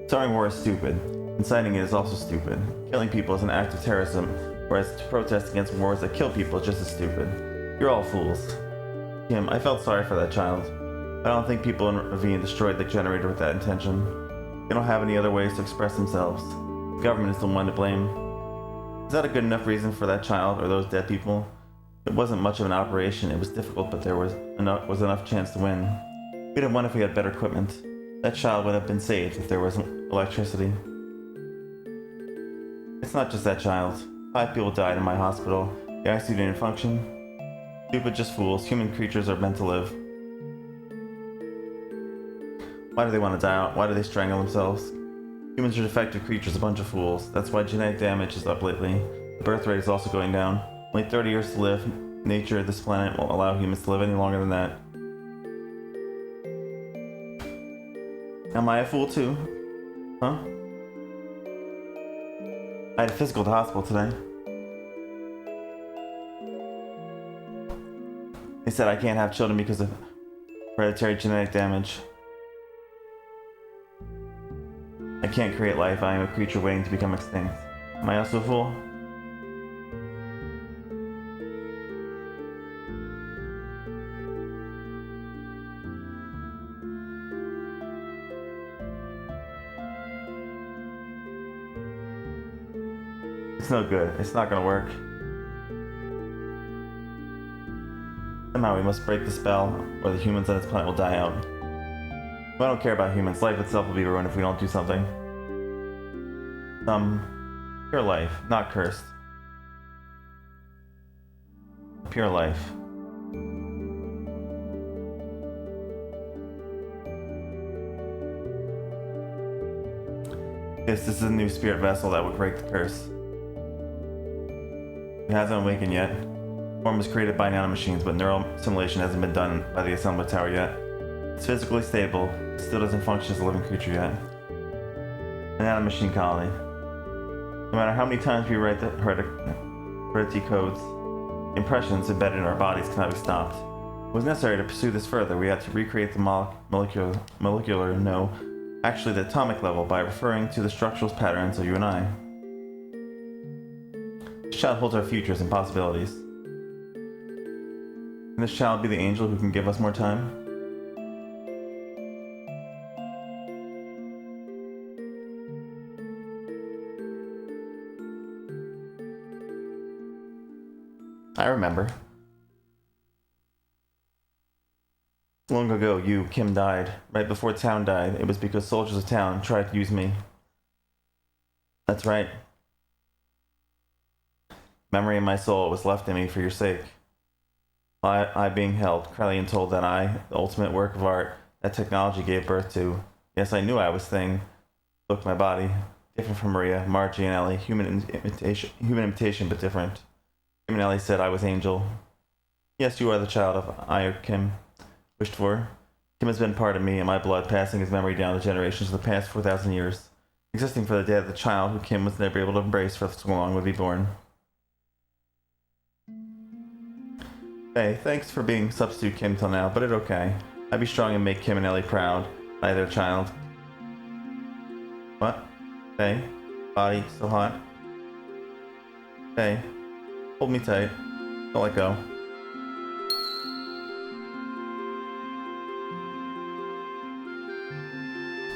A: Starting war is stupid. Inciting it is also stupid. Killing people is an act of terrorism, whereas to protest against wars that kill people is just as stupid. You're all fools. Kim, I felt sorry for that child. I don't think people in Ravine destroyed the generator with that intention. They don't have any other ways to express themselves. The government is the one to blame. Is that a good enough reason for that child or those dead people? It wasn't much of an operation, it was difficult, but there was enough chance to win. We'd have won if we had better equipment. That child would have been saved if there wasn't electricity. It's not just that child. 5 people died in my hospital. The ICU didn't function. Stupid, just fools. Human creatures are meant to live. Why do they want to die out? Why do they strangle themselves? Humans are defective creatures, a bunch of fools. That's why genetic damage is up lately. The birth rate is also going down. Only 30 years to live. Nature of this planet won't allow humans to live any longer than that. Am I a fool too? Huh? I had a physical at the hospital today. They said I can't have children because of hereditary genetic damage. I can't create life, I am a creature waiting to become extinct. Am I also a fool? It's no good. It's not gonna work. Somehow we must break the spell, or the humans on this planet will die out. I don't care about humans. Life itself will be ruined if we don't do something. Pure life, not cursed. Pure life. Yes, this is a new spirit vessel that would break the curse. It hasn't awakened yet. Form was created by nanomachines, but neural simulation hasn't been done by the assembly tower yet. It's physically stable, still doesn't function as a living creature yet. A nanomachine colony. No matter how many times we write the heredity codes, the impressions embedded in our bodies cannot be stopped. It was necessary to pursue this further. We had to recreate the molecular, no, actually the atomic level by referring to the structural patterns of you and I. This child holds our futures and possibilities. Can this child be the angel who can give us more time? I remember. Long ago, you, Kim, died. Right before town died, it was because soldiers of town tried to use me. That's right. Memory in my soul was left in me for your sake. I being held, cruelly and told that I, the ultimate work of art that technology gave birth to. Yes, I knew I was thing. Look, my body, different from Maria, Margie, and Ellie. Human imitation, but different. Kim and Ellie said I was angel. Yes, you are the child of I, Kim, wished for. Kim has been part of me and my blood, passing his memory down the generations of the past 4,000 years, existing for the day that the child who Kim was never able to embrace for so long would be born. Hey, thanks for being substitute Kim till now, but it's okay. I'd be strong and make Kim and Ellie proud. I, their child. What? Hey, body still hot? Hey, hold me tight. Don't let go.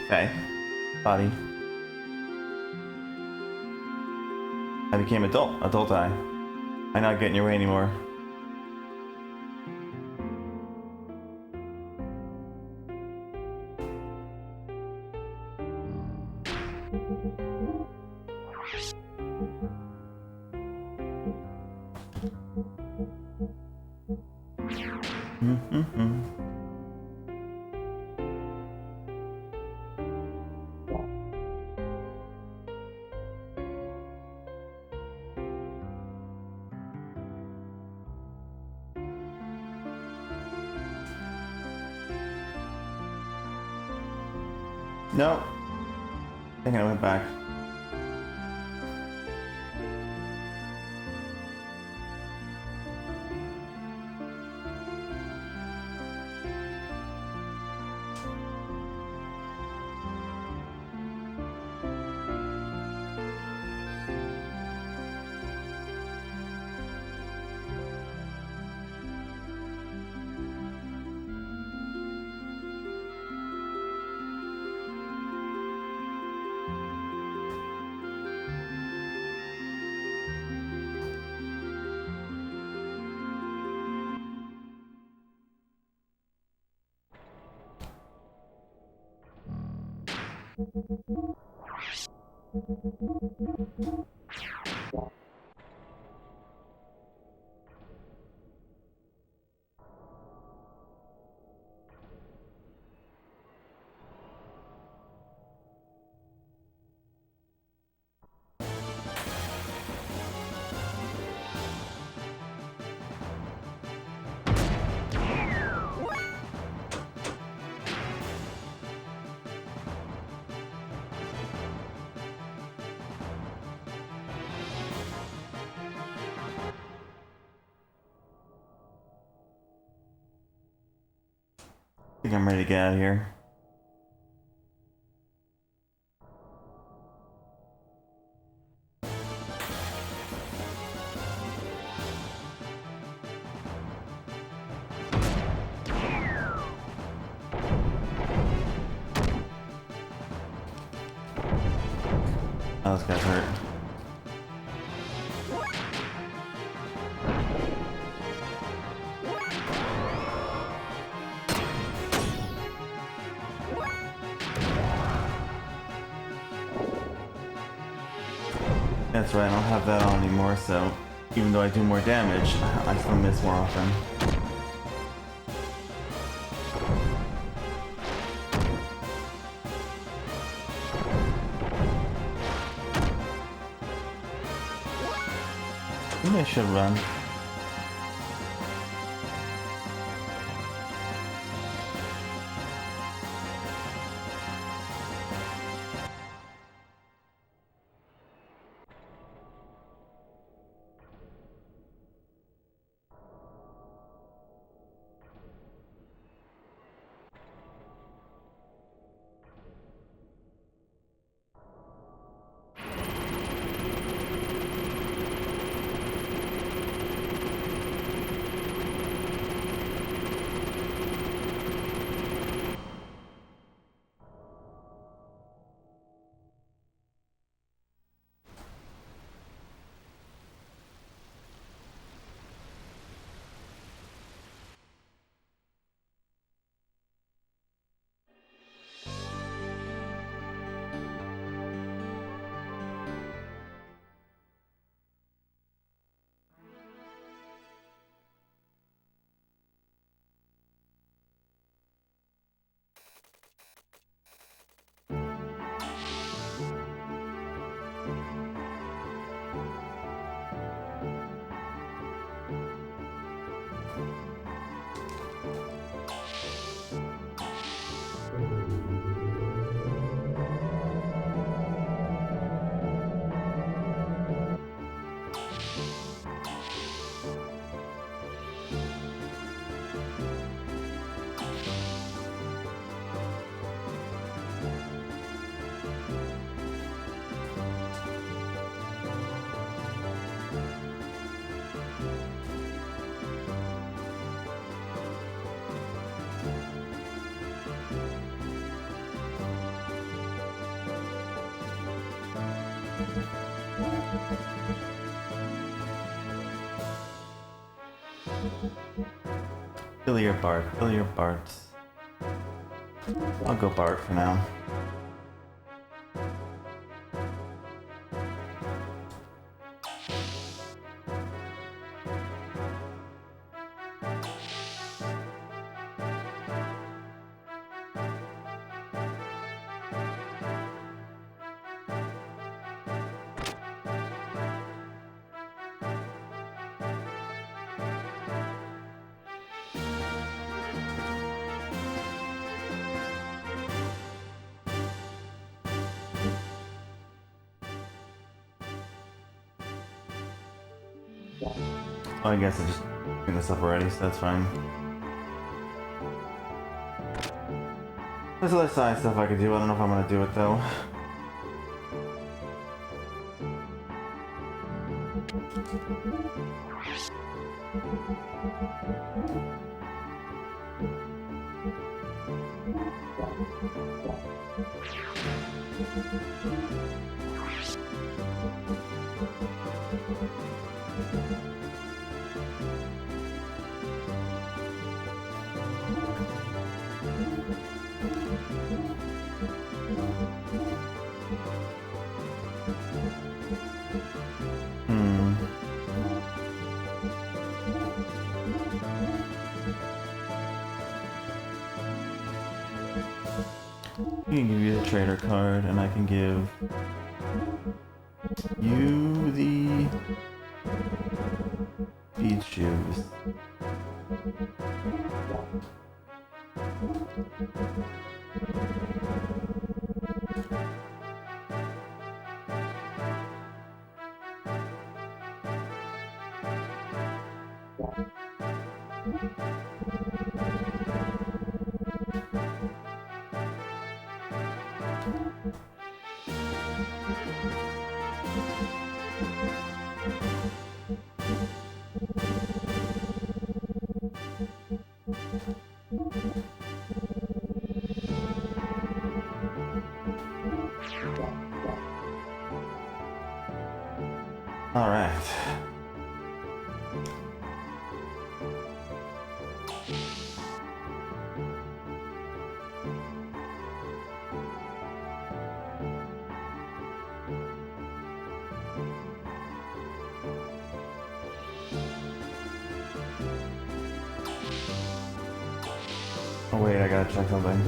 A: Okay, body. I became adult I. I not get in your way anymore. No. I think I went back. I think I'm ready to get out of here. Oh, this guy's hurt. That's right, I don't have that on anymore, so even though I do more damage, I still miss more often. Maybe I should run. Billy or Bart? Billy or Bart? I'll go Bart for now. Oh, I guess I just cleaned this up already, so that's fine. There's other side stuff I could do. I don't know if I'm gonna do it though. I can give you the trader card, and I can give you the bead shoes. All right. Oh wait, I gotta check something.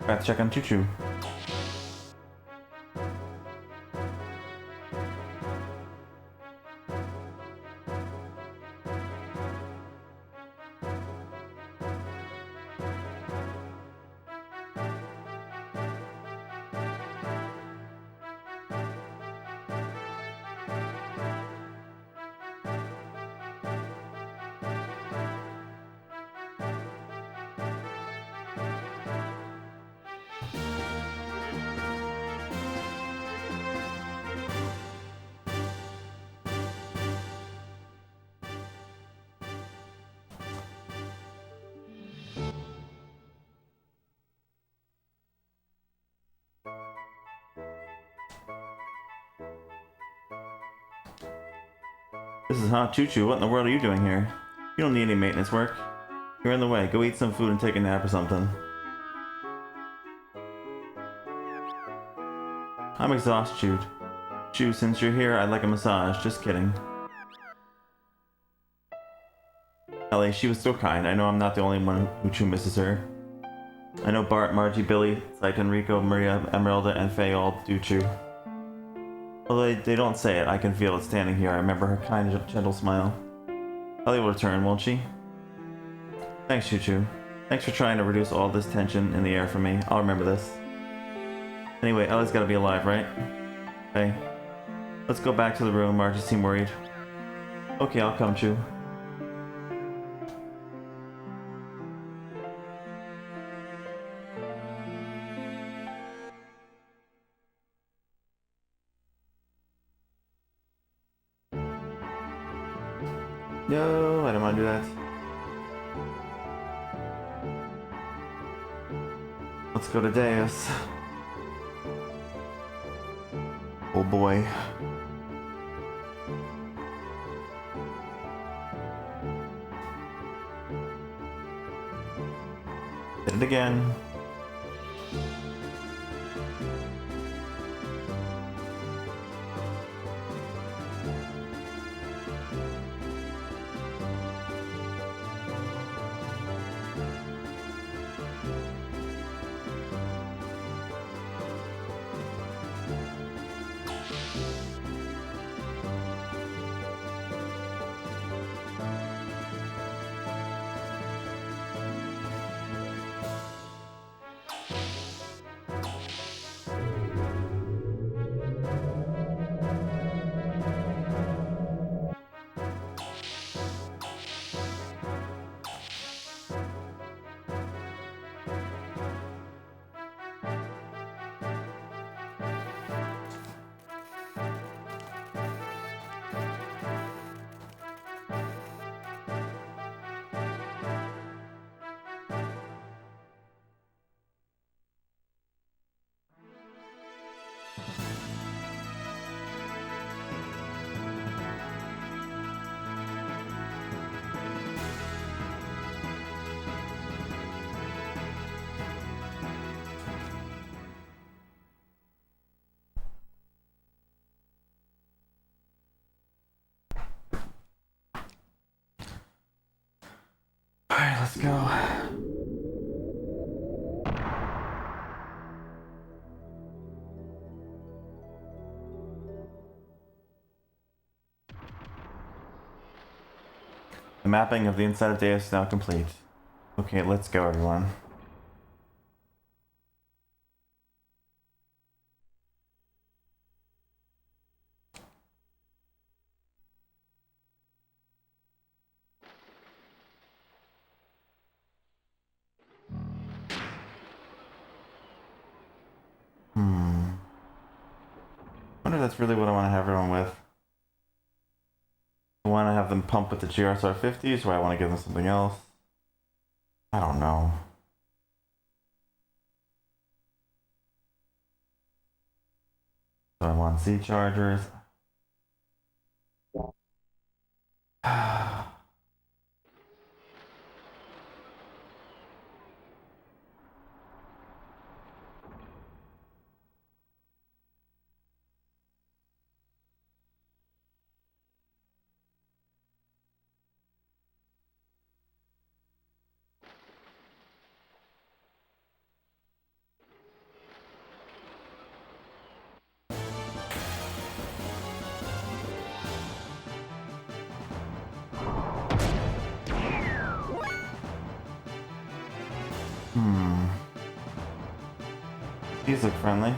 A: I have to check on Choo Choo. This is Hot Choo Choo. What in the world are you doing here? You don't need any maintenance work. You're in the way. Go eat some food and take a nap or something. I'm exhausted. Choo, since you're here, I'd like a massage. Just kidding. Ellie, she was so kind. I know I'm not the only one who Choo misses her. I know Bart, Margie, Billy, Saito, Rico, Maria, Emeralda, and Faye all do Choo. Although they don't say it, I can feel it standing here. I remember her kind, gentle smile. Ellie will return, won't she? Thanks, Choo Choo. Thanks for trying to reduce all this tension in the air for me. I'll remember this. Anyway, Ellie's gotta be alive, right? Hey. Let's go back to the room. Margie seemed worried. Okay, I'll come, Choo. No, I don't want to do that. Let's go to Deus. Oh boy. Did it again. Alright, let's go. The mapping of the inside of Deus is now complete. Okay, let's go, everyone. I wonder if that's really what I want to have everyone with. I want to have them pump with the GRSR 50s, or I want to give them something else. I don't know. So I want Z chargers. These look friendly.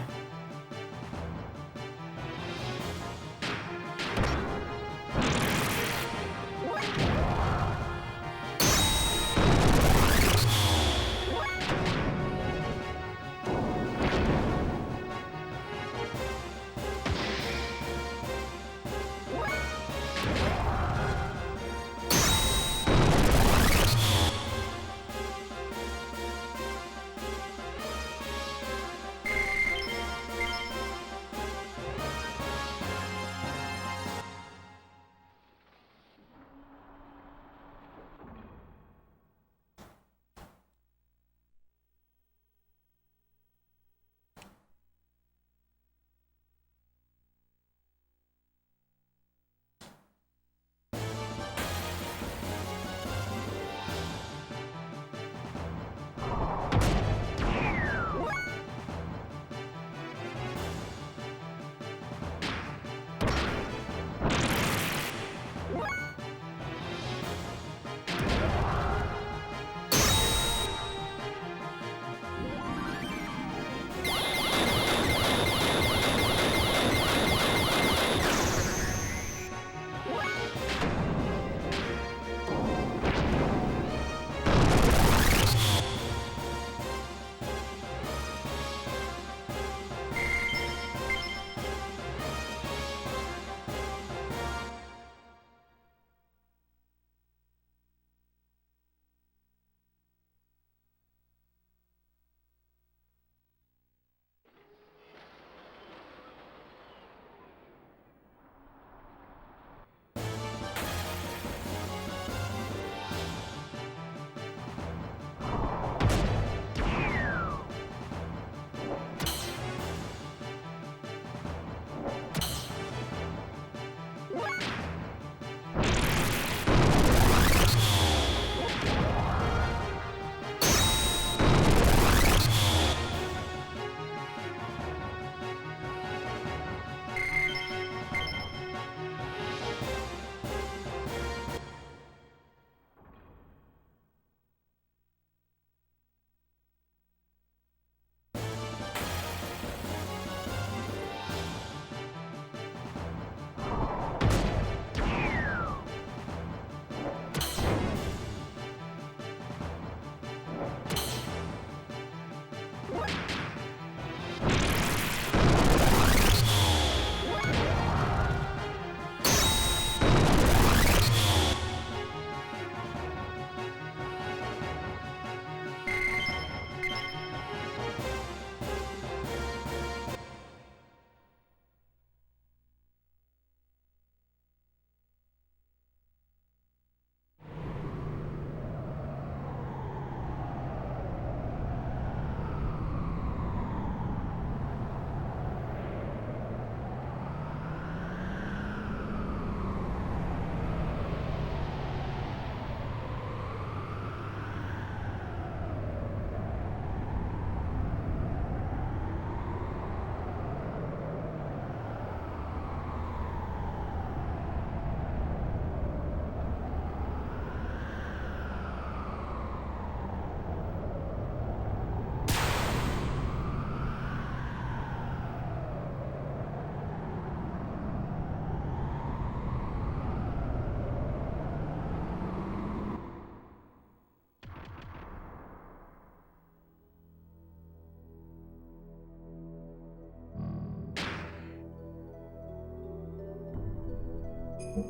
A: Hey,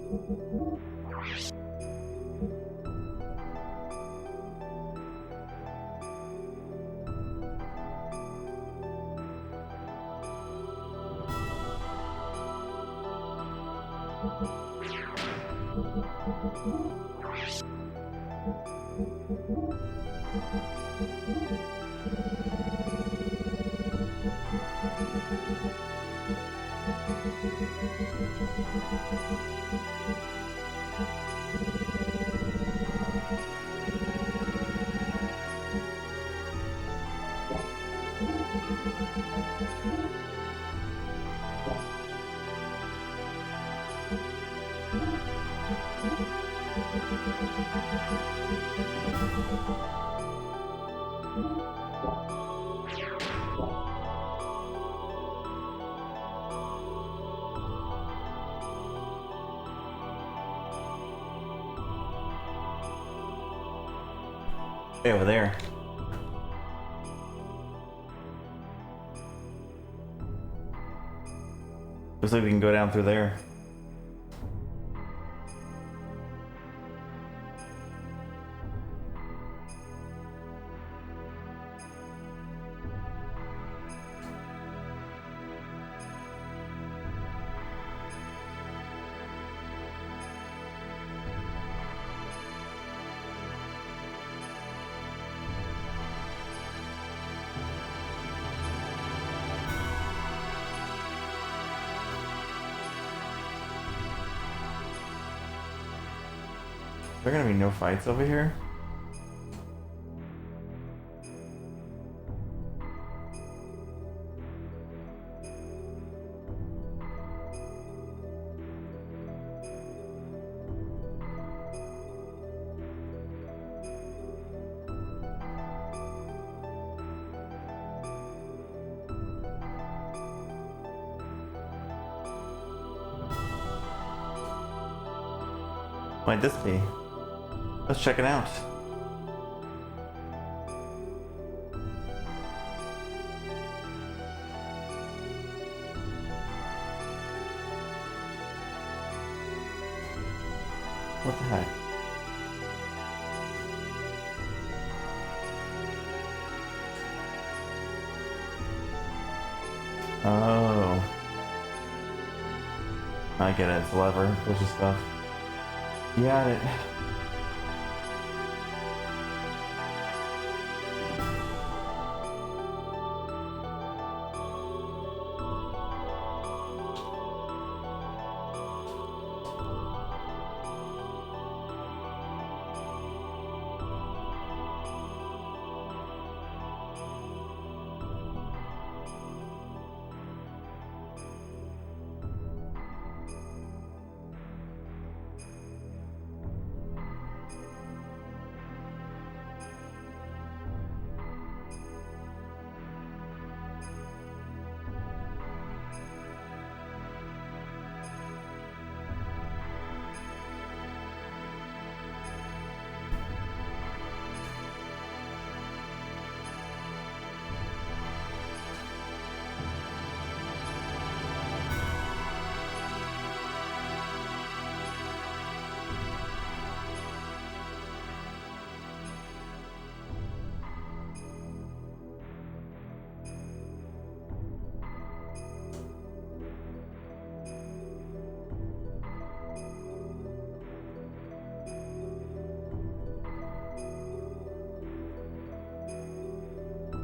A: over there. Looks like we can go down through there. There are gonna be no fights over here? Might this be? Let's check it out. What the heck? Oh. I get it, it's a lever, pushes stuff. Got it.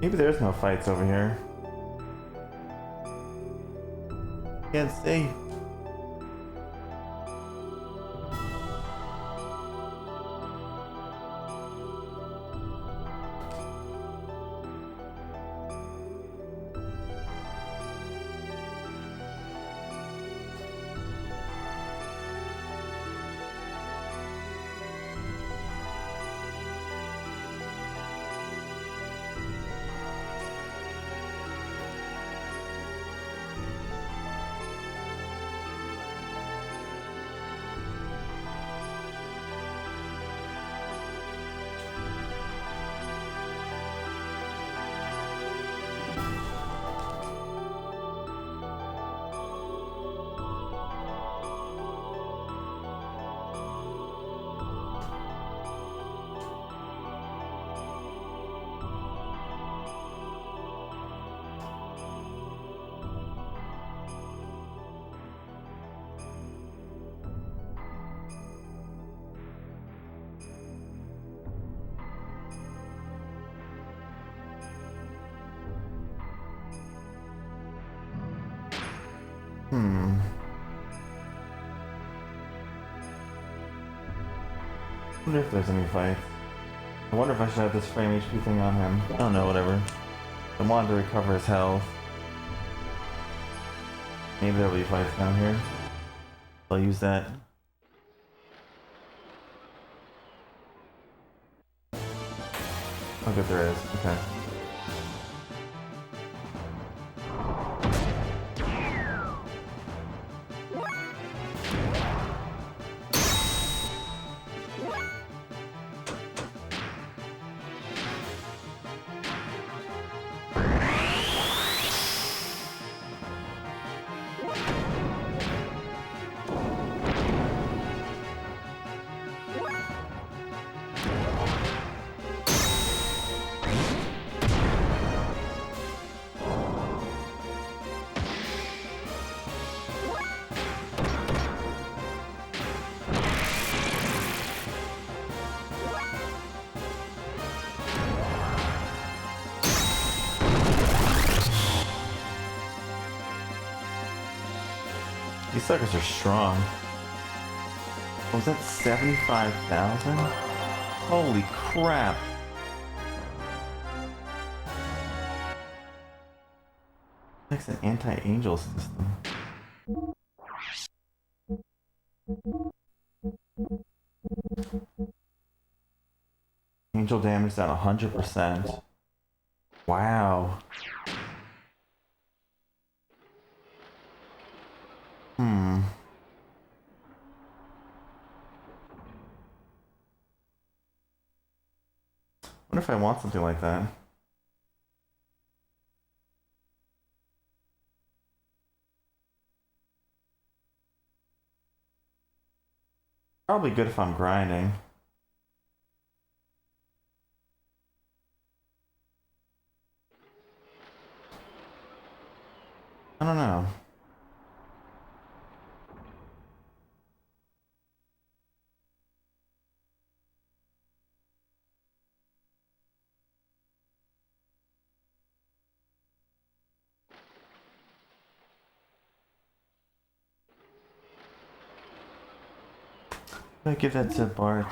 A: Maybe there's no fights over here. Can't see. Hmm. I wonder if there's any fights. I wonder if I should have this frame HP thing on him. I don't know, whatever. I wanted to recover his health. Maybe there'll be fights down here. I'll use that. Oh good, there is. Okay. These suckers are strong. Oh, was that 75,000? Holy crap! That's an anti-angel system. Angel damage down 100%. Wow. Hmm. Wonder if I want something like that. Probably good if I'm grinding. I don't know. I give that to Bart.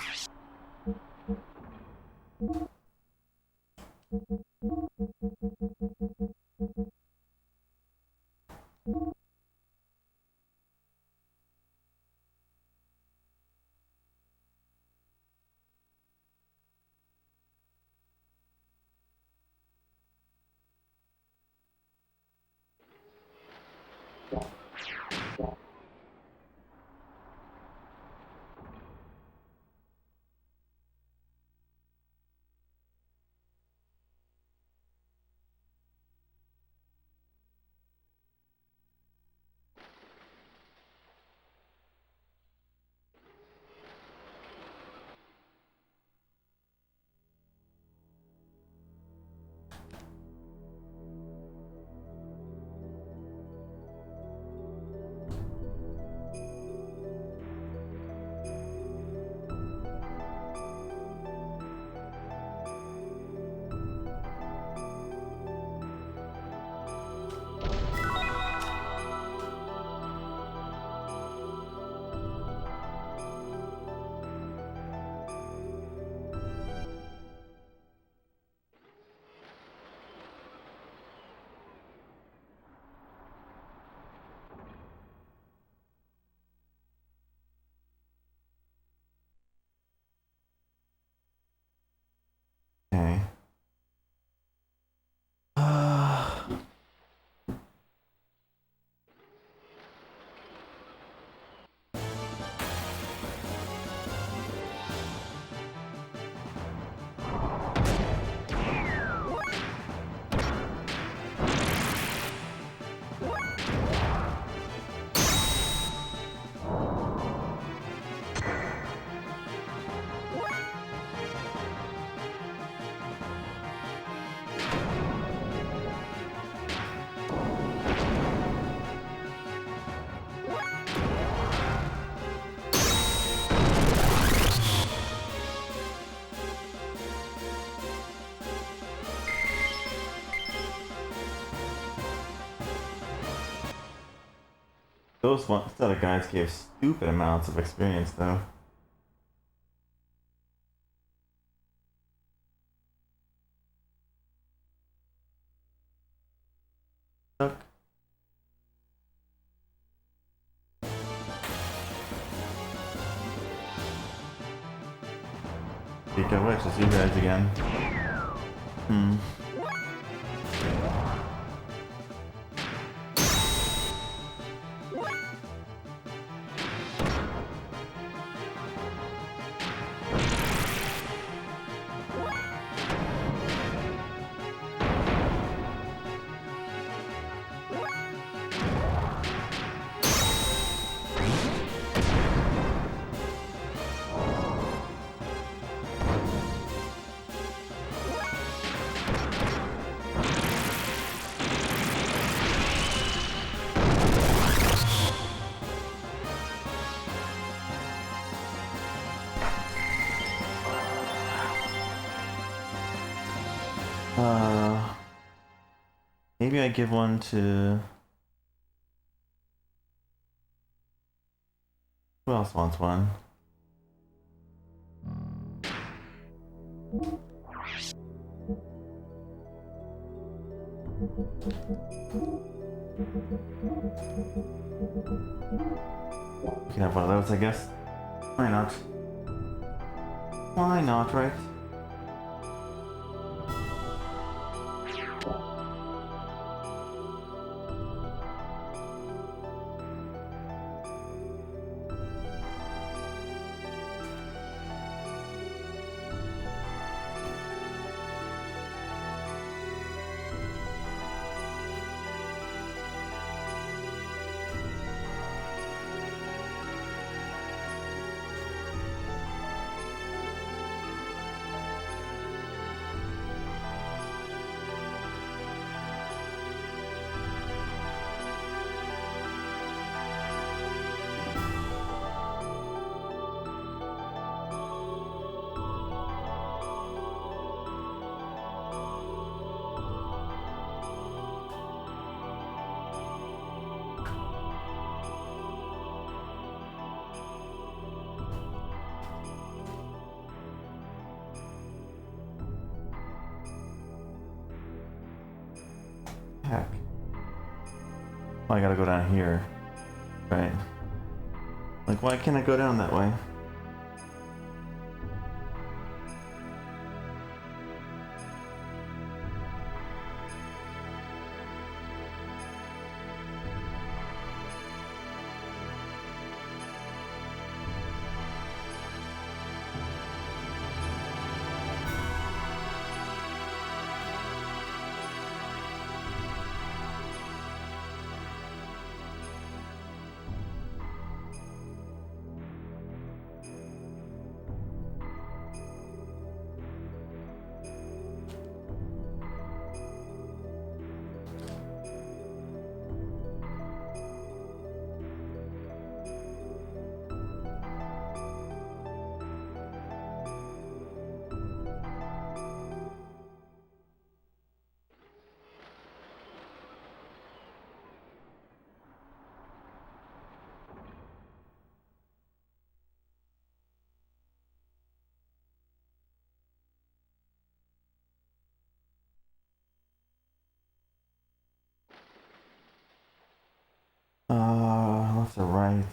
A: Those other guys gave stupid amounts of experience, though. Look. Speak of which, I see you guys again. Maybe I give one to... Who else wants one? You can have one of those, I guess. Why not? Why not, right? Heck. Well, I gotta go down here. Right. Like, why can't I go down that way? Left or right?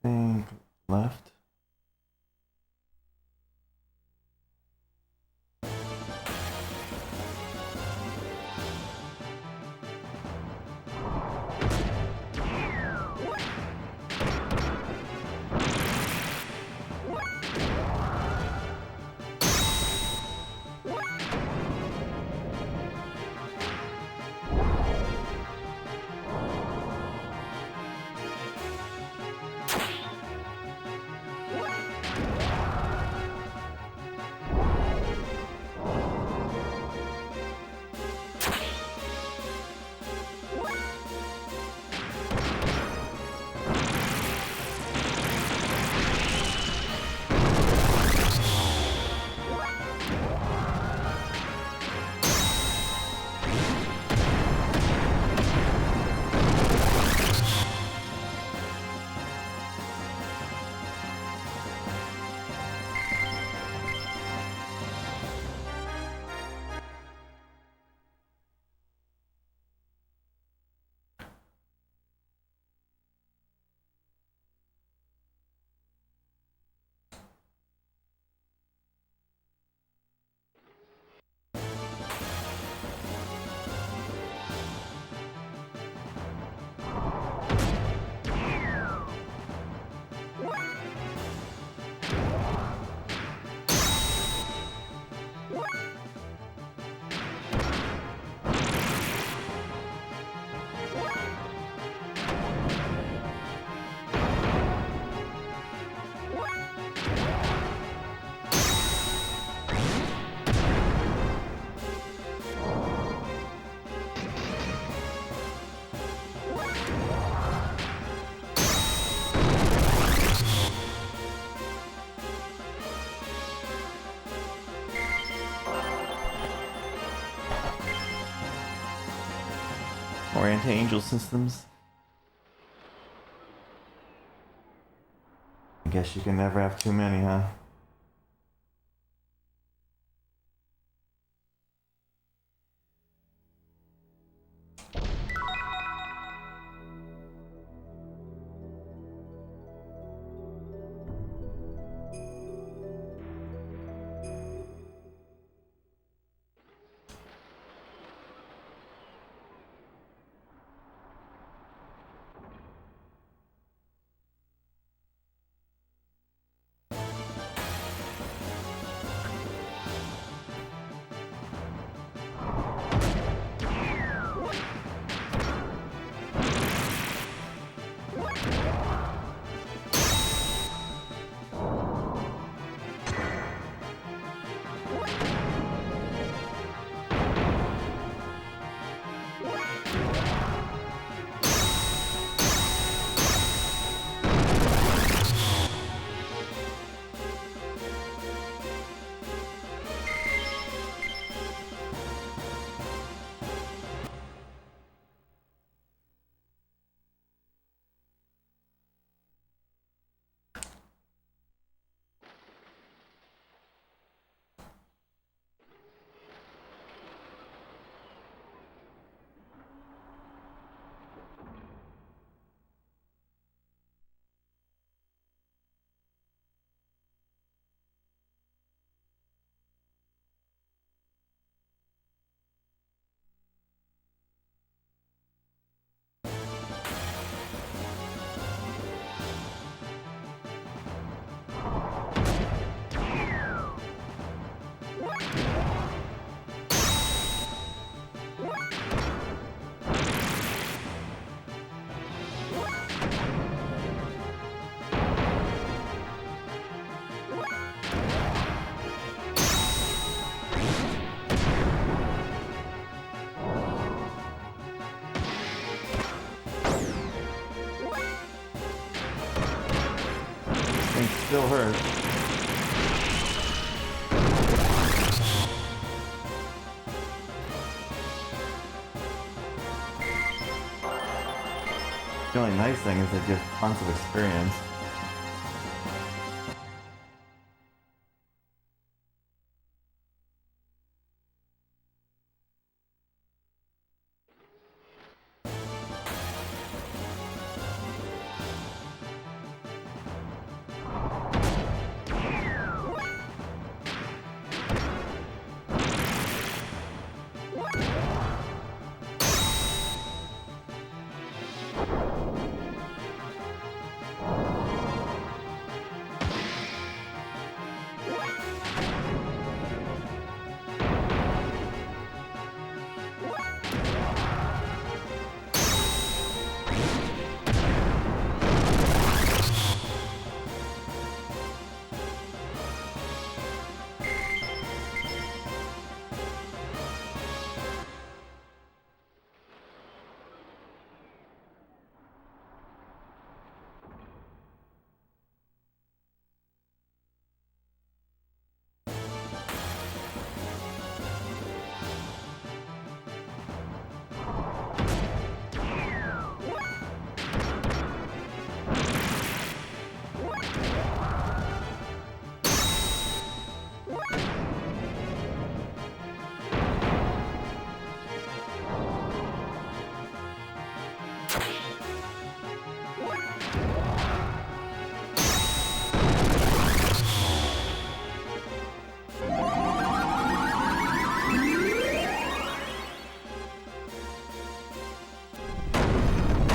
A: Think left. Or anti-angel systems. I guess you can never have too many, huh? It still hurts. The only nice thing is it gives tons of experience.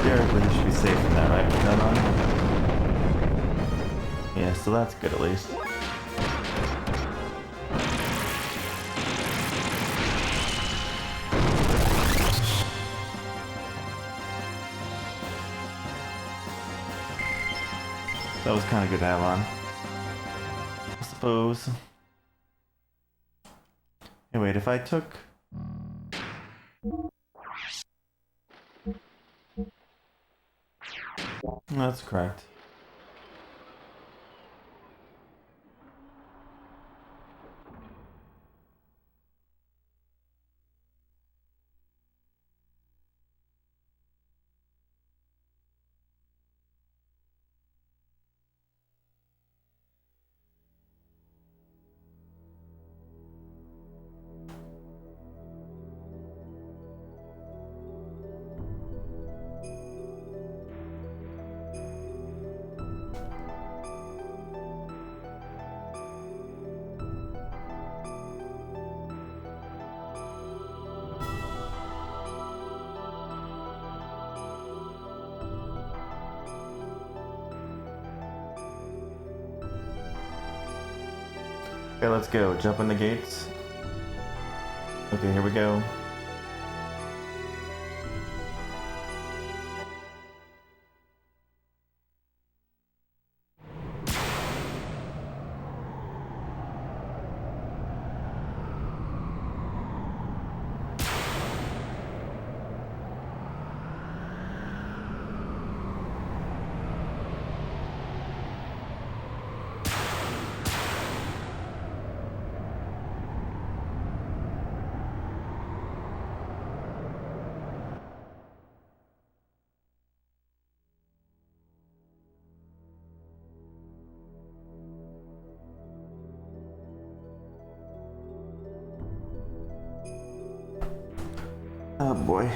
A: Theoretically, you should be safe from that, right? With that on? Yeah, so that's good at least. That was kind of good to have on, I suppose. Hey, wait, if I took... That's correct. Okay, let's go. Jump in the gates. Okay, here we go. Oh boy.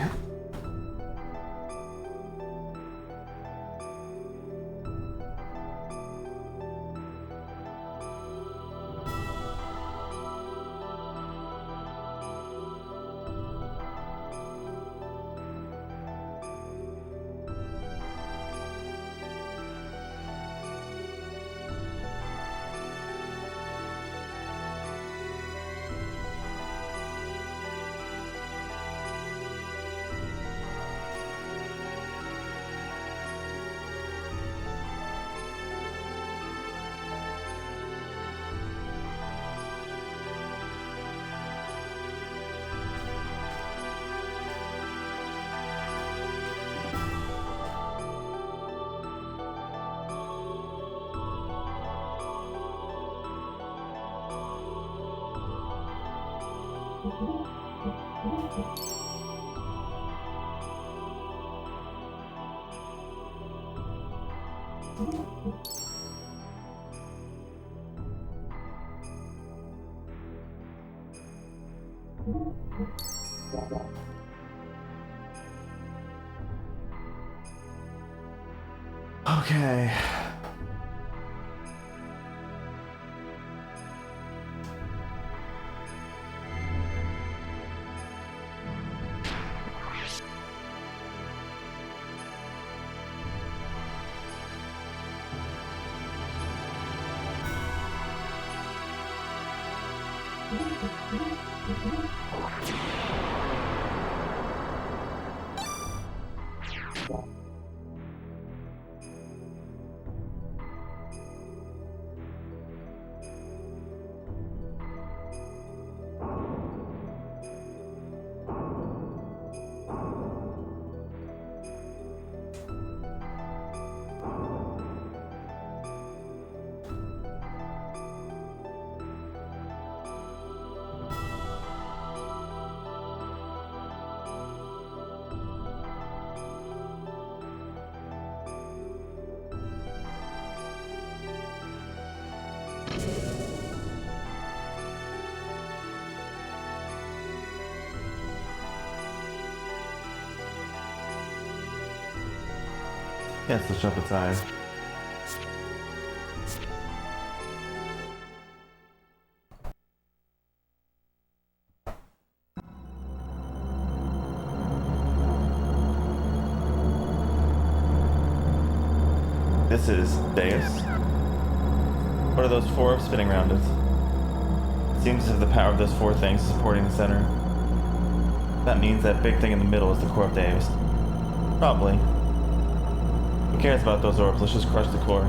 A: Okay. Yes, let's jump inside. This is Deus. What are those four spinning around it? It seems as if the power of those four things is supporting the center. That means that big thing in the middle is the core of Deus. Probably. Who cares about those orbs? Let's just crush the core.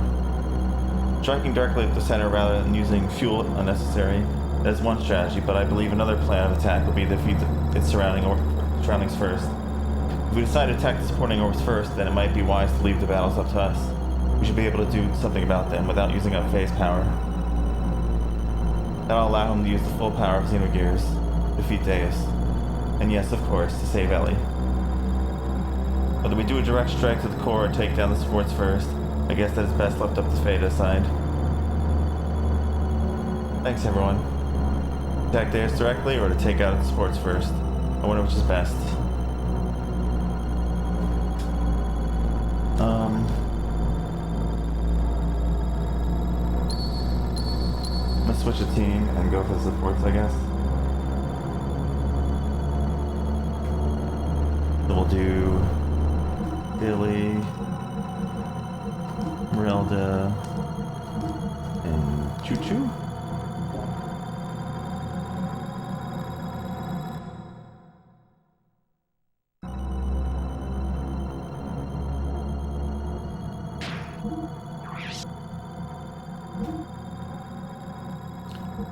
A: Striking directly at the center rather than using fuel unnecessary. That is one strategy, but I believe another plan of attack would be to defeat its surroundings first. If we decide to attack the supporting orbs first, then it might be wise to leave the battles up to us. We should be able to do something about them without using up phase power. That'll allow him to use the full power of Xenogears to defeat Deus. And yes, of course, to save Ellie. Whether we do a direct strike to the core or take down the supports first, I guess that is best left up to fate to decide. Thanks everyone. Attack Deus directly or to take out the supports first? I wonder which is best. I'm gonna switch a team and go for the supports, I guess. So we'll do Billy, Merilda, and Choo Choo.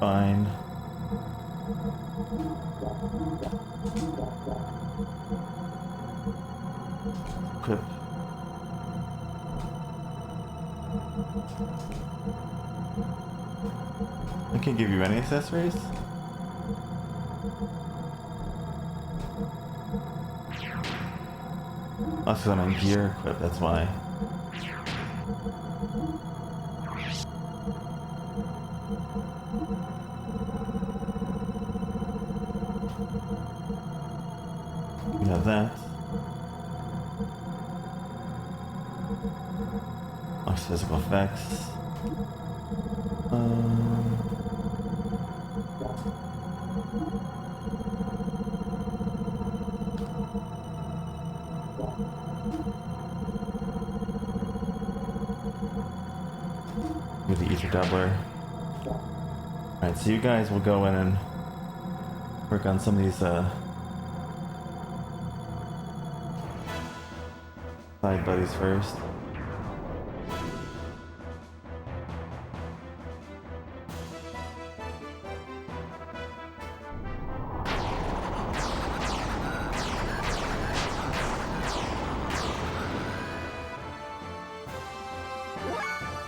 A: fine. Equip. I can't give you any accessories? Oh, because I'm in gear equip, that's why. We have that. Locks physical effects. With the ether doubler. Alright, so you guys will go in and work on some of these side buddies first.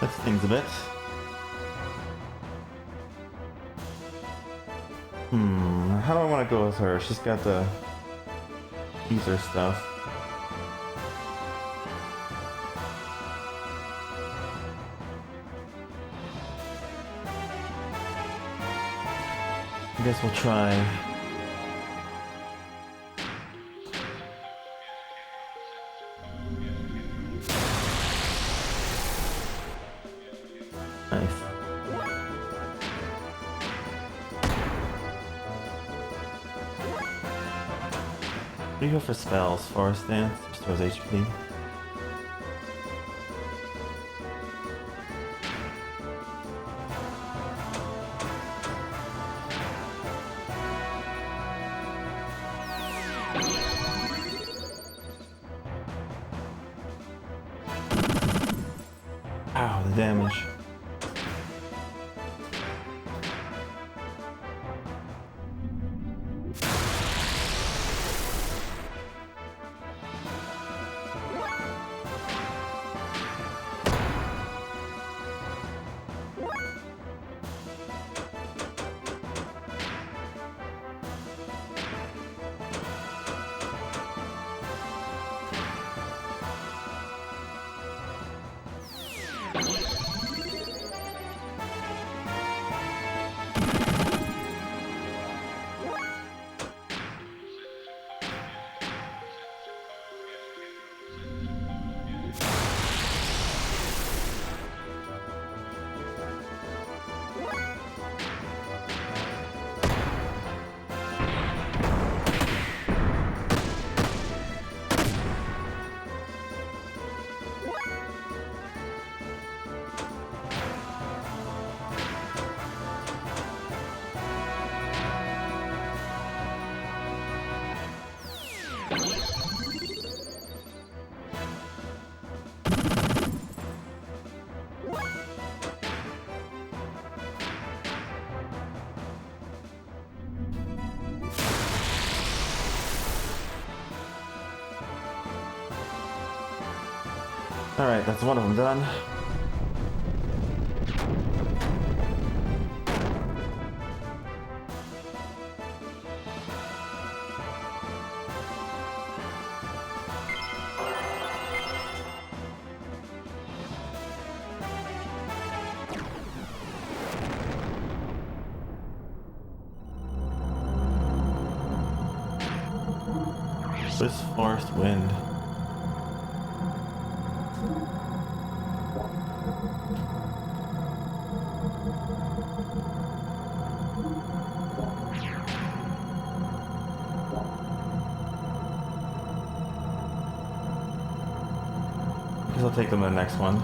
A: That's things a bit. How do I want to go with her? She's got the ether stuff. I guess we'll try. Nice. What do you go for spells? Forest Dance restores HP. Ow, the damage. Alright, that's one of them done. This forest wind. I guess I'll take them to the next one.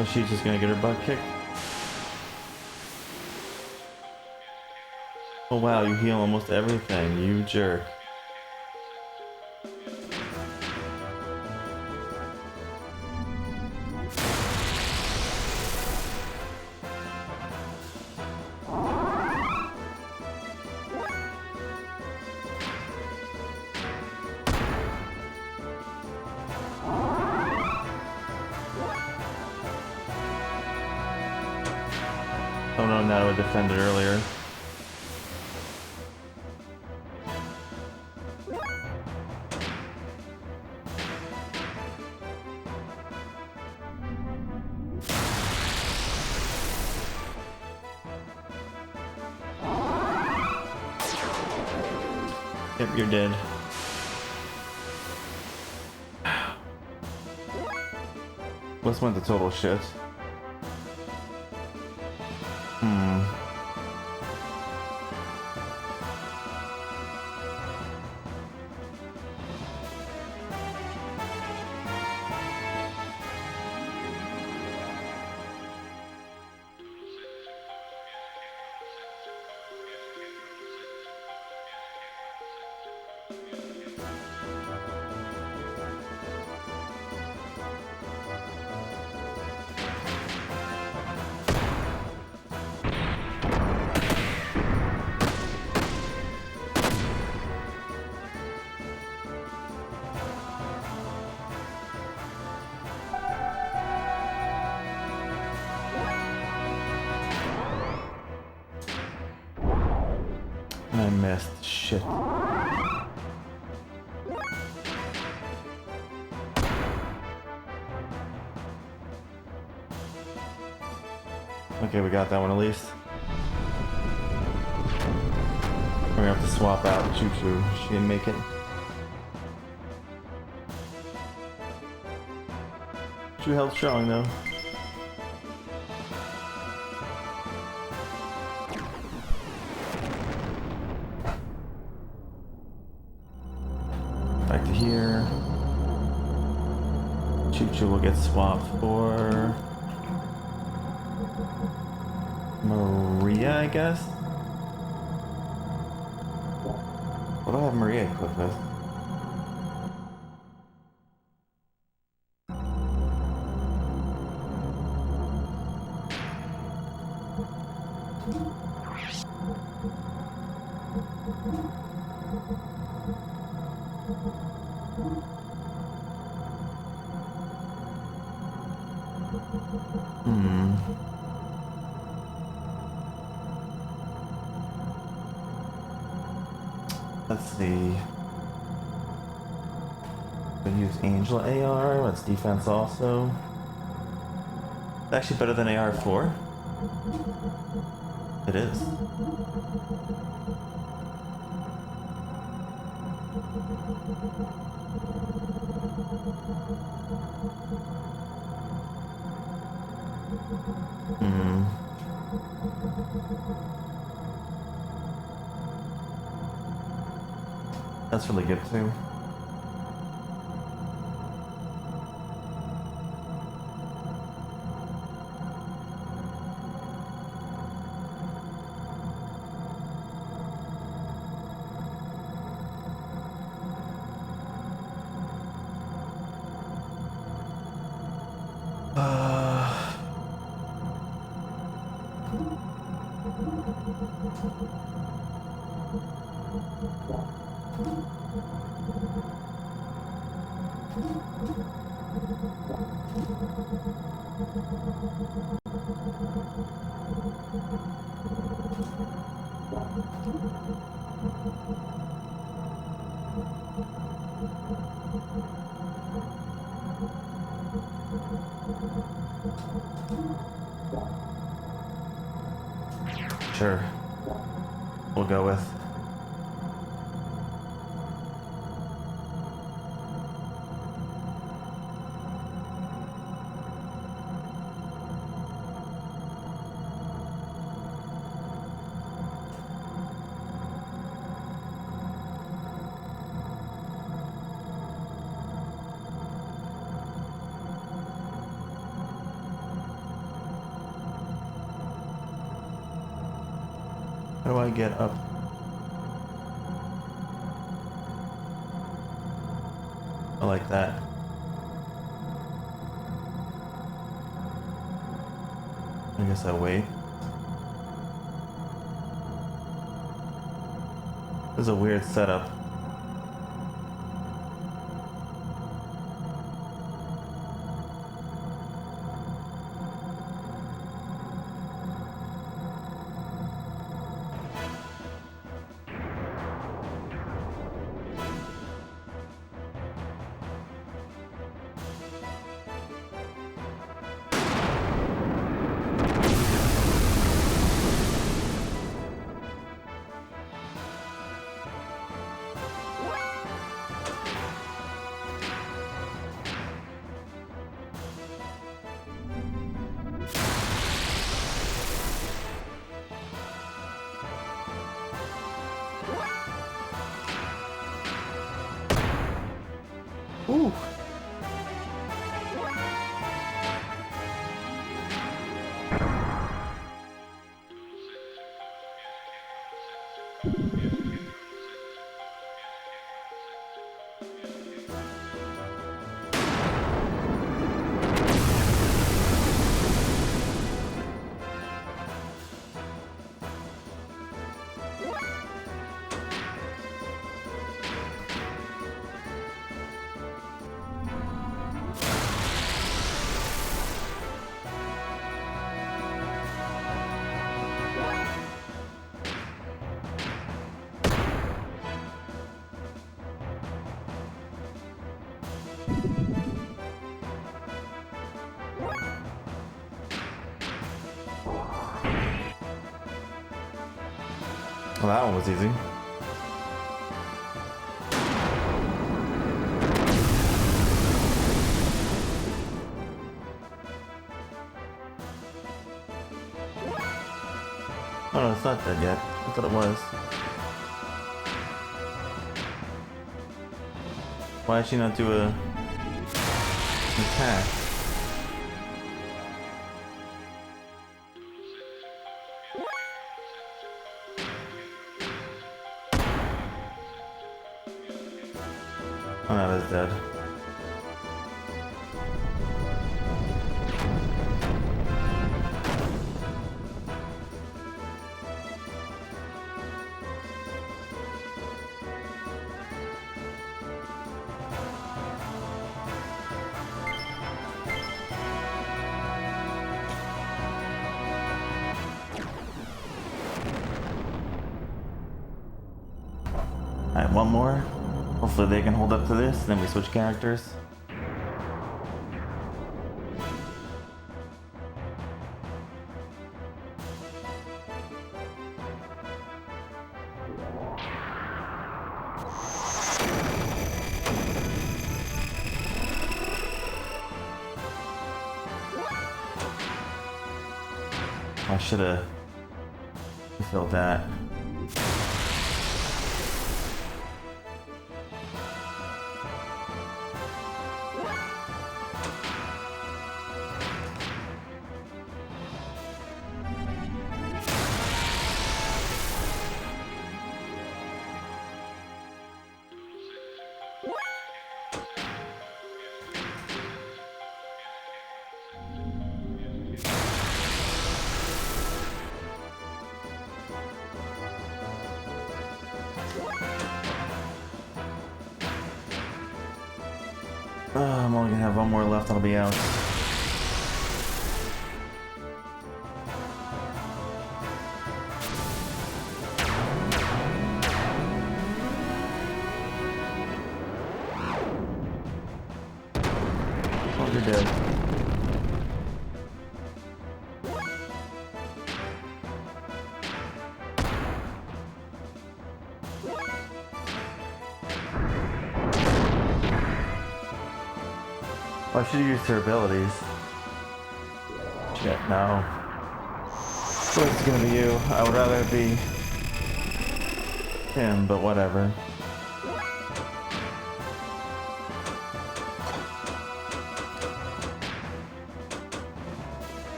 A: So she's just gonna get her butt kicked. Oh wow, you heal almost everything, you jerk. Oh no, now I defended earlier. Yep, you're dead. What's went the total shit? I missed. Shit. Okay, we got that one at least. We're gonna have to swap out Choo Choo. She didn't make it. Choo held strong though. Back to here. Choo Choo will get swapped for Maria, I guess. What do I have Maria equipped with? Let's see. Could use Angel AR. Let's defense also. It's actually better than AR4. It is. That's really good too. Sure. We'll go with. How do I get up? I like that. I guess I wait. This is a weird setup. Ooh. Well, that one was easy. Oh no, it's not dead yet. I thought it was. Why did she not do an attack? Oh, that is dead. Alright, one more. Hopefully they can hold up to this, then we switch characters. I should have filled that. I'm only gonna have one more left, I'll be out. Oh, you're dead. Oh, I should have used her abilities. Shit, no. Of course it's gonna be you. I would rather it be him, but whatever.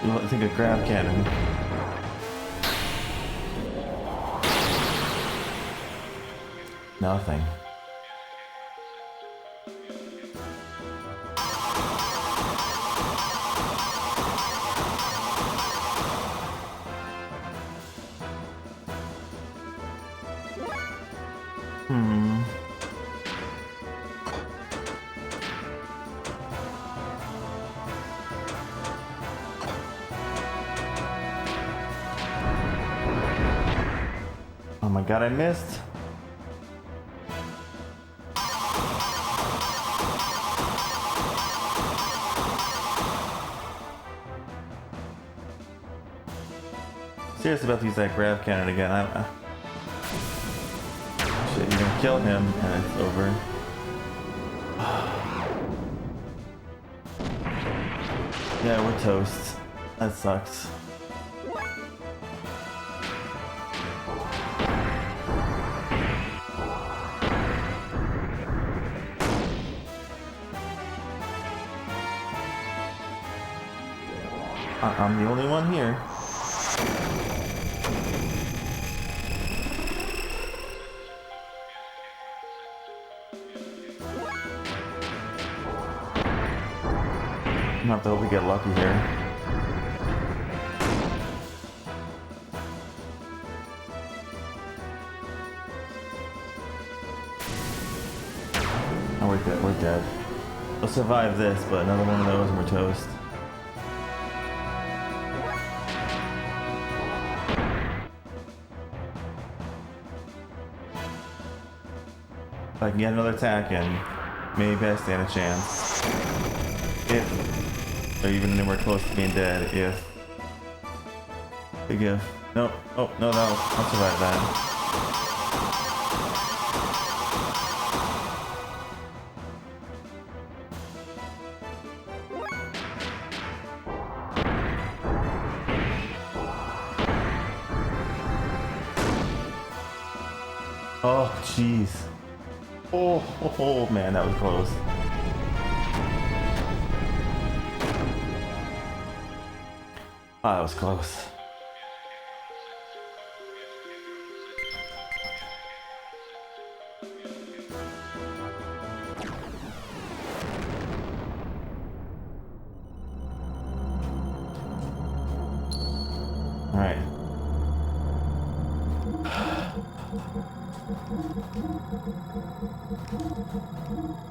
A: I think a grab cannon. Nothing. Oh my god, I missed. Serious about to use that grab cannon again. Shit, you're gonna kill him and it's over. Yeah, we're toast. That sucks. I'm the only one here. I'm gonna have to hope we get lucky here. Oh, we're dead. We're dead. We'll survive this, but another one of those and we're toast. If I can get another attack in, maybe I stand a chance. If they're even anywhere close to being dead, if. Big if. Nope. Oh, no, I'll survive that. Oh, jeez. Oh, man, that was close. Oh, that was close. All right.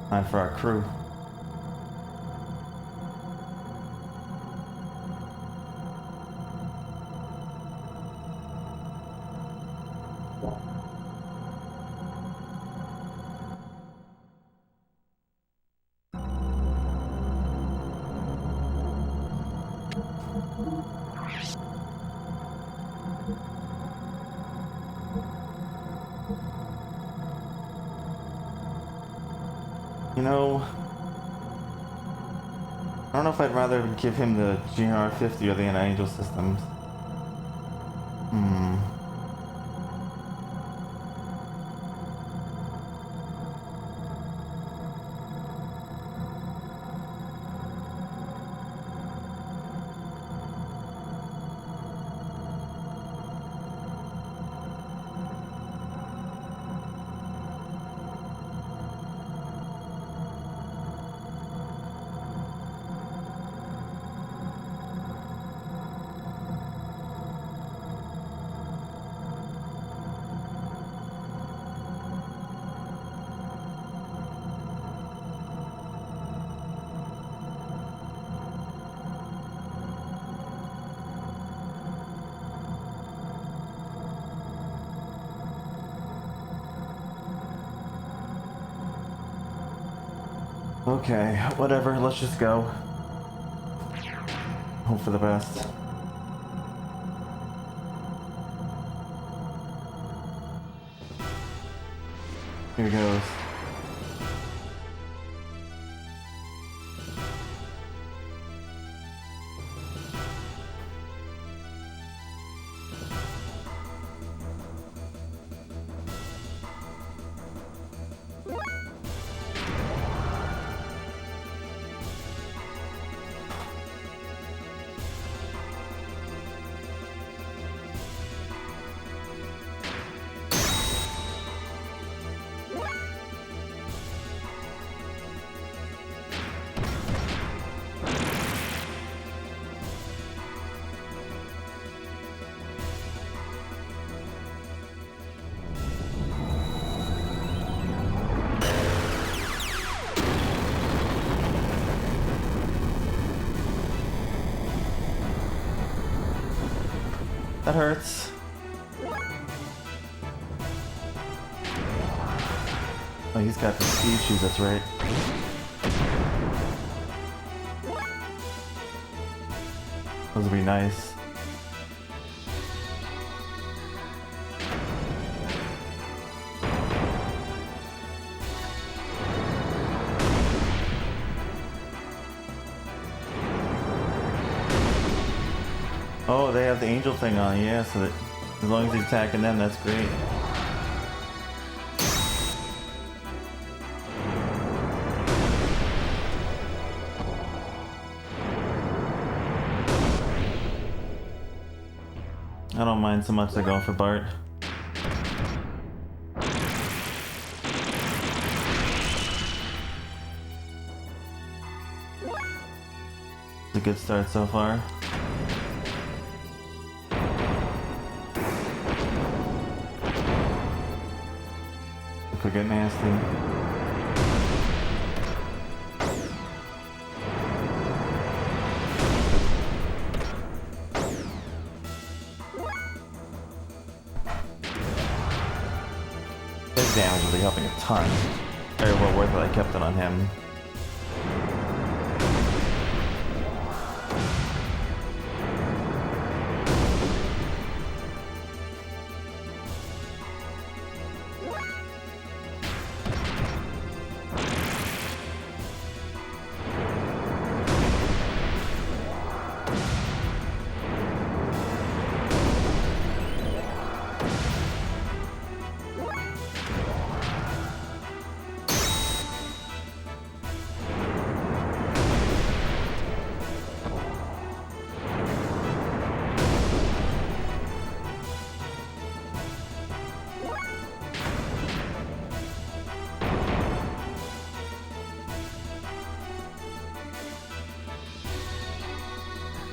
A: Time for our crew. You know, I don't know if I'd rather give him the GR50 or the Angel systems. Okay, whatever, let's just go. Hope for the best. Here goes. That hurts. Oh, he's got the speed shoes, that's right. Those would be nice. Oh, they have the angel thing on, yeah, so that as long as he's attacking them, that's great. I don't mind so much they're going for Bart. It's a good start so far. It could get nasty. His damage will be helping a ton. Very well worth it, I kept it on him.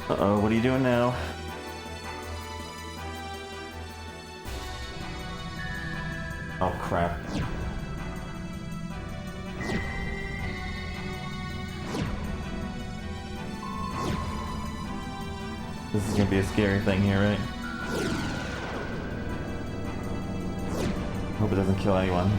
A: Uh-oh, what are you doing now? Oh crap. This is gonna be a scary thing here, right? Hope it doesn't kill anyone.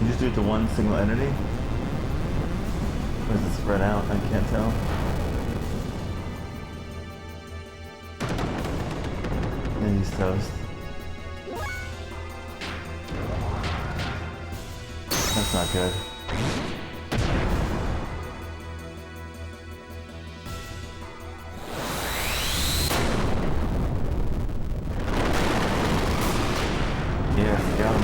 A: You just do it to one single entity? Or is it spread out? I can't tell. And he's toast. That's not good. Yes, got him.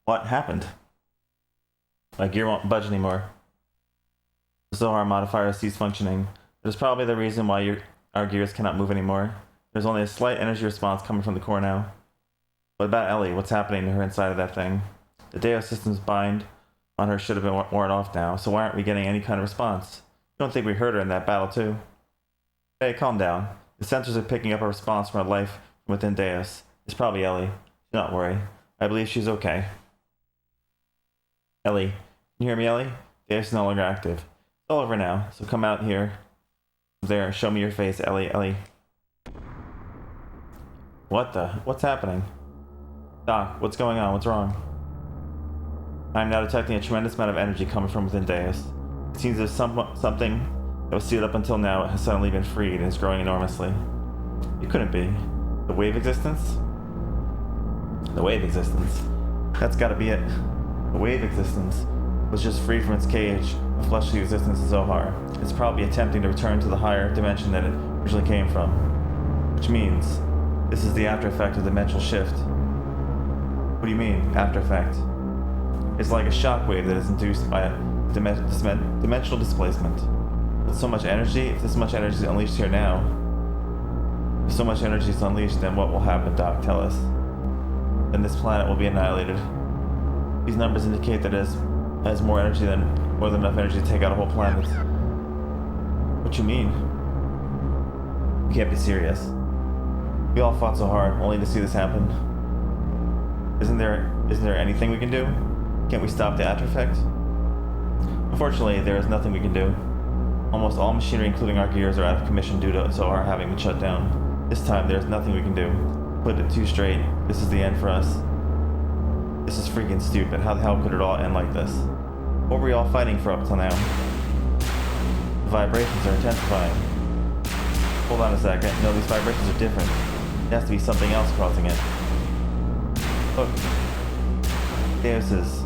A: What happened? My gear won't budge anymore. The Zohar modifier ceased functioning. It is probably the reason why our gears cannot move anymore. There's only a slight energy response coming from the core now. What about Ellie? What's happening to her inside of that thing? The Deus system's bind on her should have been worn off now, so why aren't we getting any kind of response? You don't think we heard her in that battle too? Hey, calm down. The sensors are picking up a response from her life from within Deus. It's probably Ellie. Do not worry. I believe she's okay. Ellie. Can you hear me, Ellie? Deus is no longer active. It's all over now, so come out here. There, show me your face, Ellie. Ellie. What the? What's happening? Doc, what's going on? What's wrong? I'm now detecting a tremendous amount of energy coming from within Deus. It seems as if something that was sealed up until now has suddenly been freed and is growing enormously. It couldn't be. The wave existence? The wave existence. That's gotta be it. The wave existence was just freed from its cage, a fleshly existence of Zohar. It's probably attempting to return to the higher dimension that it originally came from. Which means, this is the after effect of the dimensional shift. What do you mean, after effect? It's like a shockwave that is induced by a dimensional displacement. With so much energy, if this much energy is unleashed here now, if so much energy is unleashed, then what will happen, Doc? Tell us. Then this planet will be annihilated. These numbers indicate that it has more than enough energy to take out a whole planet. What you mean? You can't be serious. We all fought so hard, only to see this happen. Isn't there anything we can do? Can't we stop the after effect? Unfortunately, there is nothing we can do. Almost all machinery, including our gears, are out of commission due to Zohar having been shut down. This time, there is nothing we can do. Put it too straight, this is the end for us. This is freaking stupid. How the hell could it all end like this? What were we all fighting for up till now? The vibrations are intensifying. Hold on a second. No, these vibrations are different. It has to be something else causing it. Look. Deus is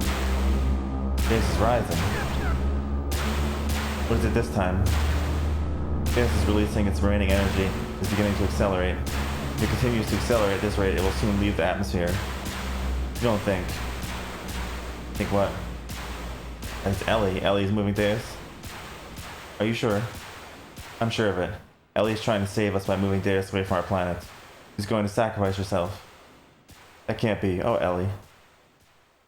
A: rising. What is it this time? Deus is releasing its remaining energy. It's beginning to accelerate. If it continues to accelerate at this rate, it will soon leave the atmosphere. You don't think. Think what? It's Ellie. Ellie's moving Deus. Are you sure? I'm sure of it. Ellie's trying to save us by moving Deus away from our planet. She's going to sacrifice herself. That can't be. Oh, Ellie.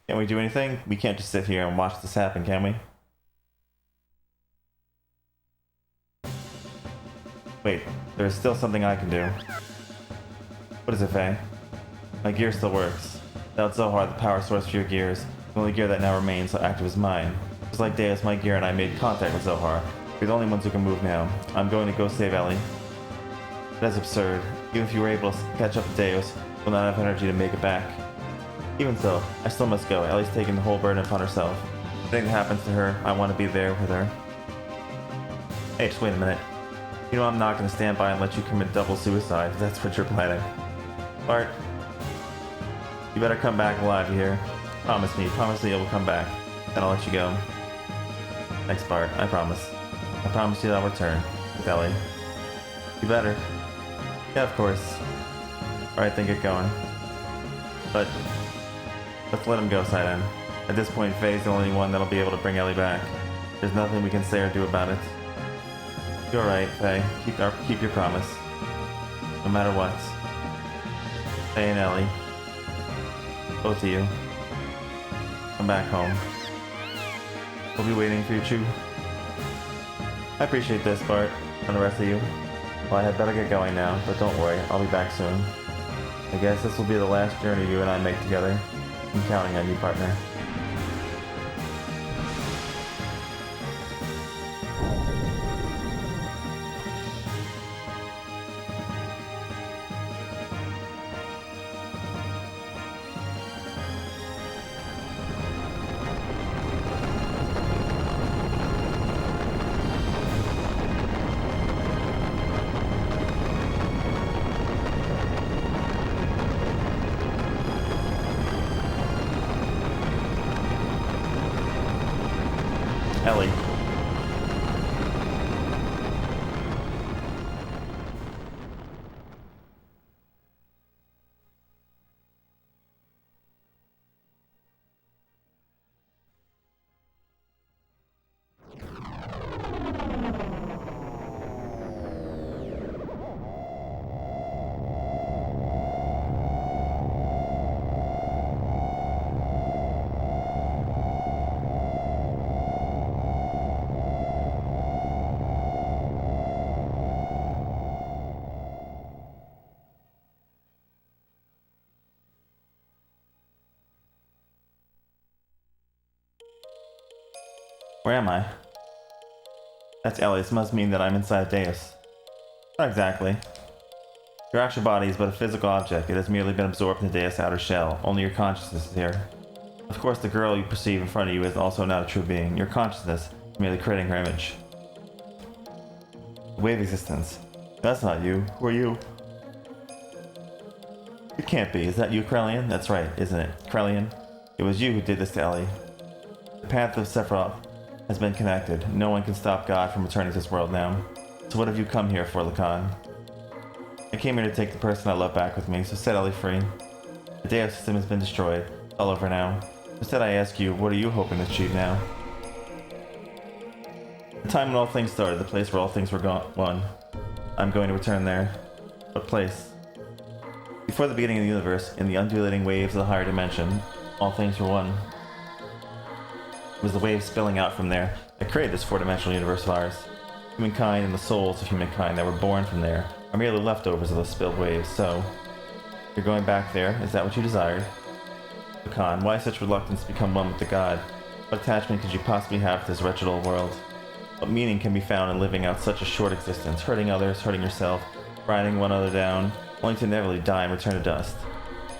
A: Can't we do anything? We can't just sit here and watch this happen, can we? Wait, there is still something I can do. What is it, Faye? My gear still works. Without Zohar, the power source for your gears, the only gear that now remains so active is mine. Just like Deus, my gear and I made contact with Zohar. We're the only ones who can move now. I'm going to go save Ellie. That's absurd. Even if you were able to catch up to Deus, we'll not have energy to make it back. Even so, I still must go. Ellie's taking the whole burden upon herself. If anything happens to her, I want to be there with her. Hey, just wait a minute. You know I'm not going to stand by and let you commit double suicide if that's what you're planning. Bart, you better come back alive, you hear? Promise me you'll come back. Then I'll let you go. Thanks, Bart. I promise. I promise you I'll return. With Ellie. You better. Yeah, of course. Alright, then get going. But let's let him go, Sidon. At this point, Faye's the only one that'll be able to bring Ellie back. There's nothing we can say or do about it. You're right, Faye. Keep your promise. No matter what. Faye and Ellie. Both of you. Come back home. We'll be waiting for you, Chew. I appreciate this, Bart. And the rest of you. Well, I had better get going now, but don't worry, I'll be back soon. I guess this will be the last journey you and I make together. I'm counting on you, partner. Ellie. Where am I? That's Ellie. This must mean that I'm inside Deus. Not exactly. Your actual body is but a physical object. It has merely been absorbed into Deus' outer shell. Only your consciousness is here. Of course, the girl you perceive in front of you is also not a true being. Your consciousness is merely creating her image. Wave existence. That's not you. Who are you? It can't be. Is that you, Krellian? That's right, isn't it? Krellian? It was you who did this to Ellie. The path of Sephiroth has been connected. No one can stop God from returning to this world now. So what have you come here for, Lacan? I came here to take the person I love back with me, so set Ellie free. The Deus system has been destroyed. It's all over now. Instead I ask you, what are you hoping to achieve now? The time when all things started, the place where all things were one. I'm going to return there. What place? Before the beginning of the universe, in the undulating waves of the higher dimension, all things were one. It was the waves spilling out from there that created this four-dimensional universe of ours. Humankind and the souls of humankind that were born from there are merely leftovers of those spilled waves, so... You're going back there? Is that what you desired? Lacan, why such reluctance to become one with the god? What attachment could you possibly have to this wretched old world? What meaning can be found in living out such a short existence, hurting others, hurting yourself, grinding one another down, only to inevitably die and return to dust?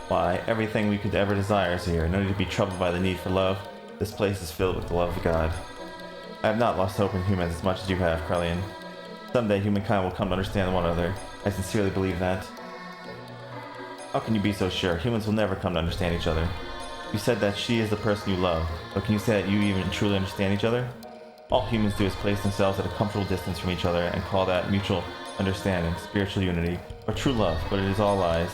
A: Why, everything we could ever desire is here. No need to be troubled by the need for love. This place is filled with the love of God. I have not lost hope in humans as much as you have, Krellian. Someday humankind will come to understand one another. I sincerely believe that. How can you be so sure? Humans will never come to understand each other. You said that she is the person you love, but can you say that you even truly understand each other? All humans do is place themselves at a comfortable distance from each other and call that mutual understanding, spiritual unity, or true love, but it is all lies.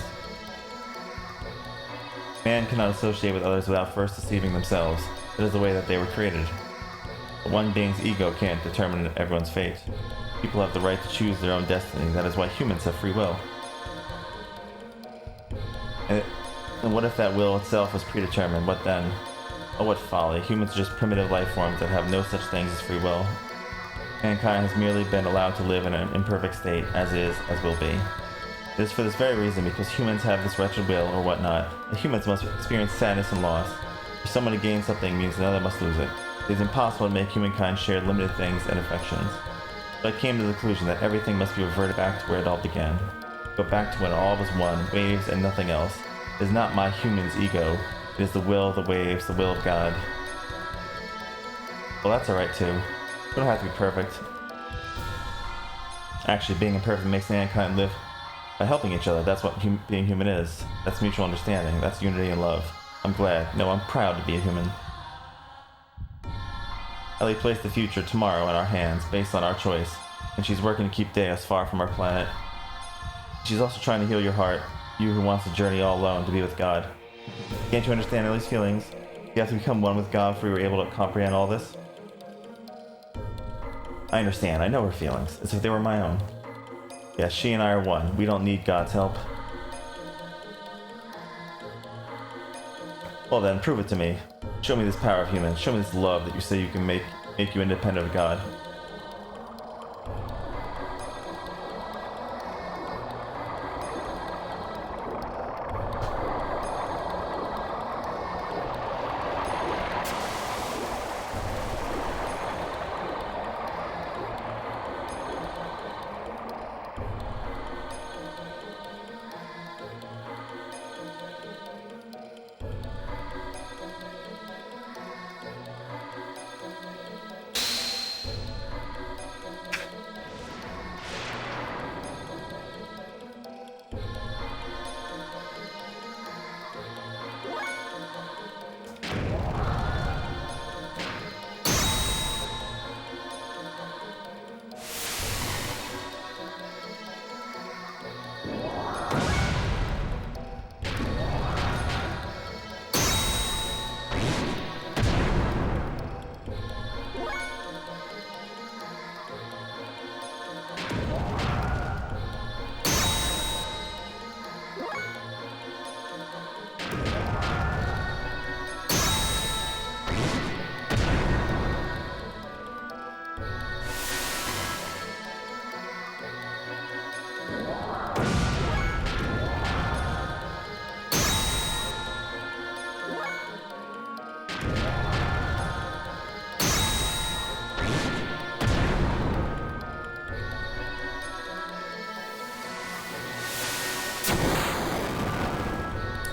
A: Man cannot associate with others without first deceiving themselves. That is the way that they were created. But one being's ego can't determine everyone's fate. People have the right to choose their own destiny. That is why humans have free will. And what if that will itself was predetermined? What then? Oh, what folly. Humans are just primitive life forms that have no such things as free will. Mankind has merely been allowed to live in an imperfect state, as is, as will be. It is for this very reason, because humans have this wretched will, or whatnot, that humans must experience sadness and loss. For someone to gain something means another must lose it. It is impossible to make humankind share limited things and affections. So I came to the conclusion that everything must be reverted back to where it all began. Go back to when all was one, waves and nothing else. It is not my human's ego. It is the will of the waves, the will of God. Well, that's alright too. We don't have to be perfect. Actually, being imperfect makes mankind live by helping each other. That's what being human is. That's mutual understanding. That's unity and love. I'm glad. No, I'm proud to be a human. Ellie placed the future tomorrow in our hands, based on our choice, and she's working to keep Deus far from our planet. She's also trying to heal your heart, you who wants to journey all alone to be with God. Can't you understand Ellie's feelings? You have to become one with God before you were able to comprehend all this? I understand. I know her feelings, as if they were my own. Yes, she and I are one. We don't need God's help. Well then, prove it to me. Show me this power of humans. Show me this love that you say you can make you independent of God.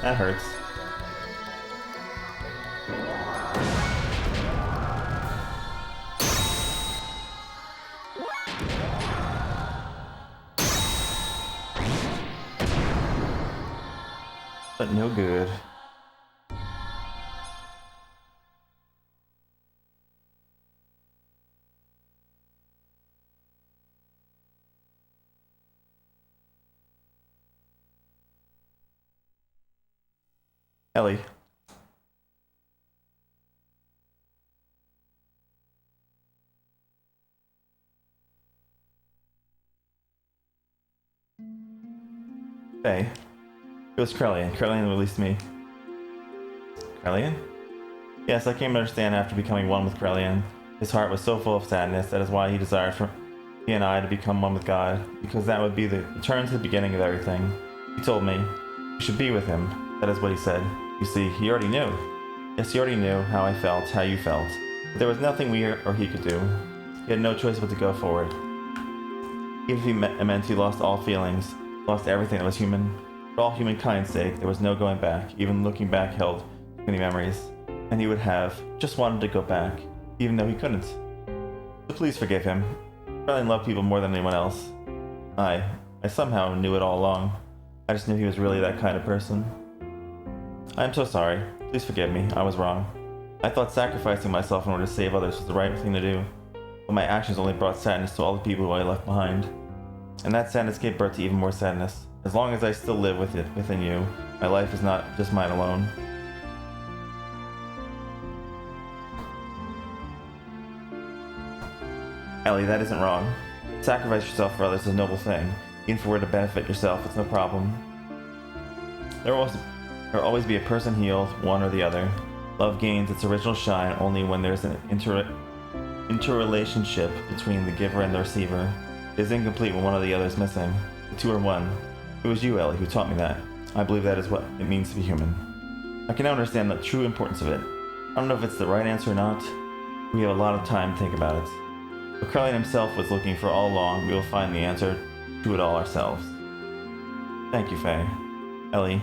A: That hurts. But no good. Ellie. Hey. It was Krellian. Krellian released me. Krellian? Yes, I came to understand after becoming one with Krellian. His heart was so full of sadness, that is why he desired for he and I to become one with God, because that would be the return to the beginning of everything. He told me, you should be with him. That is what he said. You see, he already knew. Yes, he already knew how I felt, how you felt. But there was nothing we or he could do. He had no choice but to go forward. Even if it meant he lost all feelings, lost everything that was human. For all humankind's sake, there was no going back. Even looking back held too many memories. And he would have just wanted to go back, even though he couldn't. So please forgive him. Krellian loved people more than anyone else. I somehow knew it all along. I just knew he was really that kind of person. I am so sorry. Please forgive me. I was wrong. I thought sacrificing myself in order to save others was the right thing to do. But my actions only brought sadness to all the people who I left behind. And that sadness gave birth to even more sadness. As long as I still live within you, my life is not just mine alone. Ellie, that isn't wrong. Sacrifice yourself for others is a noble thing. Even if it were to benefit yourself, it's no problem. There will always be a person healed, one or the other. Love gains its original shine only when there's an interrelationship between the giver and the receiver. It is incomplete when one or the other is missing. The two are one. It was you, Ellie, who taught me that. I believe that is what it means to be human. I can now understand the true importance of it. I don't know if it's the right answer or not. We have a lot of time to think about it. What Krellian himself was looking for all along, we will find the answer to it all ourselves. Thank you, Faye. Ellie.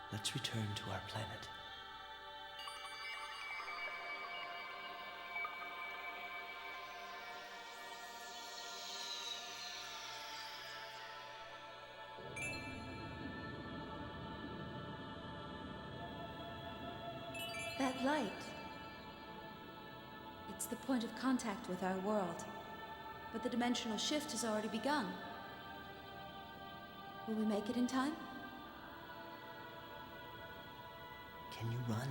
B: Let's return to our planet.
C: That light. It's the point of contact with our world. But the dimensional shift has already begun. Will we make it in time?
B: Can you run?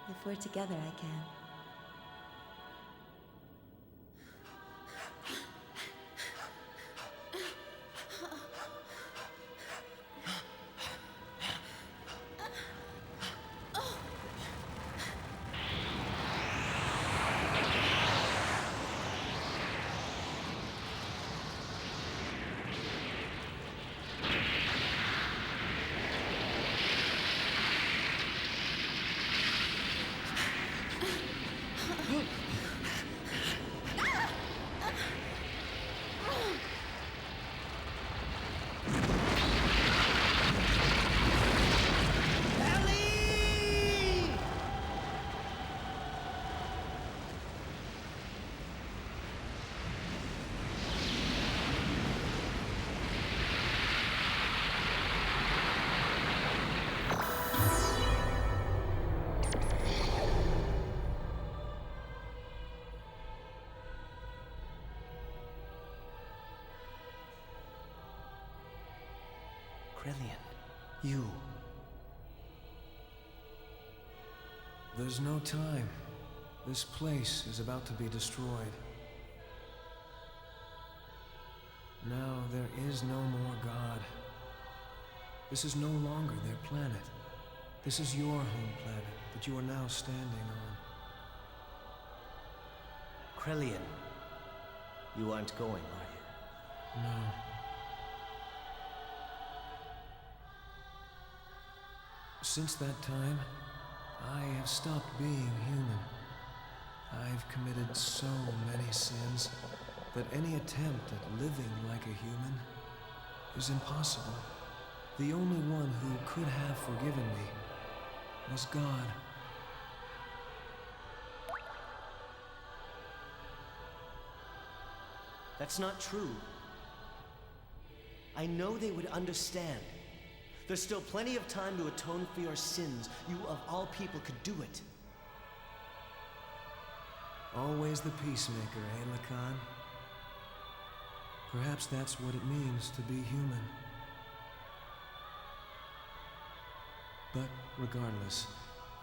C: If we're together, I can.
B: Krellian, you.
D: There's no time. This place is about to be destroyed. Now there is no more God. This is no longer their planet. This is your home planet, the that you are now standing on.
B: Krelian, you aren't going, are you?
D: No. Since that time, I have stopped being human. I've committed so many sins that any attempt at living like a human is impossible. The only one who could have forgiven me was God.
B: That's not true. I know they would understand. There's still plenty of time to atone for your sins. You, of all people, could do it.
D: Always the peacemaker, eh, Lacan? Perhaps that's what it means to be human. But regardless,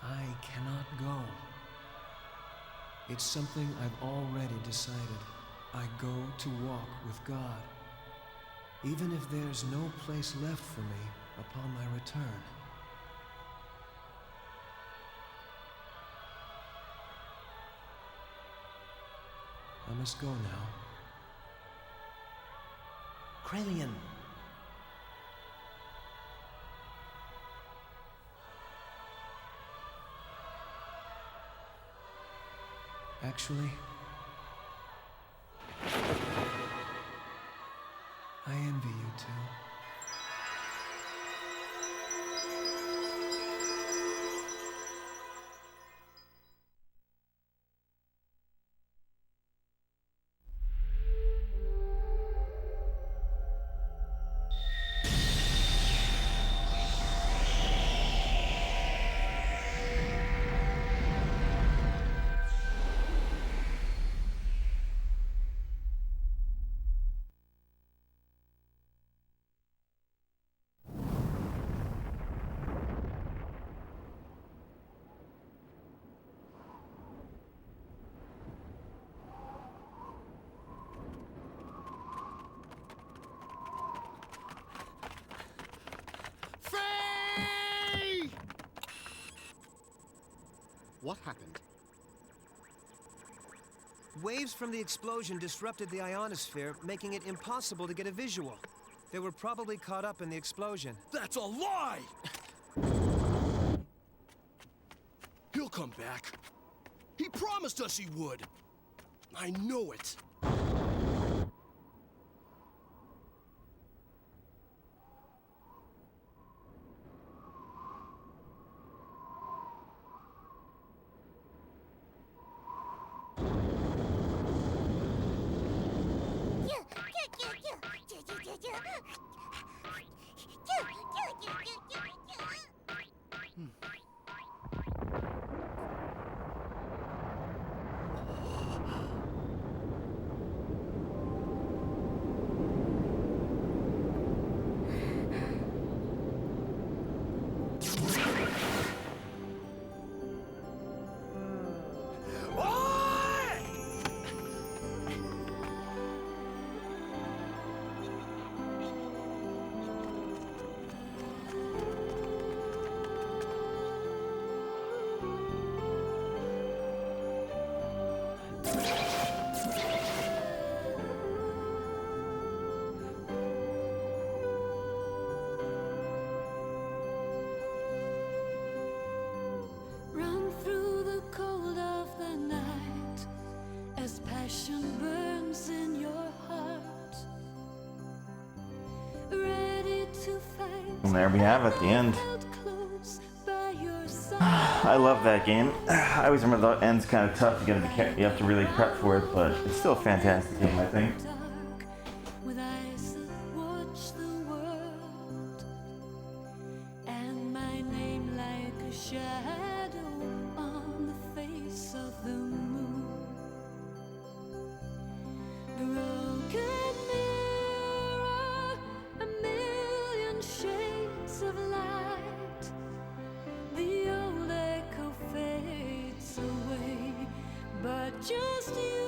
D: I cannot go. It's something I've already decided. I go to walk with God, even if there's no place left for me upon my return. I must go now.
B: Krelian.
D: Actually, I envy you two.
E: What happened?
F: Waves from the explosion disrupted the ionosphere, making it impossible to get a visual. They were probably caught up in the explosion.
E: That's a lie! He'll come back. He promised us he would. I know it.
G: Run through the cold of the night as passion burns in your heart. Ready to fight.
A: And there we have it, the end. I love that game. I always remember the end's kind of tough. You have to really prep for it, but it's still a fantastic game, I think.
G: With eyes that watch the world, and my name like a shadow on the face of the moon. Broken mirror, a million shades of light. The old echo fades away, but just you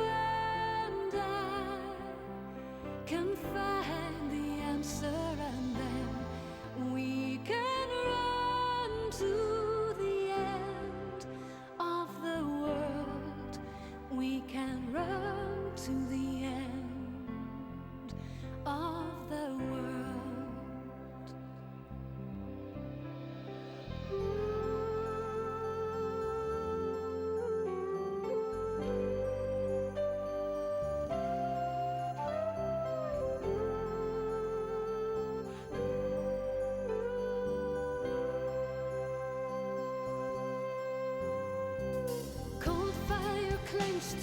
G: and I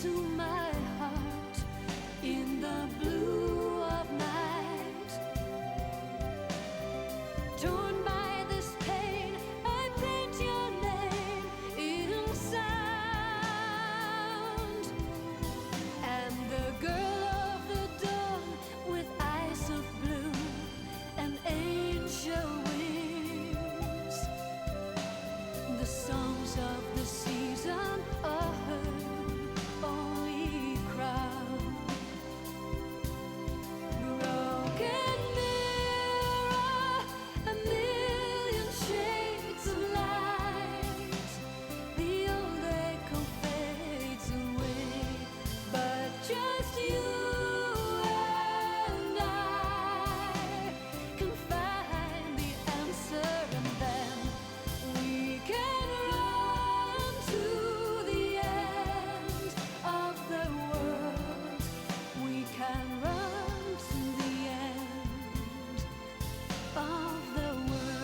G: to my heart in the blue of night. Torn by this pain, I paint your name in sound. And the girl of the dawn with eyes of blue and angel wings. The songs of the season are her only crown. Broken mirror, a million shades of light. The old echo fades away, but just you and I can find the answer, and then we can run to the end of the world. We can run to the end of the world.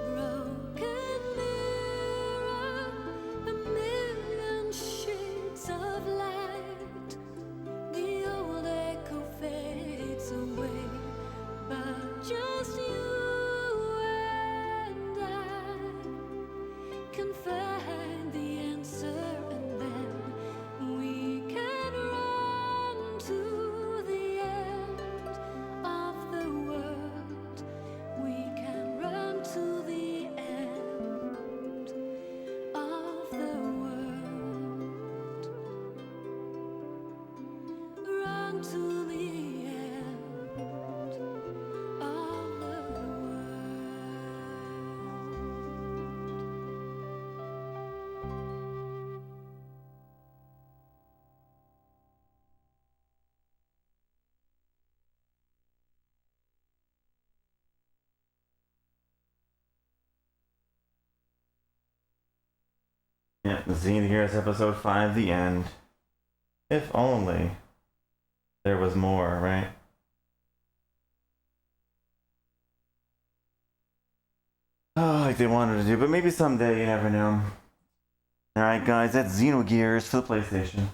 G: Broken mirror, a million shades of light. The old echo fades away, but just you and I can find the answer, and then we can run to the end of the world. We can run to the end of the world. Run to the end of the world.
A: Yeah, Xenogears episode 5, the end. If only there was more, right? Oh, like they wanted to do, but maybe someday, you never know. Alright guys, that's Xenogears for the PlayStation.